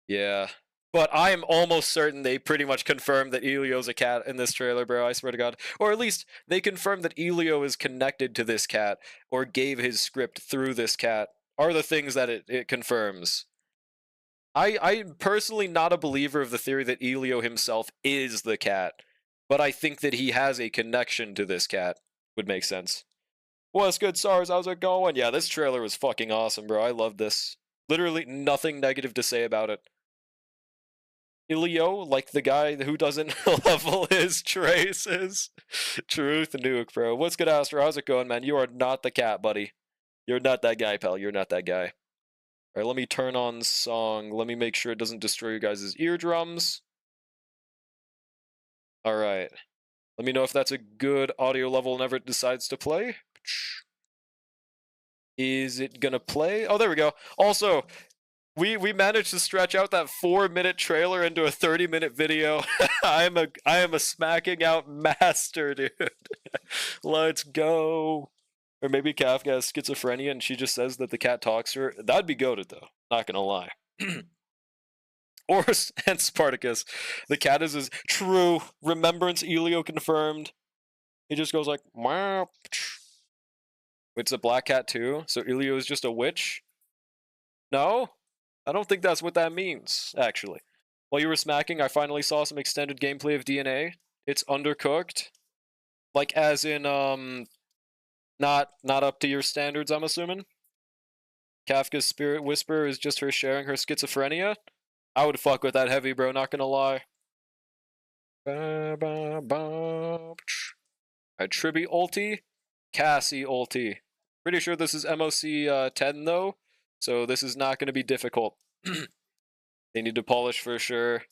Yeah. But I am almost certain they pretty much confirmed that Elio's a cat in this trailer, bro. I swear to God. Or at least they confirmed that Elio is connected to this cat or gave his script through this cat are the things that it confirms. I'm personally not a believer of the theory that Elio himself is the cat, but I think that he has a connection to this cat. Would make sense. What's good, SARS? How's it going? Yeah, this trailer was fucking awesome, bro. I love this. Literally nothing negative to say about it. Ilio, like the guy who doesn't level his traces. Truth nuke, bro. What's good, Astro? How's it going, man? You are not the cat, buddy. You're not that guy, pal. You're not that guy. Alright, let me turn on song. Let me make sure it doesn't destroy you guys' eardrums. Alright. Let me know if that's a good audio level whenever it decides to play. Is it gonna play? Oh, there we go. Also, we managed to stretch out that 4-minute trailer into a 30-minute video. I am a smacking out master, dude. Let's go. Or maybe Kafka has schizophrenia and she just says that the cat talks to her. That'd be goated, though. Not gonna lie. Or, and Spartacus. The cat is his true remembrance. Elio confirmed. He just goes like, wow. It's a black cat too, so Elio is just a witch? No? I don't think that's what that means, actually. While you were smacking, I finally saw some extended gameplay of DNA. It's undercooked. Like, as in, not up to your standards, I'm assuming? Kafka's Spirit Whisper is just her sharing her schizophrenia? I would fuck with that heavy, bro, not gonna lie. Tribi ulti, Cassie ulti. Pretty sure this is MOC 10 though, so this is not going to be difficult. They need to polish for sure.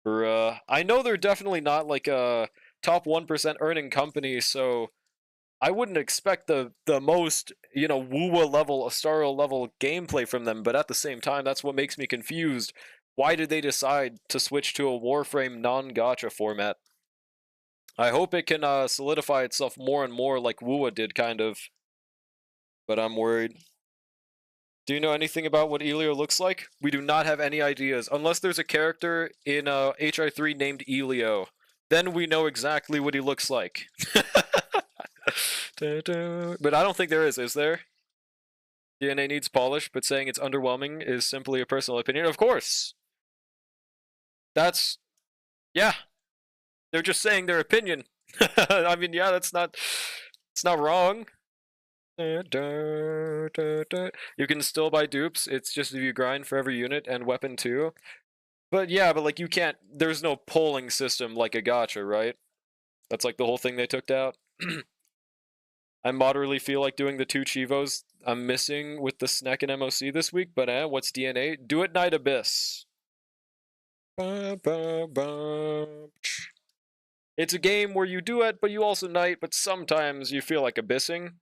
I know they're definitely not like a top 1% earning company, so I wouldn't expect the most, you know, Wuwa level, Astaro level gameplay from them, but at the same time, that's what makes me confused. Why did they decide to switch to a Warframe non-gacha format? I hope it can solidify itself more and more like Wuwa did, kind of. But I'm worried. Do you know anything about what Elio looks like? We do not have any ideas. Unless there's a character in HI3 named Elio. Then we know exactly what he looks like. But I don't think there is there? DNA needs polish, but saying it's underwhelming is simply a personal opinion. Of course! That's... yeah. They're just saying their opinion. I mean, yeah, that's not... it's not wrong. You can still buy dupes, it's just if you grind for every unit and weapon too. But yeah, but like you can't, there's no polling system like a gacha, right? That's like the whole thing they took out. I moderately feel like doing the 2 Chivos I'm missing with the Snek and MOC this week, but what's DNA? Do it Night Abyss. It's a game where you do it, but you also night, but sometimes you feel like abyssing.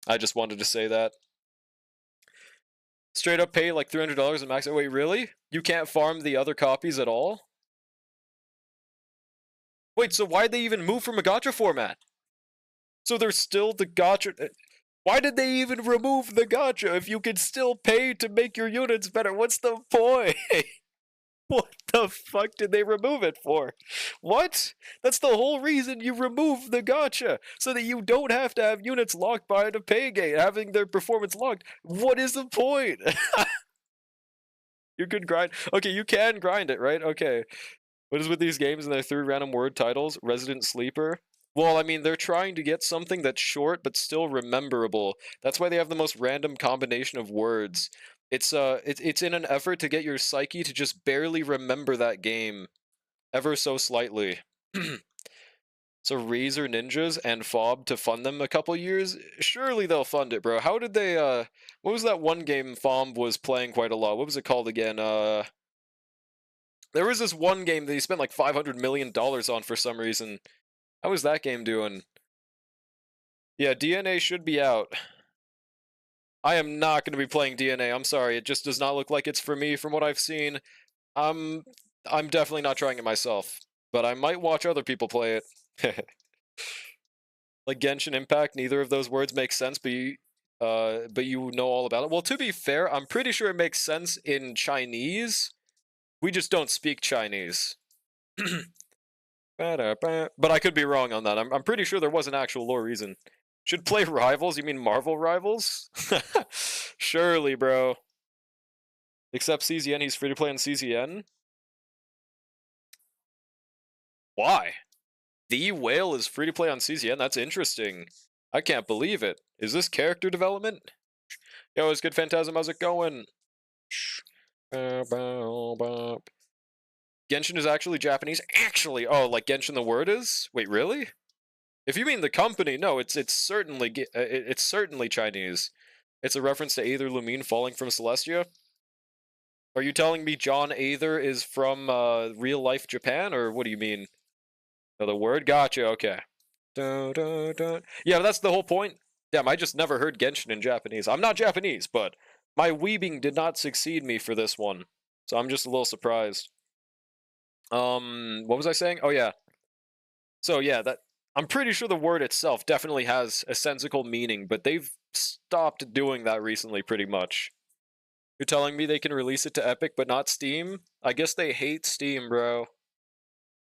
I just wanted to say that. Straight up pay like $300 and max it. Wait, really? You can't farm the other copies at all? Wait, so why'd they even move from a gacha format? So there's still the gacha... Why did they even remove the gacha if you can still pay to make your units better? What's the point? What the fuck did they remove it for? What? That's the whole reason you remove the gacha, so that you don't have to have units locked by the pay gate, having their performance locked. What is the point? You could grind. Okay, you can grind it, right? Okay. What is with these games and their 3 random word titles? Resident Sleeper? Well, I mean, they're trying to get something that's short but still rememberable. That's why they have the most random combination of words. It's in an effort to get your psyche to just barely remember that game, ever so slightly. So Razor Ninjas and Fob to fund them a couple years? Surely they'll fund it, bro. How did they, what was that one game Fob was playing quite a lot? What was it called again? There was this one game that he spent like $500 million on for some reason. How was that game doing? Yeah, DNA should be out. I am not going to be playing DNA. I'm sorry. It just does not look like it's for me from what I've seen. I'm definitely not trying it myself, but I might watch other people play it. Like Genshin Impact, neither of those words make sense, but you know all about it. Well, to be fair, I'm pretty sure it makes sense in Chinese. We just don't speak Chinese. But I could be wrong on that. I'm pretty sure there was an actual lore reason. Should play Rivals? You mean Marvel Rivals? Surely, bro. Except CZN, he's free to play on CZN? Why? The Whale is free to play on CZN? That's interesting. I can't believe it. Is this character development? Yo, it's good Phantasm, how's it going? Genshin is actually Japanese? Actually! Oh, like Genshin the word is? Wait, really? If you mean the company, no, it's certainly it's certainly Chinese. It's a reference to Aether Lumine falling from Celestia. Are you telling me John Aether is from real life Japan, or what do you mean? Oh, the word? Gotcha. Okay. Dun, dun, dun. Yeah, that's the whole point. Damn, I just never heard Genshin in Japanese. I'm not Japanese, but my weebing did not succeed me for this one, so I'm just a little surprised. What was I saying? Oh yeah. So yeah, that I'm pretty sure the word itself definitely has a sensical meaning, but they've stopped doing that recently pretty much. You're telling me they can release it to Epic but not Steam? I guess they hate Steam, bro.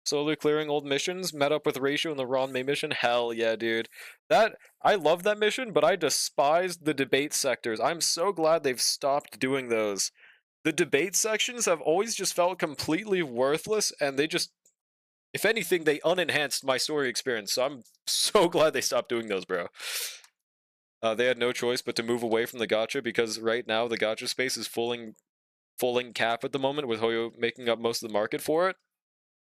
Slowly clearing old missions, met up with Ratio in the Ron May mission. Hell yeah, dude. I love that mission, but I despise the debate sectors. I'm so glad they've stopped doing those. The debate sections have always just felt completely worthless, and they just, if anything, they unenhanced my story experience. So I'm so glad they stopped doing those, bro. They had no choice but to move away from the gacha because right now the gacha space is fulling cap at the moment, with Hoyo making up most of the market for it.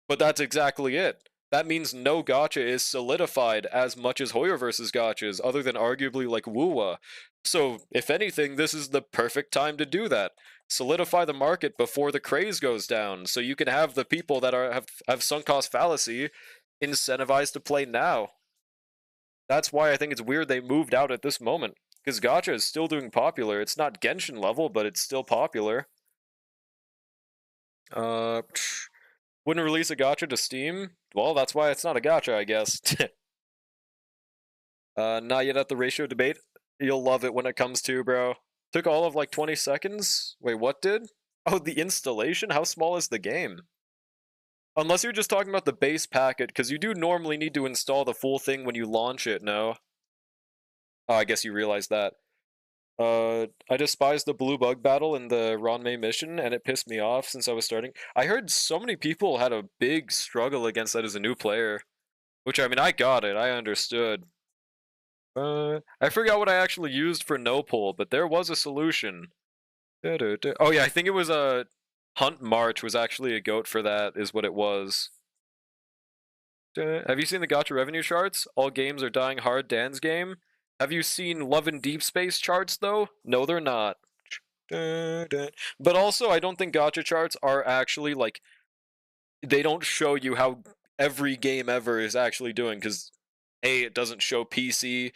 But that's exactly it. That means no gacha is solidified as much as Hoyoverse's gachas, other than arguably like Wuwa. So, if anything, this is the perfect time to do that. Solidify the market before the craze goes down, so you can have the people that have sunk cost fallacy incentivized to play now. That's why I think it's weird they moved out at this moment. Because gacha is still doing popular. It's not Genshin level, but it's still popular. Wouldn't release a gacha to Steam? Well, that's why it's not a gacha, I guess. Not yet at the ratio debate. You'll love it when it comes to, bro. Took all of like 20 seconds? Wait, what did? Oh, the installation? How small is the game? Unless you're just talking about the base packet, because you do normally need to install the full thing when you launch it, no? Oh, I guess you realize that. I despise the blue bug battle in the Ronmei mission, and it pissed me off since I was starting. I heard so many people had a big struggle against that as a new player. Which, I mean, I got it, I understood. I forgot what I actually used for no pull, but there was a solution. Oh yeah, I think it was a Hunt March was actually a goat for that, is what it was. Have you seen the gacha revenue charts? All games are dying hard, Dan's game. Have you seen Love and Deep Space charts, though? No, they're not. But also, I don't think gacha charts are actually, like, they don't show you how every game ever is actually doing, because A, it doesn't show PC,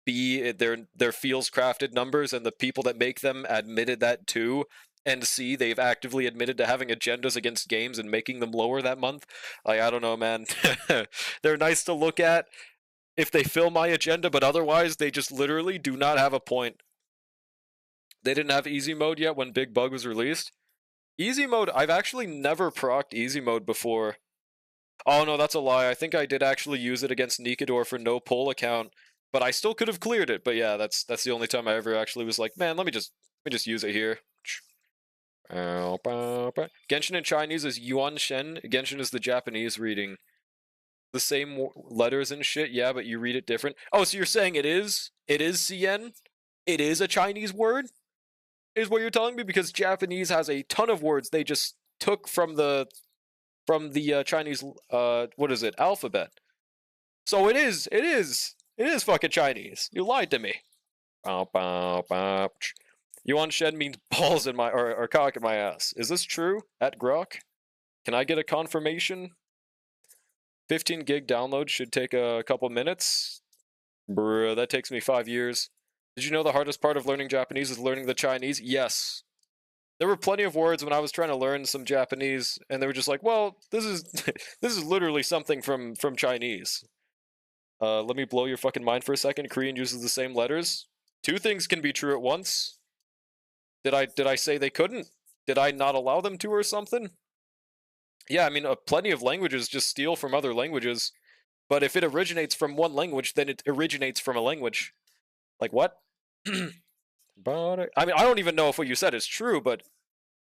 B, they're feels crafted numbers, and the people that make them admitted that too, and C, they've actively admitted to having agendas against games and making them lower that month. Like, I don't know, man. They're nice to look at if they fill my agenda, but otherwise they just literally do not have a point. They didn't have easy mode yet when Big Bug was released. Easy mode, I've actually never procced easy mode before. Oh no, that's a lie. I think I did actually use it against Nikador for no pull account, but I still could have cleared it. But yeah, that's the only time I ever actually was like, man, let me just use it here. Genshin in Chinese is Yuan Shen. Genshin is the Japanese reading. The same letters and shit, yeah, but you read it different. Oh, so you're saying it is CN? It is a Chinese word? Is what you're telling me? Because Japanese has a ton of words they just took from the Chinese what is it, alphabet. So it is fucking Chinese. You lied to me. Yuan Shen means balls in my or cock in my ass. Is this true? At Grok? Can I get a confirmation? 15 gig download should take a couple minutes. Bruh, that takes me 5 years. Did you know the hardest part of learning Japanese is learning the Chinese? Yes. There were plenty of words when I was trying to learn some Japanese, and they were just like, well, this is this is literally something from Chinese. Let me blow your fucking mind for a second. Korean uses the same letters. Two things can be true at once. Did I say they couldn't? Did I not allow them to or something? Yeah, I mean, plenty of languages just steal from other languages. But if it originates from one language, then it originates from a language. Like what? But I mean, I don't even know if what you said is true, but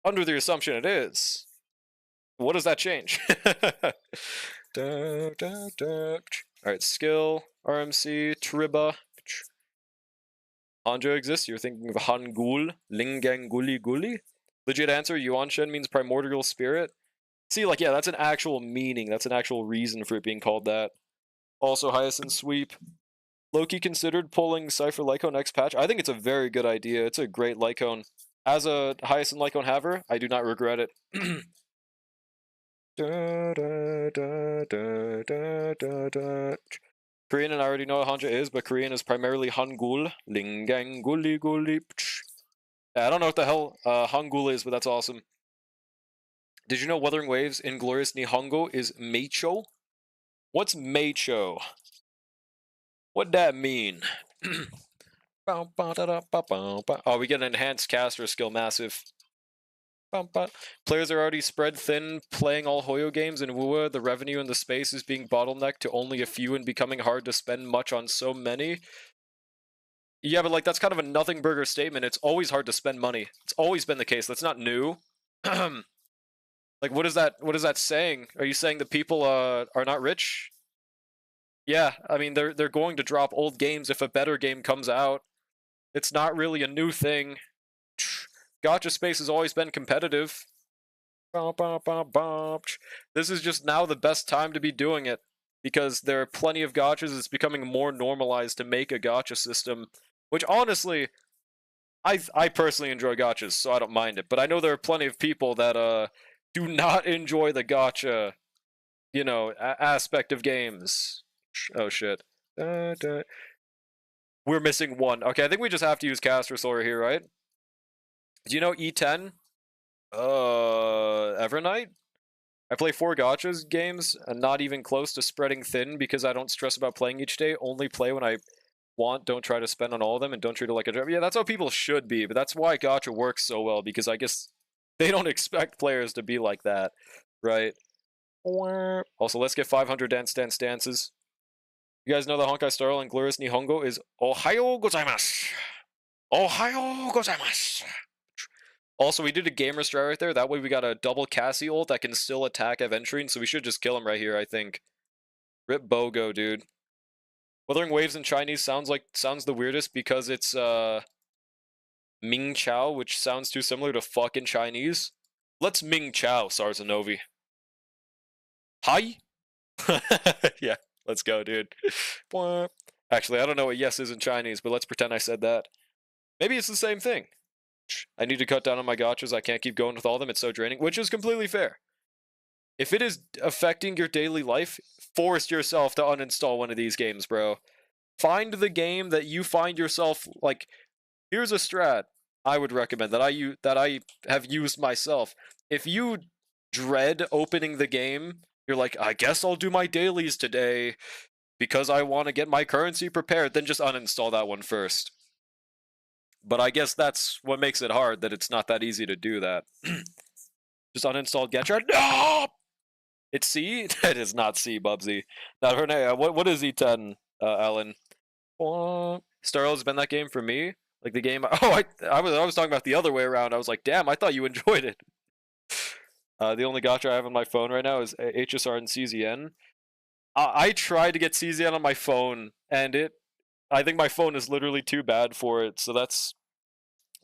under the assumption it is. What does that change? Alright, skill, RMC, Triba. Hanjo exists, you're thinking of Hangul, Lingang Guli Guli. Legit answer, Yuan Shen means primordial spirit. See, like, yeah, that's an actual meaning. That's an actual reason for it being called that. Also, Hyacinth Sweep. Loki considered pulling Cypher Lycone next patch. I think it's a very good idea. It's a great Lycone. As a Hyacinth Lycone haver, I do not regret it. Korean, and I already know what Hanja is, but Korean is primarily Hangul. Lingang Guli Guli. I don't know what the hell Hangul is, but that's awesome. Did you know Wuthering Waves in Glorious Nihongo is Meicho? What's Meicho? What'd that mean? Oh, we get an enhanced caster skill, massive. Players are already spread thin, playing all Hoyo games in WUA. The revenue and the space is being bottlenecked to only a few and becoming hard to spend much on so many. Yeah, but like that's kind of a nothing burger statement. It's always hard to spend money. It's always been the case. That's not new. Like, what is that saying? Are you saying that people are not rich? Yeah, I mean they're going to drop old games if a better game comes out. It's not really a new thing. Gacha space has always been competitive. This is just now the best time to be doing it because there are plenty of gachas. It's becoming more normalized to make a gacha system, which honestly, I personally enjoy gachas, so I don't mind it. But I know there are plenty of people that do not enjoy the gacha, you know, aspect of games. Oh shit. We're missing one. Okay, I think we just have to use Caster Solar here, right? Do you know E10? Evernight? I play 4 gachas games and not even close to spreading thin because I don't stress about playing each day. Only play when I want, don't try to spend on all of them, and don't treat it like a job. Yeah, that's how people should be, but that's why gacha works so well, because I guess they don't expect players to be like that, right? Also, let's get 500 dance dances. You guys know the Honkai Star in Glorious Nihongo is Ohayo gozaimasu. Ohayo gozaimasu. Also, we did a gamer strat right there. That way we got a double Cassie ult that can still attack Aventurine, so we should just kill him right here, I think. Rip Bogo, dude. Wuthering Waves in Chinese sounds the weirdest because it's Ming Chao, which sounds too similar to fuck in Chinese. Let's Ming Chao, Sarzanovi. Hi? Yeah, let's go, dude. Actually, I don't know what yes is in Chinese, but let's pretend I said that. Maybe it's the same thing. I need to cut down on my gachas. I can't keep going with all of them. It's so draining, which is completely fair. If it is affecting your daily life, force yourself to uninstall one of these games, bro. Find the game that you find yourself, like, here's a strat I would recommend that I have used myself. If you dread opening the game, you're like, I guess I'll do my dailies today because I want to get my currency prepared, then just uninstall that one first. But I guess that's what makes it hard, that it's not that easy to do that. Just uninstall Genshin. No! It's C? That is not C, Bubsy. Not her. What is E10, Alan? Starl has been that game for me. Like the game. Oh, I was talking about the other way around. I was like, damn, I thought you enjoyed it. The only gacha I have on my phone right now is HSR and CZN. I tried to get CZN on my phone, and I think my phone is literally too bad for it. So that's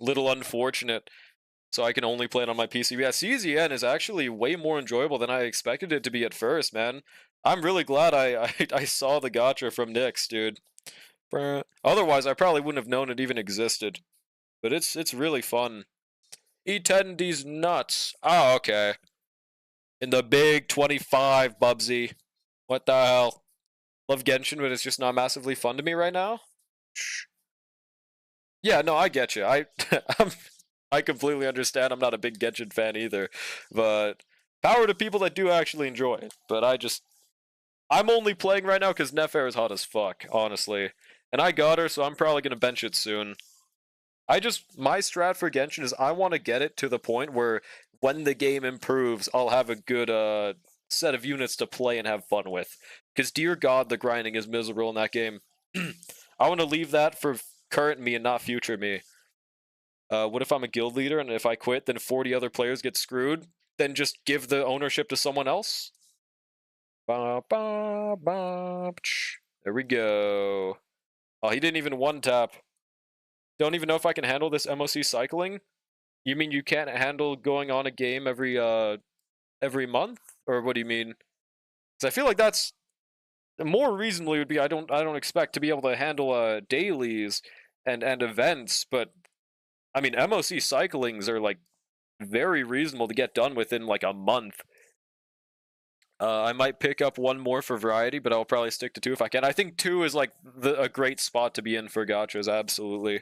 little unfortunate. So I can only play it on my PC. Yeah, CZN is actually way more enjoyable than I expected it to be at first, man. I'm really glad I saw the gacha from Nyx, dude. Otherwise, I probably wouldn't have known it even existed. But it's really fun. E10 these nuts. Oh, okay. In the big 25, Bubsy. What the hell? Love Genshin, but it's just not massively fun to me right now. Yeah, no, I get you. I completely understand. I'm not a big Genshin fan either, but power to people that do actually enjoy it. But I'm only playing right now because Nefair is hot as fuck, honestly. And I got her, so I'm probably gonna bench it soon. My strat for Genshin is I want to get it to the point where when the game improves, I'll have a good set of units to play and have fun with. Because dear God, the grinding is miserable in that game. I want to leave that for current me and not future me. What if I'm a guild leader and if I quit, then 40 other players get screwed? Then just give the ownership to someone else? There we go. Oh, he didn't even one-tap. Don't even know if I can handle this MOC cycling. You mean you can't handle going on a game every month, or what do you mean? Because I feel like that's more reasonably would be I don't expect to be able to handle dailies and events, but I mean MOC cyclings are like very reasonable to get done within like a month. I might pick up one more for variety, but I'll probably stick to 2 if I can. I think 2 is like a great spot to be in for gachas, absolutely.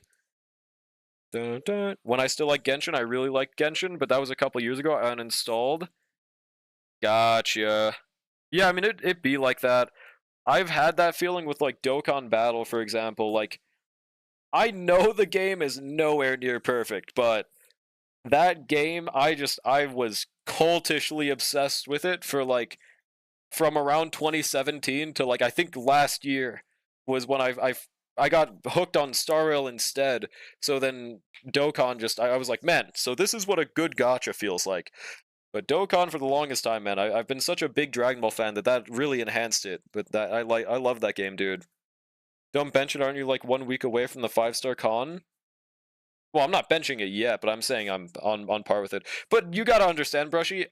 Dun, dun. When I still like Genshin, I really liked Genshin, but that was a couple years ago. I uninstalled. Gotcha. Yeah, I mean, it be like that. I've had that feeling with, like, Dokkan Battle, for example. Like, I know the game is nowhere near perfect, but that game, I was cultishly obsessed with it for, like, from around 2017 to, like, I think last year was when I got hooked on Star Rail instead. So then Dokkan I was like, man, so this is what a good gacha feels like. But Dokkan for the longest time, man, I've been such a big Dragon Ball fan that really enhanced it. But I love that game, dude. Don't bench it, aren't you like 1 week away from the 5-star con? Well, I'm not benching it yet, but I'm saying I'm on par with it. But you gotta understand, Brushy,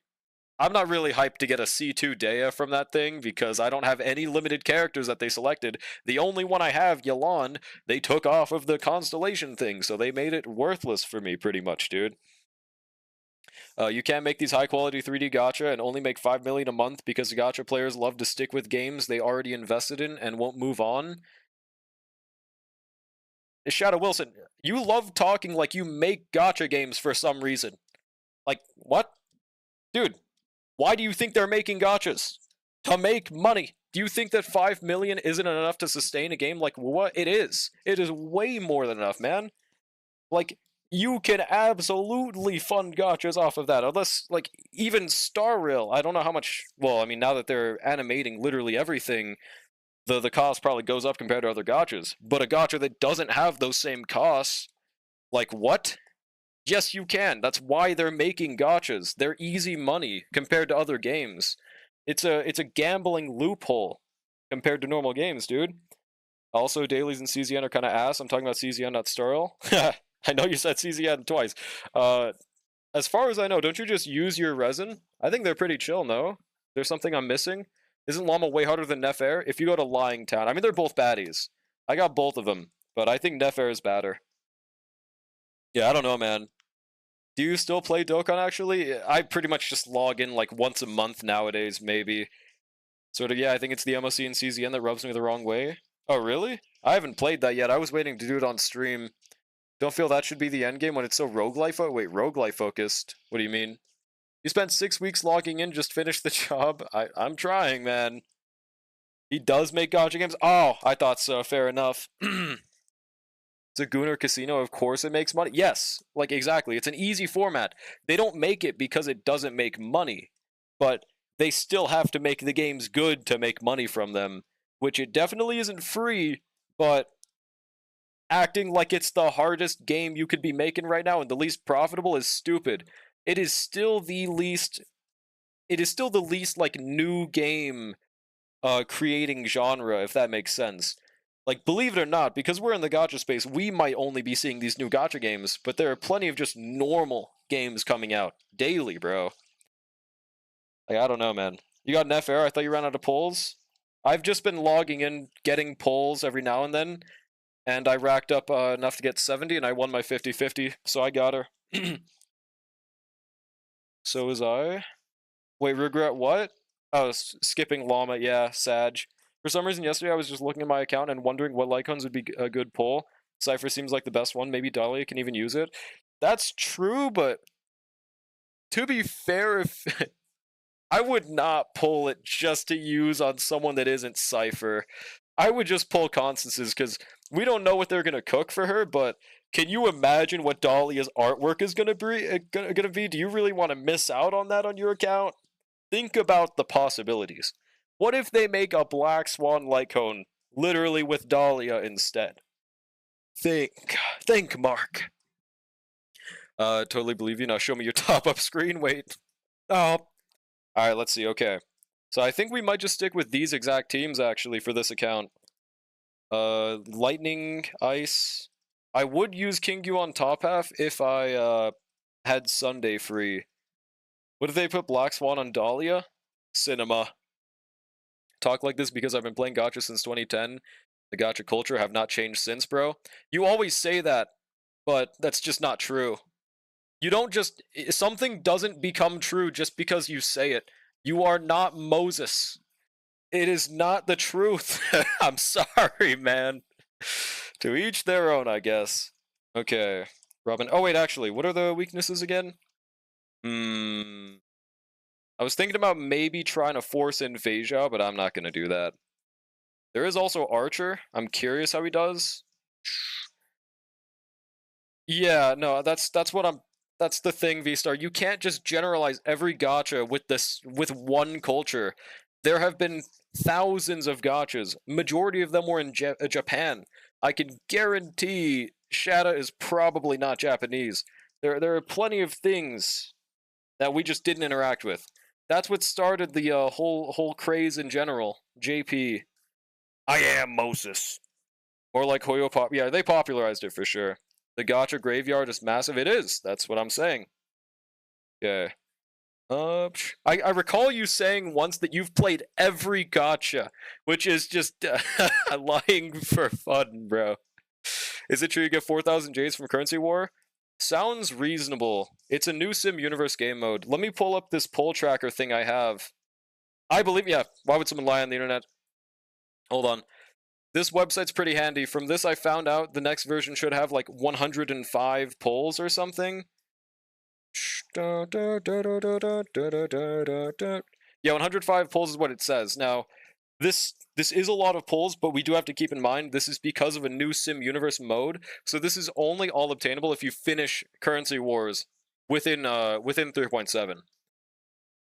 I'm not really hyped to get a C2 Dea from that thing because I don't have any limited characters that they selected. The only one I have, Yelan, they took off of the Constellation thing, so they made it worthless for me pretty much, dude. You can't make these high-quality 3D gacha and only make 5 million a month because the gacha players love to stick with games they already invested in and won't move on. Shadow Wilson, you love talking like you make gacha games for some reason. Like, what? Dude, why do you think they're making gachas? To make money. Do you think that 5 million isn't enough to sustain a game? Like, what? It is. It is way more than enough, man. Like, you can absolutely fund gachas off of that. Unless, like, even Star Rail, I don't know how much. Well, I mean, now that they're animating literally everything, the cost probably goes up compared to other gachas. But a gacha that doesn't have those same costs, like, what? Yes, you can. That's why they're making gachas. They're easy money compared to other games. It's a gambling loophole compared to normal games, dude. Also, dailies and CZN are kind of ass. I'm talking about CZN, not Starl. I know you said CZN twice. As far as I know, don't you just use your resin? I think they're pretty chill, no? There's something I'm missing? Isn't Llama way harder than Nefair? If you go to Lying Town, I mean, they're both baddies. I got both of them, but I think Nefair is badder. Yeah, I don't know, man. Do you still play Dokkan, actually? I pretty much just log in, like, once a month nowadays, maybe. Sort of, yeah, I think it's the MOC and CZN that rubs me the wrong way. Oh, really? I haven't played that yet. I was waiting to do it on stream. Don't feel that should be the end game when it's so roguelite wait, roguelite focused? What do you mean? You spent 6 weeks logging in, just finished the job? I'm trying, man. He does make gacha games? Oh, I thought so. Fair enough. It's a Gunnar Casino, of course it makes money. Yes, like exactly. It's an easy format. They don't make it because it doesn't make money, but they still have to make the games good to make money from them, which it definitely isn't free, but acting like it's the hardest game you could be making right now and the least profitable is stupid. It is still the least like new game creating genre, if that makes sense. Like, believe it or not, because we're in the gacha space, we might only be seeing these new gacha games, but there are plenty of just normal games coming out daily, bro. Like, I don't know, man. You got an FR? I thought you ran out of polls. I've just been logging in, getting polls every now and then, and I racked up enough to get 70, and I won my 50-50, so I got her. So was I. Wait, regret what? Oh, skipping Llama, yeah, Sag. For some reason, yesterday I was just looking at my account and wondering what Lycons would be a good pull. Cypher seems like the best one. Maybe Dahlia can even use it. That's true, but to be fair, if I would not pull it just to use on someone that isn't Cypher. I would just pull Constance's because we don't know what they're gonna cook for her. But can you imagine what Dahlia's artwork is gonna be? Do you really want to miss out on that on your account? Think about the possibilities. What if they make a Black Swan Lycone literally with Dahlia instead? Think, Mark. Totally believe you. Now show me your top-up screen. Wait. Oh. Alright, let's see. Okay. So I think we might just stick with these exact teams, actually, for this account. Lightning, Ice, I would use Kingyu on top half if I had Sunday free. What if they put Black Swan on Dahlia? Cinema. Talk like this because I've been playing gacha since 2010. The gacha culture have not changed since, bro. You always say that, but that's just not true. You don't just... Something doesn't become true just because you say it. You are not Moses. It is not the truth. I'm sorry, man. To each their own, I guess. Okay. Robin. Oh, wait, actually, what are the weaknesses again? I was thinking about maybe trying to force in Phasia, but I'm not going to do that. There is also Archer. I'm curious how he does. Yeah, no, that's what I'm... That's the thing, V-Star. You can't just generalize every gacha with one culture. There have been thousands of gachas. Majority of them were in Japan. I can guarantee Shada is probably not Japanese. There are plenty of things that we just didn't interact with. That's what started the whole craze in general. JP. I am Moses. Or like Hoyo Pop. Yeah, they popularized it for sure. The gacha graveyard is massive. It is. That's what I'm saying. Okay. I recall you saying once that you've played every gacha, which is just lying for fun, bro. Is it true you get 4,000 J's from Currency War? Sounds reasonable. It's a new Sim Universe game mode. Let me pull up this poll tracker thing I have. I believe, yeah, why would someone lie on the internet? Hold on. This website's pretty handy. From this, I found out the next version should have like 105 polls or something. Yeah, 105 polls is what it says. Now, this is a lot of polls, but we do have to keep in mind this is because of a new Sim Universe mode. So this is only all obtainable if you finish Currency Wars within 3.7.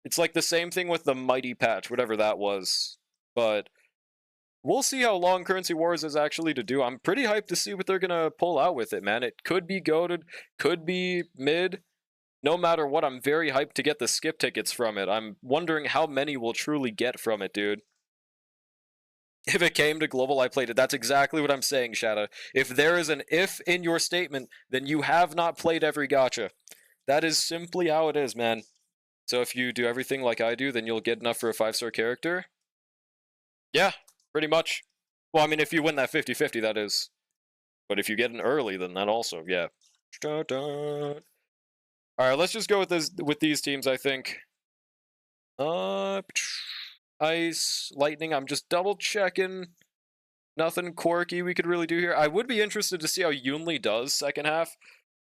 It's like the same thing with the Mighty patch, whatever that was. But we'll see how long Currency Wars is actually to do. I'm pretty hyped to see what they're gonna pull out with it, man. It could be goated, could be mid. No matter what, I'm very hyped to get the skip tickets from it. I'm wondering how many we'll truly get from it, dude. If it came to global, I played it. That's exactly what I'm saying, Shadow. If there is an if in your statement, then you have not played every gacha. That is simply how it is, man. So if you do everything like I do, then you'll get enough for a 5-star character? Yeah, pretty much. Well, I mean, if you win that 50-50, that is. But if you get an early, then that also, yeah. Alright, let's just go with these teams, I think. Ice, Lightning, I'm just double checking. Nothing quirky we could really do here. I would be interested to see how Yunli does second half.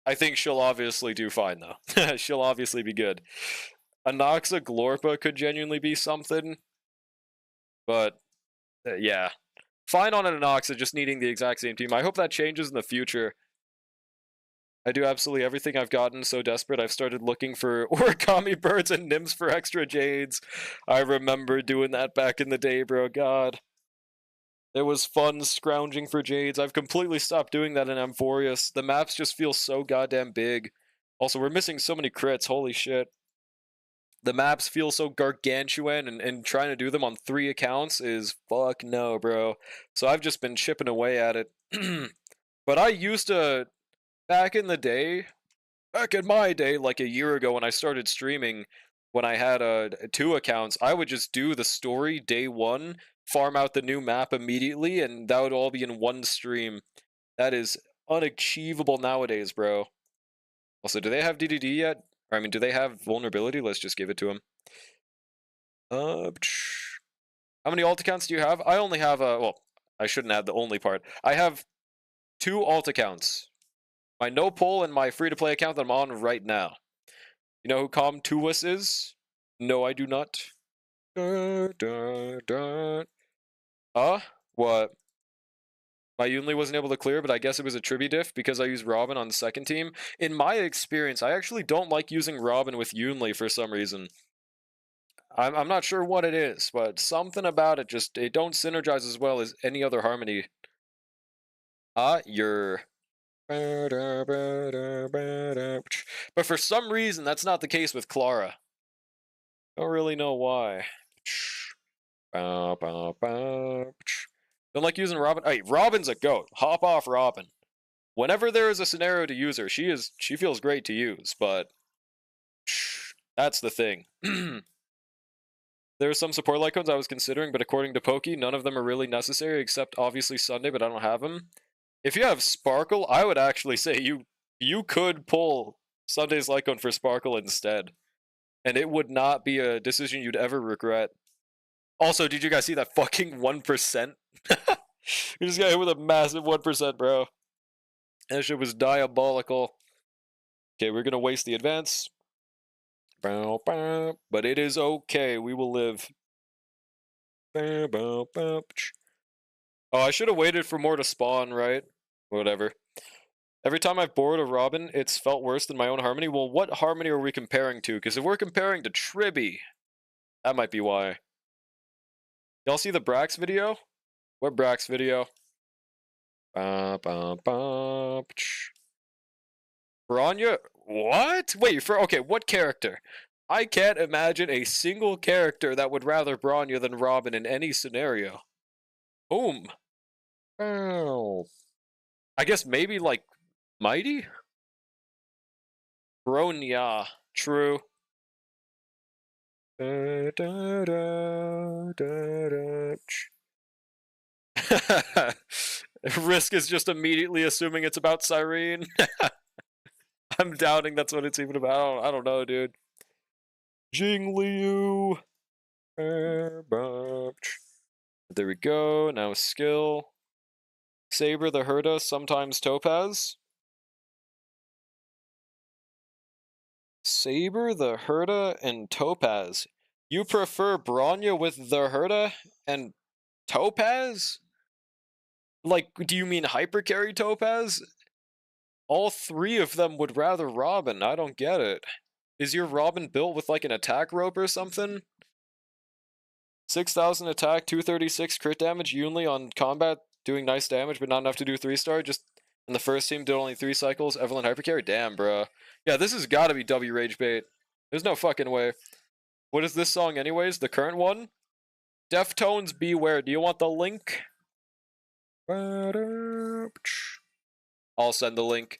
I think she'll obviously do fine, though. She'll obviously be good. Anoxa Glorpa could genuinely be something. But, yeah. Fine on an Anoxa, just needing the exact same team. I hope that changes in the future. I do absolutely everything I've gotten so desperate I've started looking for origami birds and nymphs for extra jades. I remember doing that back in the day, bro. God. It was fun scrounging for jades. I've completely stopped doing that in Amphorius. The maps just feel so goddamn big. Also, we're missing so many crits. Holy shit. The maps feel so gargantuan, and trying to do them on 3 accounts is fuck no, bro. So I've just been chipping away at it. But I used to... Back in the day, back in my day, like a year ago when I started streaming, when I had 2 accounts, I would just do the story day 1, farm out the new map immediately, and that would all be in one stream. That is unachievable nowadays, bro. Also, do they have DDD yet? Or, I mean, do they have vulnerability? Let's just give it to them. How many alt accounts do you have? I only have, well, I shouldn't add the only part. I have 2 alt accounts. My no poll and my free-to-play account that I'm on right now. You know who Com Tuwis is? No, I do not. What? My Yunli wasn't able to clear, but I guess it was a tribute diff because I used Robin on the second team. In my experience, I actually don't like using Robin with Yunli for some reason. I'm not sure what it is, but something about it just, it don't synergize as well as any other harmony. You're... But for some reason, that's not the case with Clara. Don't really know why. Don't like using Robin. Hey, Robin's a goat. Hop off Robin. Whenever there is a scenario to use her, she feels great to use, but that's the thing. There are some support Lycones I was considering, but according to Pokey, none of them are really necessary, except obviously Sunday, but I don't have them. If you have Sparkle, I would actually say you could pull Sunday's Lycone for Sparkle instead. And it would not be a decision you'd ever regret. Also, did you guys see that fucking 1%? We just got hit with a massive 1%, bro. That shit was diabolical. Okay, we're gonna waste the advance. But it is okay, we will live. Oh, I should have waited for more to spawn, right? Whatever. Every time I've bored a Robin, it's felt worse than my own Harmony. Well, what Harmony are we comparing to? Because if we're comparing to Tribby, that might be why. Y'all see the Brax video? What Brax video? Bronya? What? Wait, okay, what character? I can't imagine a single character that would rather Bronya than Robin in any scenario. Boom. Oh. I guess maybe, like, Mighty? Bronya. True. Risk is just immediately assuming it's about Cyrene. I'm doubting that's what it's even about. I don't know, dude. Jingliu. There we go. Now skill. Saber the Herda, sometimes Topaz. Saber the Herda and Topaz. You prefer Bronya with the Herda and Topaz? Like, do you mean Hypercarry Topaz? All three of them would rather Robin. I don't get it. Is your Robin built with like an attack rope or something? 6,000 attack, 236 crit damage, Yunli on combat, doing nice damage, but not enough to do 3-star. Just in the first team, did only 3 cycles. Evelyn Hypercarry? Damn, bro. Yeah, this has got to be W Rage Bait. There's no fucking way. What is this song anyways? The current one? Deftones Beware. Do you want the link? I'll send the link.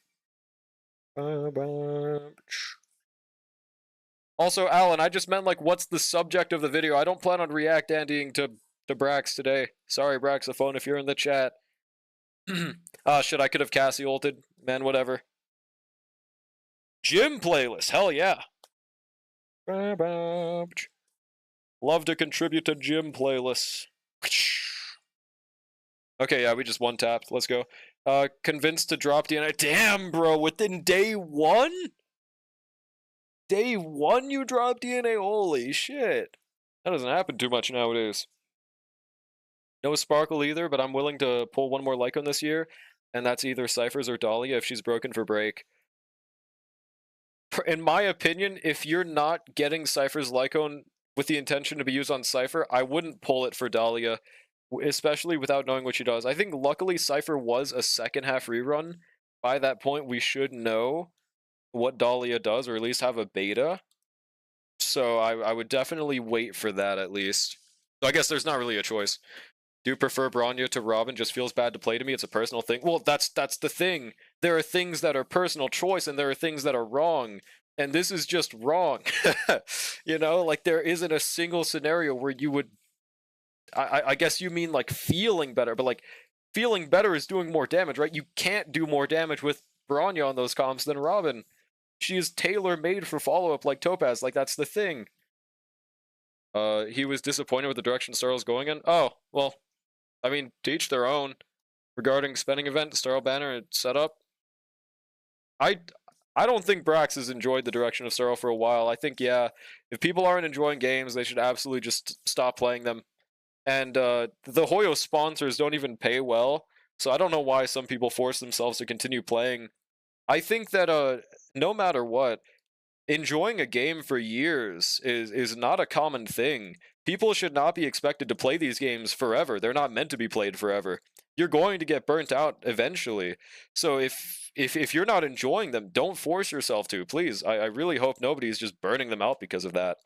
Also, Alan, I just meant, like, what's the subject of the video? I don't plan on react-andying to Brax today. Sorry, Braxophone, if you're in the chat. Shit, I could have Cassie ulted. Man, whatever. Gym playlist, hell yeah. Love to contribute to gym playlists. Okay, yeah, we just one-tapped. Let's go. Convinced to drop DNA. Damn, bro, within day 1? Day 1 you drop DNA? Holy shit. That doesn't happen too much nowadays. No Sparkle either, but I'm willing to pull one more Lycone this year, and that's either Cyphers or Dahlia if she's broken for break. In my opinion, if you're not getting Cypher's Lycone with the intention to be used on Cypher, I wouldn't pull it for Dahlia, especially without knowing what she does. I think luckily Cypher was a second half rerun. By that point, we should know what Dahlia does, or at least have a beta. So I would definitely wait for that at least. So I guess there's not really a choice. Do you prefer Bronya to Robin? Just feels bad to play to me. It's a personal thing. Well, that's the thing. There are things that are personal choice, and there are things that are wrong. And this is just wrong. You know, like there isn't a single scenario where you would. I guess you mean like feeling better, but like feeling better is doing more damage, right? You can't do more damage with Bronya on those comps than Robin. She is tailor-made for follow-up like Topaz. Like that's the thing. He was disappointed with the direction Starl's going in. Oh, well. I mean, to each their own. Regarding spending event, Starl banner and setup, I don't think Brax has enjoyed the direction of Starl for a while. I think, yeah, if people aren't enjoying games, they should absolutely just stop playing them. And the Hoyo sponsors don't even pay well, so I don't know why some people force themselves to continue playing. I think that no matter what, enjoying a game for years is not a common thing. People should not be expected to play these games forever. They're not meant to be played forever. You're going to get burnt out eventually. So if you're not enjoying them, don't force yourself to, please. I really hope nobody's just burning them out because of that.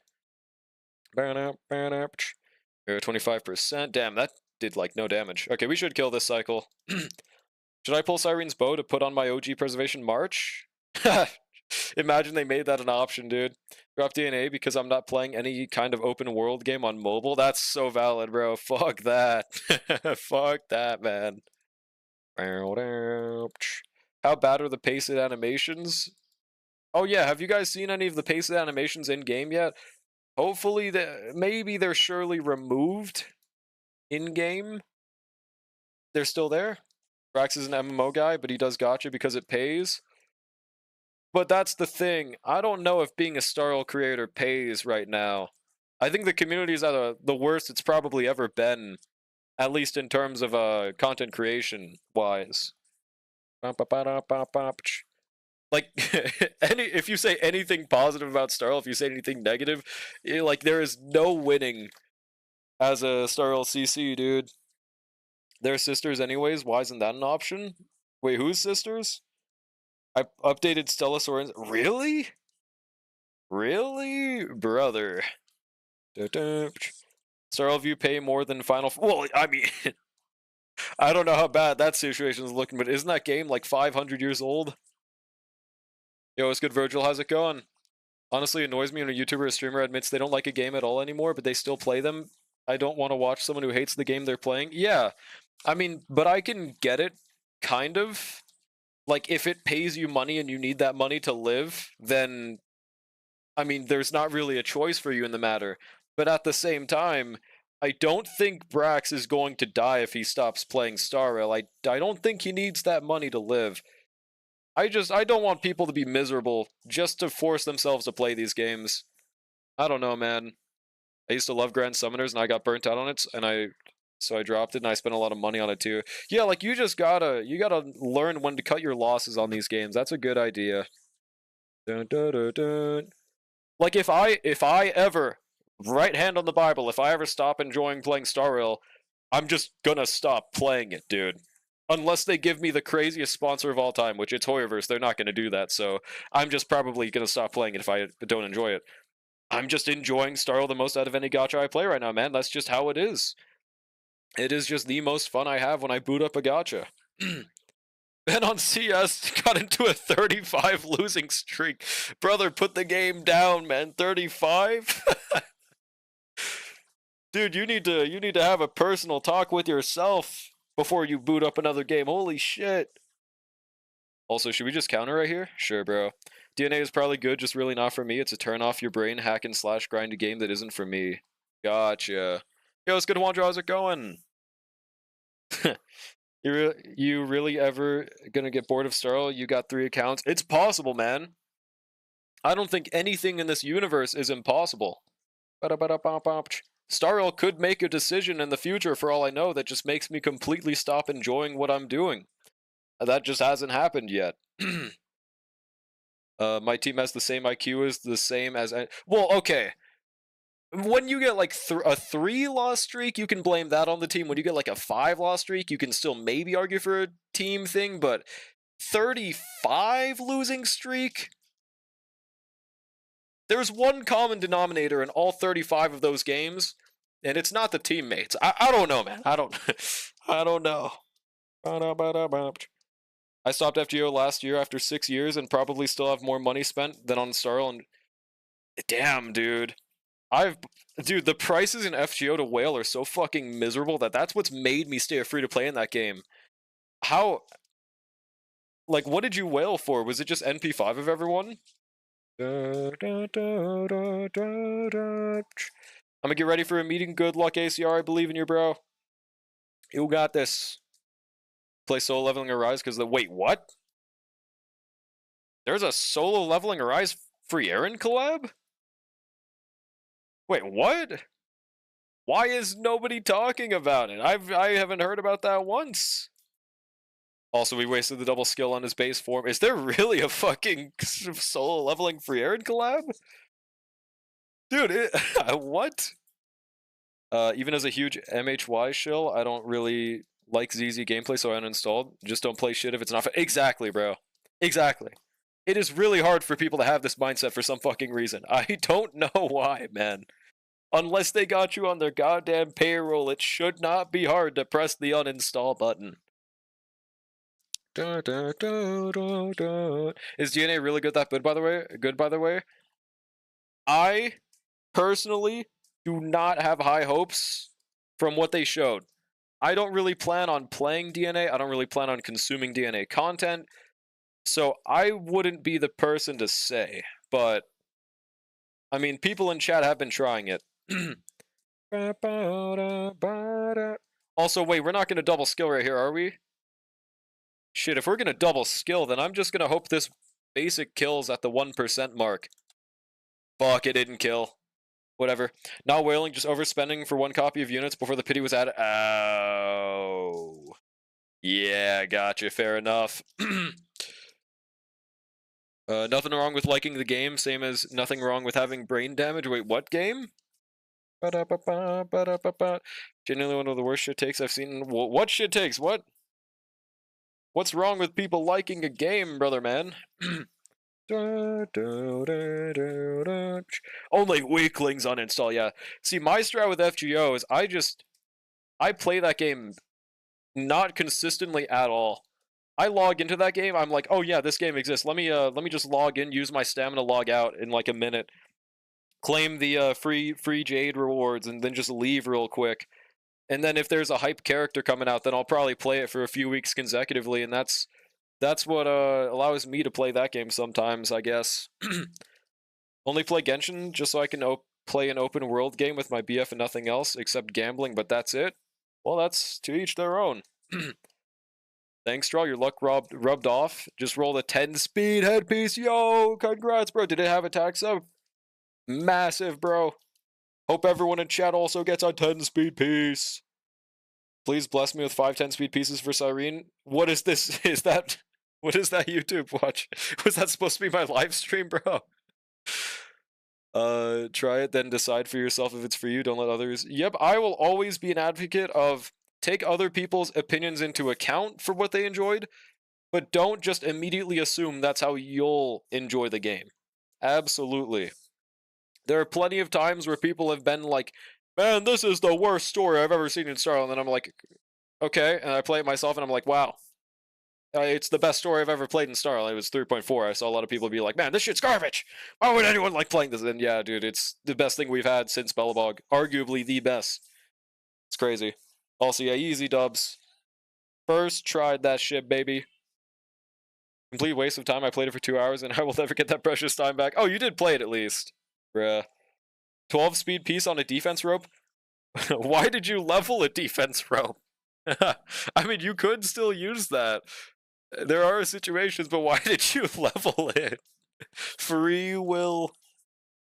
25%. Damn, that did like no damage. Okay, we should kill this cycle. Should I pull Sirene's Bow to put on my OG Preservation March? Imagine they made that an option, dude. Drop DNA because I'm not playing any kind of open world game on mobile. That's so valid, bro. Fuck that. Fuck that, man. How bad are the paced animations? Oh yeah, have you guys seen any of the paced animations in game yet? Hopefully, maybe they're surely removed in game. They're still there. Brax is an MMO guy, but he does gacha because it pays. But that's the thing. I don't know if being a Starl creator pays right now. I think the community is at the worst it's probably ever been, at least in terms of content creation wise. Like, if you say anything positive about Starl, if you say anything negative, like there is no winning as a Starl CC, dude. They're sisters anyways. Why isn't that an option? Wait, whose sisters? I updated Stella Soren's. Really? Really? Brother. Starl View pay more than Final... Well, I mean... I don't know how bad that situation is looking, but isn't that game like 500 years old? Yo, what's good, Virgil? How's it going? Honestly, it annoys me when a YouTuber or streamer admits they don't like a game at all anymore, but they still play them. I don't want to watch someone who hates the game they're playing. Yeah, I mean, but I can get it, kind of. Like, if it pays you money and you need that money to live, then, I mean, there's not really a choice for you in the matter. But at the same time, I don't think Brax is going to die if he stops playing Star Rail. I don't think he needs that money to live. I don't want people to be miserable just to force themselves to play these games. I don't know, man. I used to love Grand Summoners and I got burnt out on it, and so I dropped it and I spent a lot of money on it too. Yeah, like you gotta learn when to cut your losses on these games. That's a good idea. Dun, dun, dun, dun. Like if I ever, right hand on the Bible, if I ever stop enjoying playing Star Rail, I'm just gonna stop playing it, dude. Unless they give me the craziest sponsor of all time, which it's Hoyoverse, they're not going to do that, so I'm just probably going to stop playing it if I don't enjoy it. I'm just enjoying Star Rail the most out of any gacha I play right now, man. That's just how it is. It is just the most fun I have when I boot up a gacha. Ben on CS got into a 35 losing streak. Brother, put the game down, man. 35? Dude, you need to have a personal talk with yourself before you boot up another game. Holy shit. Also, should we just counter right here? Sure, bro. DNA is probably good, just really not for me. It's a turn off your brain, hack and slash grind a game that isn't for me. Gotcha. Yo, it's good, Wandra. How's it going? You really ever gonna get bored of Starl? You got 3 accounts? It's possible, man. I don't think anything in this universe is impossible. Starl could make a decision in the future, for all I know, that just makes me completely stop enjoying what I'm doing. That just hasn't happened yet. My team has the same IQ as the same as... Well, okay. When you get like a 3-loss streak, you can blame that on the team. When you get like a 5-loss streak, you can still maybe argue for a team thing, but 35 losing streak? There's one common denominator in all 35 of those games, and it's not the teammates. I don't know, man. I don't know. I stopped FGO last year after 6 years and probably still have more money spent than on Starl. And damn, dude. Dude, the prices in FGO to whale are so fucking miserable that's what's made me stay free to play in that game. How... Like, what did you whale for? Was it just NP5 of everyone? I'm gonna get ready for a meeting. Good luck, ACR. I believe in you, bro. You got this. Play solo leveling Arise because wait, what? There's a solo leveling Arise free Aaron collab? Wait, what? Why is nobody talking about it? I haven't heard about that once. Also, we wasted the double skill on his base form. Is there really a fucking solo leveling free Aaron collab? Dude, what? Even as a huge MHY shill, I don't really like ZZ gameplay, so I uninstalled. Just don't play shit if it's not exactly, bro. Exactly. It is really hard for people to have this mindset for some fucking reason. I don't know why, man. Unless they got you on their goddamn payroll, it should not be hard to press the uninstall button. Is DNA really good that good, by the way? Good, by the way? I personally do not have high hopes from what they showed. I don't really plan on playing DNA. I don't really plan on consuming DNA content. So I wouldn't be the person to say. But, I mean, people in chat have been trying it. Also, wait, we're not going to double skill right here, are we? Shit, if we're going to double skill, then I'm just going to hope this basic kills at the 1% mark. Fuck, it didn't kill. Whatever. Not whaling, just overspending for one copy of units before the pity was added. Oh. Yeah, gotcha, fair enough. Nothing wrong with liking the game, same as nothing wrong with having brain damage. Wait, what game? Genuinely one of the worst shit takes I've seen. What shit takes? What? What's wrong with people liking a game, brother man? Only weaklings uninstall, yeah. See, my strat with FGO is I play that game not consistently at all. I log into that game, I'm like, oh yeah, this game exists. Let me just log in, use my stamina, log out in like a minute. Claim the free Jade rewards, and then just leave real quick. And then if there's a hype character coming out, then I'll probably play it for a few weeks consecutively, and that's what allows me to play that game sometimes, I guess. Only play Genshin just so I can play an open world game with my BF and nothing else except gambling, but that's it. Well, that's to each their own. Thanks, Straw. Your luck rubbed off. Just rolled a 10-speed headpiece. Yo, congrats, bro. Did it have attack sub? Massive, bro. Hope everyone in chat also gets a 10-speed piece. Please bless me with 5 10-speed pieces for Cyrene. What is this? Is that... What is that YouTube watch? Was that supposed to be my live stream, bro? Try it, then decide for yourself if it's for you. Don't let others... Yep, I will always be an advocate of take other people's opinions into account for what they enjoyed, but don't just immediately assume that's how you'll enjoy the game. Absolutely. There are plenty of times where people have been like, man, this is the worst story I've ever seen in Star Wars, and then I'm like, okay, and I play it myself, and I'm like, wow. It's the best story I've ever played in Star Wars. It was 3.4. I saw a lot of people be like, man, this shit's garbage. Why would anyone like playing this? And yeah, dude, it's the best thing we've had since Bellabog. Arguably the best. It's crazy. Also, yeah, easy dubs. First tried that shit, baby. Complete waste of time. I played it for 2 hours, and I will never get that precious time back. Oh, you did play it at least. Bruh. 12-speed piece on a defense rope? Why did you level a defense rope? I mean, you could still use that. There are situations, but why did you level it? Free will.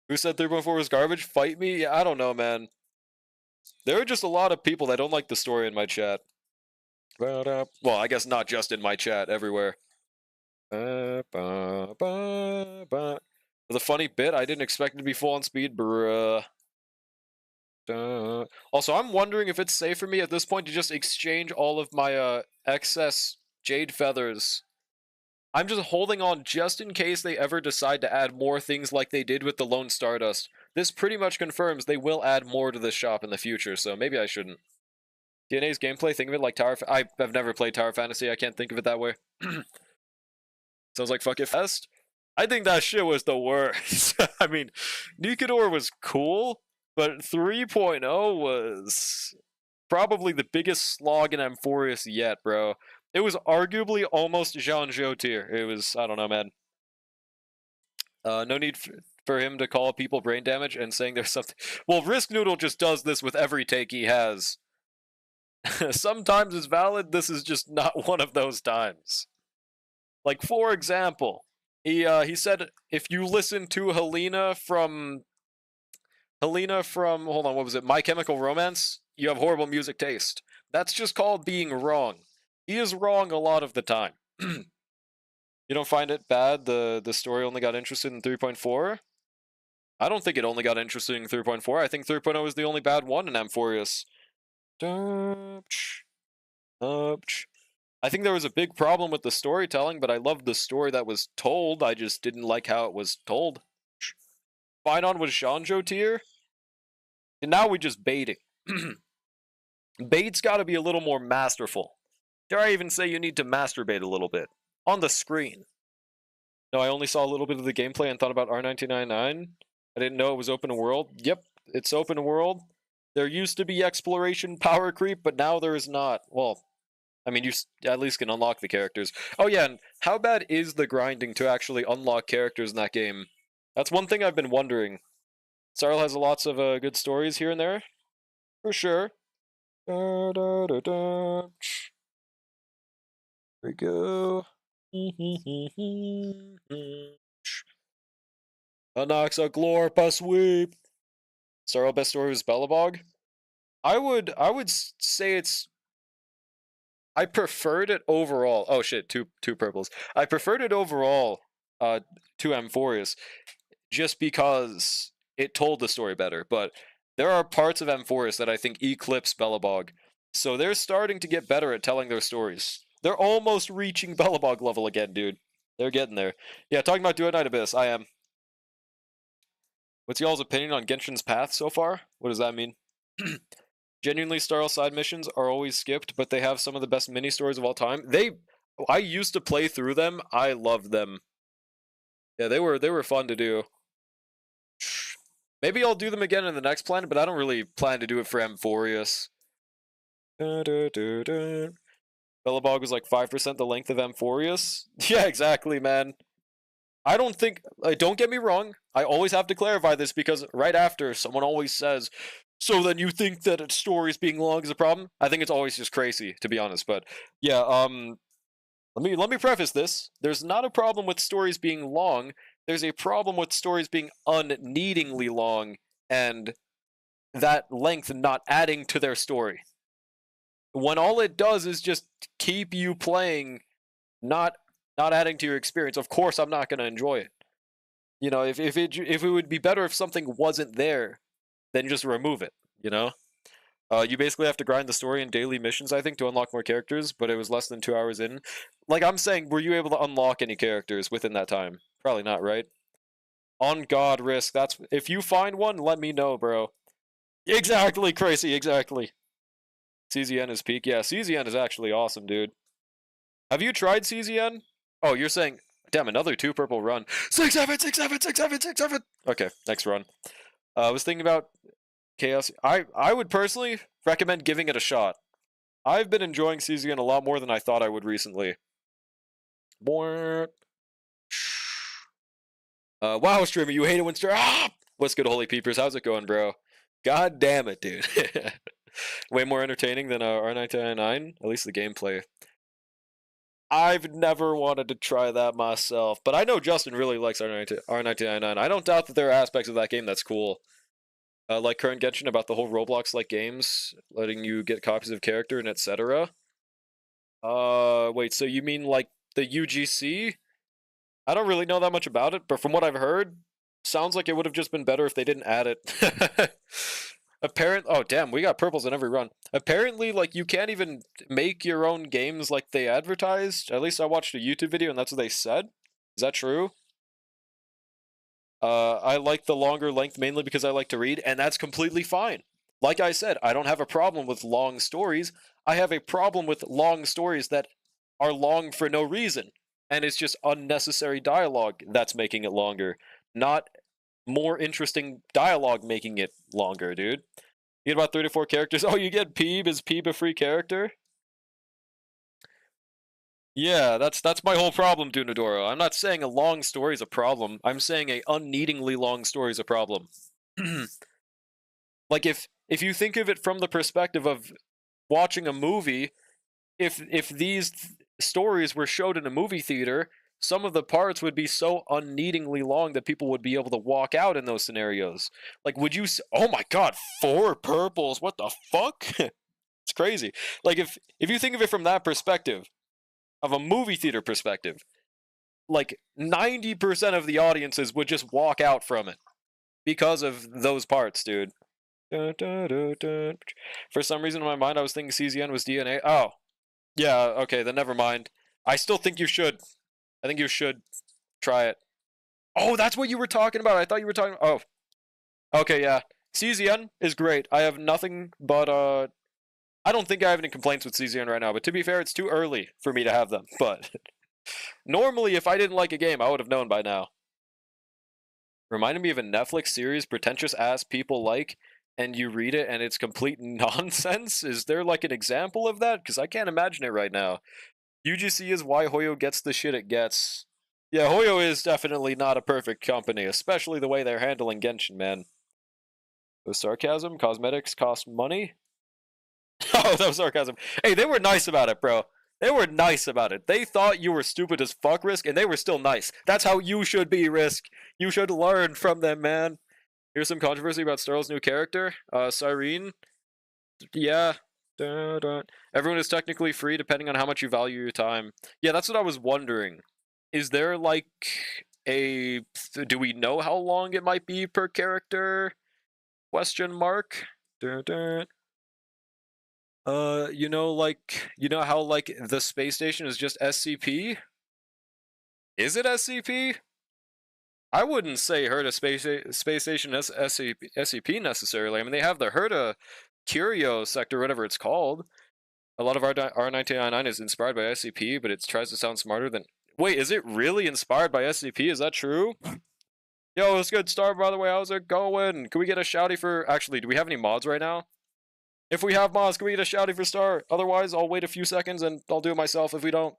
Who said 3.4 was garbage? Fight me? Yeah, I don't know, man. There are just a lot of people that don't like the story in my chat. Well, I guess not just in my chat, everywhere. The funny bit, I didn't expect it to be full on speed, bruh. Also, I'm wondering if it's safe for me at this point to just exchange all of my excess jade feathers. I'm just holding on just in case they ever decide to add more things like they did with the Lone Stardust. This pretty much confirms they will add more to this shop in the future, so maybe I shouldn't. DNA's gameplay, think of it like Tower... I've never played Tower Fantasy, I can't think of it that way. Sounds like Fuck It Fest. I think that shit was the worst. I mean, Nikador was cool, but 3.0 was probably the biggest slog in Amphorius yet, bro. It was arguably almost Zhangzhou tier. It was, I don't know, man. No need for him to call people brain damage and saying there's something... Well, Risk Noodle just does this with every take he has. Sometimes it's valid, this is just not one of those times. Like, for example, he said if you listen to Helena from, hold on, what was it? My Chemical Romance, you have horrible music taste. That's just called being wrong. He is wrong a lot of the time. You don't find it bad the story only got interested in 3.4? I don't think it only got interested in 3.4. I think 3.0 is the only bad one in Amphorius. I think there was a big problem with the storytelling, but I loved the story that was told. I just didn't like how it was told. Finon was Zhangzhou tier? And now we just baiting. Bait's gotta be a little more masterful. Dare I even say you need to masturbate a little bit on the screen. No, I only saw a little bit of the gameplay and thought about R1999. I didn't know it was open world. Yep, it's open world. There used to be exploration power creep, but now there is not. Well, I mean, you at least can unlock the characters. Oh yeah, and how bad is the grinding to actually unlock characters in that game? That's one thing I've been wondering. Sarl has lots of good stories here and there, for sure. Da, da, da, da. Here we go. Anaxa Glorpa sweep. Sarl best story was Belobog. I would say it's. I preferred it overall. Oh shit, two purples. I preferred it overall to Amphorius, just because it told the story better. But there are parts of Amphorius that I think eclipse Belobog, so they're starting to get better at telling their stories. They're almost reaching Belobog level again, dude. They're getting there. Yeah, talking about Duet Knight Abyss, I am. What's y'all's opinion on Genshin's path so far? What does that mean? Genuinely, Starl side missions are always skipped, but they have some of the best mini stories of all time. I used to play through them. I loved them. Yeah, they were fun to do. Maybe I'll do them again in the next planet, but I don't really plan to do it for Amphorius. Belobog was like 5% the length of Amphorius. Yeah, exactly, man. I don't think. Don't get me wrong. I always have to clarify this because right after someone always says, "So then you think that a story's being long is a problem?" I think it's always just crazy, to be honest. But yeah, let me preface this. There's not a problem with stories being long. There's a problem with stories being unneedingly long and that length not adding to their story. When all it does is just keep you playing, not adding to your experience. Of course, I'm not going to enjoy it. You know, if it would be better if something wasn't there, then just remove it. You know, you basically have to grind the story and daily missions, I think, to unlock more characters. But it was less than 2 hours in. Like I'm saying, were you able to unlock any characters within that time? Probably not, right? On God risk. That's if you find one, let me know, bro. Exactly, crazy. Exactly. CZN is peak. Yeah, CZN is actually awesome, dude. Have you tried CZN? Oh, you're saying, damn, another 2 purple run. 6, 7, 6, 7, 6, 7, 6, 7. Okay, next run. I was thinking about Chaos. I would personally recommend giving it a shot. I've been enjoying CZN a lot more than I thought I would recently. Wow, streamer, you hate it when What's good, Holy Peepers? How's it going, bro? God damn it, dude. Way more entertaining than R1999, at least the gameplay. I've never wanted to try that myself, but I know Justin really likes R1999. I don't doubt that there are aspects of that game that's cool. Like current Genshin about the whole Roblox-like games, letting you get copies of character and etc. Wait, so you mean like the UGC? I don't really know that much about it, but from what I've heard, sounds like it would have just been better if they didn't add it. Oh damn, we got purples in every run. Apparently, like, you can't even make your own games like they advertised. At least I watched a YouTube video and that's what they said. Is that true? I like the longer length mainly because I like to read, and that's completely fine. Like I said, I don't have a problem with long stories. I have a problem with long stories that are long for no reason. And it's just unnecessary dialogue that's making it longer. Not more interesting dialogue making it longer, dude. You get about 3 to 4 characters. Oh, you get Peeb? Is Peeb a free character? Yeah, that's my whole problem, Dunadoro. I'm not saying a long story is a problem. I'm saying a unneedingly long story is a problem. Like if you think of it from the perspective of watching a movie, if these stories were showed in a movie theater, some of the parts would be so unneedingly long that people would be able to walk out in those scenarios. Like, would you? Oh my God, 4 purples! What the fuck? It's crazy. Like if you think of it from that perspective, of a movie theater perspective, like 90% of the audiences would just walk out from it because of those parts, dude. Dun, dun, dun, dun. For some reason in my mind, I was thinking CZN was DNA. Oh, yeah. Okay, then never mind. I still think you should. I think you should try it. Oh, that's what you were talking about. I thought you were talking. Oh, okay, yeah. CZN is great. I have nothing but I don't think I have any complaints with CZN right now, but to be fair, it's too early for me to have them. But normally, if I didn't like a game, I would have known by now. Reminded me of a Netflix series pretentious ass people like, and you read it and it's complete nonsense. Is there like an example of that? Because I can't imagine it right now. UGC is why Hoyo gets the shit it gets. Yeah, Hoyo is definitely not a perfect company, especially the way they're handling Genshin, man. The sarcasm, cosmetics cost money. Oh, that was sarcasm. Hey, they were nice about it, bro. They were nice about it. They thought you were stupid as fuck, Risk, and they were still nice. That's how you should be, Risk. You should learn from them, man. Here's some controversy about Starl's new character. Cyrene. Yeah. Dun, dun. Everyone is technically free depending on how much you value your time. Yeah, that's what I was wondering. Is there like a... Do we know how long it might be per character? Question mark. Dun, dun. You know how like the space station is just SCP? Is it SCP? I wouldn't say Herta space station is SCP necessarily. I mean, they have the Herta Curio sector, whatever it's called. A lot of R1999 is inspired by SCP, but it tries to sound smarter than... Wait, is it really inspired by SCP? Is that true? Yo, it's good Star, by the way. How's it going? Can we get a shouty for... Actually, do we have any mods right now? If we have mods, can we get a shouty for Star? Otherwise, I'll wait a few seconds and I'll do it myself if we don't.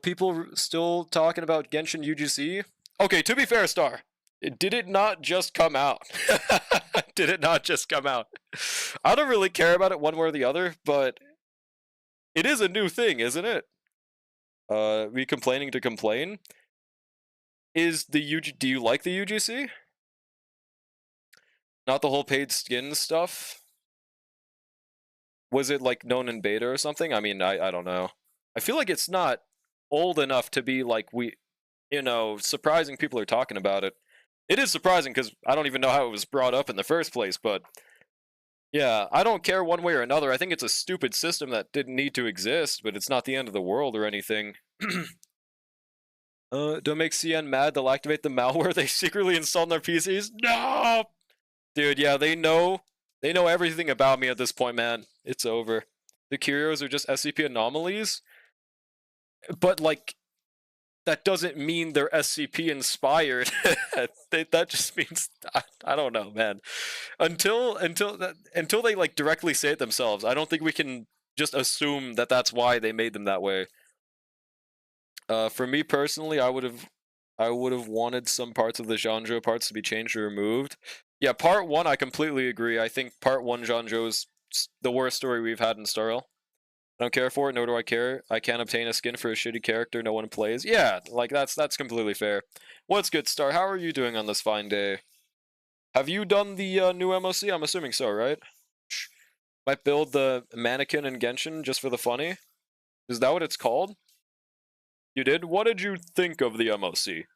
People still talking about Genshin UGC? Okay, to be fair, Star, did it not just come out? Did it not just come out? I don't really care about it one way or the other, but it is a new thing, isn't it? We complaining to complain? Is the do you like the UGC? Not the whole paid skin stuff? Was it like known in beta or something? I mean, I don't know. I feel like it's not old enough to be like surprising people are talking about it. It is surprising because I don't even know how it was brought up in the first place, but yeah, I don't care one way or another. I think it's a stupid system that didn't need to exist, but it's not the end of the world or anything. Don't make CN mad, they'll activate the malware they secretly installed on their PCs? No! Dude, yeah, they know everything about me at this point, man. It's over. The Curios are just SCP anomalies, but like, that doesn't mean they're SCP inspired. That just means I don't know, man. Until they like directly say it themselves, I don't think we can just assume that that's why they made them that way. For me personally, I would have wanted some parts of the Jeanjo parts to be changed or removed. Yeah, part 1, I completely agree. I think part 1 Jeanjo is the worst story we've had in Starl. I don't care for it, nor do I care. I can't obtain a skin for a shitty character no one plays. Yeah, like that's completely fair. What's good, Star? How are you doing on this fine day? Have you done the new MOC? I'm assuming so, right? Might build the mannequin in Genshin just for the funny? Is that what it's called? You did? What did you think of the MOC?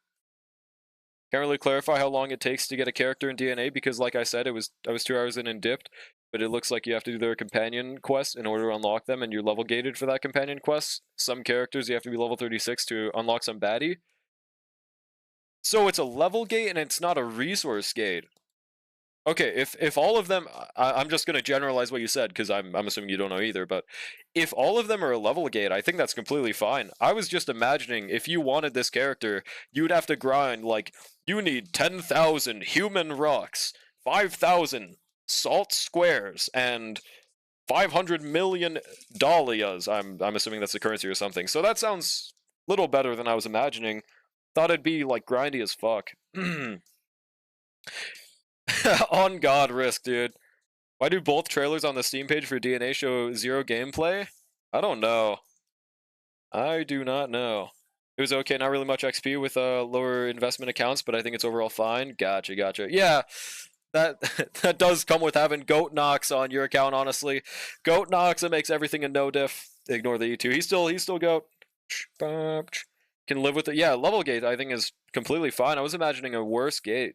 Can't really clarify how long it takes to get a character in DNA because, like I said, I was 2 hours in and dipped. But it looks like you have to do their companion quest in order to unlock them, and you're level gated for that companion quest. Some characters you have to be level 36 to unlock some baddie. So it's a level gate and it's not a resource gate. Okay, if all of them, I'm just gonna generalize what you said because I'm assuming you don't know either. But if all of them are a level gate, I think that's completely fine. I was just imagining if you wanted this character, you'd have to grind like you need 10,000 human rocks, 5,000 salt squares, and 500 million dahlias. I'm assuming that's the currency or something. So that sounds a little better than I was imagining. Thought it'd be like grindy as fuck. On God, Risk, dude. Why do both trailers on the Steam page for DNA show 0 gameplay? I don't know. I do not know. It was okay, not really much XP with lower investment accounts, but I think it's overall fine. Gotcha. Yeah, that does come with having Goat Nox on your account, honestly. Goat Nox, it makes everything a no diff. Ignore the E2. He's still Goat. Can live with it. Yeah, level gate I think is completely fine. I was imagining a worse gate.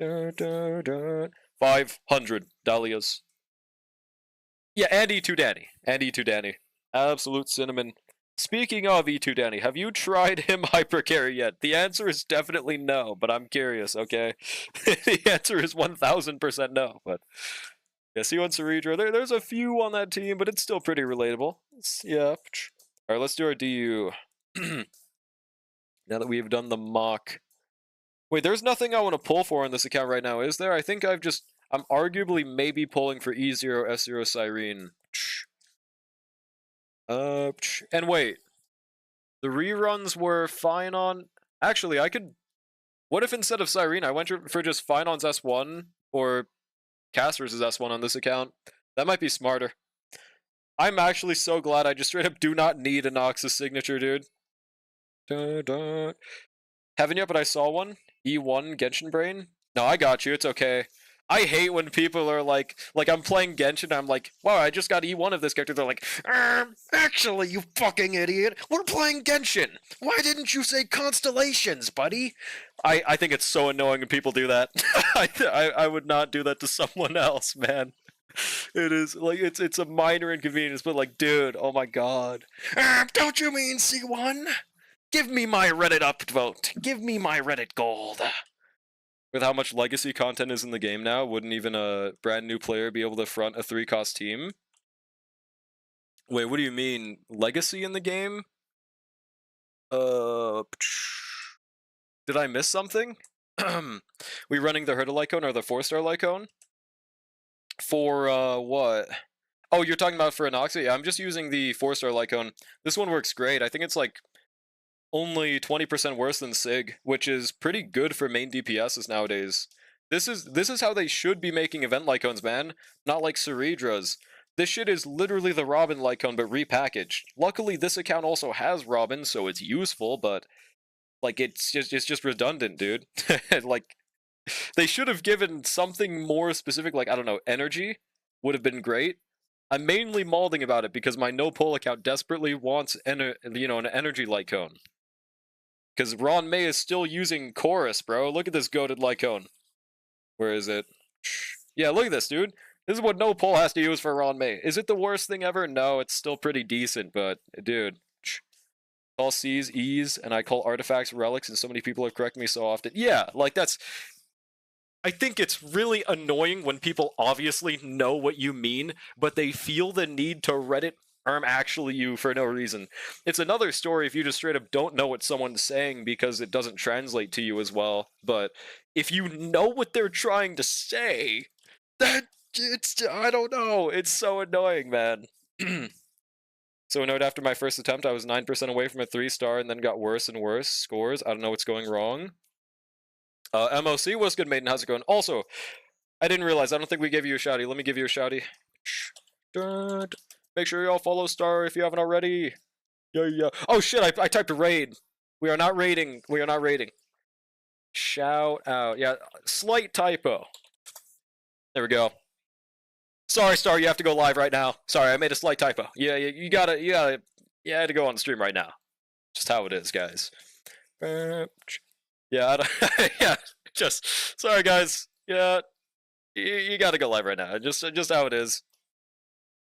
500 dahlias. Yeah, and E2 Danny. Absolute cinnamon. Speaking of E2 Danny, have you tried him hypercarry yet? The answer is definitely no, but I'm curious, okay? The answer is 1000% no, but Yeah, C1 Ceredra. There's a few on that team, but it's still pretty relatable. Yeah. Alright, let's do our DU. Now that we've done the mock. Wait, there's nothing I want to pull for on this account right now, is there? I think I'm arguably maybe pulling for E0, S0 Cyrene. And wait. The reruns were fine on... Actually, I could... What if instead of Cyrene, I went for just Finon's S1 or Caster's S1 on this account? That might be smarter. I'm actually so glad I just straight up do not need a Noxus signature, dude. Haven't yet, but I saw one. E1 Genshin Brain. No, I got you. It's okay. I hate when people are like I'm playing Genshin, I'm like, wow, I just got E1 of this character. They're like, actually, you fucking idiot. We're playing Genshin. Why didn't you say constellations, buddy? I think it's so annoying when people do that. I would not do that to someone else, man. It is like it's a minor inconvenience, but like, dude, oh my god. Don't you mean C1? Give me my Reddit upvote. Give me my Reddit gold. With how much legacy content is in the game now, wouldn't even a brand new player be able to front a 3-cost team? Wait, what do you mean? Legacy in the game? Did I miss something? We running the Hurdle Lycone or the 4-star Lycone? For, what? Oh, you're talking about for Anoxia? Yeah, I'm just using the 4-star Lycone. This one works great. I think it's like only 20% worse than Sig, which is pretty good for main DPSs nowadays. This is how they should be making event Lycones, man. Not like Ceredra's. This shit is literally the Robin Lycone, but repackaged. Luckily, this account also has Robin, so it's useful, but like it's just redundant, dude. Like they should have given something more specific, like I don't know, energy would have been great. I'm mainly malding about it because my no pull account desperately wants an energy Lycone. Because Ron May is still using Chorus, bro. Look at this goated Lycone. Where is it? Yeah, look at this, dude. This is what no pull has to use for Ron May. Is it the worst thing ever? No, it's still pretty decent, but dude. Call C's E's, and I call artifacts relics, and so many people have corrected me so often. Yeah, like that's... I think it's really annoying when people obviously know what you mean, but they feel the need to Reddit actually you for no reason. It's another story if you just straight up don't know what someone's saying because it doesn't translate to you as well. But if you know what they're trying to say, I don't know. It's so annoying, man. So a note, after my first attempt, I was 9% away from a 3-star and then got worse and worse scores. I don't know what's going wrong. MOC, what's good, Maiden? How's it going? Also, I didn't realize, I don't think we gave you a shouty. Let me give you a shouty. Make sure you all follow Star if you haven't already. Yeah. Oh shit, I typed a raid. We are not raiding. We are not raiding. Shout out. Yeah, slight typo. There we go. Sorry, Star, you have to go live right now. Sorry, I made a slight typo. Yeah, you gotta, you had to go on the stream right now. Just how it is, guys. Yeah, yeah, just, sorry guys. Yeah, you gotta go live right now. Just how it is.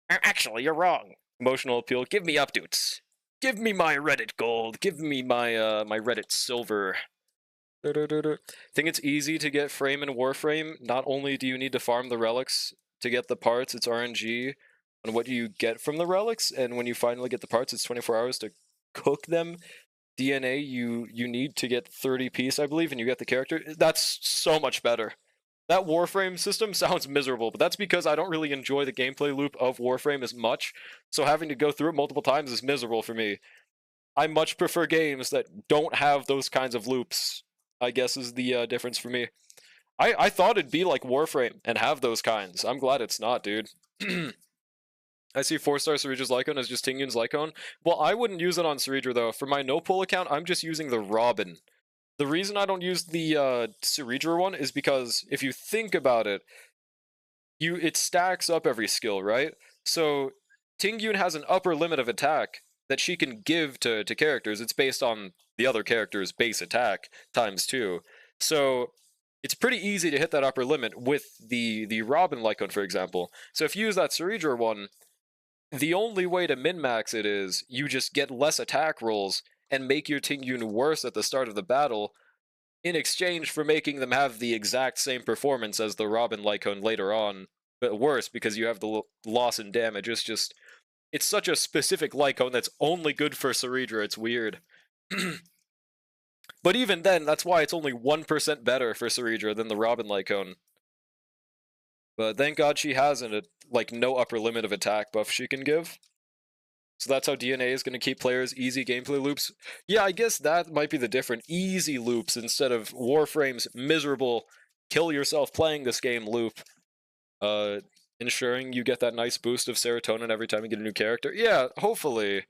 Actually, you're wrong. Emotional appeal. Give me updates. Give me my Reddit gold. Give me my my Reddit silver. Think it's easy to get frame in Warframe. Not only do you need to farm the relics to get the parts, it's RNG on what you get from the relics, and when you finally get the parts, it's 24 hours to cook them. DNA you need to get 30 piece, I believe, and you get the character. That's so much better. That Warframe system sounds miserable, but that's because I don't really enjoy the gameplay loop of Warframe as much, so having to go through it multiple times is miserable for me. I much prefer games that don't have those kinds of loops, I guess is the difference for me. I thought it'd be like Warframe and have those kinds. I'm glad it's not, dude. I see 4-star Ceredra's Lycone as just Tingyun's Lycone. Well, I wouldn't use it on Ceredra, though. For my no-pull account, I'm just using the Robin. The reason I don't use the Ceredra one is because if you think about it, it stacks up every skill, right? So Tingyun has an upper limit of attack that she can give to characters. It's based on the other character's base attack times 2. So it's pretty easy to hit that upper limit with the Robin Lycone, for example. So if you use that Ceredra one, the only way to min-max it is you just get less attack rolls and make your Tingyun worse at the start of the battle in exchange for making them have the exact same performance as the Robin Lycone later on. but worse because you have the loss and damage. It's such a specific light cone that's only good for Ceridra. It's weird. But even then, that's why it's only 1% better for Ceridra than the Robin light cone. But thank God she has like no upper limit of attack buff she can give. So that's how DNA is going to keep players easy gameplay loops. Yeah, I guess that might be the different easy loops instead of Warframe's miserable kill yourself playing this game loop. Ensuring you get that nice boost of serotonin every time you get a new character. Yeah, hopefully.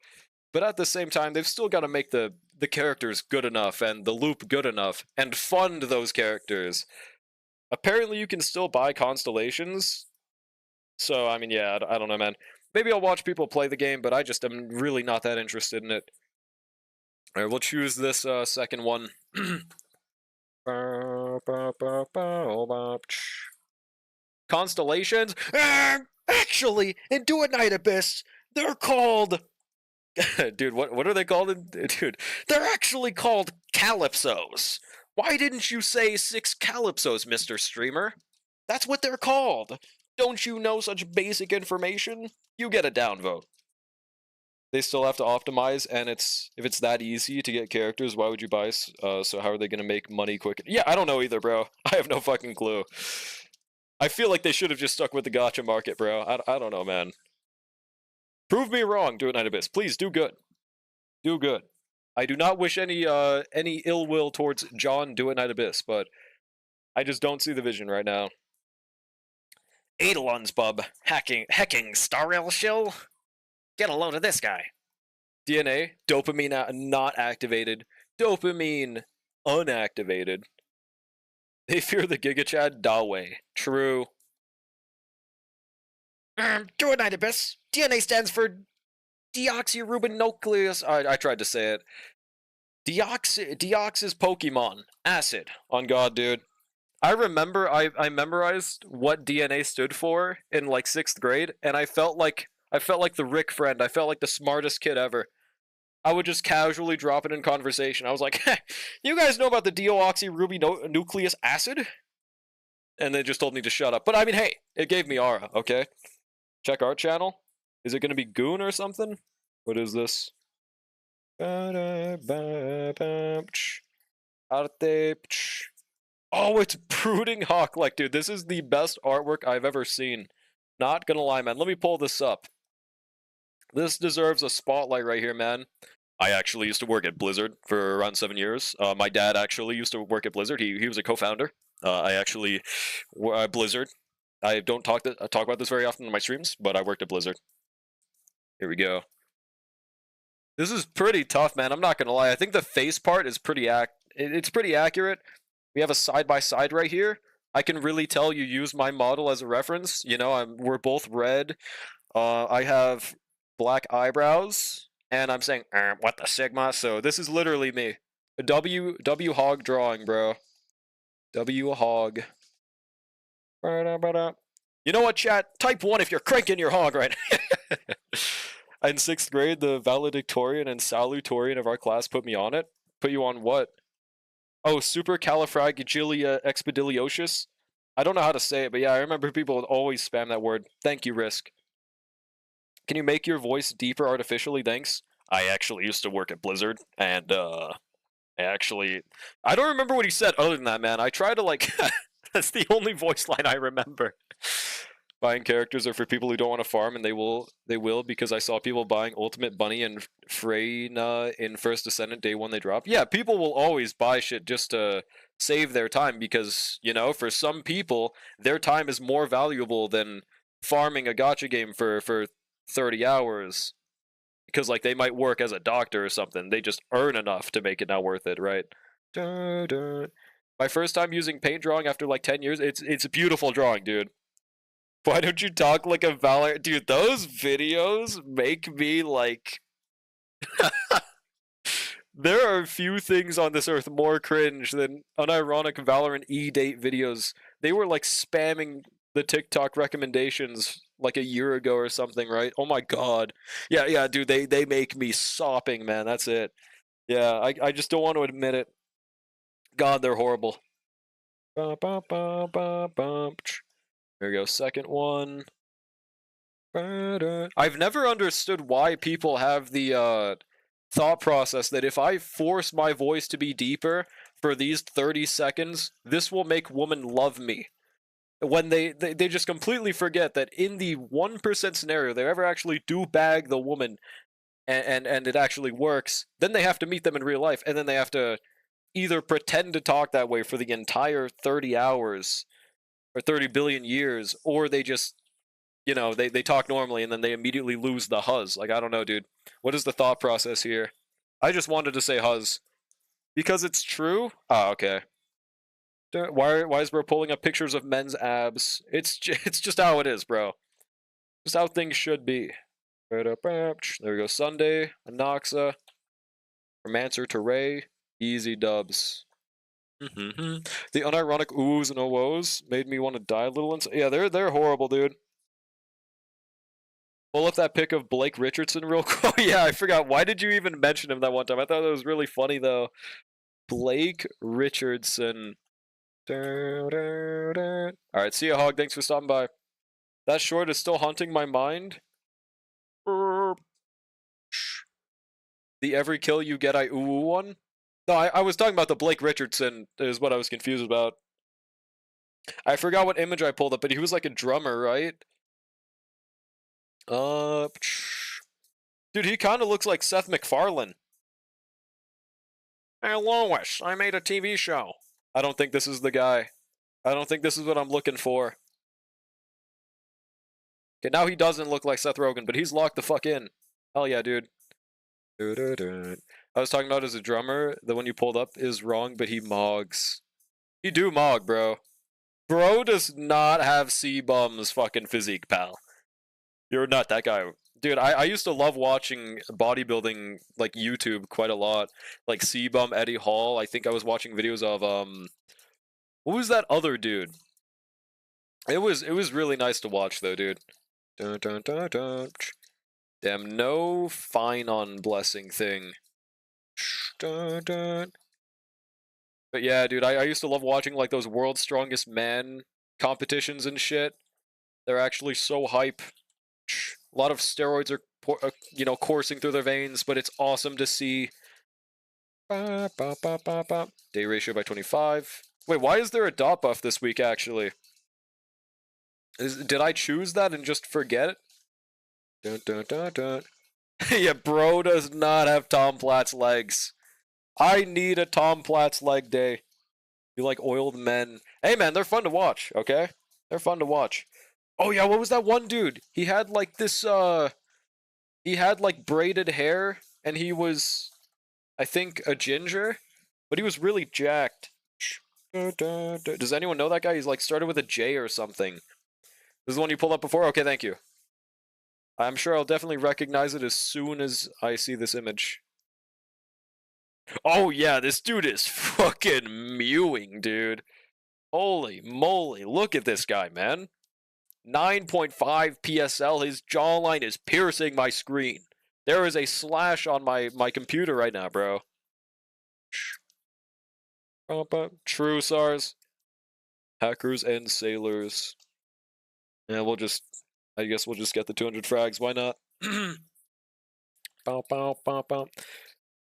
But at the same time, they've still got to make the characters good enough and the loop good enough and fund those characters. Apparently you can still buy constellations. So, I mean, yeah, I don't know, man. Maybe I'll watch people play the game, but I just am really not that interested in it. Alright, we'll choose this second one. Constellations? Actually, in Do It Night Abyss, they're called... Dude, what are they called? Dude, they're actually called Calypsos. Why didn't you say 6 Calypsos, Mr. Streamer? That's what they're called. Don't you know such basic information? You get a downvote. They still have to optimize, and if it's that easy to get characters, why would you buy? So how are they gonna make money quick? Yeah, I don't know either, bro. I have no fucking clue. I feel like they should have just stuck with the gacha market, bro. I don't know, man. Prove me wrong, Do It Night Abyss. Please, do good. Do good. I do not wish any ill will towards John Do It Night Abyss, but I just don't see the vision right now. Eidolon's bub. Hecking Star Rail shill? Get a load of this guy. DNA, dopamine not activated. Dopamine unactivated. They fear the Giga Chad Dawe. True. Do It Night Abyss. DNA stands for deoxyribonucleus. I tried to say it. Deox is Pokemon. Acid. On God, dude. I remember I memorized what DNA stood for in like 6th grade, and I felt like the Rick friend. I felt like the smartest kid ever. I would just casually drop it in conversation. I was like, hey, you guys know about the deoxyribonucleic acid? And they just told me to shut up. But I mean, hey, it gave me aura, okay? Check our channel. Is it going to be Goon or something? What is this? Oh, it's Brooding Hawk. Like, dude, this is the best artwork I've ever seen. Not gonna lie, man. Let me pull this up. This deserves a spotlight right here, man. I actually used to work at Blizzard for around 7 years. My dad actually used to work at Blizzard. He was a co-founder. I actually Blizzard. I don't talk about this very often in my streams, but I worked at Blizzard. Here we go. This is pretty tough, man. I'm not gonna lie. I think the face part is it's pretty accurate. We have a side-by-side right here. I can really tell you use my model as a reference. You know, we're both red. I have black eyebrows, and I'm saying, what the Sigma? So this is literally me. A W hog drawing, bro. W hog. You know what, chat? Type 1 if you're cranking your hog right now. In 6th grade, the valedictorian and salutatorian of our class put me on it. Put you on what? Oh, supercalifragilisticexpialidocious. I don't know how to say it, but yeah, I remember people would always spam that word. Thank you, Risk. Can you make your voice deeper artificially? Thanks. I actually used to work at Blizzard, and I don't remember what he said other than that, man. I try to, like, that's the only voice line I remember. Buying characters are for people who don't want to farm, and they will because I saw people buying Ultimate Bunny and Freyna in First Ascendant day one they drop. Yeah, people will always buy shit just to save their time because, you know, for some people, their time is more valuable than farming a gacha game for 30 hours. Because, like, they might work as a doctor or something. They just earn enough to make it not worth it, right? My first time using paint drawing after, like, 10 years, it's a beautiful drawing, dude. Why don't you talk like a Valorant? Dude, those videos make me like... There are a few things on this earth more cringe than unironic Valorant E-date videos. They were like spamming the TikTok recommendations like a year ago or something, right? Oh my god. Yeah, dude, they make me sopping, man. That's it. Yeah, I just don't want to admit it. God, they're horrible. There we go, second one. I've never understood why people have the thought process that if I force my voice to be deeper for these 30 seconds, this will make women love me. When they just completely forget that in the 1% scenario they ever actually do bag the woman and it actually works, then they have to meet them in real life, and then they have to either pretend to talk that way for the entire 30 hours or 30 billion years, or they just, you know, they talk normally and then they immediately lose the huzz. Like, I don't know, dude. What is the thought process here? I just wanted to say huzz. Because it's true? Ah, okay. Why is bro pulling up pictures of men's abs? It's just how it is, bro. Just how things should be. There we go. Sunday, Anoxa, Romancer to Ray, easy dubs. The unironic oohs and ohs made me want to die a little inside. Yeah, they're horrible, dude. Pull up that pic of Blake Richardson real quick. Yeah, I forgot. Why did you even mention him that one time? I thought that was really funny, though. Blake Richardson. Alright, see ya, Hog. Thanks for stopping by. That short is still haunting my mind. The every kill you get I ooh one? No, I was talking about the Blake Richardson is what I was confused about. I forgot what image I pulled up, but he was like a drummer, right? Dude, he kind of looks like Seth MacFarlane. Hey, Lois, I made a TV show. I don't think this is the guy. I don't think this is what I'm looking for. Okay, now he doesn't look like Seth Rogen, but he's locked the fuck in. Hell yeah, dude. I was talking about as a drummer, the one you pulled up is wrong, but he mogs. He do mog, bro. Bro does not have C-Bum's fucking physique, pal. You're not that guy. Dude, I used to love watching bodybuilding, like, YouTube quite a lot. Like, C-Bum, Eddie Hall. I think I was watching videos of, what was that other dude? It was really nice to watch, though, dude. Damn, no fine on blessing thing. But yeah, dude, I used to love watching, like, those World's Strongest Man competitions and shit. They're actually so hype. A lot of steroids are, you know, coursing through their veins, but it's awesome to see. Day ratio by 25. Wait, why is there a dot buff this week, actually? Did I choose that and just forget? Yeah, bro does not have Tom Platt's legs. I need a Tom Platt's leg day. You like oiled men. Hey, man, they're fun to watch, okay? They're fun to watch. Oh, yeah, what was that one dude? He had, like, this, he had, like, braided hair, and he was, I think, a ginger, but he was really jacked. Does anyone know that guy? He's, like, started with a J or something. This is the one you pulled up before? Okay, thank you. I'm sure I'll definitely recognize it as soon as I see this image. Oh, yeah, this dude is fucking mewing, dude. Holy moly, look at this guy, man. 9.5 PSL, his jawline is piercing my screen. There is a slash on my computer right now, bro. True, SARS. Hackers and sailors. Yeah, I guess we'll just get the 200 frags, why not? What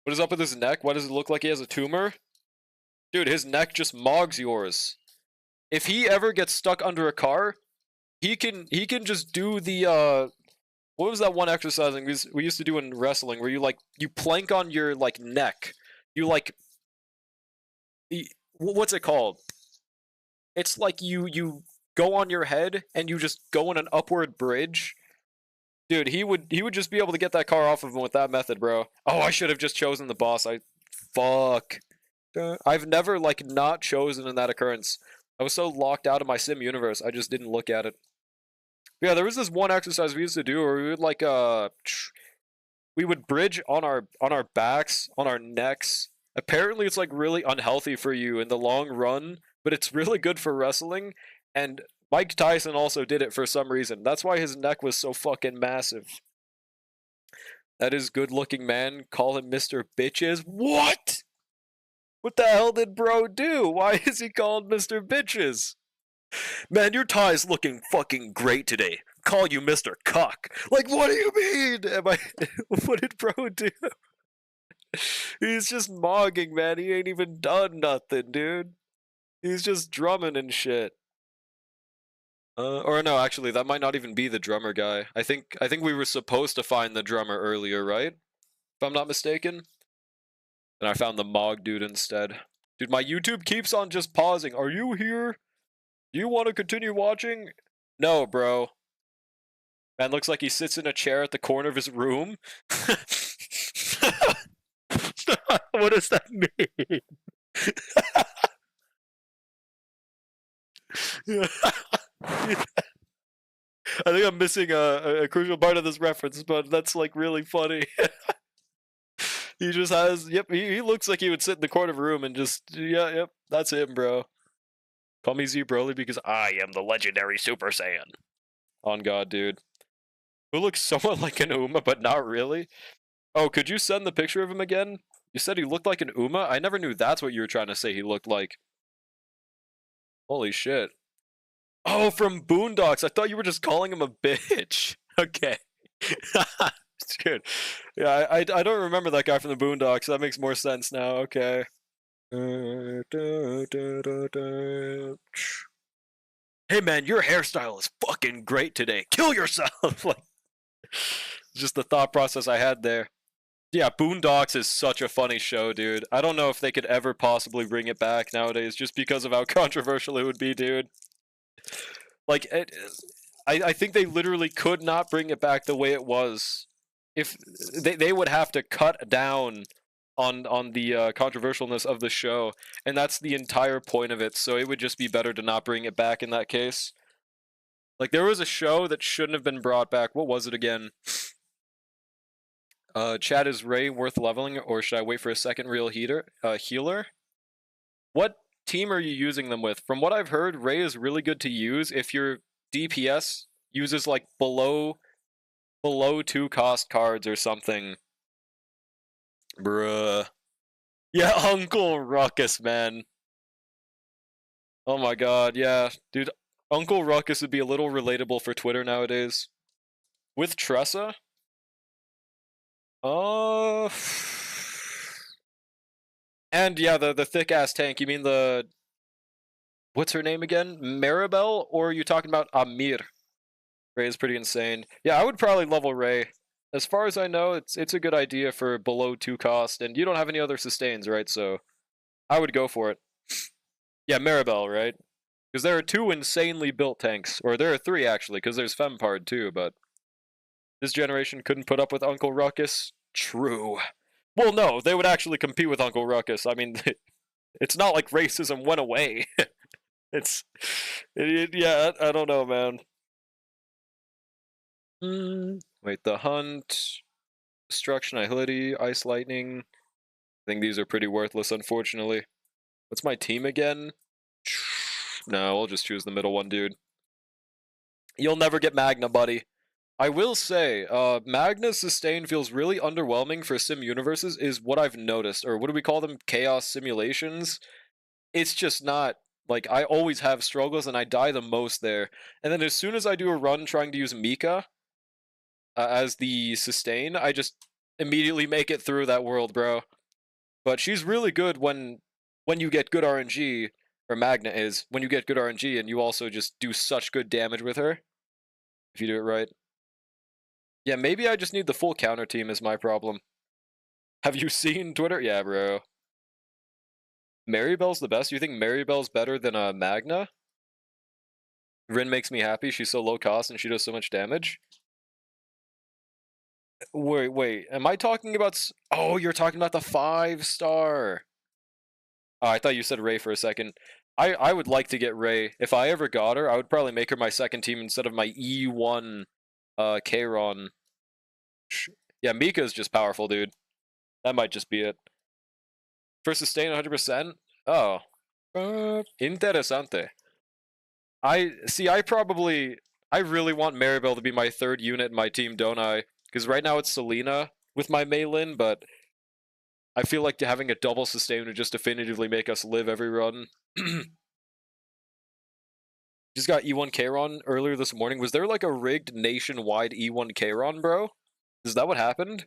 is up with his neck? Why does it look like he has a tumor? Dude, his neck just mogs yours. If he ever gets stuck under a car, he can just do the what was that one exercising we used to do in wrestling where you plank on your like neck. You like what's it called? It's like you go on your head and you just go in an upward bridge. Dude, he would just be able to get that car off of him with that method, bro. Oh, I should have just chosen the boss. Fuck. I've never like not chosen in that occurrence. I was so locked out of my sim universe, I just didn't look at it. But yeah, there was this one exercise we used to do where we would like we would bridge on our backs, on our necks. Apparently it's like really unhealthy for you in the long run, but it's really good for wrestling. And Mike Tyson also did it for some reason. That's why his neck was so fucking massive. That is good looking man. Call him Mr. Bitches. What? What the hell did bro do? Why is he called Mr. Bitches? Man, your tie's looking fucking great today. Call you Mr. Cuck. Like, what do you mean? Am I? What did bro do? He's just mogging, man. He ain't even done nothing, dude. He's just drumming and shit. Or no, actually, that might not even be the drummer guy. I think we were supposed to find the drummer earlier, right? If I'm not mistaken. And I found the Mog dude instead. Dude, my YouTube keeps on just pausing. Are you here? Do you want to continue watching? No, bro. Man looks like he sits in a chair at the corner of his room. What does that mean? I think I'm missing a crucial part of this reference, but that's like really funny. He just has, yep, he looks like he would sit in the corner of a room and just, yeah, yep, that's him, bro. Call me Z Broly because I am the legendary Super Saiyan. On God, dude. Who looks somewhat like an Uma, but not really. Oh, could you send the picture of him again? You said he looked like an Uma? I never knew that's what you were trying to say he looked like. Holy shit. Oh, from Boondocks. I thought you were just calling him a bitch. Okay. It's good. Yeah, I don't remember that guy from the Boondocks. That makes more sense now. Okay. Hey man, your hairstyle is fucking great today. Kill yourself. Like, just the thought process I had there. Yeah, Boondocks is such a funny show, dude. I don't know if they could ever possibly bring it back nowadays, just because of how controversial it would be, dude. Like, I think they literally could not bring it back the way it was. If they would have to cut down on the controversialness of the show, and that's the entire point of it. So it would just be better to not bring it back in that case. Like, there was a show that shouldn't have been brought back. What was it again? Chat, is Ray worth leveling, or should I wait for a second real healer? What team are you using them with? From what I've heard, Ray is really good to use if your DPS uses like below 2 cost cards or something. Bruh. Yeah, Uncle Ruckus, man. Oh my god, yeah. Dude, Uncle Ruckus would be a little relatable for Twitter nowadays. With Tressa? And yeah, the thick-ass tank. You mean the... What's her name again? Maribel? Or are you talking about Amir? Ray is pretty insane. Yeah, I would probably level Ray. As far as I know, it's a good idea for below 2 cost, and you don't have any other sustains, right? So I would go for it. Yeah, Maribel, right? Because there are 2 insanely built tanks. Or there are 3, actually, because there's Fempard, too, but... This generation couldn't put up with Uncle Ruckus? True. Well, no, they would actually compete with Uncle Ruckus. I mean, it's not like racism went away. Yeah, I don't know, man. Wait, the Hunt, Destruction, Agility, Ice Lightning. I think these are pretty worthless, unfortunately. What's my team again? No, I'll just choose the middle one, dude. You'll never get Magna, buddy. I will say, Magna's sustain feels really underwhelming for sim universes, is what I've noticed. Or what do we call them? Chaos simulations? It's just not... Like, I always have struggles, and I die the most there. And then as soon as I do a run trying to use Mika as the sustain, I just immediately make it through that world, bro. But she's really good when you get good RNG, or Magna is, when you get good RNG, and you also just do such good damage with her, if you do it right. Yeah, maybe I just need the full counter team is my problem. Have you seen Twitter? Yeah, bro. Maribel's the best? You think Maribel's better than Magna? Rin makes me happy. She's so low cost and she does so much damage. Wait. Am I talking about... Oh, you're talking about the 5-star. Oh, I thought you said Ray for a second. I would like to get Ray. If I ever got her, I would probably make her my second team instead of my E1 Kron. Yeah, Mika's just powerful, dude. That might just be it. For sustain 100%? Oh. Interesante. I really want Maribel to be my 3rd unit in my team, don't I? Because right now it's Selena with my Meilin, but I feel like having a double sustain would just definitively make us live every run. Just got E1 Kron earlier this morning. Was there like a rigged nationwide E1 Kron, bro? Is that what happened?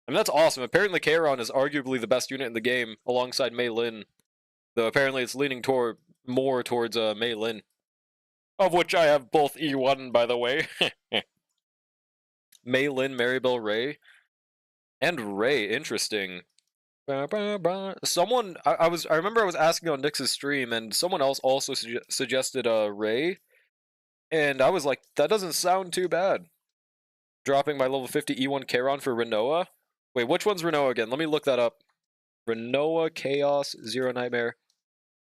I mean, that's awesome. Apparently, Kron is arguably the best unit in the game alongside Mei Lin. Though apparently it's leaning more towards Mei Lin. Of which I have both E1, by the way. Mei Lin, Maribel Ray. And Ray, interesting. Someone, I remember I was asking on Nyx's stream, and someone else also suggested Ray. And I was like, that doesn't sound too bad. Dropping my level 50 E1 Kron for Renoa. Wait, which one's Renoa again? Let me look that up. Renoa, Chaos, Zero Nightmare.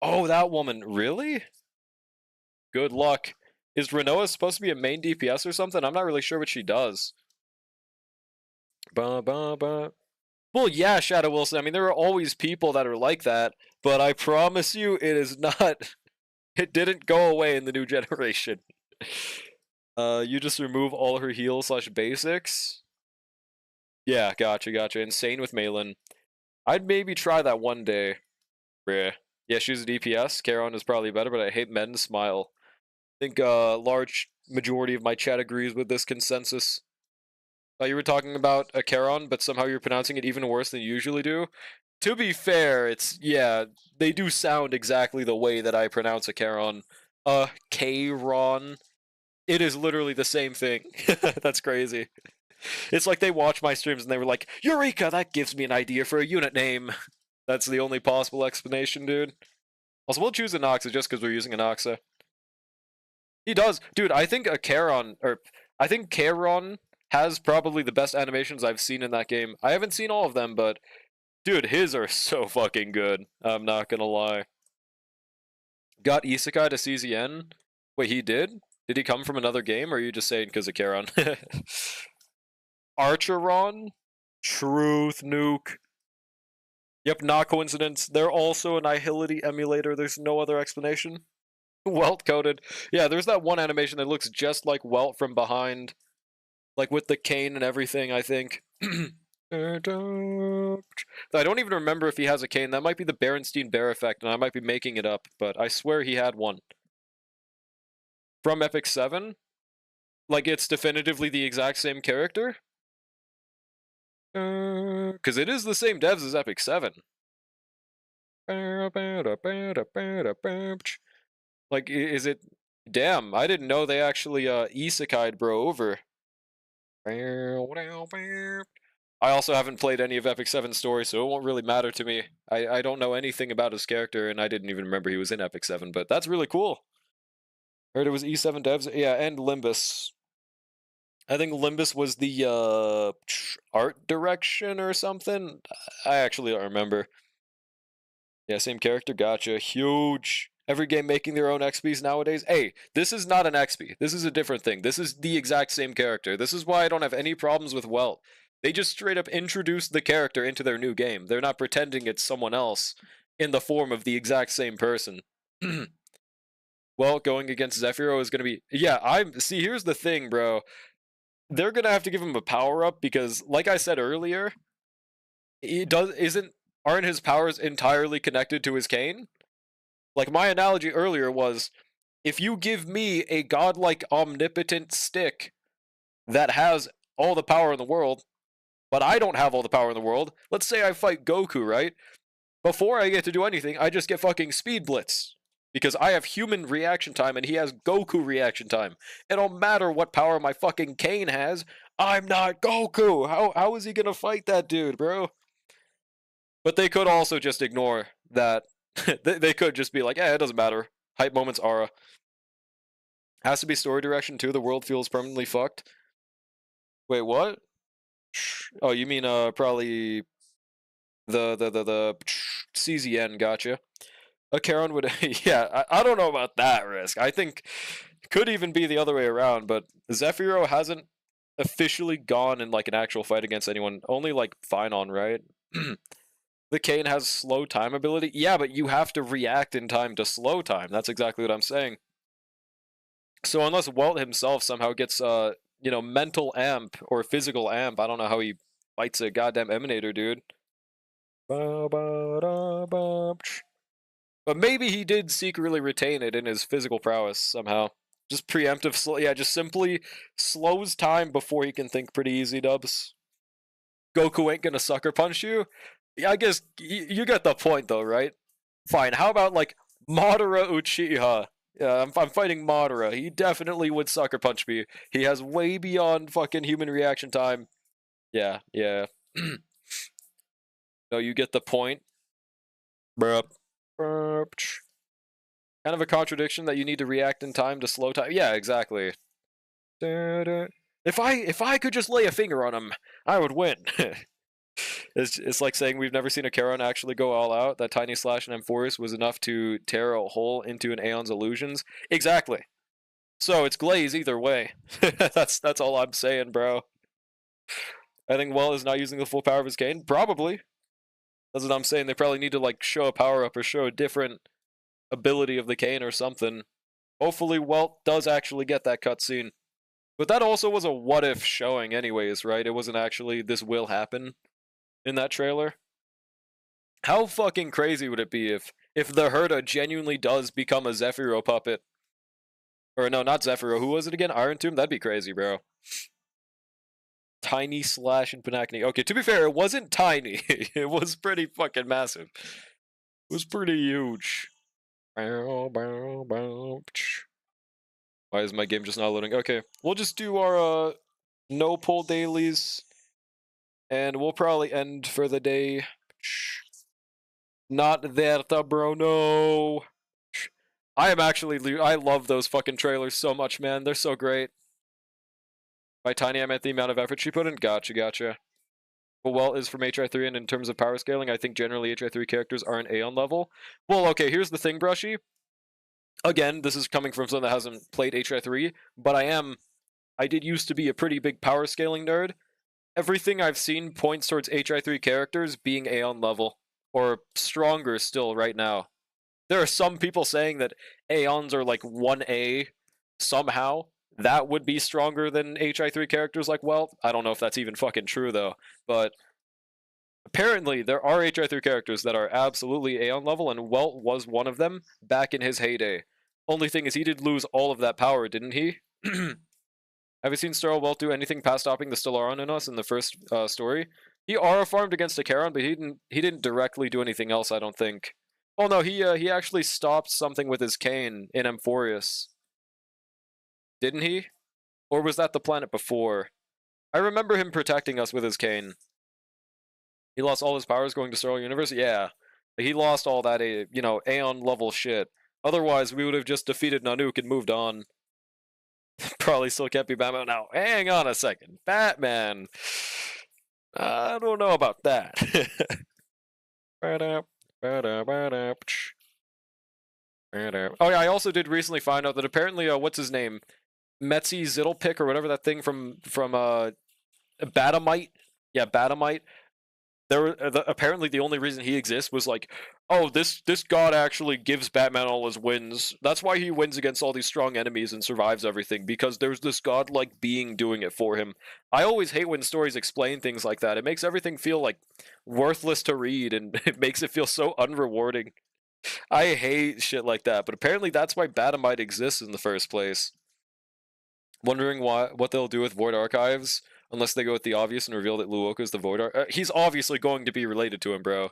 Oh, that woman. Really? Good luck. Is Renoa supposed to be a main DPS or something? I'm not really sure what she does. Well, yeah, Shadow Wilson. I mean, there are always people that are like that, but I promise you it is not... It didn't go away in the new generation. You just remove all her heals / basics. Yeah, gotcha. Insane with Malin. I'd maybe try that one day. Yeah, she's a DPS. Kron is probably better, but I hate men smile. I think a large majority of my chat agrees with this consensus. You were talking about a Kron, but somehow you're pronouncing it even worse than you usually do. To be fair, it's, yeah, they do sound exactly the way that I pronounce a Kron. Kron. It is literally the same thing. That's crazy. It's like they watch my streams and they were like, Eureka, that gives me an idea for a unit name. That's the only possible explanation, dude. Also, we'll choose Anoxa just because we're using Anoxa. He does. Dude, I think Kron has probably the best animations I've seen in that game. I haven't seen all of them, but dude, his are so fucking good. I'm not gonna lie. Got Isekai to CZN? Wait, he did? Did he come from another game, or are you just saying because of Kron? Archeron? Truth Nuke. Yep, not coincidence. They're also an Nihility emulator. There's no other explanation. Welt coded. Yeah, there's that one animation that looks just like Welt from behind. Like with the cane and everything, I think. I don't even remember if he has a cane. That might be the Berenstein Bear effect, and I might be making it up, but I swear he had one. From Epic 7? Like, it's definitively the exact same character? Because it is the same devs as Epic 7. Like, is it... Damn, I didn't know they actually isekai'd bro over. I also haven't played any of Epic 7's story, so it won't really matter to me. I don't know anything about his character, and I didn't even remember he was in Epic 7, but that's really cool. Heard it was E7 devs. Yeah, and Limbus. I think Limbus was the art direction or something. I actually don't remember. Yeah, same character. Gotcha. Huge. Every game making their own XPs nowadays. Hey, this is not an XP. This is a different thing. This is the exact same character. This is why I don't have any problems with Welt. They just straight up introduced the character into their new game. They're not pretending it's someone else in the form of the exact same person. Well, going against Zephyro is going to be... Yeah, see, here's the thing, bro. They're going to have to give him a power-up because, like I said earlier, aren't his powers entirely connected to his cane? Like, my analogy earlier was, if you give me a godlike omnipotent stick that has all the power in the world, but I don't have all the power in the world, let's say I fight Goku, right? Before I get to do anything, I just get fucking Speed Blitz. Because I have human reaction time and he has Goku reaction time. It don't matter what power my fucking cane has, I'm not Goku! How is he gonna fight that dude, bro? But they could also just ignore that. They could just be like, it doesn't matter. Hype moments aura. Has to be story direction too, the world feels permanently fucked. Wait, what? Oh, you mean probably the CZN, gotcha. A Karen would, yeah, I don't know about that risk. I think could even be the other way around, but Zephyro hasn't officially gone in like an actual fight against anyone. Only like Phynon, right? The Kane has slow time ability. Yeah, but you have to react in time to slow time. That's exactly what I'm saying. So unless Welt himself somehow gets mental amp or physical amp, I don't know how he fights a goddamn Emanator, dude. But maybe he did secretly retain it in his physical prowess somehow. Just preemptive, yeah, just simply slows time before he can think pretty easy dubs. Goku ain't gonna sucker punch you. Yeah, I guess you get the point though, right? Fine. How about like Madara Uchiha? Yeah, I'm fighting Madara. He definitely would sucker punch me. He has way beyond fucking human reaction time. Yeah, yeah. No, you get the point. Bruh. Kind of a contradiction that you need to react in time to slow time. Yeah, exactly. If I could just lay a finger on him, I would win. It's like saying we've never seen a Charon actually go all out. That tiny slash in Amphoris was enough to tear a hole into an Aeon's illusions. Exactly. So it's glaze either way. That's all I'm saying, bro. I think Well is not using the full power of his cane. Probably. That's what I'm saying. They probably need to like show a power up or show a different ability of the cane or something. Hopefully Welt does actually get that cutscene. But that also was a what if showing anyways, right? It wasn't actually this will happen in that trailer. How fucking crazy would it be if the Herda genuinely does become a Zephyro puppet? Or no, not Zephyro. Who was it again? Iron Tomb? That'd be crazy, bro. Tiny slash and Panacne. Okay, to be fair, it wasn't tiny. It was pretty fucking massive. It was pretty huge. Why is my game just not loading? Okay, we'll just do our no pull dailies. And we'll probably end for the day. Not that, bro, no. I love those fucking trailers so much, man. They're so great. By tiny, I meant the amount of effort she put in. Gotcha. But Well is from HI3, and in terms of power scaling, I think generally HI3 characters aren't Aeon level. Well, okay, here's the thing, Brushy. Again, this is coming from someone that hasn't played HI3, but I did used to be a pretty big power scaling nerd. Everything I've seen points towards HI3 characters being Aeon level, or stronger still right now. There are some people saying that Aeons are like 1A somehow. That would be stronger than HI3 characters like Welt. I don't know if that's even fucking true though, but apparently there are HI3 characters that are absolutely Aeon level, and Welt was one of them back in his heyday. Only thing is he did lose all of that power, didn't he? Have you seen Sterile Welt do anything past stopping the Stellaron in us in the first story? He aura farmed against a Charon, but he didn't directly do anything else, I don't think. Oh no, he actually stopped something with his cane in Amphorius. Didn't he? Or was that the planet before? I remember him protecting us with his cane. He lost all his powers going to Sterile Universe? Yeah. He lost all that, Aeon level shit. Otherwise, we would have just defeated Nanook and moved on. Probably still can't be Batman. Now, hang on a second. Batman. I don't know about that. Oh yeah, I also did recently find out that apparently, what's his name? Metzi Zittlepick or whatever that thing from Batamite. Yeah, Batamite. Apparently the only reason he exists was like, oh, this god actually gives Batman all his wins. That's why he wins against all these strong enemies and survives everything, because there's this godlike being doing it for him. I always hate when stories explain things like that. It makes everything feel like worthless to read, and it makes it feel so unrewarding. I hate shit like that, but apparently that's why Batamite exists in the first place. Wondering what they'll do with Void Archives. Unless they go with the obvious and reveal that Luoka's the Void he's obviously going to be related to him, bro.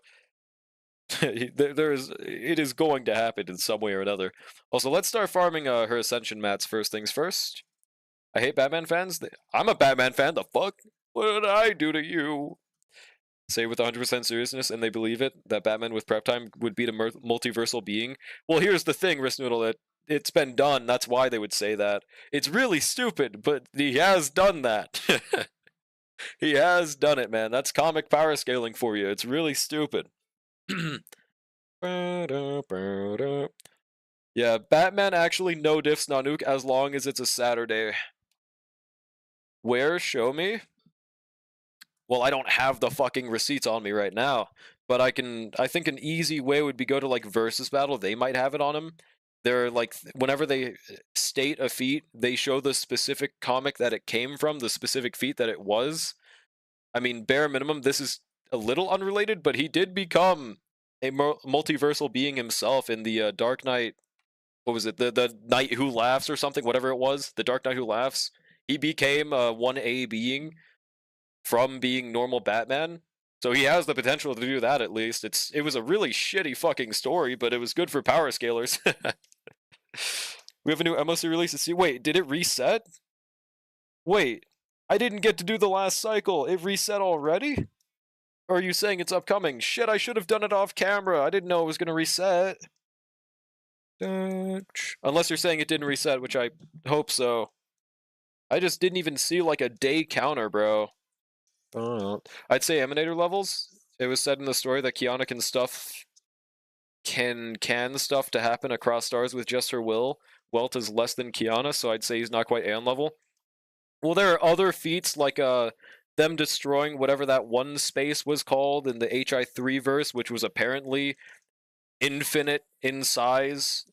It is going to happen in some way or another. Also, let's start farming her Ascension mats first things first. I hate Batman fans. I'm a Batman fan, the fuck? What did I do to you? Say with 100% seriousness, and they believe it, that Batman with prep time would beat a multiversal being. Well, here's the thing, Wristnoodle, it's been done, that's why they would say that. It's really stupid, but he has done that. He has done it, man. That's comic power scaling for you. It's really stupid. Yeah, Batman actually no diffs Nanook as long as it's a Saturday. Where? Show me? Well, I don't have the fucking receipts on me right now, but I think an easy way would be go to like Versus Battle. They might have it on them. They're like, whenever they state a feat, they show the specific comic that it came from, the specific feat that it was. I mean, bare minimum, this is a little unrelated, but he did become a multiversal being himself in the Dark Knight. What was it? The Knight Who Laughs or something, whatever it was. The Dark Knight Who Laughs. He became a 1A being from being normal Batman. So he has the potential to do that at least. It was a really shitty fucking story, but it was good for power scalers. We have a new MOC release to see. Wait, did it reset? Wait, I didn't get to do the last cycle. It reset already? Or are you saying it's upcoming? Shit, I should have done it off camera. I didn't know it was gonna reset. Unless you're saying it didn't reset, which I hope so. I just didn't even see like a day counter, bro. I'd say emanator levels. It was said in the story that Kiana can stuff to happen across stars with just her will. Welt is less than Kiana, so I'd say he's not quite Aeon level. Well, there are other feats like them destroying whatever that one space was called in the HI3 verse, which was apparently infinite in size.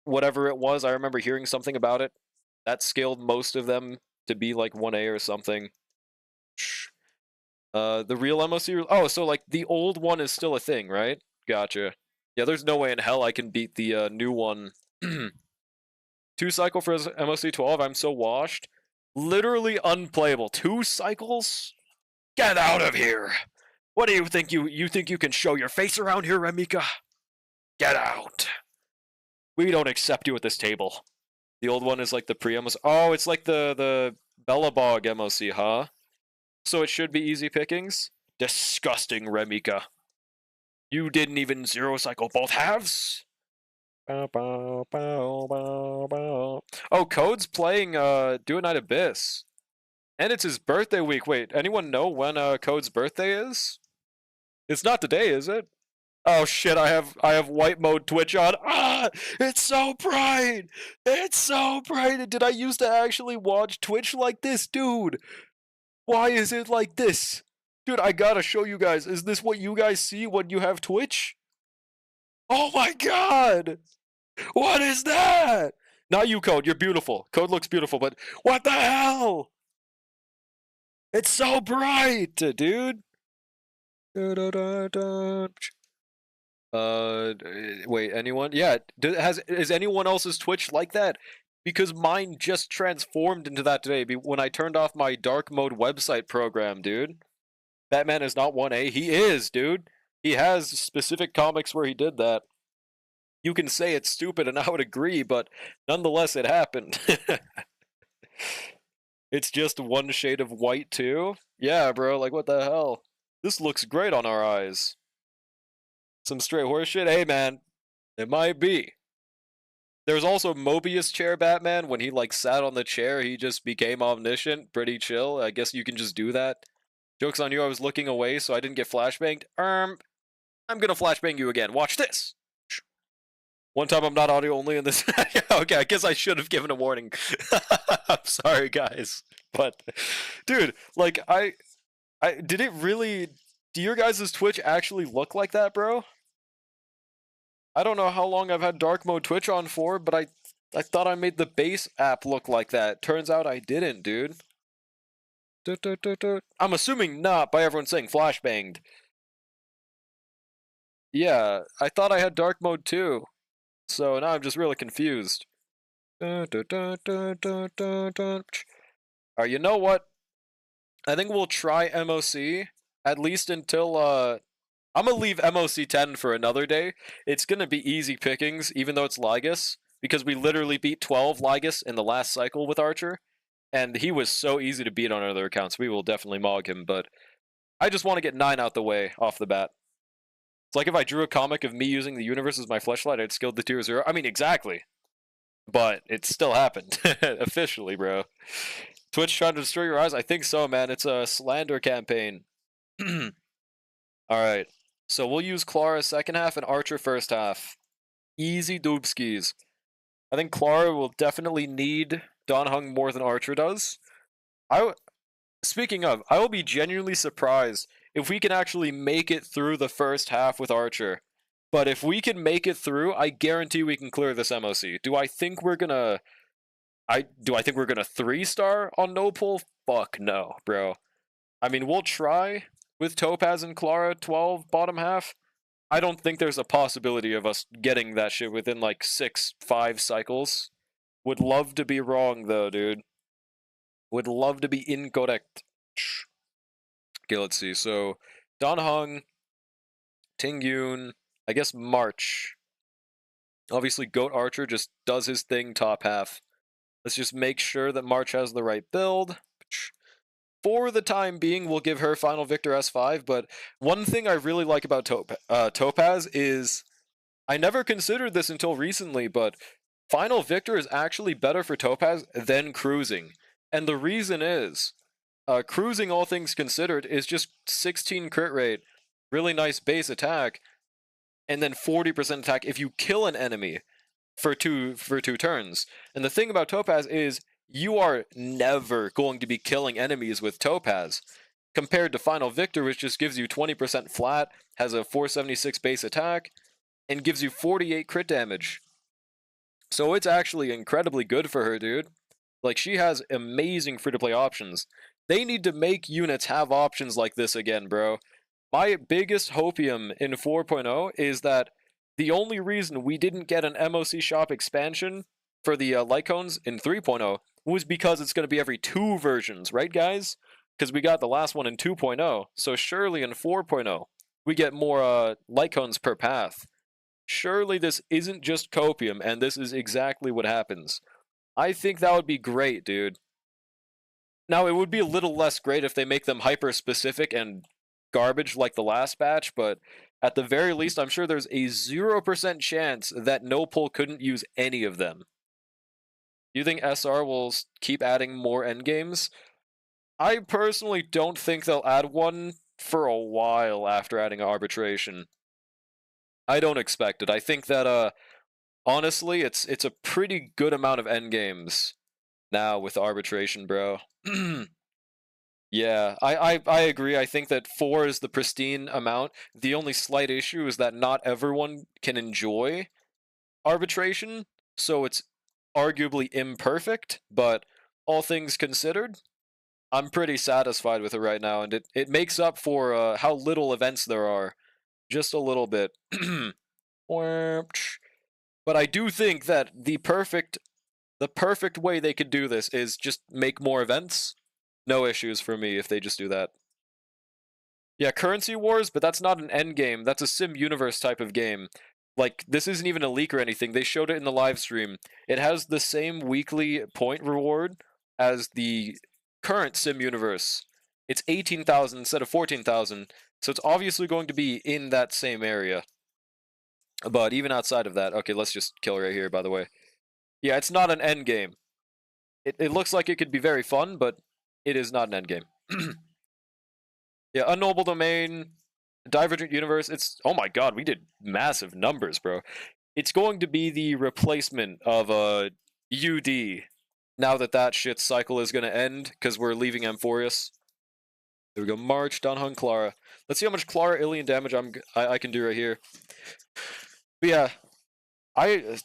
Whatever it was, I remember hearing something about it. That scaled most of them to be like 1A or something. The real MOC. Oh, so like the old one is still a thing, right? Gotcha. Yeah, there's no way in hell I can beat the new one. 2 cycle for MOC 12. I'm so washed. Literally unplayable. 2 cycles? Get out of here! What do you think you think you can show your face around here, Remika? Get out! We don't accept you at this table. The old one is like the pre-MOC. Oh, it's like the Bellabog MOC, huh? So it should be easy pickings? Disgusting, Remika. You didn't even 0 cycle both halves? Oh, Code's playing Do It Night Abyss. And it's his birthday week. Wait, anyone know when Code's birthday is? It's not today, is it? Oh shit, I have white mode Twitch on. Ah! It's so bright! It's so bright! Did I used to actually watch Twitch like this, dude? Why is it like this? Dude, I gotta show you guys. Is this what you guys see when you have Twitch? Oh my god! What is that? Not you, Code. You're beautiful. Code looks beautiful, but what the hell? It's so bright, dude. Wait, anyone? Yeah, is anyone else's Twitch like that? Because mine just transformed into that today when I turned off my dark mode website program, dude. Batman is not 1A. He is, dude. He has specific comics where he did that. You can say it's stupid, and I would agree, but nonetheless, it happened. It's just one shade of white, too? Yeah, bro, like, what the hell? This looks great on our eyes. Some straight horseshit? Hey, man, it might be. There's also Mobius chair Batman. When he, like, sat on the chair, he just became omniscient. Pretty chill. I guess you can just do that. Joke's on you, I was looking away, so I didn't get flashbanged. I'm gonna flashbang you again. Watch this! One time I'm not audio only in this. Okay, I guess I should have given a warning. I'm sorry, guys. But, dude, like, did it really... Do your guys' Twitch actually look like that, bro? I don't know how long I've had dark mode Twitch on for, but I thought I made the base app look like that. Turns out I didn't, dude. I'm assuming not by everyone saying flashbanged. Yeah, I thought I had dark mode too. So now I'm just really confused. Alright, you know what? I think we'll try MOC, at least until, I'm gonna leave MOC 10 for another day. It's gonna be easy pickings, even though it's Lygus, because we literally beat 12 Lygus in the last cycle with Archer, and he was so easy to beat on other accounts. We will definitely mog him, but I just want to get 9 out the way off the bat. It's like if I drew a comic of me using the universe as my fleshlight, I'd skilled the tier 0. I mean, exactly. But it still happened. Officially, bro. Twitch trying to destroy your eyes? I think so, man. It's a slander campaign. Alright. So we'll use Clara second half and Archer first half. Easy doobskis. I think Clara will definitely need Don Hung more than Archer does. Speaking of, I will be genuinely surprised if we can actually make it through the first half with Archer. But if we can make it through, I guarantee we can clear this MOC. Do I think we're gonna 3-star on no pull? Fuck no, bro. I mean, we'll try with Topaz and Clara 12 bottom half, I don't think there's a possibility of us getting that shit within like 5 cycles. Would love to be wrong though, dude. Would love to be incorrect. Okay, let's see. So, Don Hung, Ting Yun, I guess March. Obviously, Goat Archer just does his thing top half. Let's just make sure that March has the right build. For the time being, we'll give her Final Victor S5, but one thing I really like about Topaz is, I never considered this until recently, but Final Victor is actually better for Topaz than Cruising. And the reason is, Cruising, all things considered, is just 16 crit rate, really nice base attack, and then 40% attack if you kill an enemy for two turns. And the thing about Topaz is, you are never going to be killing enemies with Topaz, compared to Final Victor, which just gives you 20% flat, has a 476 base attack, and gives you 48 crit damage. So it's actually incredibly good for her, dude. Like, she has amazing free-to-play options. They need to make units have options like this again, bro. My biggest hopium in 4.0 is that the only reason we didn't get an MOC shop expansion for the Lycones in 3.0 was because it's going to be every 2 versions, right, guys? Because we got the last one in 2.0, so surely in 4.0 we get more Lycones per path. Surely this isn't just copium, and this is exactly what happens. I think that would be great, dude. Now, it would be a little less great if they make them hyper-specific and garbage like the last batch, but at the very least, I'm sure there's a 0% chance that no pull couldn't use any of them. Do you think SR will keep adding more endgames? I personally don't think they'll add one for a while after adding arbitration. I don't expect it. I think that, honestly, it's a pretty good amount of endgames now with arbitration, bro. Yeah, I agree. I think that 4 is the pristine amount. The only slight issue is that not everyone can enjoy arbitration, so it's arguably imperfect, but all things considered, I'm pretty satisfied with it right now, and it makes up for how little events there are. Just a little bit. But I do think that the perfect way they could do this is just make more events. No issues for me if they just do that. Yeah, Currency Wars, but that's not an end game. That's a sim universe type of game. Like, this isn't even a leak or anything. They showed it in the live stream. It has the same weekly point reward as the current sim universe. It's 18,000 instead of 14,000, so it's obviously going to be in that same area. But even outside of that, okay, let's just kill right here, by the way. Yeah, it's not an end game. It looks like it could be very fun, but it is not an end game. Yeah, Unknowable Domain, Divergent Universe, it's... Oh my god, we did massive numbers, bro. It's going to be the replacement of UD, now that that shit cycle is going to end, because we're leaving Amphorius. There we go, March, Donhun, Clara. Let's see how much Clara Ilian damage I can do right here. But yeah,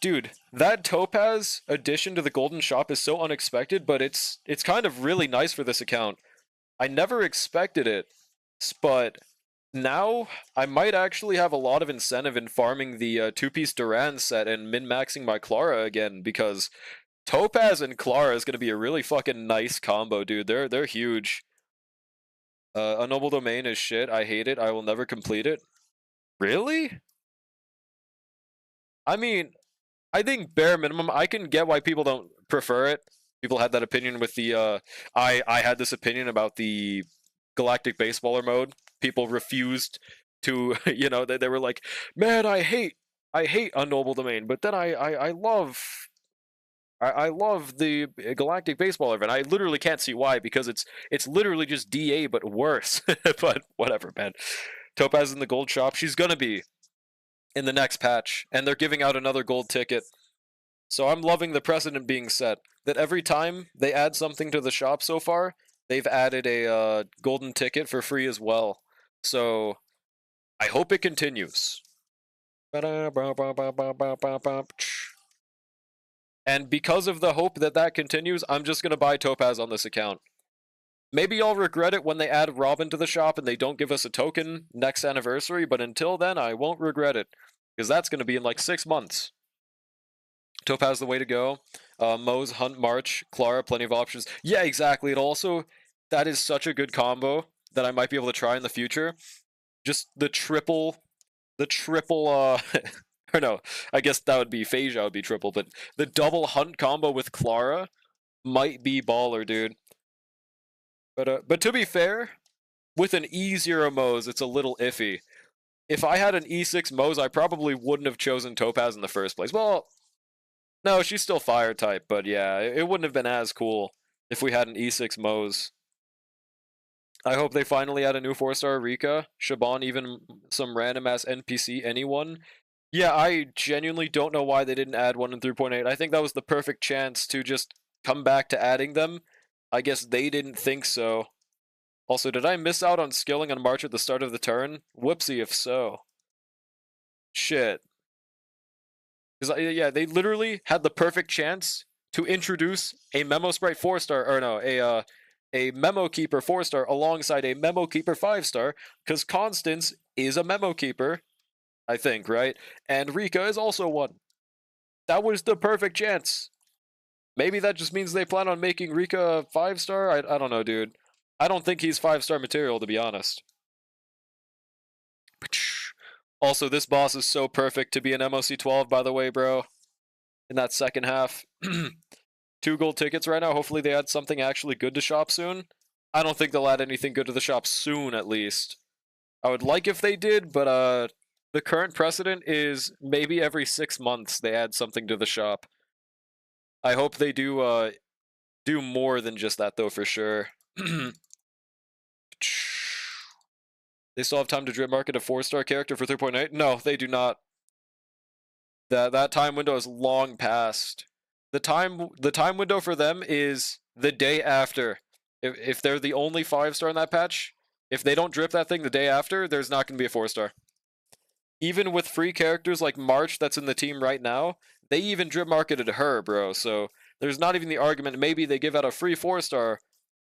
dude, that Topaz addition to the Golden Shop is so unexpected, but it's kind of really nice for this account. I never expected it, but now I might actually have a lot of incentive in farming the 2-piece Duran set and min-maxing my Clara again, because Topaz and Clara is going to be a really fucking nice combo, dude. They're huge. Unknoble Domain is shit. I hate it. I will never complete it. Really? I mean, I think bare minimum, I can get why people don't prefer it. People had that opinion with the, I had this opinion about the Galactic Baseballer mode. People refused to, you know, they were like, man, I hate Unknowable Domain, but then I love the Galactic Baseballer event. I literally can't see why, because it's literally just DA but worse. But whatever, man. Topaz in the gold shop. She's gonna be in the next patch, and they're giving out another gold ticket. So I'm loving the precedent being set that every time they add something to the shop so far, they've added a golden ticket for free as well. So I hope it continues. And because of the hope that that continues, I'm just going to buy Topaz on this account. Maybe I'll regret it when they add Robin to the shop and they don't give us a token next anniversary, but until then, I won't regret it. Because that's going to be in like 6 months. Topaz the way to go. Moe's Hunt March, Clara, plenty of options. Yeah, exactly. It also, that is such a good combo that I might be able to try in the future. Just the triple, or no, I guess that would be Phasia would be triple, but the double Hunt combo with Clara might be baller, dude. But to be fair, with an E0 Moe's, it's a little iffy. If I had an E6 Moe's, I probably wouldn't have chosen Topaz in the first place. Well, no, she's still fire type, but yeah, it wouldn't have been as cool if we had an E6 Moe's. I hope they finally add a new 4-star Rika, Shaban, even some random ass NPC, anyone. Yeah, I genuinely don't know why they didn't add one in 3.8. I think that was the perfect chance to just come back to adding them. I guess they didn't think so. Also, did I miss out on skilling on March at the start of the turn? Whoopsie if so. Shit. Because, yeah, they literally had the perfect chance to introduce a Memo Sprite 4-star, or no, a Memo Keeper 4-star alongside a Memo Keeper 5-star, because Constance is a Memo Keeper, I think, right? And Rika is also one. That was the perfect chance. Maybe that just means they plan on making Rika 5-star? I don't know, dude. I don't think he's 5-star material, to be honest. Also, this boss is so perfect to be an MOC 12, by the way, bro. In that second half. 2 gold tickets right now. Hopefully they add something actually good to shop soon. I don't think they'll add anything good to the shop soon, at least. I would like if they did, but the current precedent is maybe every 6 months they add something to the shop. I hope they do more than just that, though, for sure. They still have time to drip market a 4-star character for 3.8? No, they do not. That time window is long past. The time window for them is the day after. If they're the only 5-star in that patch, if they don't drip that thing the day after, there's not going to be a 4-star. Even with free characters like March that's in the team right now, they even drip marketed her, bro. So there's not even the argument. Maybe they give out a free 4-star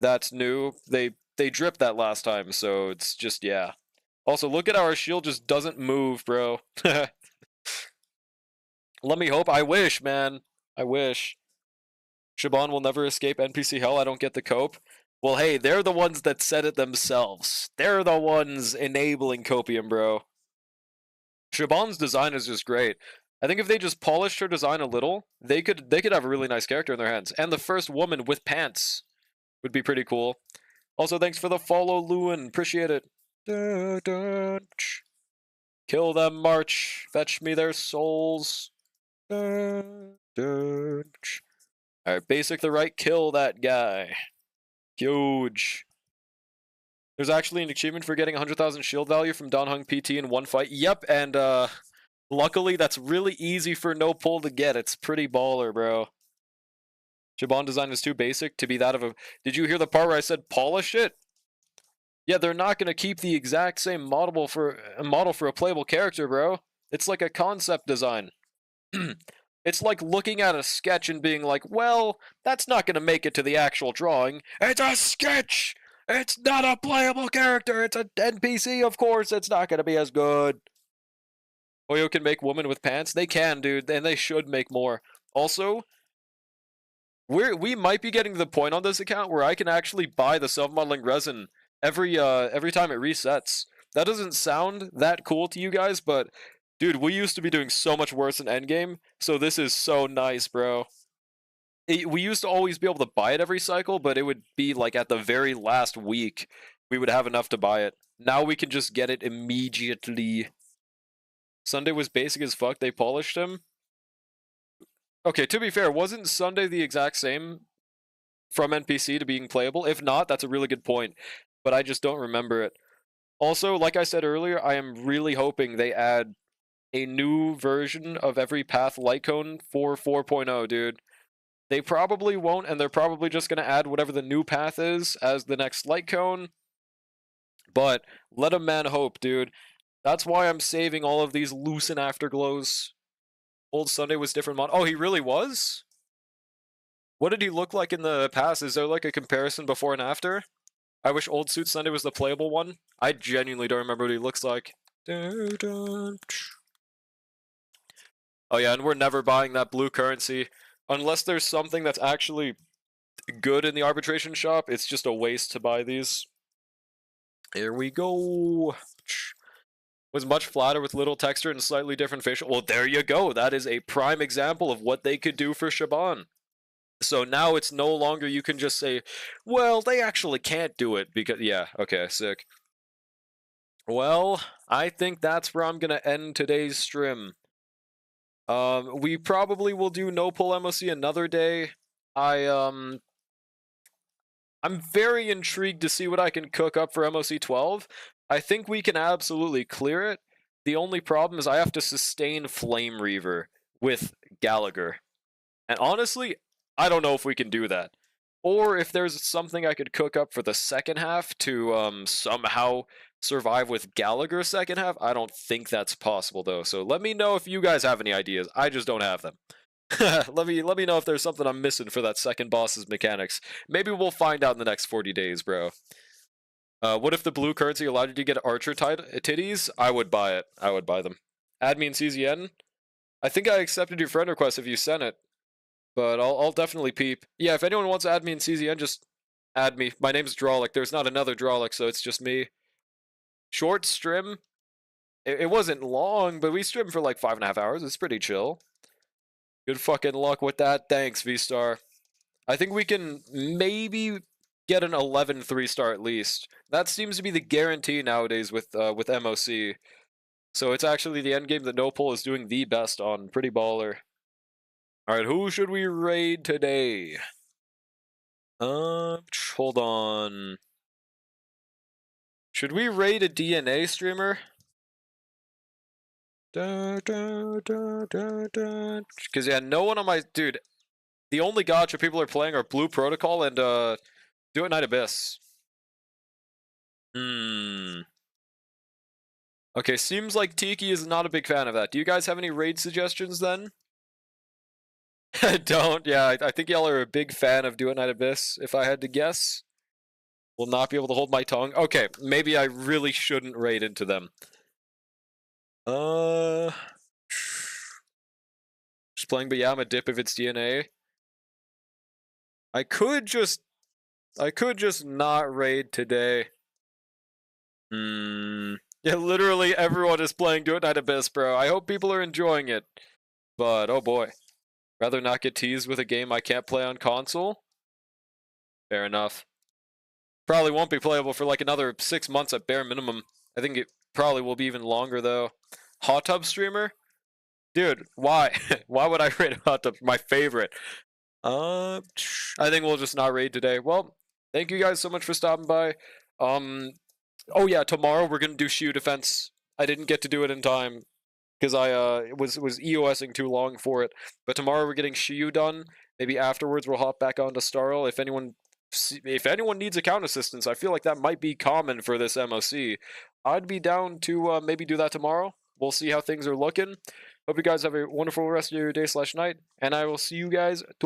that's new. They dripped that last time, so it's just, yeah. Also, look at how our shield just doesn't move, bro. Let me hope. I wish, man. I wish. Shaban will never escape NPC hell. I don't get the cope. Well, hey, they're the ones that said it themselves. They're the ones enabling copium, bro. Shaban's design is just great. I think if they just polished her design a little, they could have a really nice character in their hands. And the first woman with pants would be pretty cool. Also, thanks for the follow, Lewin. Appreciate it. Kill them, March. Fetch me their souls. Alright, basic the right, kill that guy. Huge. There's actually an achievement for getting 100,000 shield value from Don Hung PT in one fight. Yep, and luckily that's really easy for no pull to get. It's pretty baller, bro. Shaban design is too basic to be that of a... Did you hear the part where I said polish it? Yeah, they're not going to keep the exact same model for a playable character, bro. It's like a concept design. It's like looking at a sketch and being like, well, that's not going to make it to the actual drawing. It's a sketch! It's not a playable character! It's an NPC, of course! It's not going to be as good! Oyo can make women with pants? They can, dude, and they should make more. Also, we might be getting to the point on this account where I can actually buy the self-modeling resin every time it resets. That doesn't sound that cool to you guys, but... Dude, we used to be doing so much worse in endgame, so this is so nice, bro. We used to always be able to buy it every cycle, but it would be like at the very last week we would have enough to buy it. Now we can just get it immediately. Sunday was basic as fuck, they polished him. Okay, to be fair, wasn't Sunday the exact same from NPC to being playable? If not, that's a really good point, but I just don't remember it. Also, like I said earlier, I am really hoping they add a new version of every path light cone for 4.0, dude. They probably won't, and they're probably just going to add whatever the new path is as the next light cone. But let a man hope, dude. That's why I'm saving all of these Lucent Afterglows. Old Sunday was different mod. Oh, he really was? What did he look like in the past? Is there like a comparison before and after? I wish Old Suit Sunday was the playable one. I genuinely don't remember what he looks like. Oh yeah, and we're never buying that blue currency. Unless there's something that's actually good in the arbitration shop, it's just a waste to buy these. Here we go. Was much flatter with little texture and slightly different facial. Well, there you go. That is a prime example of what they could do for Shaban. So now it's no longer you can just say, well, they actually can't do it because, yeah, okay, sick. Well, I think that's where I'm going to end today's stream. We probably will do no pull MOC another day. I'm very intrigued to see what I can cook up for MOC 12. I think we can absolutely clear it. The only problem is I have to sustain Flame Reaver with Gallagher. And honestly, I don't know if we can do that. Or if there's something I could cook up for the second half to somehow survive with Gallagher second half. I don't think that's possible though. So let me know if you guys have any ideas. I just don't have them. let me know if there's something I'm missing for that second boss's mechanics. Maybe we'll find out in the next 40 days, bro. What if the blue currency allowed you to get archer titties? I would buy it. I would buy them. Add me in CZN. I think I accepted your friend request if you sent it. But I'll definitely peep. Yeah, if anyone wants to add me in CZN, just add me. My name's Drawlick. There's not another Drawlick, so it's just me. Short stream. It wasn't long, but we streamed for like 5.5 hours. It's pretty chill. Good fucking luck with that. Thanks, V-Star. I think we can maybe get an 11 3-star at least. That seems to be the guarantee nowadays with MOC. So it's actually the endgame that No Pull is doing the best on. Pretty baller. Alright, who should we raid today? Hold on. Should we raid a DNA streamer? Because, yeah, no one on my... Dude, the only gacha people are playing are Blue Protocol and, Do It Night Abyss. Okay, seems like Tiki is not a big fan of that. Do you guys have any raid suggestions, then? Don't, yeah, I think y'all are a big fan of Do It Night Abyss, if I had to guess. Will not be able to hold my tongue. Okay, maybe I really shouldn't raid into them. Just playing Bayama Dip if it's DNA. I could just not raid today. Yeah, literally everyone is playing Do It Night Abyss, bro. I hope people are enjoying it. But, oh boy. Rather not get teased with a game I can't play on console? Fair enough. Probably won't be playable for like another 6 months at bare minimum. I think it probably will be even longer though. Hot Tub streamer? Dude, why? Why would I raid Hot Tub? My favorite. I think we'll just not raid today. Well, thank you guys so much for stopping by. Oh yeah, tomorrow we're gonna do Shiu defense. I didn't get to do it in time because I was EOSing too long for it. But tomorrow we're getting Shiu done. Maybe afterwards we'll hop back onto Starl. If anyone needs account assistance, I feel like that might be common for this MOC. I'd be down to maybe do that tomorrow. We'll see how things are looking. Hope you guys have a wonderful rest of your day/night, and I will see you guys tomorrow.